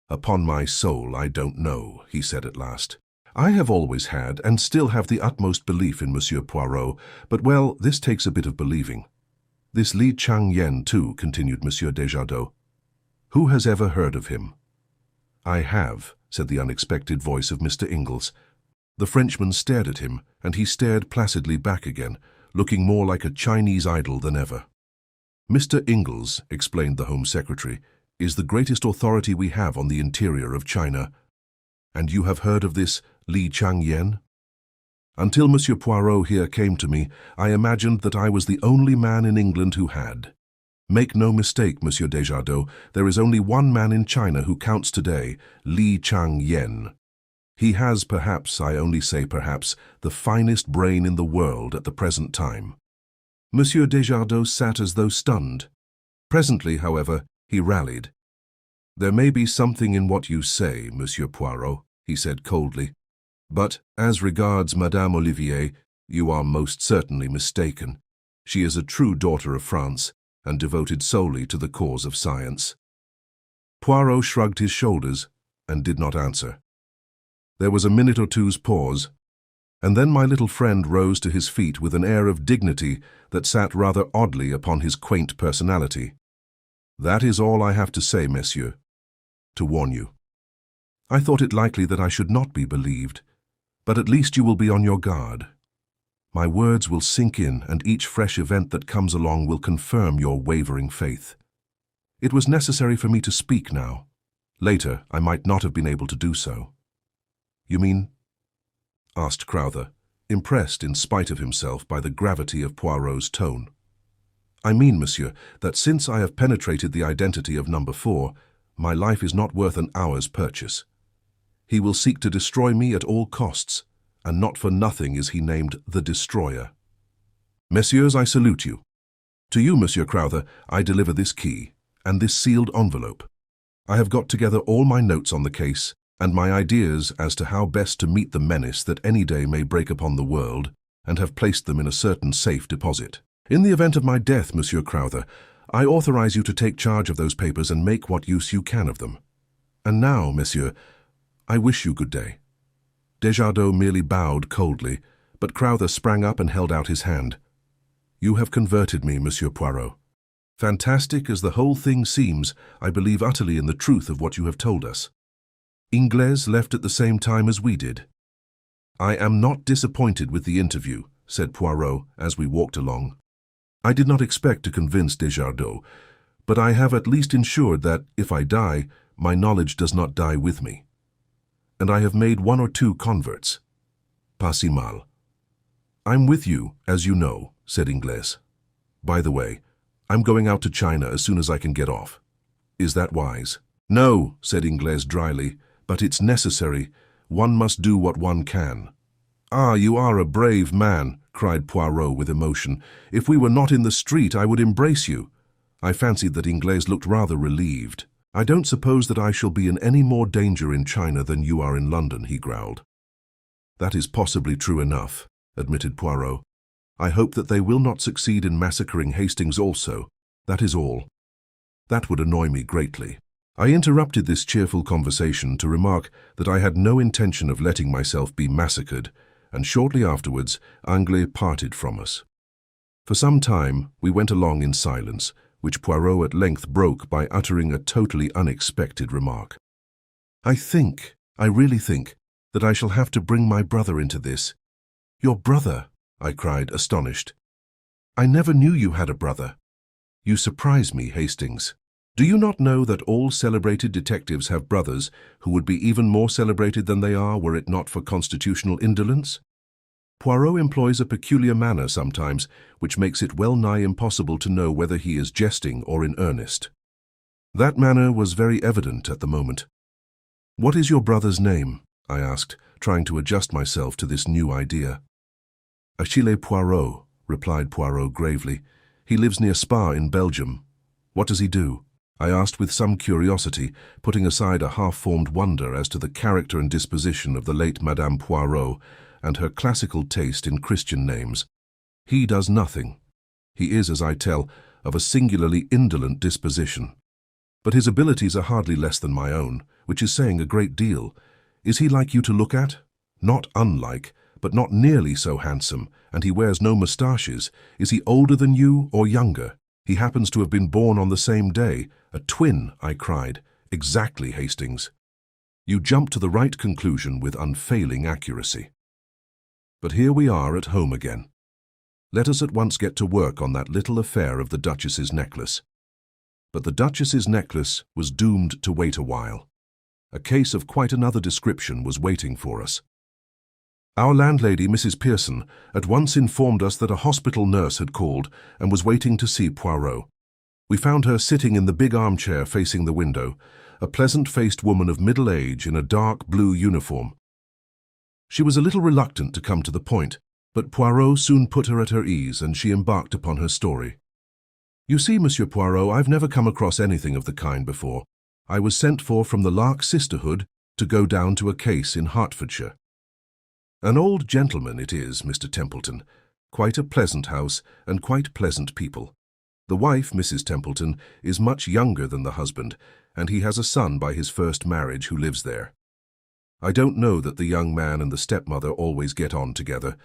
Upon my soul, I don't know, he said at last. I have always had, and still have the utmost belief in Monsieur Poirot, but well, this takes a bit of believing. This Li Chang Yen, too, continued Monsieur Desjardins. Who has ever heard of him? I have, said the unexpected voice of Mr. Ingalls. The Frenchman stared at him, and he stared placidly back again, looking more like a Chinese idol than ever. Mr. Ingalls, explained the Home Secretary, is the greatest authority we have on the interior of China. And you have heard of this Li Chang Yen? Until Monsieur Poirot here came to me, I imagined that I was the only man in England who had. Make no mistake, Monsieur Desjardins, there is only one man in China who counts today, Li Chang Yen. He has perhaps, I only say perhaps, the finest brain in the world at the present time. Monsieur Desjardins sat as though stunned. Presently, however, he rallied. There may be something in what you say, Monsieur Poirot, he said coldly. But, as regards Madame Olivier, you are most certainly mistaken. She is a true daughter of France, and devoted solely to the cause of science. Poirot shrugged his shoulders, and did not answer. There was a minute or two's pause, and then my little friend rose to his feet with an air of dignity that sat rather oddly upon his quaint personality. That is all I have to say, messieurs, to warn you. I thought it likely that I should not be believed, but at least you will be on your guard. My words will sink in, and each fresh event that comes along will confirm your wavering faith. It was necessary for me to speak now. Later, I might not have been able to do so. You mean? Asked Crowther, impressed in spite of himself by the gravity of Poirot's tone. I mean, monsieur, that since I have penetrated the identity of number 4, my life is not worth an hour's purchase. He will seek to destroy me at all costs, and not for nothing is he named the Destroyer. Messieurs, I salute you. To you, Monsieur Crowther, I deliver this key, and this sealed envelope. I have got together all my notes on the case, and my ideas as to how best to meet the menace that any day may break upon the world, and have placed them in a certain safe deposit. In the event of my death, Monsieur Crowther, I authorize you to take charge of those papers and make what use you can of them. And now, monsieur, I wish you good day. Desjardins merely bowed coldly, but Crowther sprang up and held out his hand. You have converted me, Monsieur Poirot. Fantastic as the whole thing seems, I believe utterly in the truth of what you have told us. Inglés left at the same time as we did. I am not disappointed with the interview, said Poirot as we walked along. I did not expect to convince Desjardins, but I have at least ensured that, if I die, my knowledge does not die with me. And I have made 1 or 2 converts. Pas si mal. I'm with you, as you know, said Inglés. By the way, I'm going out to China as soon as I can get off. Is that wise? No, said Inglés dryly, but it's necessary. One must do what one can. Ah, you are a brave man, cried Poirot with emotion. If we were not in the street, I would embrace you. I fancied that Inglés looked rather relieved. I don't suppose that I shall be in any more danger in China than you are in London, he growled. That is possibly true enough, admitted Poirot. I hope that they will not succeed in massacring Hastings also. That is all. That would annoy me greatly. I interrupted this cheerful conversation to remark that I had no intention of letting myself be massacred, and shortly afterwards, Anglais parted from us. For some time, we went along in silence, which Poirot at length broke by uttering a totally unexpected remark. I really think, that I shall have to bring my brother into this. Your brother? I cried, astonished. I never knew you had a brother. You surprise me, Hastings. Do you not know that all celebrated detectives have brothers who would be even more celebrated than they are were it not for constitutional indolence? Poirot employs a peculiar manner sometimes, which makes it well nigh impossible to know whether he is jesting or in earnest. That manner was very evident at the moment. "What is your brother's name?" I asked, trying to adjust myself to this new idea. "Hercule Poirot," replied Poirot gravely. "He lives near Spa in Belgium." "What does he do?" I asked with some curiosity, putting aside a half-formed wonder as to the character and disposition of the late Madame Poirot and her classical taste in Christian names. "He does nothing. He is, as I tell, of a singularly indolent disposition. But his abilities are hardly less than my own, which is saying a great deal. Is he like you to look at? Not unlike, but not nearly so handsome, and he wears no moustaches. Is he older than you or younger? He happens to have been born on the same day. A twin," I cried. "Exactly, Hastings. You jump to the right conclusion with unfailing accuracy. But here we are at home again. Let us at once get to work on that little affair of the Duchess's necklace." But the Duchess's necklace was doomed to wait a while. A case of quite another description was waiting for us. Our landlady, Mrs. Pearson, at once informed us that a hospital nurse had called and was waiting to see Poirot. We found her sitting in the big armchair facing the window, a pleasant-faced woman of middle age in a dark blue uniform. She was a little reluctant to come to the point, but Poirot soon put her at her ease and she embarked upon her story. "You see, Monsieur Poirot, I've never come across anything of the kind before. I was sent for from the Lark Sisterhood to go down to a case in Hertfordshire. An old gentleman it is, Mr. Templeton. Quite a pleasant house and quite pleasant people. The wife, Mrs. Templeton, is much younger than the husband, and he has a son by his first marriage who lives there. I don't know that the young man and the stepmother always get on together.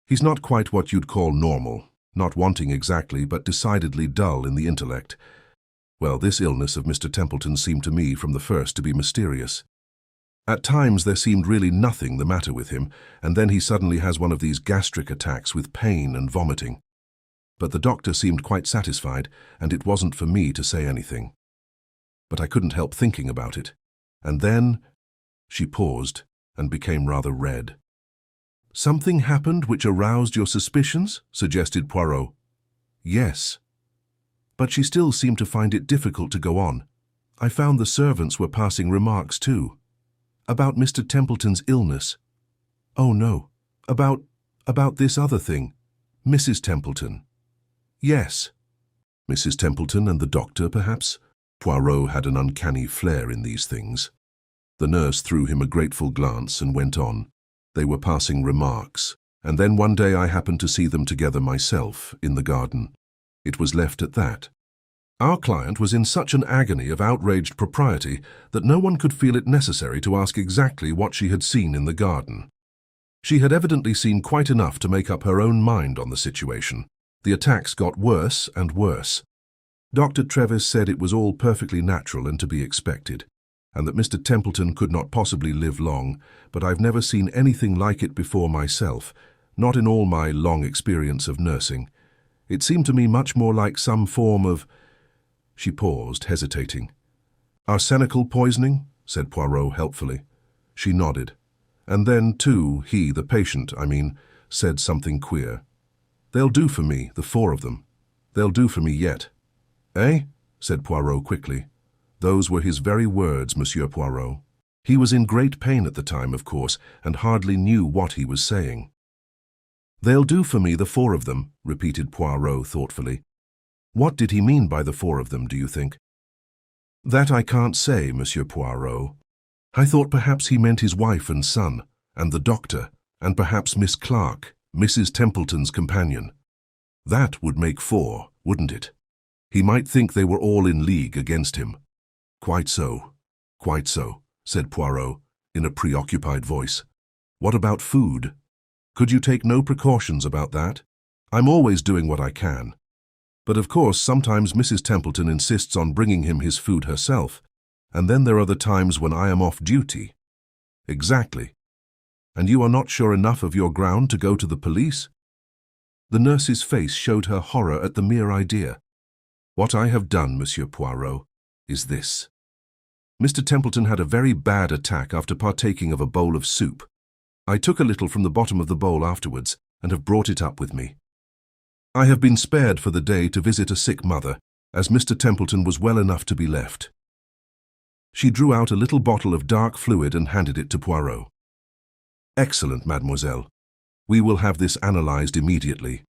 He's not quite what you'd call normal, not wanting exactly, but decidedly dull in the intellect. Well, this illness of Mr. Templeton seemed to me from the first to be mysterious. At times there seemed really nothing the matter with him, and then he suddenly has one of these gastric attacks with pain and vomiting. But the doctor seemed quite satisfied, and it wasn't for me to say anything. But I couldn't help thinking about it. And then she paused and became rather red. "Something happened which aroused your suspicions?" suggested Poirot. "Yes." But she still seemed to find it difficult to go on. "I found the servants were passing remarks too. About Mr. Templeton's illness. Oh no, about this other thing. Mrs. Templeton." "Yes." Mrs. Templeton and the doctor, perhaps? Poirot had an uncanny flair in these things. The nurse threw him a grateful glance and went on. They were passing remarks, and then one day I happened to see them together myself in the garden. It was left at that. Our client was in such an agony of outraged propriety that no one could feel it necessary to ask exactly what she had seen in the garden. She had evidently seen quite enough to make up her own mind on the situation. The attacks got worse and worse. Dr. Trevis said it was all perfectly natural and to be expected, and that Mr. Templeton could not possibly live long, but I've never seen anything like it before myself, not in all my long experience of nursing. It seemed to me much more like some form of—" She paused, hesitating. "Arsenical poisoning?" said Poirot helpfully. She nodded. And then, too, he, the patient, said something queer. "They'll do for me, the four of them. They'll do for me yet." "Eh?" said Poirot quickly. "Those were his very words, Monsieur Poirot. He was in great pain at the time, of course, and hardly knew what he was saying." "They'll do for me, the four of them," repeated Poirot thoughtfully. "What did he mean by the four of them, do you think?" "That I can't say, Monsieur Poirot. I thought perhaps he meant his wife and son, and the doctor, and perhaps Miss Clark, Mrs. Templeton's companion. That would make four, wouldn't it? He might think they were all in league against him." Quite so, said Poirot, in a preoccupied voice. "What about food? Could you take no precautions about that? I'm always doing what I can. But of course, sometimes Mrs. Templeton insists on bringing him his food herself, and then there are the times when I am off duty." "Exactly. And you are not sure enough of your ground to go to the police?" The nurse's face showed her horror at the mere idea. What I have done, Monsieur Poirot, is this. Mr. Templeton had a very bad attack after partaking of a bowl of soup. I took a little from the bottom of the bowl afterwards and have brought it up with me. I have been spared for the day to visit a sick mother, as Mr. Templeton was well enough to be left. She drew out a little bottle of dark fluid and handed it to Poirot. Excellent, mademoiselle. We will have this analyzed immediately.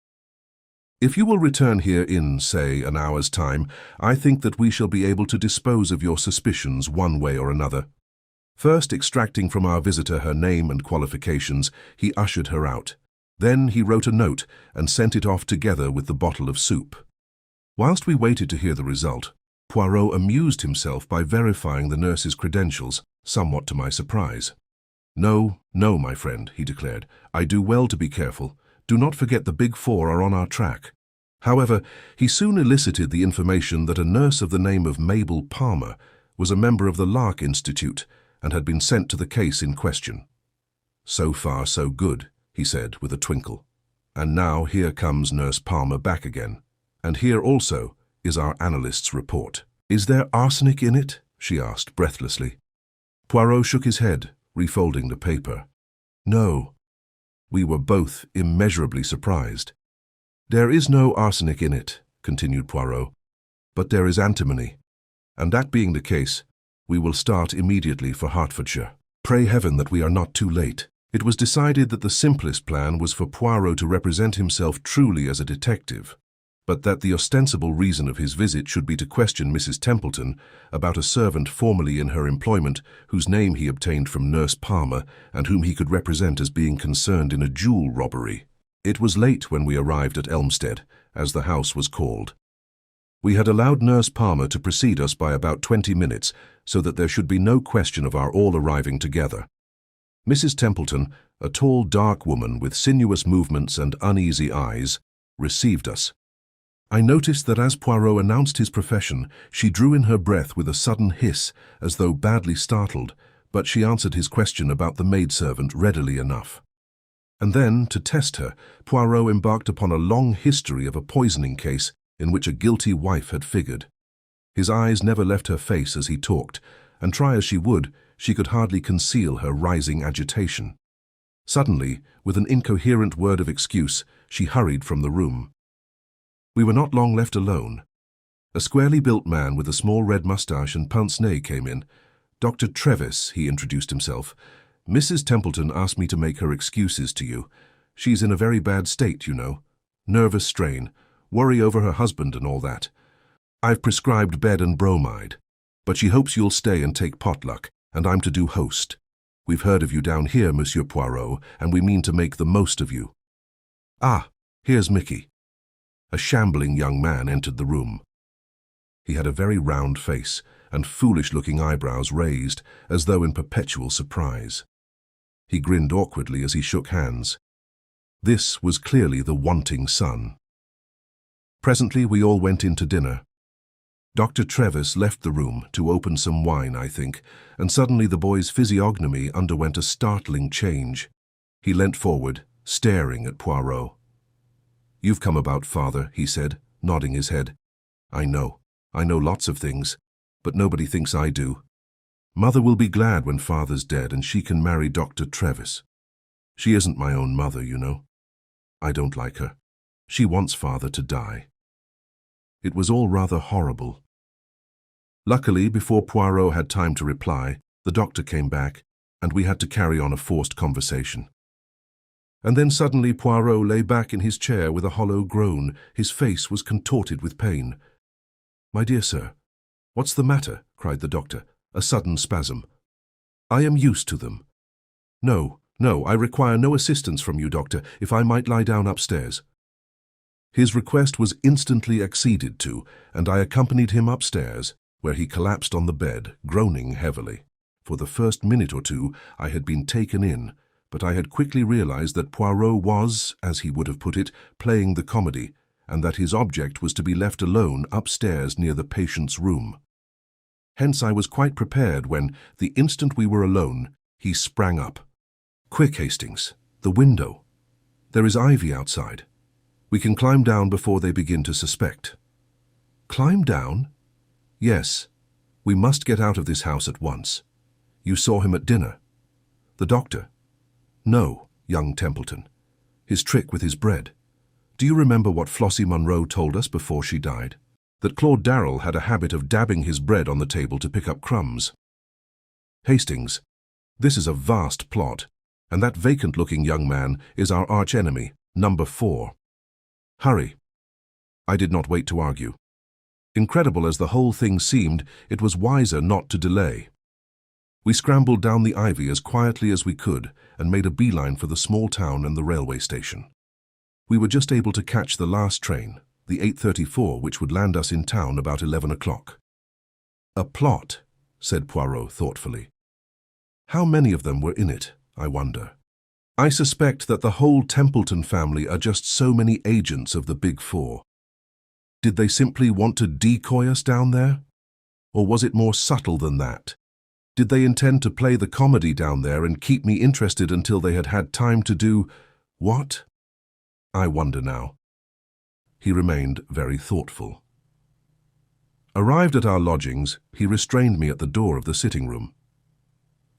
If you will return here in, say, an hour's time, I think that we shall be able to dispose of your suspicions one way or another. First, extracting from our visitor her name and qualifications, he ushered her out. Then he wrote a note and sent it off together with the bottle of soup. Whilst we waited to hear the result, Poirot amused himself by verifying the nurse's credentials, somewhat to my surprise. No, no, my friend, he declared. I do well to be careful. Do not forget the Big Four are on our track. However, he soon elicited the information that a nurse of the name of Mabel Palmer was a member of the Lark Institute and had been sent to the case in question. So far, so good, he said with a twinkle. And now here comes Nurse Palmer back again. And here also is our analyst's report. Is there arsenic in it? She asked breathlessly. Poirot shook his head, refolding the paper. No. We were both immeasurably surprised. There is no arsenic in it, continued Poirot, but there is antimony. And that being the case, we will start immediately for Hertfordshire. Pray heaven that we are not too late. It was decided that the simplest plan was for Poirot to represent himself truly as a detective, but that the ostensible reason of his visit should be to question Mrs. Templeton about a servant formerly in her employment whose name he obtained from Nurse Palmer and whom he could represent as being concerned in a jewel robbery. It was late when we arrived at Elmstead, as the house was called. We had allowed Nurse Palmer to precede us by about 20 minutes so that there should be no question of our all arriving together. Mrs. Templeton, a tall, dark woman with sinuous movements and uneasy eyes, received us. I noticed that as Poirot announced his profession, she drew in her breath with a sudden hiss, as though badly startled, but she answered his question about the maidservant readily enough. And then, to test her, Poirot embarked upon a long history of a poisoning case in which a guilty wife had figured. His eyes never left her face as he talked, and try as she would, she could hardly conceal her rising agitation. Suddenly, with an incoherent word of excuse, she hurried from the room. We were not long left alone. A squarely built man with a small red moustache and pince-nez came in. Dr. Trevis, he introduced himself. Mrs. Templeton asked me to make her excuses to you. She's in a very bad state, you know. Nervous strain, worry over her husband and all that. I've prescribed bed and bromide, but she hopes you'll stay and take potluck, and I'm to do host. We've heard of you down here, Monsieur Poirot, and we mean to make the most of you. Ah, here's Mickey. A shambling young man entered the room. He had a very round face and foolish-looking eyebrows raised, as though in perpetual surprise. He grinned awkwardly as he shook hands. This was clearly the wanting son. Presently we all went in to dinner. Dr. Trevis left the room to open some wine, I think, and suddenly the boy's physiognomy underwent a startling change. He leant forward, staring at Poirot. You've come about, father, he said, nodding his head. I know lots of things, but nobody thinks I do. Mother will be glad when father's dead and she can marry Dr. Trevis. She isn't my own mother, you know. I don't like her. She wants father to die. It was all rather horrible. Luckily, before Poirot had time to reply, the doctor came back, and we had to carry on a forced conversation. And then suddenly Poirot lay back in his chair with a hollow groan. His face was contorted with pain. My dear sir, what's the matter? Cried the doctor, a sudden spasm. I am used to them. No, I require no assistance from you, doctor, if I might lie down upstairs. His request was instantly acceded to, and I accompanied him upstairs, where he collapsed on the bed, groaning heavily. For the first minute or two I had been taken in, but I had quickly realized that Poirot was, as he would have put it, playing the comedy, and that his object was to be left alone upstairs near the patient's room. Hence I was quite prepared when, the instant we were alone, he sprang up. Quick, Hastings, the window. There is ivy outside. We can climb down before they begin to suspect. Climb down? Yes. We must get out of this house at once. You saw him at dinner. The doctor? No, young Templeton. His trick with his bread. Do you remember what Flossie Munro told us before she died? That Claude Darrell had a habit of dabbing his bread on the table to pick up crumbs. Hastings, this is a vast plot, and that vacant-looking young man is our archenemy, number 4. Hurry. I did not wait to argue. Incredible as the whole thing seemed, it was wiser not to delay. We scrambled down the ivy as quietly as we could and made a beeline for the small town and the railway station. We were just able to catch the last train, the 8:34, which would land us in town about 11 o'clock. A plot, said Poirot thoughtfully. How many of them were in it, I wonder? I suspect that the whole Templeton family are just so many agents of the Big Four. Did they simply want to decoy us down there? Or was it more subtle than that? Did they intend to play the comedy down there and keep me interested until they had had time to do what? I wonder now. He remained very thoughtful. Arrived at our lodgings, he restrained me at the door of the sitting room.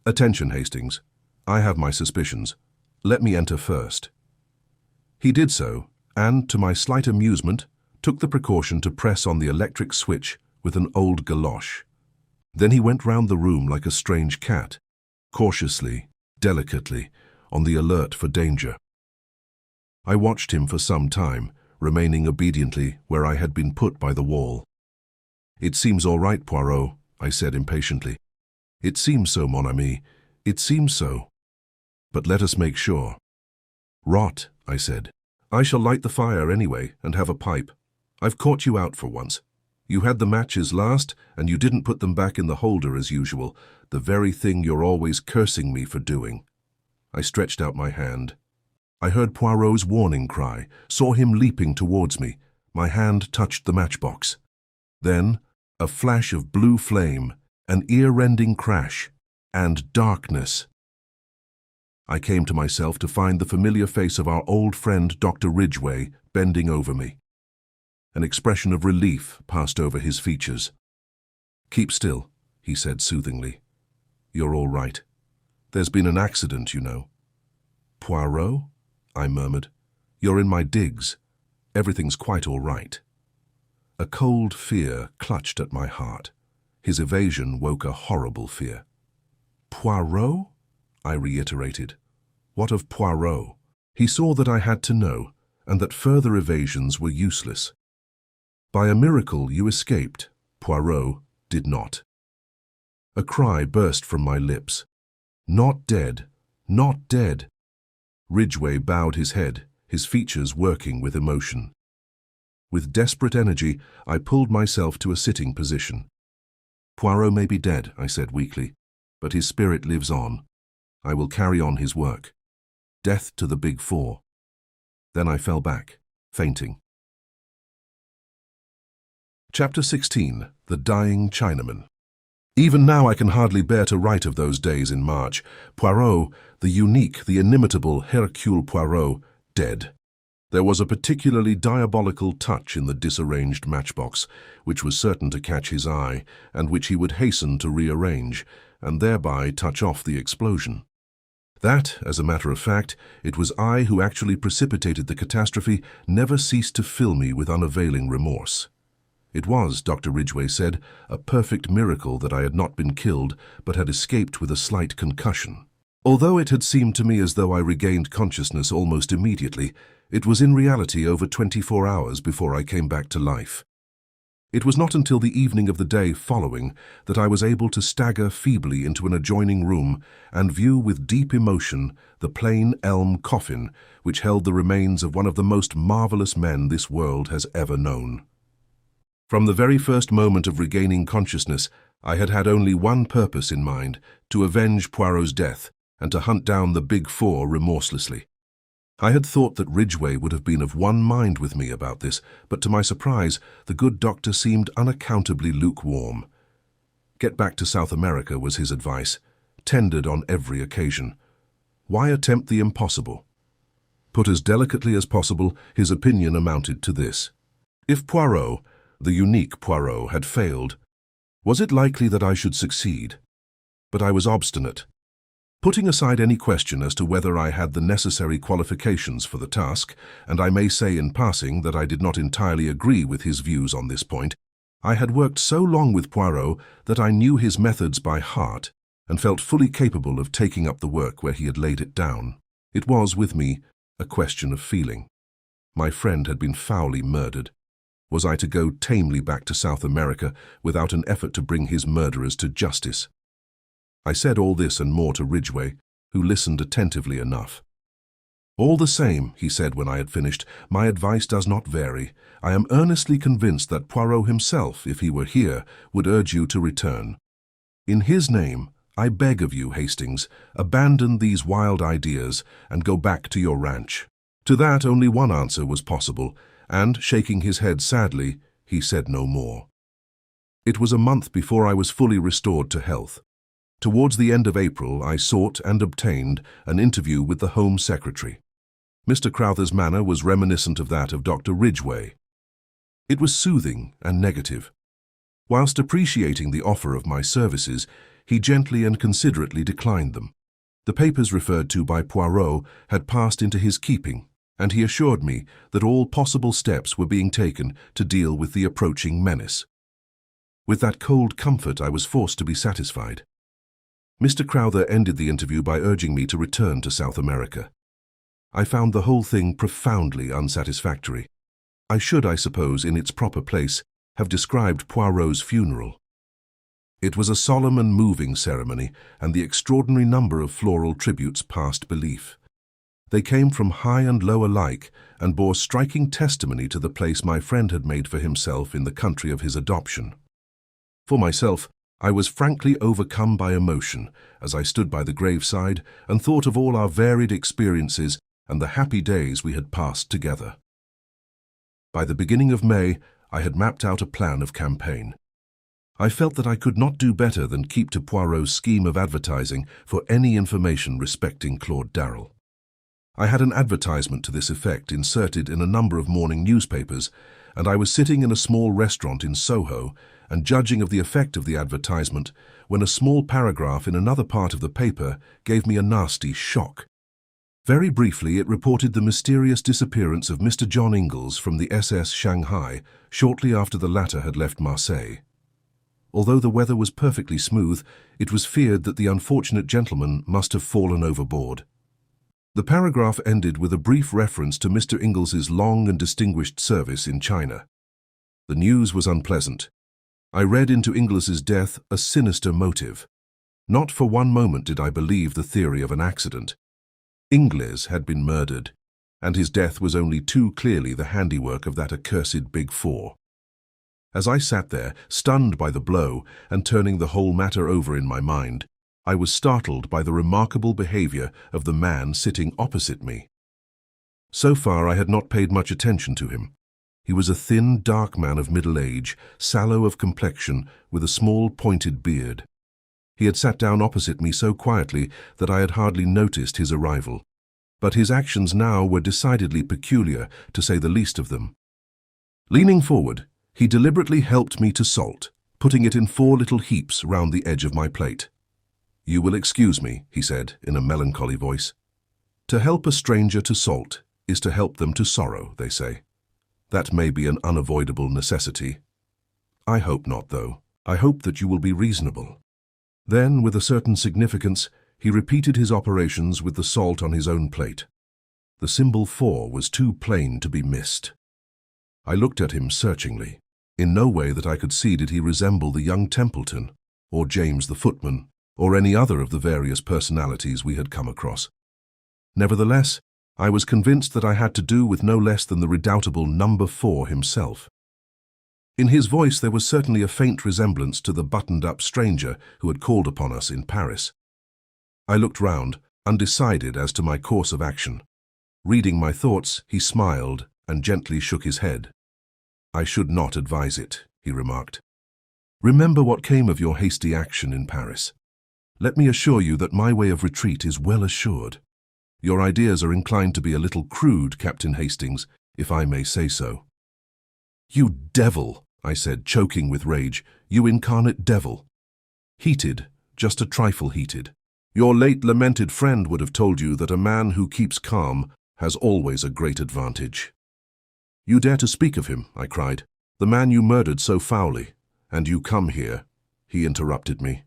Attention, Hastings. I have my suspicions. Let me enter first. He did so, and, to my slight amusement, took the precaution to press on the electric switch with an old galoche. Then he went round the room like a strange cat, cautiously, delicately, on the alert for danger. I watched him for some time, remaining obediently where I had been put by the wall. It seems all right, Poirot, I said impatiently. It seems so, mon ami. It seems so. But let us make sure. Rot, I said. I shall light the fire anyway and have a pipe. I've caught you out for once. You had the matches last, and you didn't put them back in the holder as usual, the very thing you're always cursing me for doing. I stretched out my hand. I heard Poirot's warning cry, saw him leaping towards me. My hand touched the matchbox. Then, a flash of blue flame, an ear-rending crash, and darkness. I came to myself to find the familiar face of our old friend Dr. Ridgway bending over me. An expression of relief passed over his features. Keep still, he said soothingly. You're all right. There's been an accident, you know. Poirot? I murmured. You're in my digs. Everything's quite all right. A cold fear clutched at my heart. His evasion woke a horrible fear. Poirot? I reiterated. What of Poirot? He saw that I had to know, and that further evasions were useless. By a miracle you escaped. Poirot did not. A cry burst from my lips. Not dead, not dead. Ridgway bowed his head, his features working with emotion. With desperate energy, I pulled myself to a sitting position. Poirot may be dead, I said weakly, but his spirit lives on. I will carry on his work. Death to the Big Four. Then I fell back, fainting. Chapter 16. The Dying Chinaman. Even now I can hardly bear to write of those days in March. Poirot, the unique, the inimitable Hercule Poirot, dead. There was a particularly diabolical touch in the disarranged matchbox, which was certain to catch his eye, and which he would hasten to rearrange, and thereby touch off the explosion. That, as a matter of fact, it was I who actually precipitated the catastrophe, never ceased to fill me with unavailing remorse. It was, Dr. Ridgway said, a perfect miracle that I had not been killed, but had escaped with a slight concussion. Although it had seemed to me as though I regained consciousness almost immediately, it was in reality over 24 hours before I came back to life. It was not until the evening of the day following that I was able to stagger feebly into an adjoining room and view with deep emotion the plain elm coffin which held the remains of one of the most marvelous men this world has ever known. From the very first moment of regaining consciousness, I had had only one purpose in mind, to avenge Poirot's death and to hunt down the Big Four remorselessly. I had thought that Ridgway would have been of one mind with me about this, but to my surprise, the good doctor seemed unaccountably lukewarm. Get back to South America was his advice, tendered on every occasion. Why attempt the impossible? Put as delicately as possible, his opinion amounted to this. If Poirot, The unique Poirot had failed. Was it likely that I should succeed? But I was obstinate. Putting aside any question as to whether I had the necessary qualifications for the task, and I may say in passing that I did not entirely agree with his views on this point, I had worked so long with Poirot that I knew his methods by heart and felt fully capable of taking up the work where he had laid it down. It was, with me, a question of feeling. My friend had been foully murdered. Was I to go tamely back to South America without an effort to bring his murderers to justice? I said all this and more to Ridgway, who listened attentively enough. "All the same," he said when I had finished, "my advice does not vary. I am earnestly convinced that Poirot himself, if he were here, would urge you to return. In his name, I beg of you, Hastings, abandon these wild ideas and go back to your ranch." To that only one answer was possible, and, shaking his head sadly, he said no more. It was a month before I was fully restored to health. Towards the end of April, I sought and obtained an interview with the Home Secretary. Mr. Crowther's manner was reminiscent of that of Dr. Ridgway. It was soothing and negative. Whilst appreciating the offer of my services, he gently and considerately declined them. The papers referred to by Poirot had passed into his keeping, and he assured me that all possible steps were being taken to deal with the approaching menace. With that cold comfort, I was forced to be satisfied. Mr. Crowther ended the interview by urging me to return to South America. I found the whole thing profoundly unsatisfactory. I should, I suppose, in its proper place, have described Poirot's funeral. It was a solemn and moving ceremony, and the extraordinary number of floral tributes passed belief. They came from high and low alike, and bore striking testimony to the place my friend had made for himself in the country of his adoption. For myself, I was frankly overcome by emotion as I stood by the graveside and thought of all our varied experiences and the happy days we had passed together. By the beginning of May, I had mapped out a plan of campaign. I felt that I could not do better than keep to Poirot's scheme of advertising for any information respecting Claude Darrell. I had an advertisement to this effect inserted in a number of morning newspapers, and I was sitting in a small restaurant in Soho and judging of the effect of the advertisement when a small paragraph in another part of the paper gave me a nasty shock. Very briefly, it reported the mysterious disappearance of Mr. John Ingalls from the SS Shanghai shortly after the latter had left Marseille. Although the weather was perfectly smooth, it was feared that the unfortunate gentleman must have fallen overboard. The paragraph ended with a brief reference to Mr. Ingles's long and distinguished service in China. The news was unpleasant. I read into Ingles's death a sinister motive. Not for one moment did I believe the theory of an accident. Ingles had been murdered, and his death was only too clearly the handiwork of that accursed Big Four. As I sat there, stunned by the blow and turning the whole matter over in my mind, I was startled by the remarkable behavior of the man sitting opposite me. So far I had not paid much attention to him. He was a thin, dark man of middle age, sallow of complexion, with a small, pointed beard. He had sat down opposite me so quietly that I had hardly noticed his arrival. But his actions now were decidedly peculiar, to say the least of them. Leaning forward, he deliberately helped me to salt, putting it in 4 little heaps round the edge of my plate. "You will excuse me," he said in a melancholy voice. "To help a stranger to salt is to help them to sorrow, they say. That may be an unavoidable necessity. I hope not, though. I hope that you will be reasonable." Then, with a certain significance, he repeated his operations with the salt on his own plate. The symbol 4 was too plain to be missed. I looked at him searchingly. In no way that I could see did he resemble the young Templeton, or James the footman, or any other of the various personalities we had come across. Nevertheless, I was convinced that I had to do with no less than the redoubtable Number 4 himself. In his voice there was certainly a faint resemblance to the buttoned-up stranger who had called upon us in Paris. I looked round, undecided as to my course of action. Reading my thoughts, he smiled and gently shook his head. "I should not advise it," he remarked. "Remember what came of your hasty action in Paris. Let me assure you that my way of retreat is well assured. Your ideas are inclined to be a little crude, Captain Hastings, if I may say so." "You devil!" I said, choking with rage. "You incarnate devil." "Heated, just a trifle heated. Your late lamented friend would have told you that a man who keeps calm has always a great advantage." "You dare to speak of him," I cried, "the man you murdered so foully, and you come here." He interrupted me.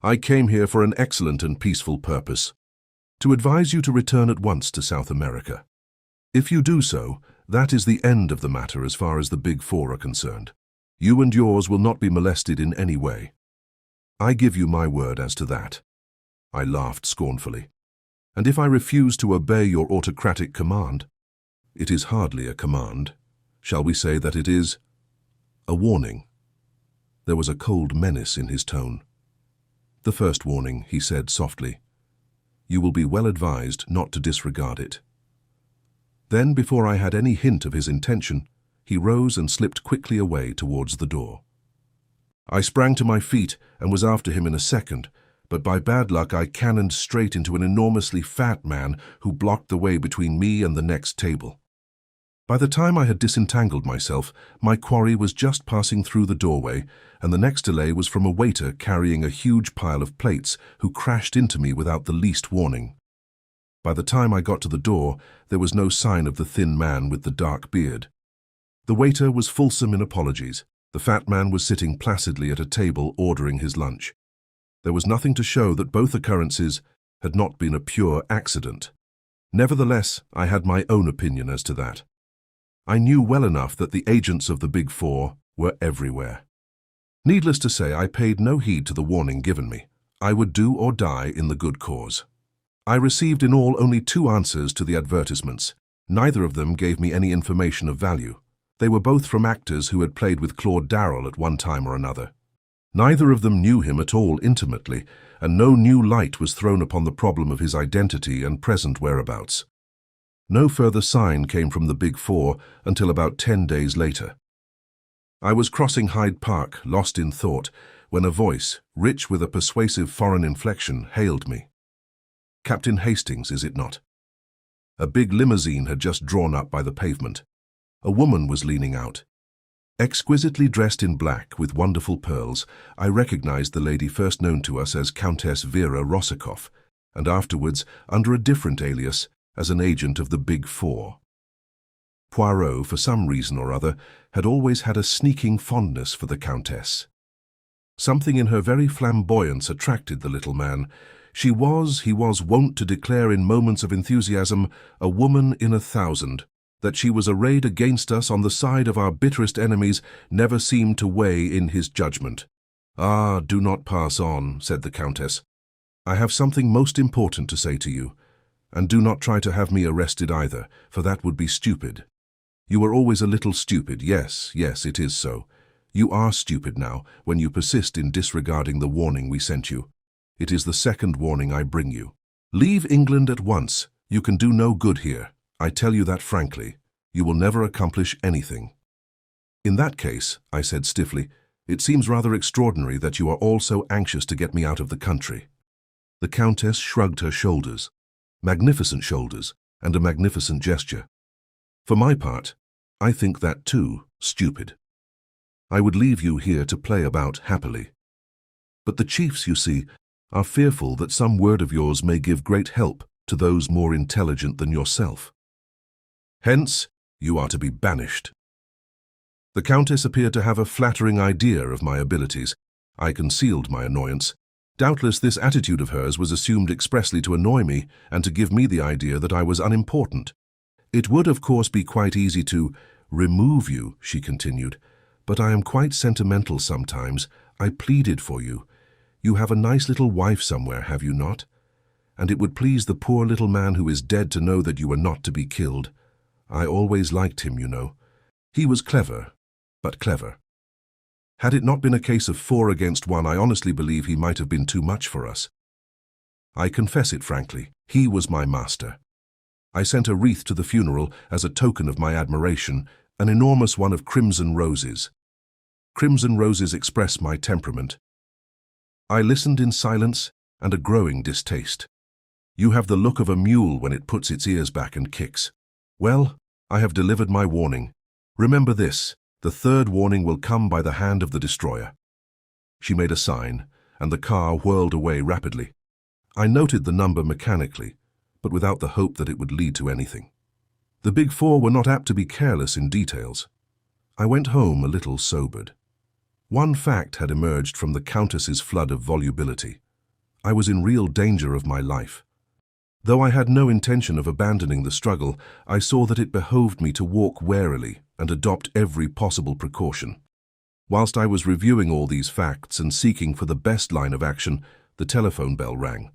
"I came here for an excellent and peaceful purpose, to advise you to return at once to South America. If you do so, that is the end of the matter as far as the Big Four are concerned. You and yours will not be molested in any way. I give you my word as to that." I laughed scornfully. "And if I refuse to obey your autocratic command?" "It is hardly a command. Shall we say that it is a warning?" There was a cold menace in his tone. "The first warning," he said softly. "You will be well advised not to disregard it." Then, before I had any hint of his intention, he rose and slipped quickly away towards the door. I sprang to my feet and was after him in a second, but by bad luck I cannoned straight into an enormously fat man who blocked the way between me and the next table. By the time I had disentangled myself, my quarry was just passing through the doorway, and the next delay was from a waiter carrying a huge pile of plates who crashed into me without the least warning. By the time I got to the door, there was no sign of the thin man with the dark beard. The waiter was fulsome in apologies. The fat man was sitting placidly at a table ordering his lunch. There was nothing to show that both occurrences had not been a pure accident. Nevertheless, I had my own opinion as to that. I knew well enough that the agents of the Big Four were everywhere. Needless to say, I paid no heed to the warning given me. I would do or die in the good cause. I received in all only 2 answers to the advertisements. Neither of them gave me any information of value. They were both from actors who had played with Claude Darrell at one time or another. Neither of them knew him at all intimately, and no new light was thrown upon the problem of his identity and present whereabouts. No further sign came from the Big Four until about 10 days later. I was crossing Hyde Park, lost in thought, when a voice, rich with a persuasive foreign inflection, hailed me. "Captain Hastings, is it not?" A big limousine had just drawn up by the pavement. A woman was leaning out. Exquisitely dressed in black with wonderful pearls, I recognized the lady first known to us as Countess Vera Rossikoff, and afterwards, under a different alias, as an agent of the Big Four. Poirot, for some reason or other, had always had a sneaking fondness for the Countess. Something in her very flamboyance attracted the little man. He was wont to declare in moments of enthusiasm, a woman in 1,000. That she was arrayed against us on the side of our bitterest enemies never seemed to weigh in his judgment. "Ah, do not pass on," said the Countess. "I have something most important to say to you, and do not try to have me arrested either, for that would be stupid. You were always a little stupid, yes, it is so. You are stupid now, when you persist in disregarding the warning we sent you. It is the second warning I bring you. Leave England at once. You can do no good here. I tell you that frankly. You will never accomplish anything." "In that case," I said stiffly, "it seems rather extraordinary that you are all so anxious to get me out of the country." The Countess shrugged her shoulders, magnificent shoulders, and a magnificent gesture. "For my part, I think that too stupid. I would leave you here to play about happily. But the chiefs, you see, are fearful that some word of yours may give great help to those more intelligent than yourself. Hence, you are to be banished." The Countess appeared to have a flattering idea of my abilities. I concealed my annoyance. Doubtless this attitude of hers was assumed expressly to annoy me and to give me the idea that I was unimportant. "It would, of course, be quite easy to remove you," she continued, "but I am quite sentimental sometimes. I pleaded for you. You have a nice little wife somewhere, have you not? And it would please the poor little man who is dead to know that you were not to be killed. I always liked him, you know. He was clever, but clever. Had it not been a case of 4 against 1, I honestly believe he might have been too much for us. I confess it frankly, he was my master. I sent a wreath to the funeral as a token of my admiration, an enormous one of crimson roses. Crimson roses express my temperament. I listened in silence and a growing distaste. You have the look of a mule when it puts its ears back and kicks. Well, I have delivered my warning. Remember this, The third warning will come by the hand of the destroyer." She made a sign, and the car whirled away rapidly. I noted the number mechanically, but without the hope that it would lead to anything. The Big Four were not apt to be careless in details. I went home a little sobered. One fact had emerged from the Countess's flood of volubility. I was in real danger of my life. Though I had no intention of abandoning the struggle, I saw that it behoved me to walk warily and adopt every possible precaution. Whilst I was reviewing all these facts and seeking for the best line of action, the telephone bell rang.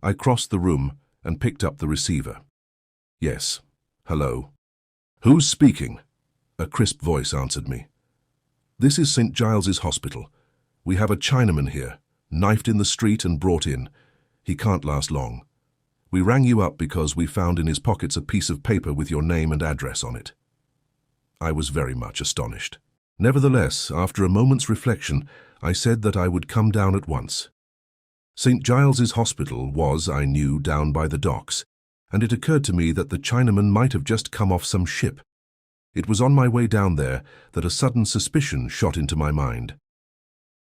I crossed the room and picked up the receiver. "Yes. Hello." "Who's speaking?" A crisp voice answered me. "This is St. Giles's Hospital. We have a Chinaman here, knifed in the street and brought in. He can't last long. We rang you up because we found in his pockets a piece of paper with your name and address on it." I was very much astonished. Nevertheless, after a moment's reflection, I said that I would come down at once. St. Giles's Hospital was, I knew, down by the docks, and it occurred to me that the Chinaman might have just come off some ship. It was on my way down there that a sudden suspicion shot into my mind.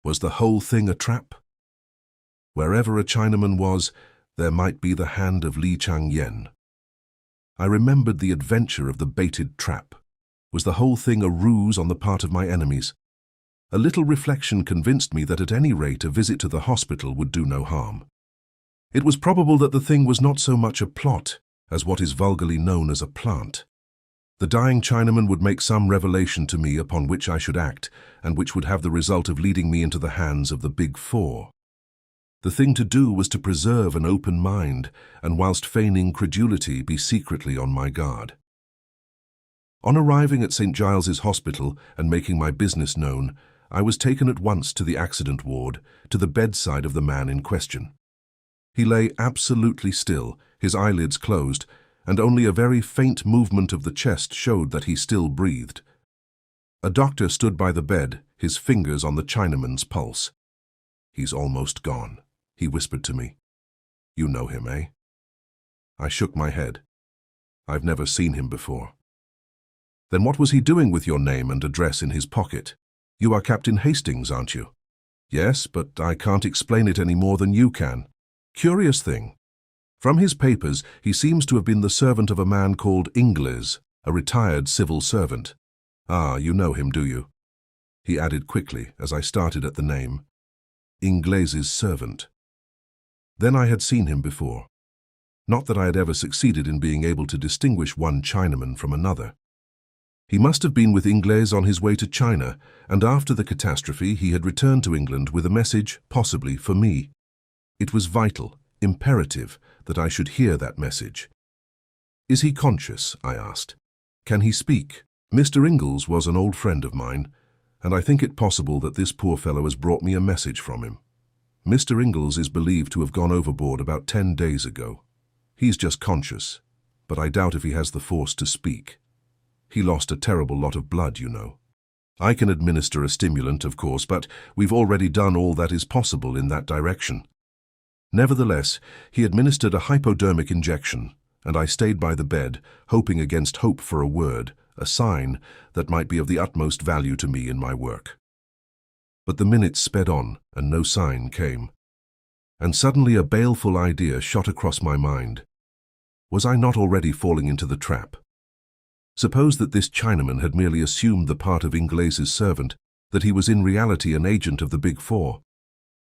Was the whole thing a trap? Wherever a Chinaman was, there might be the hand of Li Chang-yen. I remembered the adventure of the baited trap. Was the whole thing a ruse on the part of my enemies? A little reflection convinced me that at any rate a visit to the hospital would do no harm. It was probable that the thing was not so much a plot as what is vulgarly known as a plant. The dying Chinaman would make some revelation to me upon which I should act, and which would have the result of leading me into the hands of the Big Four. The thing to do was to preserve an open mind, and whilst feigning credulity, be secretly on my guard. On arriving at St. Giles's Hospital and making my business known, I was taken at once to the accident ward, to the bedside of the man in question. He lay absolutely still, his eyelids closed, and only a very faint movement of the chest showed that he still breathed. A doctor stood by the bed, his fingers on the Chinaman's pulse. "He's almost gone," he whispered to me. "You know him, eh?" I shook my head. "I've never seen him before." "Then what was he doing with your name and address in his pocket? You are Captain Hastings, aren't you?" "Yes, but I can't explain it any more than you can. Curious thing. From his papers, he seems to have been the servant of a man called Ingles, a retired civil servant. Ah, you know him, do you?" He added quickly as I started at the name. Ingles's servant. Then I had seen him before. Not that I had ever succeeded in being able to distinguish one Chinaman from another. He must have been with Ingles on his way to China, and after the catastrophe he had returned to England with a message, possibly for me. It was vital, imperative, that I should hear that message. "Is he conscious?" I asked. "Can he speak?" Mr. Ingles was an old friend of mine, and I think it possible that this poor fellow has brought me a message from him. Mr. Ingles is believed to have gone overboard about 10 days ago. He's just conscious, but I doubt if he has the force to speak. He lost a terrible lot of blood, you know. I can administer a stimulant, of course, but we've already done all that is possible in that direction. Nevertheless, he administered a hypodermic injection, and I stayed by the bed, hoping against hope for a word, a sign that might be of the utmost value to me in my work. But the minutes sped on, and no sign came. And suddenly a baleful idea shot across my mind. Was I not already falling into the trap? Suppose that this Chinaman had merely assumed the part of Ingles's servant, that he was in reality an agent of the Big Four.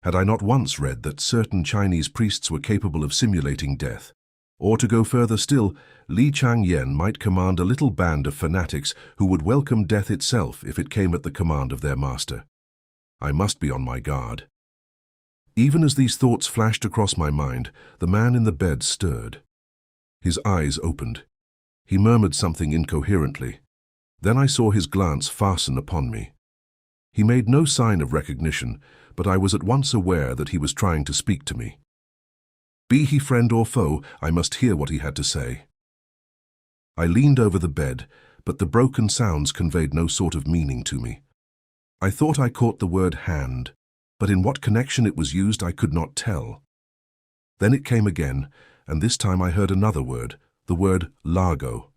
Had I not once read that certain Chinese priests were capable of simulating death? Or to go further still, Li Chang-yen might command a little band of fanatics who would welcome death itself if it came at the command of their master. I must be on my guard. Even as these thoughts flashed across my mind, the man in the bed stirred. His eyes opened. He murmured something incoherently. Then I saw his glance fasten upon me. He made no sign of recognition, but I was at once aware that he was trying to speak to me. Be he friend or foe, I must hear what he had to say. I leaned over the bed, but the broken sounds conveyed no sort of meaning to me. I thought I caught the word hand, but in what connection it was used I could not tell. Then it came again, and this time I heard another word, the word Largo.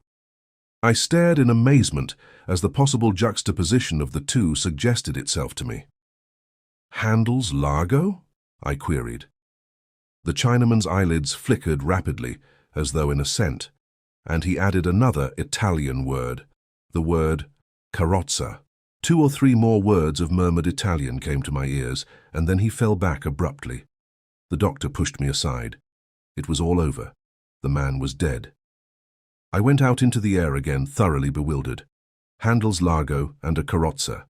I stared in amazement as the possible juxtaposition of the two suggested itself to me. "Handel's Largo?" I queried. The Chinaman's eyelids flickered rapidly, as though in assent, and he added another Italian word, the word carrozza. 2 or 3 more words of murmured Italian came to my ears, and then he fell back abruptly. The doctor pushed me aside. It was all over. The man was dead. I went out into the air again, thoroughly bewildered. Handel's Largo and a carrozza.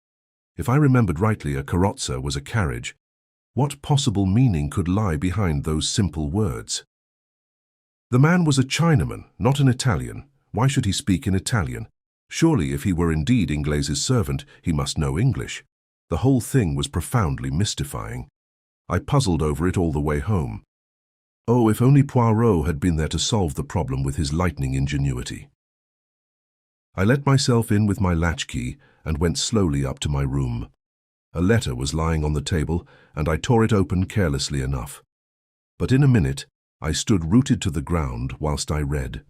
If I remembered rightly, a carrozza was a carriage. What possible meaning could lie behind those simple words? The man was a Chinaman, not an Italian. Why should he speak in Italian? Surely, if he were indeed Inglese's servant, he must know English. The whole thing was profoundly mystifying. I puzzled over it all the way home. Oh, if only Poirot had been there to solve the problem with his lightning ingenuity. I let myself in with my latchkey and went slowly up to my room. A letter was lying on the table, and I tore it open carelessly enough. But in a minute, I stood rooted to the ground whilst I read.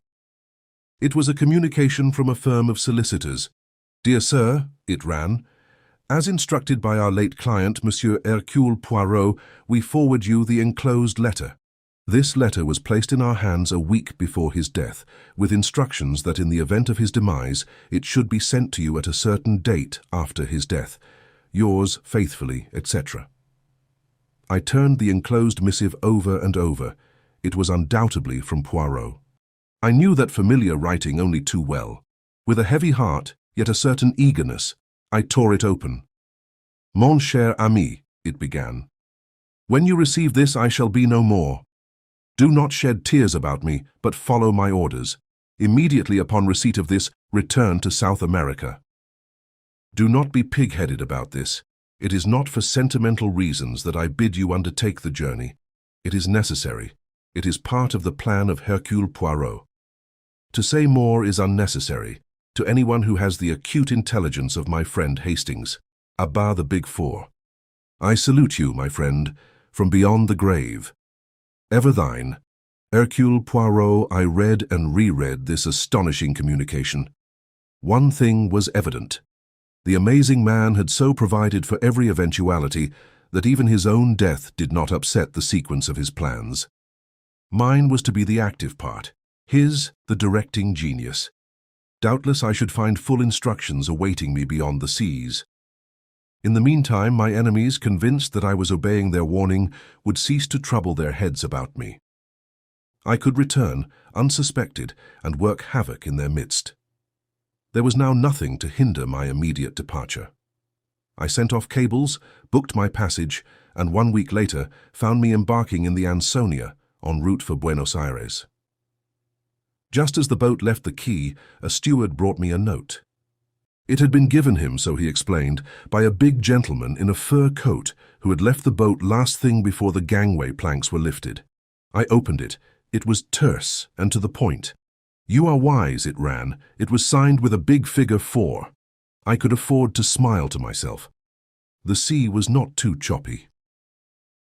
It was a communication from a firm of solicitors. "Dear Sir," it ran, "as instructed by our late client, Monsieur Hercule Poirot, we forward you the enclosed letter. This letter was placed in our hands a week before his death, with instructions that in the event of his demise, it should be sent to you at a certain date after his death. Yours faithfully, etc." I turned the enclosed missive over and over. It was undoubtedly from Poirot. I knew that familiar writing only too well. With a heavy heart, yet a certain eagerness, I tore it open. "Mon cher ami," it began. "When you receive this, I shall be no more. Do not shed tears about me, but follow my orders. Immediately upon receipt of this, return to South America. Do not be pig-headed about this. It is not for sentimental reasons that I bid you undertake the journey. It is necessary. It is part of the plan of Hercule Poirot. To say more is unnecessary to anyone who has the acute intelligence of my friend Hastings, Abba the Big Four. I salute you, my friend, from beyond the grave. Ever thine, Hercule Poirot. I read and reread this astonishing communication. One thing was evident. The amazing man had so provided for every eventuality that even his own death did not upset the sequence of his plans. Mine was to be the active part, his the directing genius. Doubtless I should find full instructions awaiting me beyond the seas. In the meantime, my enemies, convinced that I was obeying their warning, would cease to trouble their heads about me. I could return, unsuspected, and work havoc in their midst. There was now nothing to hinder my immediate departure. I sent off cables, booked my passage, and 1 week later found me embarking in the Ansonia, en route for Buenos Aires. Just as the boat left the quay, a steward brought me a note. It had been given him, so he explained, by a big gentleman in a fur coat who had left the boat last thing before the gangway planks were lifted. I opened it. It was terse and to the point. "You are wise," it ran. It was signed with a big figure 4. I could afford to smile to myself. The sea was not too choppy.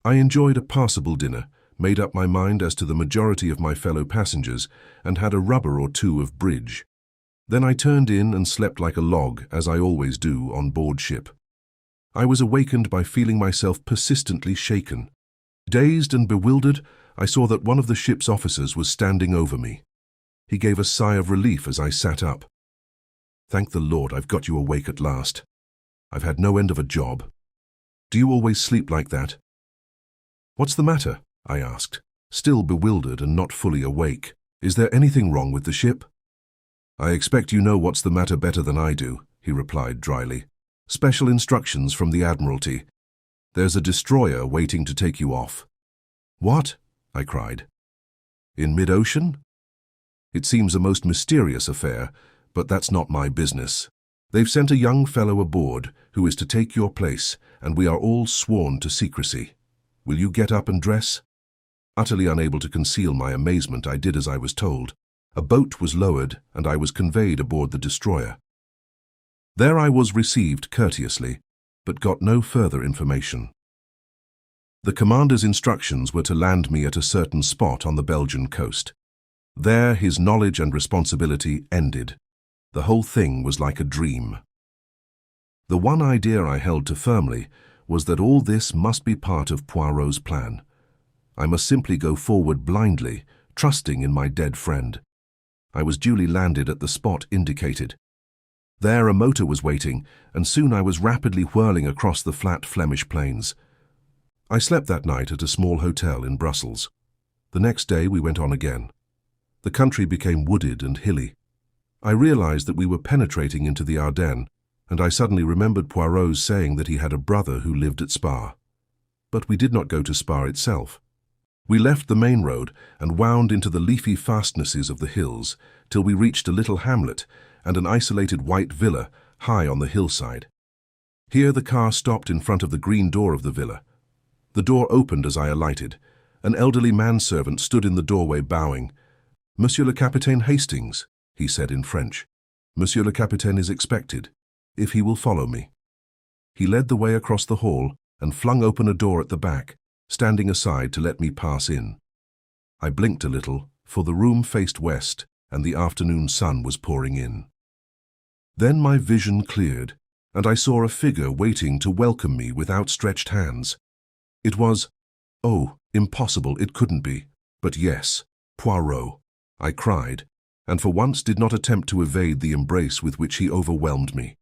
I enjoyed a passable dinner, made up my mind as to the majority of my fellow passengers, and had a rubber or two of bridge. Then I turned in and slept like a log, as I always do on board ship. I was awakened by feeling myself persistently shaken. Dazed and bewildered, I saw that one of the ship's officers was standing over me. He gave a sigh of relief as I sat up. "Thank the Lord, I've got you awake at last. I've had no end of a job. Do you always sleep like that?" "What's the matter?" I asked, still bewildered and not fully awake. "Is there anything wrong with the ship?" "I expect you know what's the matter better than I do," he replied dryly. "Special instructions from the Admiralty. There's a destroyer waiting to take you off." "What?" I cried. "In mid-ocean? It seems a most mysterious affair, but that's not my business. They've sent a young fellow aboard who is to take your place, and we are all sworn to secrecy. Will you get up and dress?" Utterly unable to conceal my amazement, I did as I was told. A boat was lowered, and I was conveyed aboard the destroyer. There I was received courteously, but got no further information. The commander's instructions were to land me at a certain spot on the Belgian coast. There his knowledge and responsibility ended. The whole thing was like a dream. The one idea I held to firmly was that all this must be part of Poirot's plan. I must simply go forward blindly, trusting in my dead friend. I was duly landed at the spot indicated. There a motor was waiting, and soon I was rapidly whirling across the flat Flemish plains. I slept that night at a small hotel in Brussels. The next day we went on again. The country became wooded and hilly. I realized that we were penetrating into the Ardennes, and I suddenly remembered Poirot's saying that he had a brother who lived at Spa. But we did not go to Spa itself. We left the main road and wound into the leafy fastnesses of the hills till we reached a little hamlet and an isolated white villa high on the hillside. Here the car stopped in front of the green door of the villa. The door opened as I alighted. An elderly manservant stood in the doorway bowing. "Monsieur le Capitaine Hastings," he said in French. "Monsieur le Capitaine is expected, if he will follow me." He led the way across the hall and flung open a door at the back, standing aside to let me pass in. I blinked a little, for the room faced west and the afternoon sun was pouring in. Then my vision cleared, and I saw a figure waiting to welcome me with outstretched hands. It was, oh, impossible, it couldn't be, but yes, Poirot. I cried, and for once did not attempt to evade the embrace with which he overwhelmed me.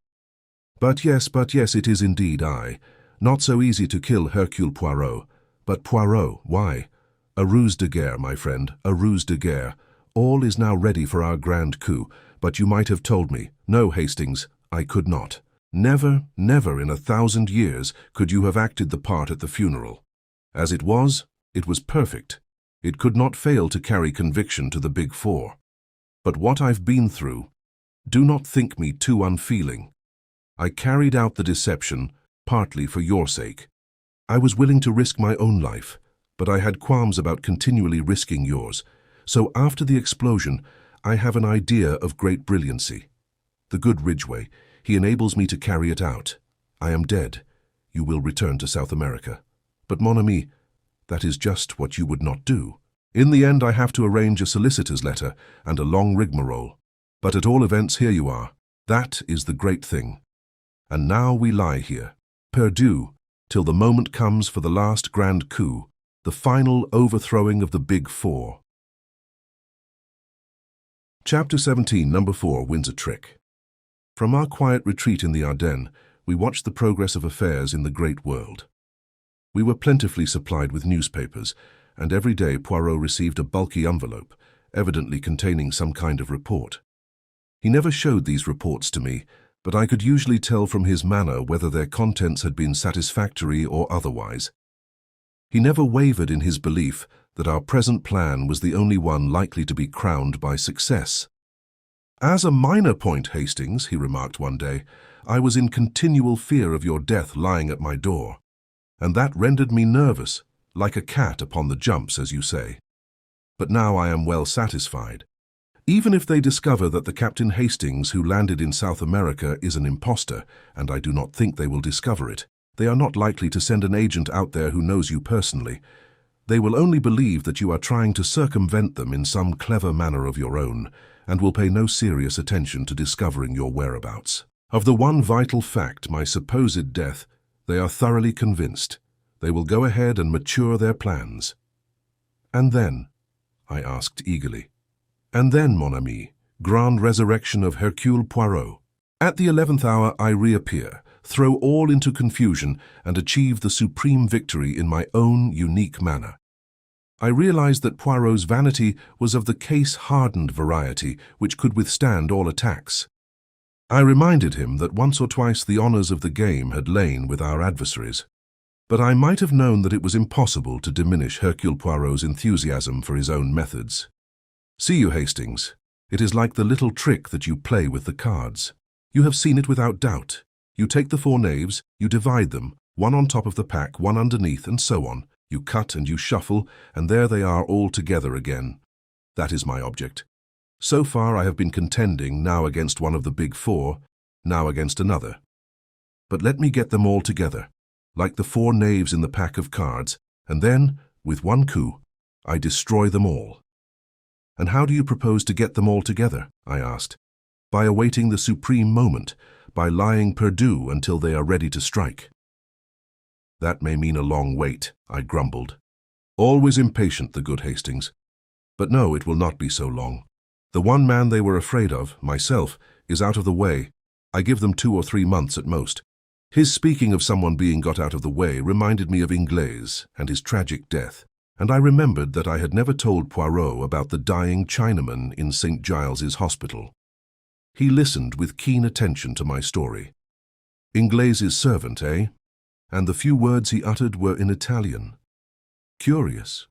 But yes, it is indeed I. Not so easy to kill Hercule Poirot. But Poirot, why? A ruse de guerre, my friend, a ruse de guerre. All is now ready for our grand coup, but you might have told me. No, Hastings, I could not. Never, never in 1,000 years could you have acted the part at the funeral. As it was perfect. It could not fail to carry conviction to the Big Four. But what I've been through, do not think me too unfeeling. I carried out the deception, partly for your sake. I was willing to risk my own life, but I had qualms about continually risking yours. So after the explosion, I have an idea of great brilliancy. The good Ridgway, he enables me to carry it out. I am dead. You will return to South America. But mon ami, that is just what you would not do. In the end, I have to arrange a solicitor's letter and a long rigmarole. But at all events, here you are. That is the great thing. And now we lie here, perdu, till the moment comes for the last grand coup, the final overthrowing of the Big Four. Chapter 17, Number 4, wins a trick. From our quiet retreat in the Ardennes, we watched the progress of affairs in the great world. We were plentifully supplied with newspapers, and every day Poirot received a bulky envelope, evidently containing some kind of report. He never showed these reports to me, but I could usually tell from his manner whether their contents had been satisfactory or otherwise. He never wavered in his belief that our present plan was the only one likely to be crowned by success. "As a minor point, Hastings," he remarked one day, "I was in continual fear of your death lying at my door, and that rendered me nervous, like a cat upon the jumps, as you say. But now I am well satisfied. Even if they discover that the Captain Hastings who landed in South America is an impostor, and I do not think they will discover it, they are not likely to send an agent out there who knows you personally. They will only believe that you are trying to circumvent them in some clever manner of your own, and will pay no serious attention to discovering your whereabouts. Of the one vital fact, my supposed death, they are thoroughly convinced. They will go ahead and mature their plans." "And then?" I asked eagerly. "And then, mon ami, grand resurrection of Hercule Poirot. At the 11th hour I reappear, throw all into confusion, and achieve the supreme victory in my own unique manner. I realized that Poirot's vanity was of the case-hardened variety which could withstand all attacks. I reminded him that once or twice the honors of the game had lain with our adversaries. But I might have known that it was impossible to diminish Hercule Poirot's enthusiasm for his own methods. See you, Hastings. It is like the little trick that you play with the cards. You have seen it without doubt. You take the 4 knaves, you divide them, one on top of the pack, one underneath, and so on. You cut and you shuffle, and there they are all together again. That is my object. So far I have been contending now against one of the Big Four, now against another. But let me get them all together, like the 4 knaves in the pack of cards, and then, with one coup, I destroy them all." "And how do you propose to get them all together?" I asked. by awaiting the supreme moment, by lying perdu until they are ready to strike. That may mean a long wait, I grumbled. Always impatient, the good Hastings. But no, it will not be so long. The one man they were afraid of, myself, is out of the way. I give them 2 or 3 months at most. His speaking of someone being got out of the way reminded me of Ingles and his tragic death, and I remembered that I had never told Poirot about the dying Chinaman in St. Giles's hospital. He listened with keen attention to my story. Ingles's servant, eh? And the few words he uttered were in Italian. Curious.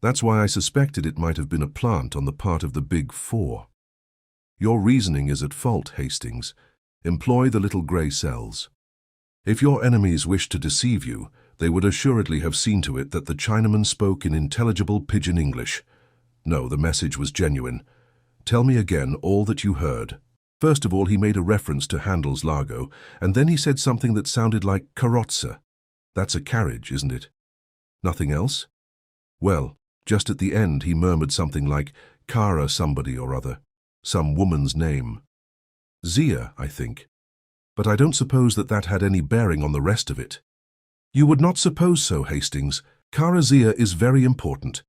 That's why I suspected it might have been a plant on the part of the Big Four. Your reasoning is at fault, Hastings. Employ the little grey cells. If your enemies wished to deceive you, they would assuredly have seen to it that the Chinaman spoke in intelligible pidgin English. No, the message was genuine. Tell me again all that you heard. First of all, he made a reference to Handel's Largo, and then he said something that sounded like carrozza. That's a carriage, isn't it? Nothing else? Well, just at the end he murmured something like Cara somebody or other, some woman's name. Zia, I think. But I don't suppose that had any bearing on the rest of it. You would not suppose so, Hastings. Cara Zia is very important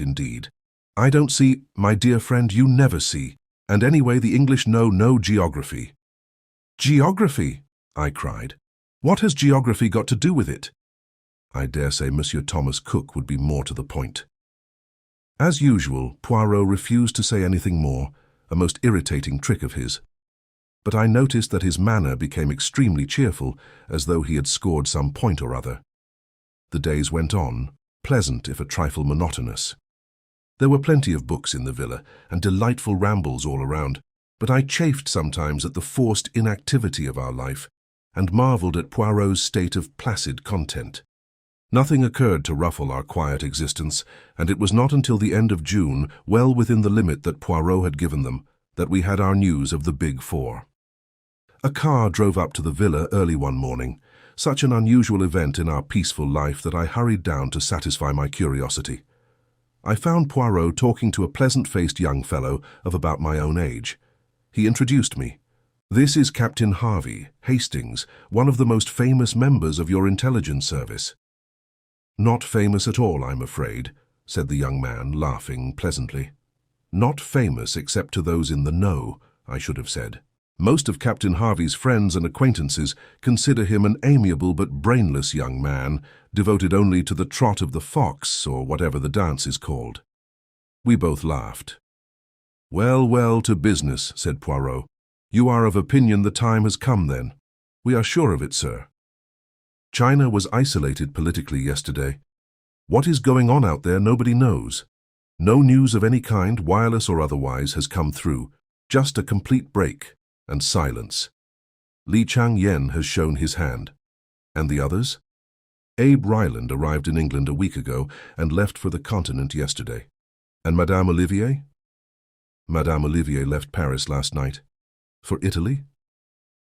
indeed. I don't see, my dear friend, you never see. And anyway, the English know no geography. Geography? I cried. What has geography got to do with it? I dare say Monsieur Thomas Cook would be more to the point. As usual, Poirot refused to say anything more, a most irritating trick of his. But I noticed that his manner became extremely cheerful, as though he had scored some point or other. The days went on, pleasant if a trifle monotonous. There were plenty of books in the villa, and delightful rambles all around, but I chafed sometimes at the forced inactivity of our life, and marvelled at Poirot's state of placid content. Nothing occurred to ruffle our quiet existence, and it was not until the end of June, well within the limit that Poirot had given them, that we had our news of the Big Four. A car drove up to the villa early one morning, such an unusual event in our peaceful life that I hurried down to satisfy my curiosity. I found Poirot talking to a pleasant-faced young fellow of about my own age. He introduced me. This is Captain Hastings, one of the most famous members of your intelligence service. Not famous at all, I'm afraid, said the young man, laughing pleasantly. Not famous except to those in the know, I should have said. Most of Captain Harvey's friends and acquaintances consider him an amiable but brainless young man, devoted only to the trot of the fox, or whatever the dance is called. We both laughed. Well, well, to business, said Poirot. You are of opinion the time has come, then? We are sure of it, sir. China was isolated politically yesterday. What is going on out there nobody knows. No news of any kind, wireless or otherwise, has come through, just a complete break, and silence. Li Chang-yen has shown his hand. And the others? Abe Ryland arrived in England a week ago and left for the continent yesterday. And Madame Olivier? Madame Olivier left Paris last night. For Italy?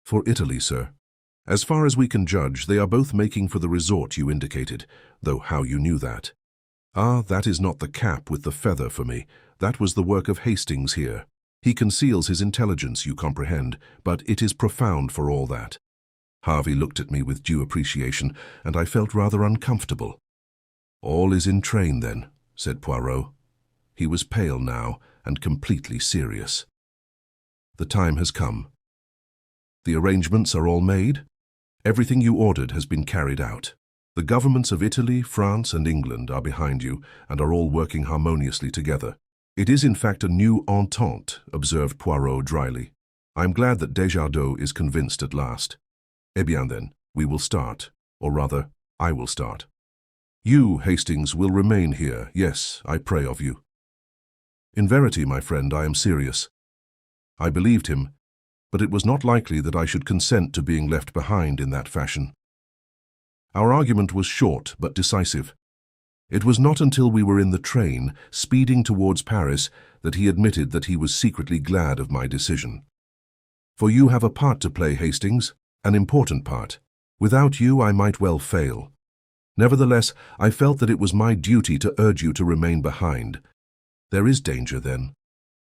For Italy, sir. As far as we can judge, they are both making for the resort you indicated, though how you knew that. Ah, that is not the cap with the feather for me. That was the work of Hastings here. He conceals his intelligence, you comprehend, but it is profound for all that. Harvey looked at me with due appreciation, and I felt rather uncomfortable. All is in train, then, said Poirot. He was pale now, and completely serious. The time has come. The arrangements are all made? Everything you ordered has been carried out. The governments of Italy, France, and England are behind you and are all working harmoniously together. It is in fact a new entente, observed Poirot dryly. I am glad that Desjardins is convinced at last. Eh bien then, we will start, or rather, I will start. You, Hastings, will remain here, yes, I pray of you. In verity, my friend, I am serious. I believed him, but it was not likely that I should consent to being left behind in that fashion. Our argument was short but decisive. It was not until we were in the train, speeding towards Paris, that he admitted that he was secretly glad of my decision. For you have a part to play, Hastings, an important part. Without you, I might well fail. Nevertheless, I felt that it was my duty to urge you to remain behind. There is danger, then.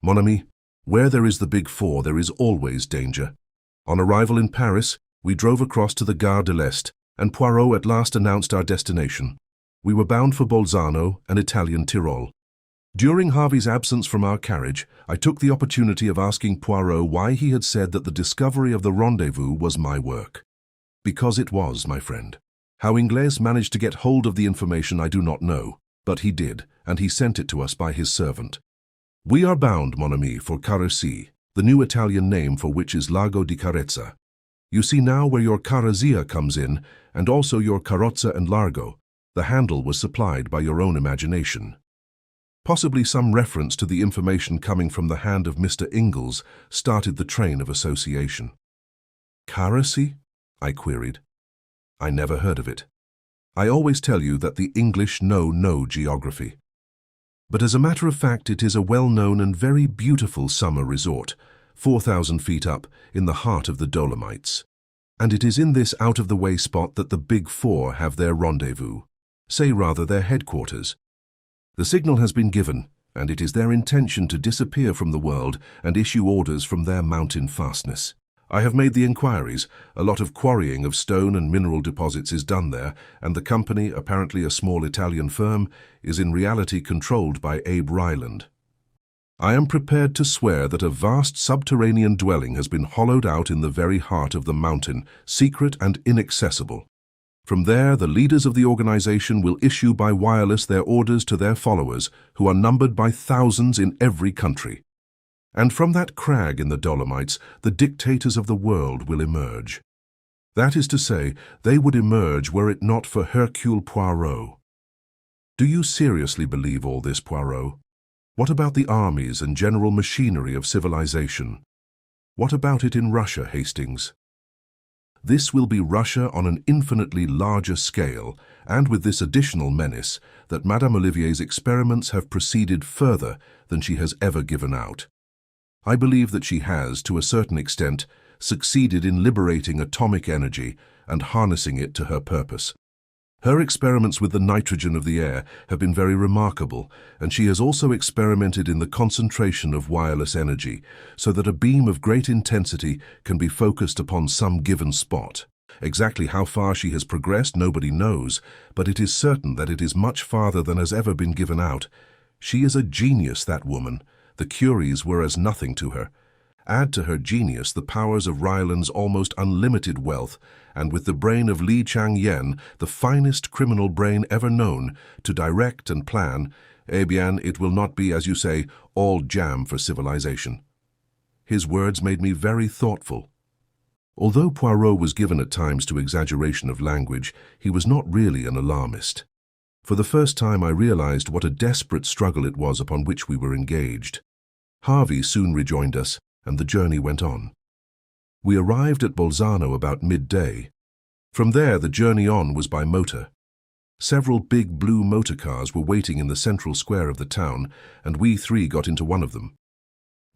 Mon ami, Where there is the Big Four, there is always danger. On arrival in Paris, we drove across to the Gare de l'Est, and Poirot at last announced our destination. We were bound for Bolzano, an Italian Tyrol. During Harvey's absence from our carriage, I took the opportunity of asking Poirot why he had said that the discovery of the rendezvous was my work. Because it was, my friend. How Ingles managed to get hold of the information I do not know, but he did, and he sent it to us by his servant. We are bound, mon ami, for Carrezzi, the new Italian name for which is Lago di Carezza. You see now where your Carrezzia comes in, and also your Carrozza and Largo. The handle was supplied by your own imagination. Possibly some reference to the information coming from the hand of Mr. Ingles started the train of association. Carrezzi? I queried. I never heard of it. I always tell you that the English know no geography. But as a matter of fact, it is a well-known and very beautiful summer resort, 4,000 feet up in the heart of the Dolomites. And it is in this out-of-the-way spot that the Big Four have their rendezvous, say rather their headquarters. The signal has been given, and it is their intention to disappear from the world and issue orders from their mountain fastness. I have made the inquiries. A lot of quarrying of stone and mineral deposits is done there, and the company, apparently a small Italian firm, is in reality controlled by Abe Ryland. I am prepared to swear that a vast subterranean dwelling has been hollowed out in the very heart of the mountain, secret and inaccessible. From there, the leaders of the organization will issue by wireless their orders to their followers, who are numbered by thousands in every country. And from that crag in the Dolomites, the dictators of the world will emerge. That is to say, they would emerge were it not for Hercule Poirot. Do you seriously believe all this, Poirot? What about the armies and general machinery of civilization? What about it in Russia, Hastings? This will be Russia on an infinitely larger scale, and with this additional menace that Madame Olivier's experiments have proceeded further than she has ever given out. I believe that she has, to a certain extent, succeeded in liberating atomic energy and harnessing it to her purpose. Her experiments with the nitrogen of the air have been very remarkable, and she has also experimented in the concentration of wireless energy, so that a beam of great intensity can be focused upon some given spot. Exactly how far she has progressed, nobody knows, but it is certain that it is much farther than has ever been given out. She is a genius, that woman. The Curies were as nothing to her. Add to her genius the powers of Ryland's almost unlimited wealth, and with the brain of Li Chang-yen, the finest criminal brain ever known, to direct and plan, eh bien, it will not be, as you say, all jam for civilization. His words made me very thoughtful. Although Poirot was given at times to exaggeration of language, he was not really an alarmist. For the first time I realized what a desperate struggle it was upon which we were engaged. Harvey soon rejoined us, and the journey went on. We arrived at Bolzano about midday. From there, the journey on was by motor. Several big blue motor cars were waiting in the central square of the town, and we three got into one of them.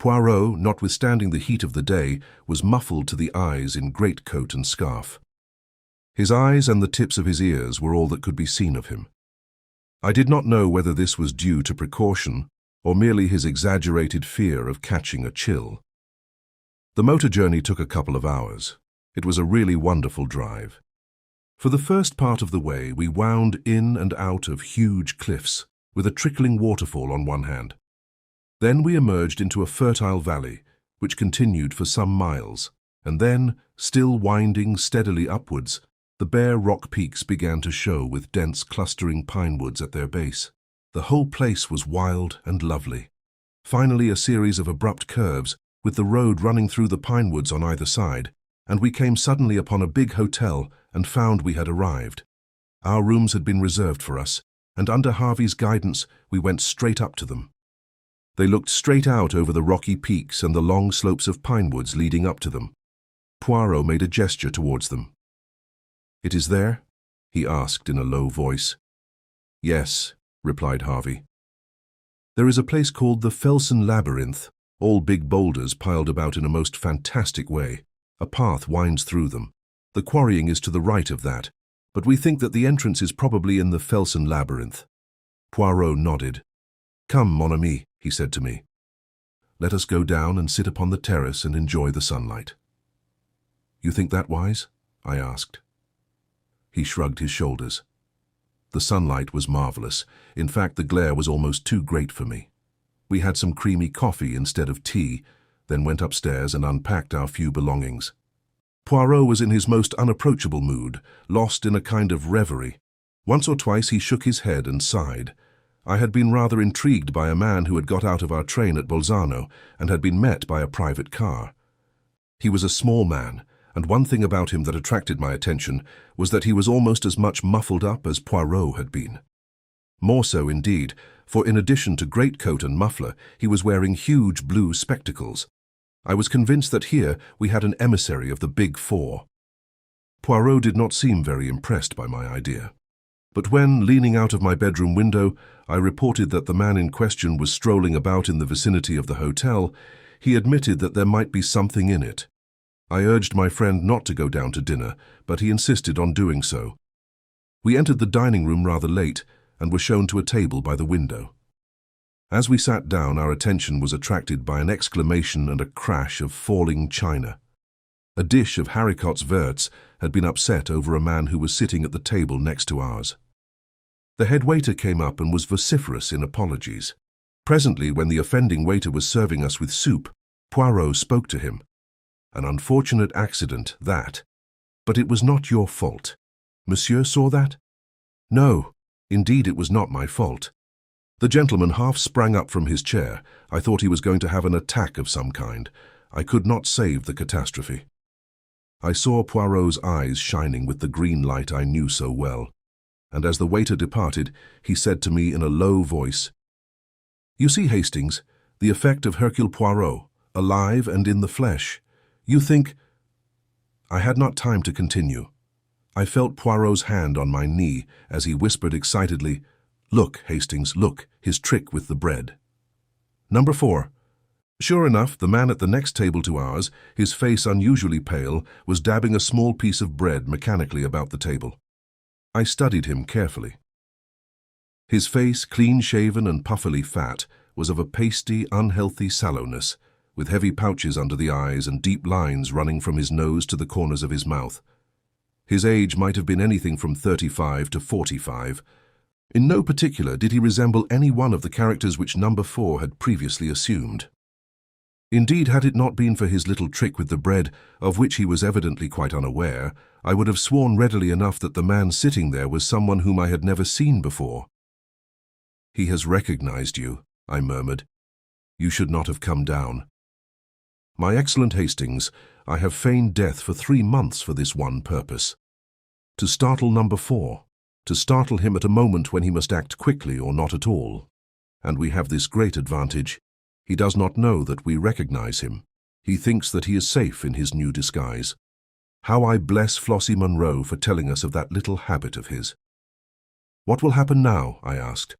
Poirot, notwithstanding the heat of the day, was muffled to the eyes in greatcoat and scarf. His eyes and the tips of his ears were all that could be seen of him. I did not know whether this was due to precaution or merely his exaggerated fear of catching a chill. The motor journey took a couple of hours. It was a really wonderful drive. For the first part of the way, we wound in and out of huge cliffs, with a trickling waterfall on one hand. Then we emerged into a fertile valley, which continued for some miles, and then, still winding steadily upwards, the bare rock peaks began to show with dense clustering pine woods at their base. The whole place was wild and lovely. Finally, a series of abrupt curves, with the road running through the pine woods on either side, and we came suddenly upon a big hotel and found we had arrived. Our rooms had been reserved for us, and under Harvey's guidance we went straight up to them. They looked straight out over the rocky peaks and the long slopes of pine woods leading up to them. Poirot made a gesture towards them. "It is there?" he asked in a low voice. "Yes," replied Harvey. "There is a place called the Felsenlabyrinth, all big boulders piled about in a most fantastic way. A path winds through them. The quarrying is to the right of that, but we think that the entrance is probably in the Felsenlabyrinth." Poirot nodded. "Come, mon ami," he said to me. Let us go down and sit upon the terrace and enjoy the sunlight." "You think that wise?" I asked. He shrugged his shoulders. The sunlight was marvelous. In fact, the glare was almost too great for me. We had some creamy coffee instead of tea, then went upstairs and unpacked our few belongings. Poirot was in his most unapproachable mood, lost in a kind of reverie. Once or twice he shook his head and sighed. I had been rather intrigued by a man who had got out of our train at Bolzano and had been met by a private car. He was a small man, and one thing about him that attracted my attention was that he was almost as much muffled up as Poirot had been. More so indeed, for in addition to greatcoat and muffler, he was wearing huge blue spectacles. I was convinced that here we had an emissary of the Big Four. Poirot did not seem very impressed by my idea. But when, leaning out of my bedroom window, I reported that the man in question was strolling about in the vicinity of the hotel, he admitted that there might be something in it. I urged my friend not to go down to dinner, but he insisted on doing so. We entered the dining room rather late and were shown to a table by the window. As we sat down, our attention was attracted by an exclamation and a crash of falling china. A dish of haricots verts had been upset over a man who was sitting at the table next to ours. The head waiter came up and was vociferous in apologies. Presently, when the offending waiter was serving us with soup, Poirot spoke to him. "An unfortunate accident, that. But it was not your fault. Monsieur saw that?" "No, indeed it was not my fault." The gentleman half sprang up from his chair. I thought he was going to have an attack of some kind. I could not save the catastrophe. I saw Poirot's eyes shining with the green light I knew so well, and as the waiter departed, he said to me in a low voice, "You see, Hastings, the effect of Hercule Poirot, alive and in the flesh. You think—" I had not time to continue. I felt Poirot's hand on my knee as he whispered excitedly, "Look, Hastings, look, his trick with the bread." Number 4. Sure enough, the man at the next table to ours, his face unusually pale, was dabbing a small piece of bread mechanically about the table. I studied him carefully. His face, clean-shaven and puffily fat, was of a pasty, unhealthy sallowness, with heavy pouches under the eyes and deep lines running from his nose to the corners of his mouth. His age might have been anything from 35 to 45. In no particular did he resemble any one of the characters which Number 4 had previously assumed. Indeed, had it not been for his little trick with the bread, of which he was evidently quite unaware, I would have sworn readily enough that the man sitting there was someone whom I had never seen before. "He has recognized you," I murmured. "You should not have come down." "My excellent Hastings, I have feigned death for 3 months for this one purpose. To startle Number 4, to startle him at a moment when he must act quickly or not at all. And we have this great advantage. He does not know that we recognize him. He thinks that he is safe in his new disguise. How I bless Flossie Munro for telling us of that little habit of his." "What will happen now?" I asked.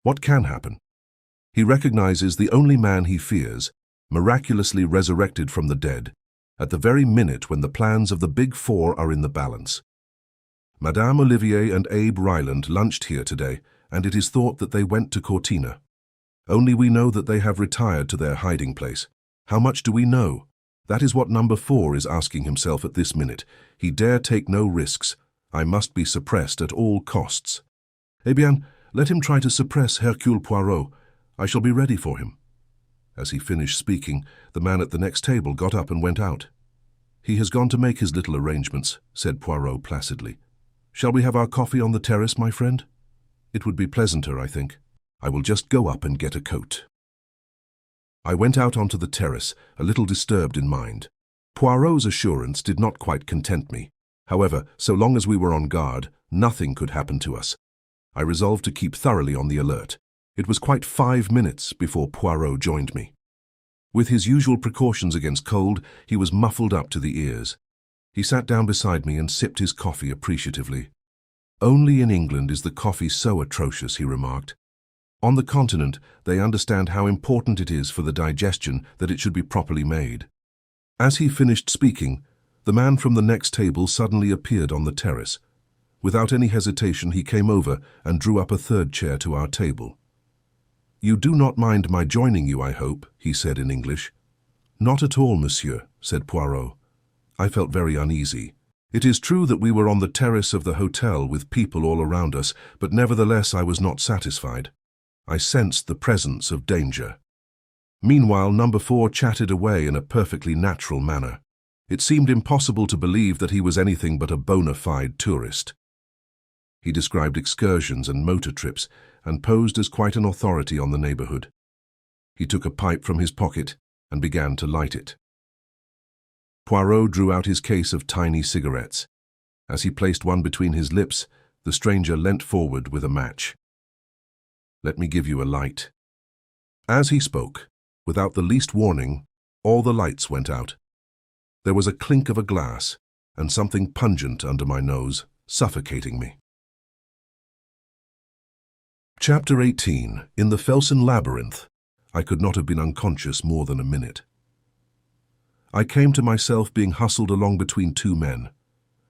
"What can happen? He recognizes the only man he fears, miraculously resurrected from the dead, at the very minute when the plans of the Big Four are in the balance. Madame Olivier and Abe Ryland lunched here today, and it is thought that they went to Cortina. Only we know that they have retired to their hiding place. How much do we know? That is what Number 4 is asking himself at this minute. He dare take no risks. I must be suppressed at all costs. Eh bien, let him try to suppress Hercule Poirot. I shall be ready for him." As he finished speaking, the man at the next table got up and went out. "He has gone to make his little arrangements," said Poirot placidly. "Shall we have our coffee on the terrace, my friend? It would be pleasanter, I think. I will just go up and get a coat." I went out onto the terrace, a little disturbed in mind. Poirot's assurance did not quite content me. However, so long as we were on guard, nothing could happen to us. I resolved to keep thoroughly on the alert. It was quite 5 minutes before Poirot joined me. With his usual precautions against cold, he was muffled up to the ears. He sat down beside me and sipped his coffee appreciatively. "Only in England is the coffee so atrocious," he remarked. "On the continent, they understand how important it is for the digestion that it should be properly made." As he finished speaking, the man from the next table suddenly appeared on the terrace. Without any hesitation, he came over and drew up a third chair to our table. "You do not mind my joining you, I hope," he said in English. "Not at all, monsieur," said Poirot. I felt very uneasy. It is true that we were on the terrace of the hotel with people all around us, but nevertheless I was not satisfied. I sensed the presence of danger. Meanwhile, number 4 chatted away in a perfectly natural manner. It seemed impossible to believe that he was anything but a bona fide tourist. He described excursions and motor trips and posed as quite an authority on the neighborhood. He took a pipe from his pocket and began to light it. Poirot drew out his case of tiny cigarettes. As he placed one between his lips, the stranger leant forward with a match. "Let me give you a light." As he spoke, without the least warning, all the lights went out. There was a clink of a glass and something pungent under my nose, suffocating me. Chapter 18. In the Felsenlabyrinth. I could not have been unconscious more than a minute. I came to myself being hustled along between 2 men.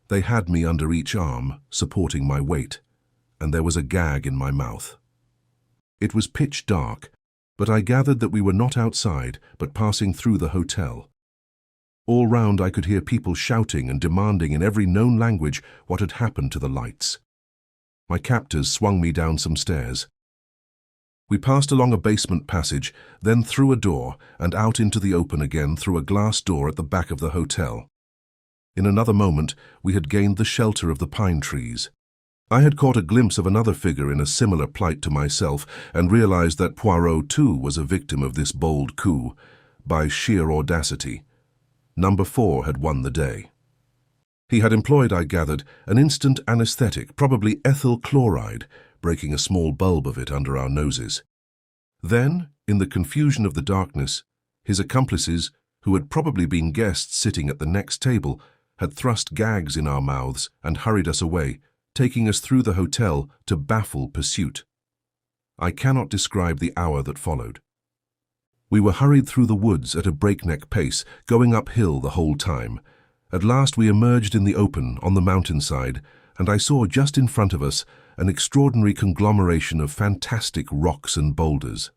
They had me under each arm, supporting my weight, and there was a gag in my mouth. It was pitch dark, but I gathered that we were not outside, but passing through the hotel. All round I could hear people shouting and demanding in every known language what had happened to the lights. My captors swung me down some stairs. We passed along a basement passage, then through a door and out into the open again through a glass door at the back of the hotel. In another moment, we had gained the shelter of the pine trees. I had caught a glimpse of another figure in a similar plight to myself and realized that Poirot too was a victim of this bold coup, by sheer audacity. Number 4 had won the day. He had employed, I gathered, an instant anesthetic, probably ethyl chloride, breaking a small bulb of it under our noses. Then, in the confusion of the darkness, his accomplices, who had probably been guests sitting at the next table, had thrust gags in our mouths and hurried us away, taking us through the hotel to baffle pursuit. I cannot describe the hour that followed. We were hurried through the woods at a breakneck pace, going uphill the whole time. At last we emerged in the open on the mountainside, and I saw just in front of us an extraordinary conglomeration of fantastic rocks and boulders.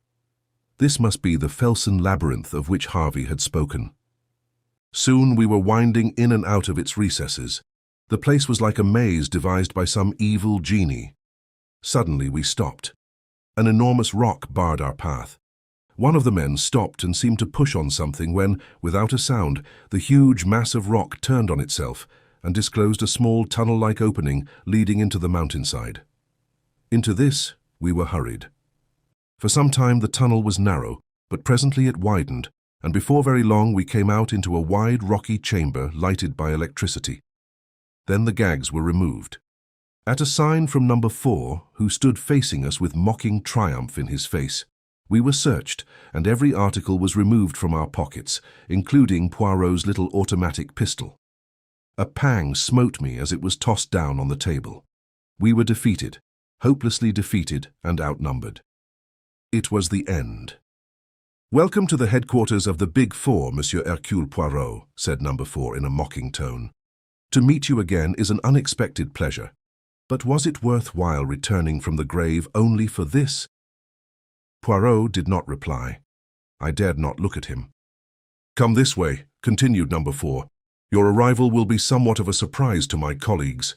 This must be the Felsenlabyrinth of which Harvey had spoken. Soon we were winding in and out of its recesses. The place was like a maze devised by some evil genie. Suddenly we stopped. An enormous rock barred our path. One of the men stopped and seemed to push on something when, without a sound, the huge mass of rock turned on itself and disclosed a small tunnel-like opening leading into the mountainside. Into this we were hurried. For some time the tunnel was narrow, but presently it widened, and before very long we came out into a wide rocky chamber lighted by electricity. Then the gags were removed. At a sign from number 4, who stood facing us with mocking triumph in his face, we were searched, and every article was removed from our pockets, including Poirot's little automatic pistol. A pang smote me as it was tossed down on the table. We were defeated, hopelessly defeated and outnumbered. It was the end. "Welcome to the headquarters of the Big Four, Monsieur Hercule Poirot," said number 4 in a mocking tone. "To meet you again is an unexpected pleasure. But was it worthwhile returning from the grave only for this?" Poirot did not reply. I dared not look at him. "Come this way," continued number 4. "Your arrival will be somewhat of a surprise to my colleagues."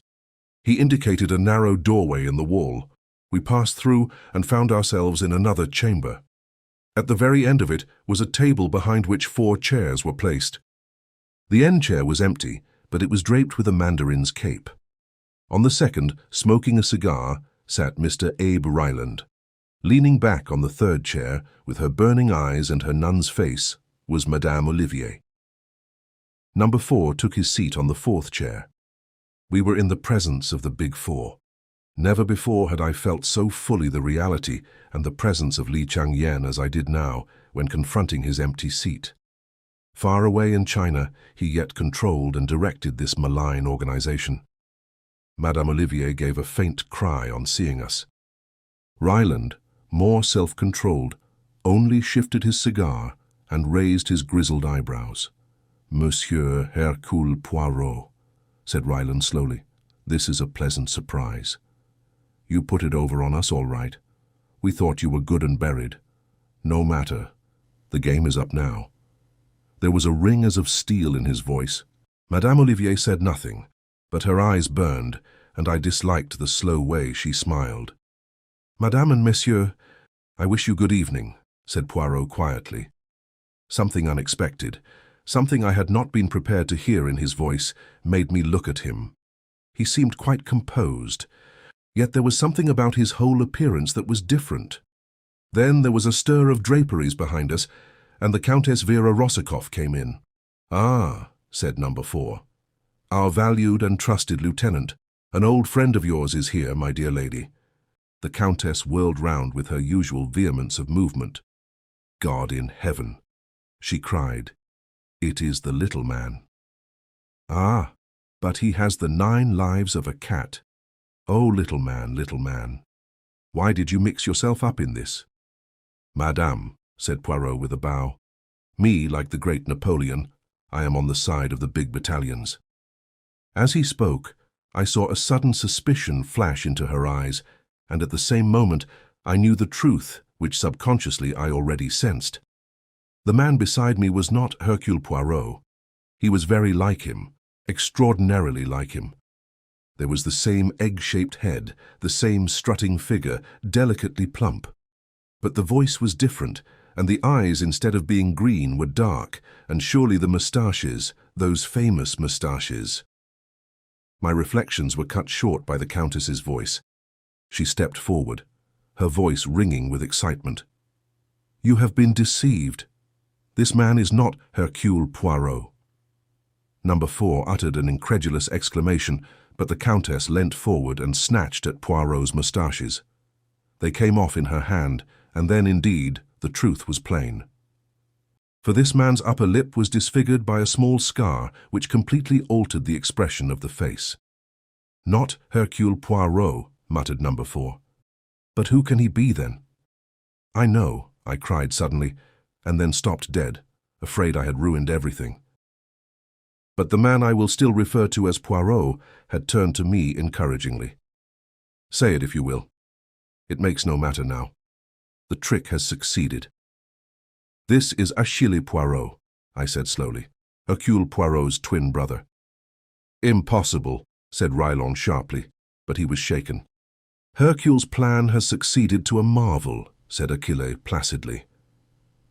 He indicated a narrow doorway in the wall. We passed through and found ourselves in another chamber. At the very end of it was a table behind which 4 chairs were placed. The end chair was empty, but it was draped with a mandarin's cape. On the second, smoking a cigar, sat Mr. Abe Ryland. Leaning back on the third chair, with her burning eyes and her nun's face, was Madame Olivier. Number 4 took his seat on the 4th chair. We were in the presence of the Big Four. Never before had I felt so fully the reality and the presence of Li Changyan as I did now, when confronting his empty seat. Far away in China, he yet controlled and directed this malign organization. Madame Olivier gave a faint cry on seeing us. Ryland, more self-controlled, only shifted his cigar and raised his grizzled eyebrows. "Monsieur Hercule Poirot," said Ryland slowly, "this is a pleasant surprise. You put it over on us all right. We thought you were good and buried, No matter. The game is up now. There was a ring as of steel in his voice. Madame Olivier said nothing, but her eyes burned, and I disliked the slow way she smiled. "Madame and Monsieur, I wish you good evening," said Poirot quietly. Something unexpected, something I had not been prepared to hear in his voice, made me look at him. He seemed quite composed, yet there was something about his whole appearance that was different. Then there was a stir of draperies behind us, and the Countess Vera Rossikoff came in. "Ah," said number 4. "Our valued and trusted lieutenant. An old friend of yours is here, my dear lady." The Countess whirled round with her usual vehemence of movement. "God in heaven," she cried. "It is the little man." "Ah, but he has the 9 lives of a cat. Oh, little man, why did you mix yourself up in this?" "Madame," said Poirot with a bow. "Me, like the great Napoleon, I am on the side of the big battalions." As he spoke, I saw a sudden suspicion flash into her eyes, and at the same moment I knew the truth, which subconsciously I already sensed. The man beside me was not Hercule Poirot. He was very like him, extraordinarily like him. There was the same egg-shaped head, the same strutting figure, delicately plump. But the voice was different, and the eyes, instead of being green, were dark, and surely the moustaches, those famous moustaches. My reflections were cut short by the Countess's voice. She stepped forward, her voice ringing with excitement. "You have been deceived. This man is not Hercule Poirot." Number 4 uttered an incredulous exclamation, but the Countess leant forward and snatched at Poirot's moustaches. They came off in her hand, and then, indeed, the truth was plain. For this man's upper lip was disfigured by a small scar which completely altered the expression of the face. "Not Hercule Poirot," muttered number 4. "But who can he be, then?" "I know," I cried suddenly, and then stopped dead, afraid I had ruined everything. But the man I will still refer to as Poirot had turned to me encouragingly. "Say it if you will. It makes no matter now. The trick has succeeded." "This is Achille Poirot," I said slowly, "Hercule Poirot's twin brother." "Impossible," said Rylon sharply, but he was shaken. "Hercule's plan has succeeded to a marvel," said Achille placidly.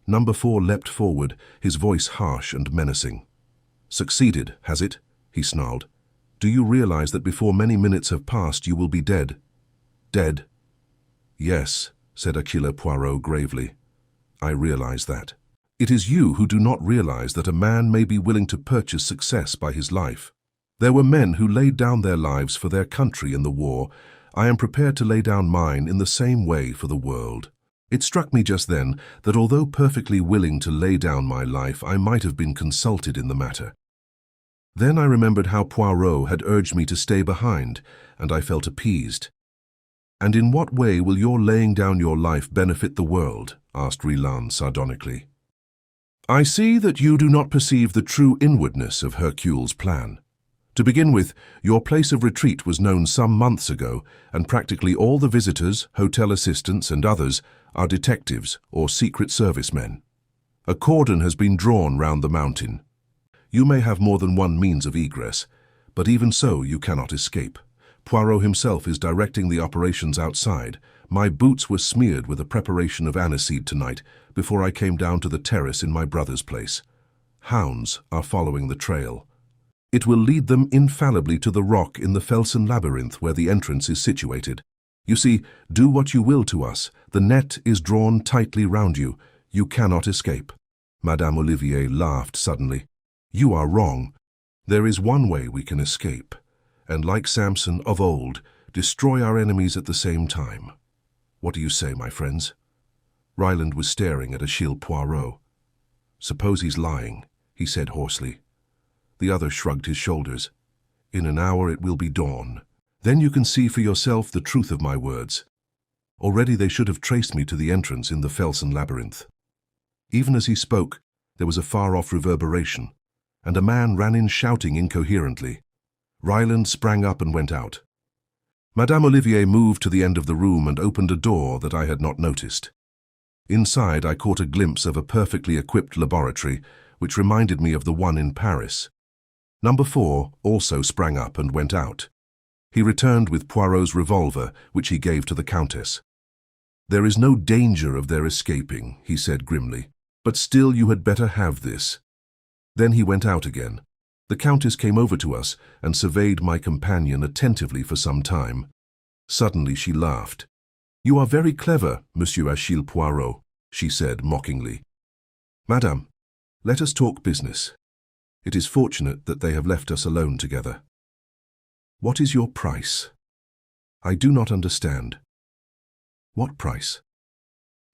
Number 4 leapt forward, his voice harsh and menacing. "Succeeded, has it?" he snarled. "Do you realize that before many minutes have passed you will be dead?" "Dead?" "Yes," said Hercule Poirot gravely. "I realize that. It is you who do not realize that a man may be willing to purchase success by his life. There were men who laid down their lives for their country in the war. I am prepared to lay down mine in the same way for the world." It struck me just then that although perfectly willing to lay down my life, I might have been consulted in the matter. Then I remembered how Poirot had urged me to stay behind, and I felt appeased. "And in what way will your laying down your life benefit the world?" asked Rylon sardonically. "I see that you do not perceive the true inwardness of Hercule's plan. To begin with, your place of retreat was known some months ago, and practically all the visitors, hotel assistants, and others are detectives or Secret Service men. A cordon has been drawn round the mountain. You may have more than one means of egress, but even so you cannot escape. Poirot himself is directing the operations outside. My boots were smeared with a preparation of aniseed tonight before I came down to the terrace in my brother's place. Hounds are following the trail. It will lead them infallibly to the rock in the Felsenlabyrinth where the entrance is situated. You see, do what you will to us, the net is drawn tightly round you. You cannot escape." Madame Olivier laughed suddenly. "You are wrong. There is one way we can escape, and like Samson of old, destroy our enemies at the same time. What do you say, my friends?" Ryland was staring at Achille Poirot. "Suppose he's lying," he said hoarsely. The other shrugged his shoulders. "In an hour it will be dawn. Then you can see for yourself the truth of my words. Already they should have traced me to the entrance in the Felsenlabyrinth." Even as he spoke, there was a far-off reverberation, and a man ran in shouting incoherently. Ryland sprang up and went out. Madame Olivier moved to the end of the room and opened a door that I had not noticed. Inside, I caught a glimpse of a perfectly equipped laboratory, which reminded me of the one in Paris. Number 4 also sprang up and went out. He returned with Poirot's revolver, which he gave to the Countess. "There is no danger of their escaping," he said grimly, "but still you had better have this." Then he went out again. The Countess came over to us and surveyed my companion attentively for some time. Suddenly she laughed. "You are very clever, Monsieur Hercule Poirot," she said mockingly. "Madame, let us talk business. It is fortunate that they have left us alone together. What is your price?" "I do not understand." "What price?"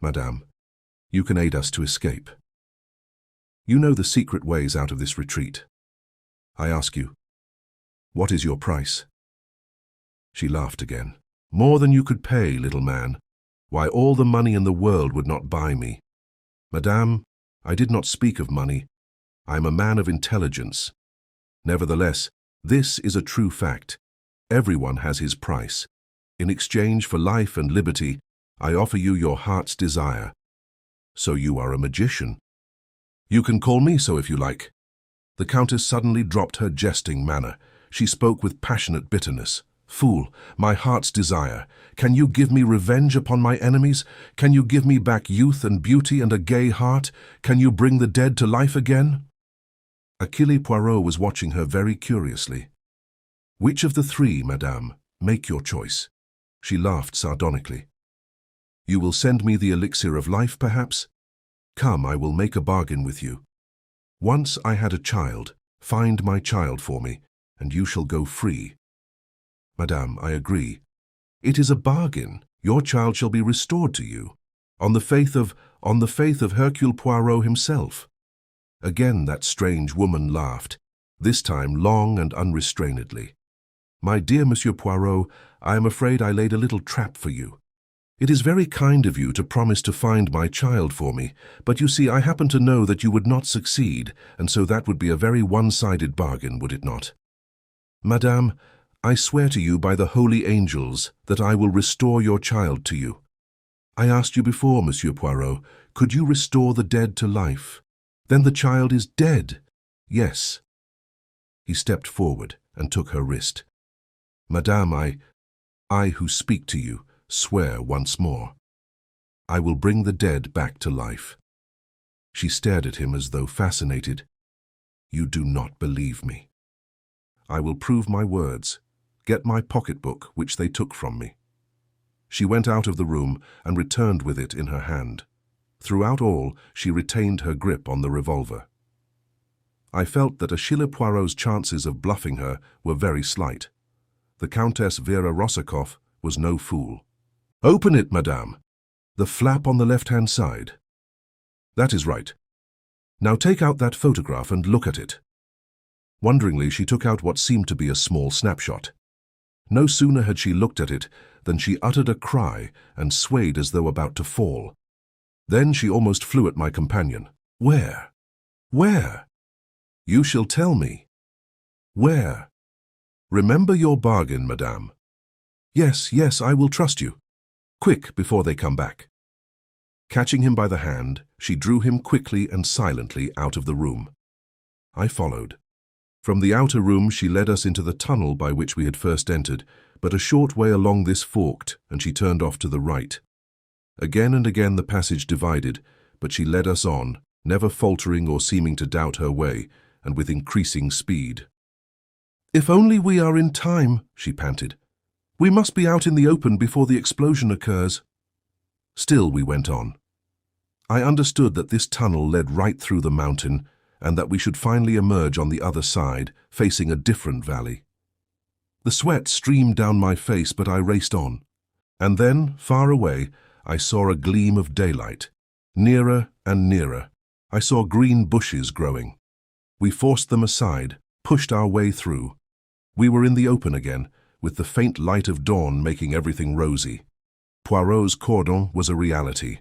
"Madame, you can aid us to escape. You know the secret ways out of this retreat. I ask you, what is your price?" She laughed again. "More than you could pay, little man. Why, all the money in the world would not buy me. Madame, I did not speak of money. I am a man of intelligence. Nevertheless, this is a true fact. Everyone has his price. In exchange for life and liberty, I offer you your heart's desire. So you are a magician. You can call me so if you like." The Countess suddenly dropped her jesting manner. She spoke with passionate bitterness. "Fool, my heart's desire. Can you give me revenge upon my enemies? Can you give me back youth and beauty and a gay heart? Can you bring the dead to life again?" Hercule Poirot was watching her very curiously. "Which of the 3, madame? Make your choice." She laughed sardonically. "You will send me the elixir of life, perhaps? Come, I will make a bargain with you. Once I had a child. Find my child for me, and you shall go free." "Madame, I agree. It is a bargain. Your child shall be restored to you, on the faith of Hercule Poirot himself." Again that strange woman laughed, this time long and unrestrainedly. "My dear Monsieur Poirot, I am afraid I laid a little trap for you. It is very kind of you to promise to find my child for me, but you see, I happen to know that you would not succeed, and so that would be a very one-sided bargain, would it not? Madame, I swear to you by the holy angels that I will restore your child to you. I asked you before, Monsieur Poirot, could you restore the dead to life? Then the child is dead. Yes." He stepped forward and took her wrist. "Madame, I who speak to you, swear once more. I will bring the dead back to life." She stared at him as though fascinated. "You do not believe me." "I will prove my words. Get my pocketbook, which they took from me." She went out of the room and returned with it in her hand. Throughout all, she retained her grip on the revolver. I felt that Hercule Poirot's chances of bluffing her were very slight. The Countess Vera Rossakoff was no fool. "Open it, madame. The flap on the left-hand side. That is right. Now take out that photograph and look at it." Wonderingly, she took out what seemed to be a small snapshot. No sooner had she looked at it than she uttered a cry and swayed as though about to fall. Then she almost flew at my companion. "Where? Where? You shall tell me. Where? Remember your bargain, madame." "Yes, yes, I will trust you. Quick, before they come back." Catching him by the hand, she drew him quickly and silently out of the room. I followed. From the outer room she led us into the tunnel by which we had first entered, but a short way along this forked, and she turned off to the right. Again and again the passage divided, but she led us on, never faltering or seeming to doubt her way, and with increasing speed. "If only we are in time," she panted. "We must be out in the open before the explosion occurs." Still we went on. I understood that this tunnel led right through the mountain, and that we should finally emerge on the other side, facing a different valley. The sweat streamed down my face, but I raced on. And then, far away, I saw a gleam of daylight. Nearer and nearer, I saw green bushes growing. We forced them aside, pushed our way through. We were in the open again, with the faint light of dawn making everything rosy. Poirot's cordon was a reality.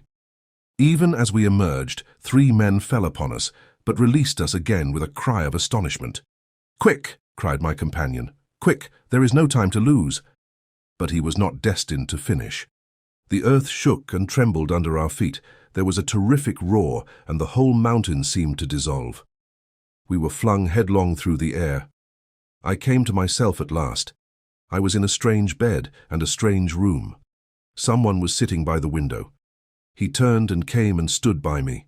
Even as we emerged, 3 men fell upon us, but released us again with a cry of astonishment. "Quick!" cried my companion. "Quick! There is no time to lose." But he was not destined to finish. The earth shook and trembled under our feet. There was a terrific roar, and the whole mountain seemed to dissolve. We were flung headlong through the air. I came to myself at last. I was in a strange bed and a strange room. Someone was sitting by the window. He turned and came and stood by me.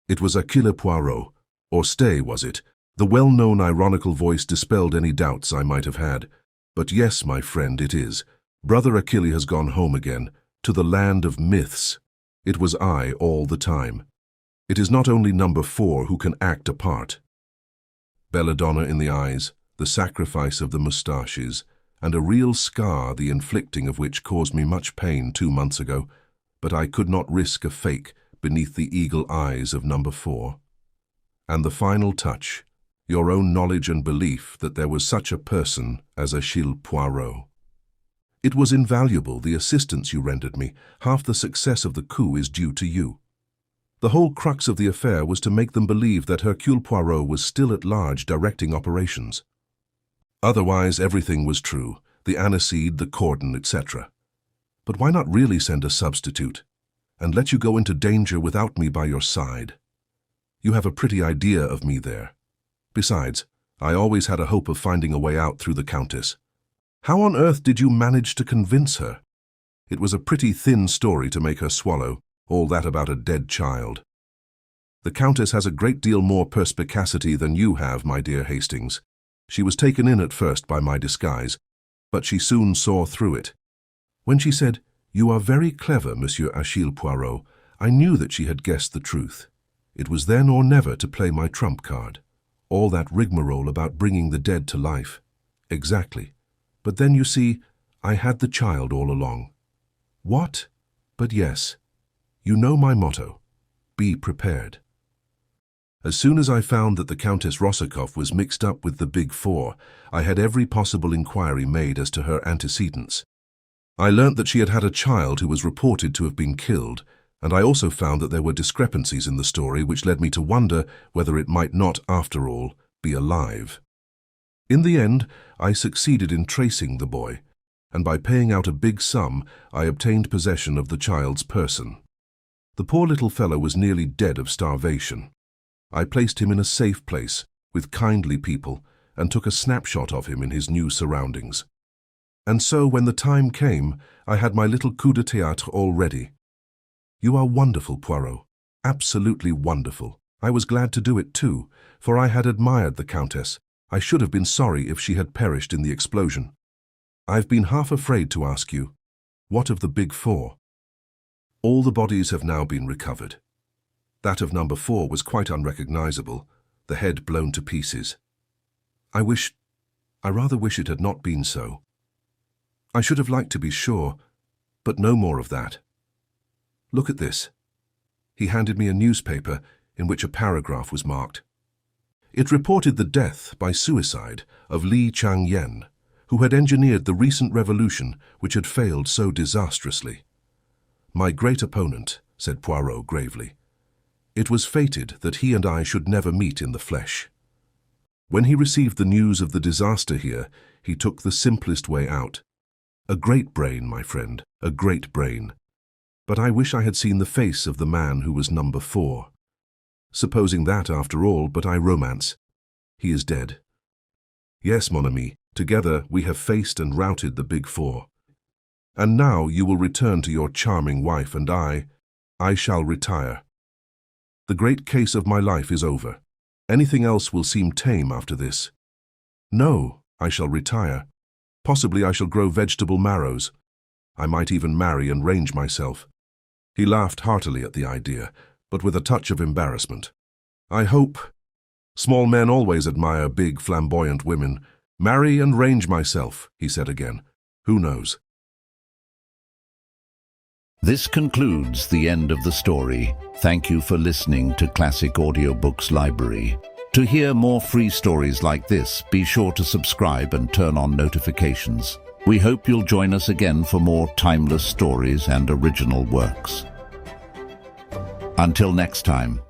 It was Hercule Poirot, or Stay, was it? The well-known ironical voice dispelled any doubts I might have had. But yes, my friend, it is. Brother Hercule has gone home again, to the land of myths. It was I all the time. It is not only number 4 who can act a part. Belladonna in the eyes, the sacrifice of the moustaches, and a real scar the inflicting of which caused me much pain 2 months ago, but I could not risk a fake beneath the eagle eyes of number 4. And the final touch, your own knowledge and belief that there was such a person as Hercule Poirot. It was invaluable, the assistance you rendered me. Half the success of the coup is due to you. The whole crux of the affair was to make them believe that Hercule Poirot was still at large directing operations. Otherwise, everything was true, the aniseed, the cordon, etc. But why not really send a substitute, and let you go into danger without me by your side? You have a pretty idea of me there. Besides, I always had a hope of finding a way out through the Countess. How on earth did you manage to convince her? It was a pretty thin story to make her swallow, all that about a dead child. The Countess has a great deal more perspicacity than you have, my dear Hastings. She was taken in at first by my disguise, but she soon saw through it. When she said, "You are very clever, Monsieur Hercule Poirot," I knew that she had guessed the truth. It was then or never to play my trump card. All that rigmarole about bringing the dead to life. Exactly. But then, you see, I had the child all along. What? But yes. You know my motto. Be prepared. As soon as I found that the Countess Rossakoff was mixed up with the Big Four, I had every possible inquiry made as to her antecedents. I learnt that she had had a child who was reported to have been killed, and I also found that there were discrepancies in the story which led me to wonder whether it might not, after all, be alive. In the end, I succeeded in tracing the boy, and by paying out a big sum, I obtained possession of the child's person. The poor little fellow was nearly dead of starvation. I placed him in a safe place, with kindly people, and took a snapshot of him in his new surroundings. And so, when the time came, I had my little coup de théâtre all ready. You are wonderful, Poirot. Absolutely wonderful. I was glad to do it too, for I had admired the Countess. I should have been sorry if she had perished in the explosion. I've been half afraid to ask you, what of the Big Four? All the bodies have now been recovered. That of number 4 was quite unrecognizable, the head blown to pieces. I rather wish it had not been so. I should have liked to be sure, but no more of that. Look at this. He handed me a newspaper in which a paragraph was marked. It reported the death by suicide of Li Chang-yen, who had engineered the recent revolution which had failed so disastrously. My great opponent, said Poirot gravely. It was fated that he and I should never meet in the flesh. When he received the news of the disaster here, he took the simplest way out. A great brain, my friend, a great brain. But I wish I had seen the face of the man who was number 4. Supposing that, after all, but I romance. He is dead. Yes, mon ami, together we have faced and routed the Big Four. And now you will return to your charming wife, and I shall retire. The great case of my life is over. Anything else will seem tame after this. No, I shall retire. Possibly I shall grow vegetable marrows. I might even marry and range myself. He laughed heartily at the idea, but with a touch of embarrassment. I hope. Small men always admire big, flamboyant women. Marry and range myself, he said again. Who knows? This concludes the end of the story. Thank you for listening to Classic Audiobooks Library. To hear more free stories like this, be sure to subscribe and turn on notifications. We hope you'll join us again for more timeless stories and original works. Until next time.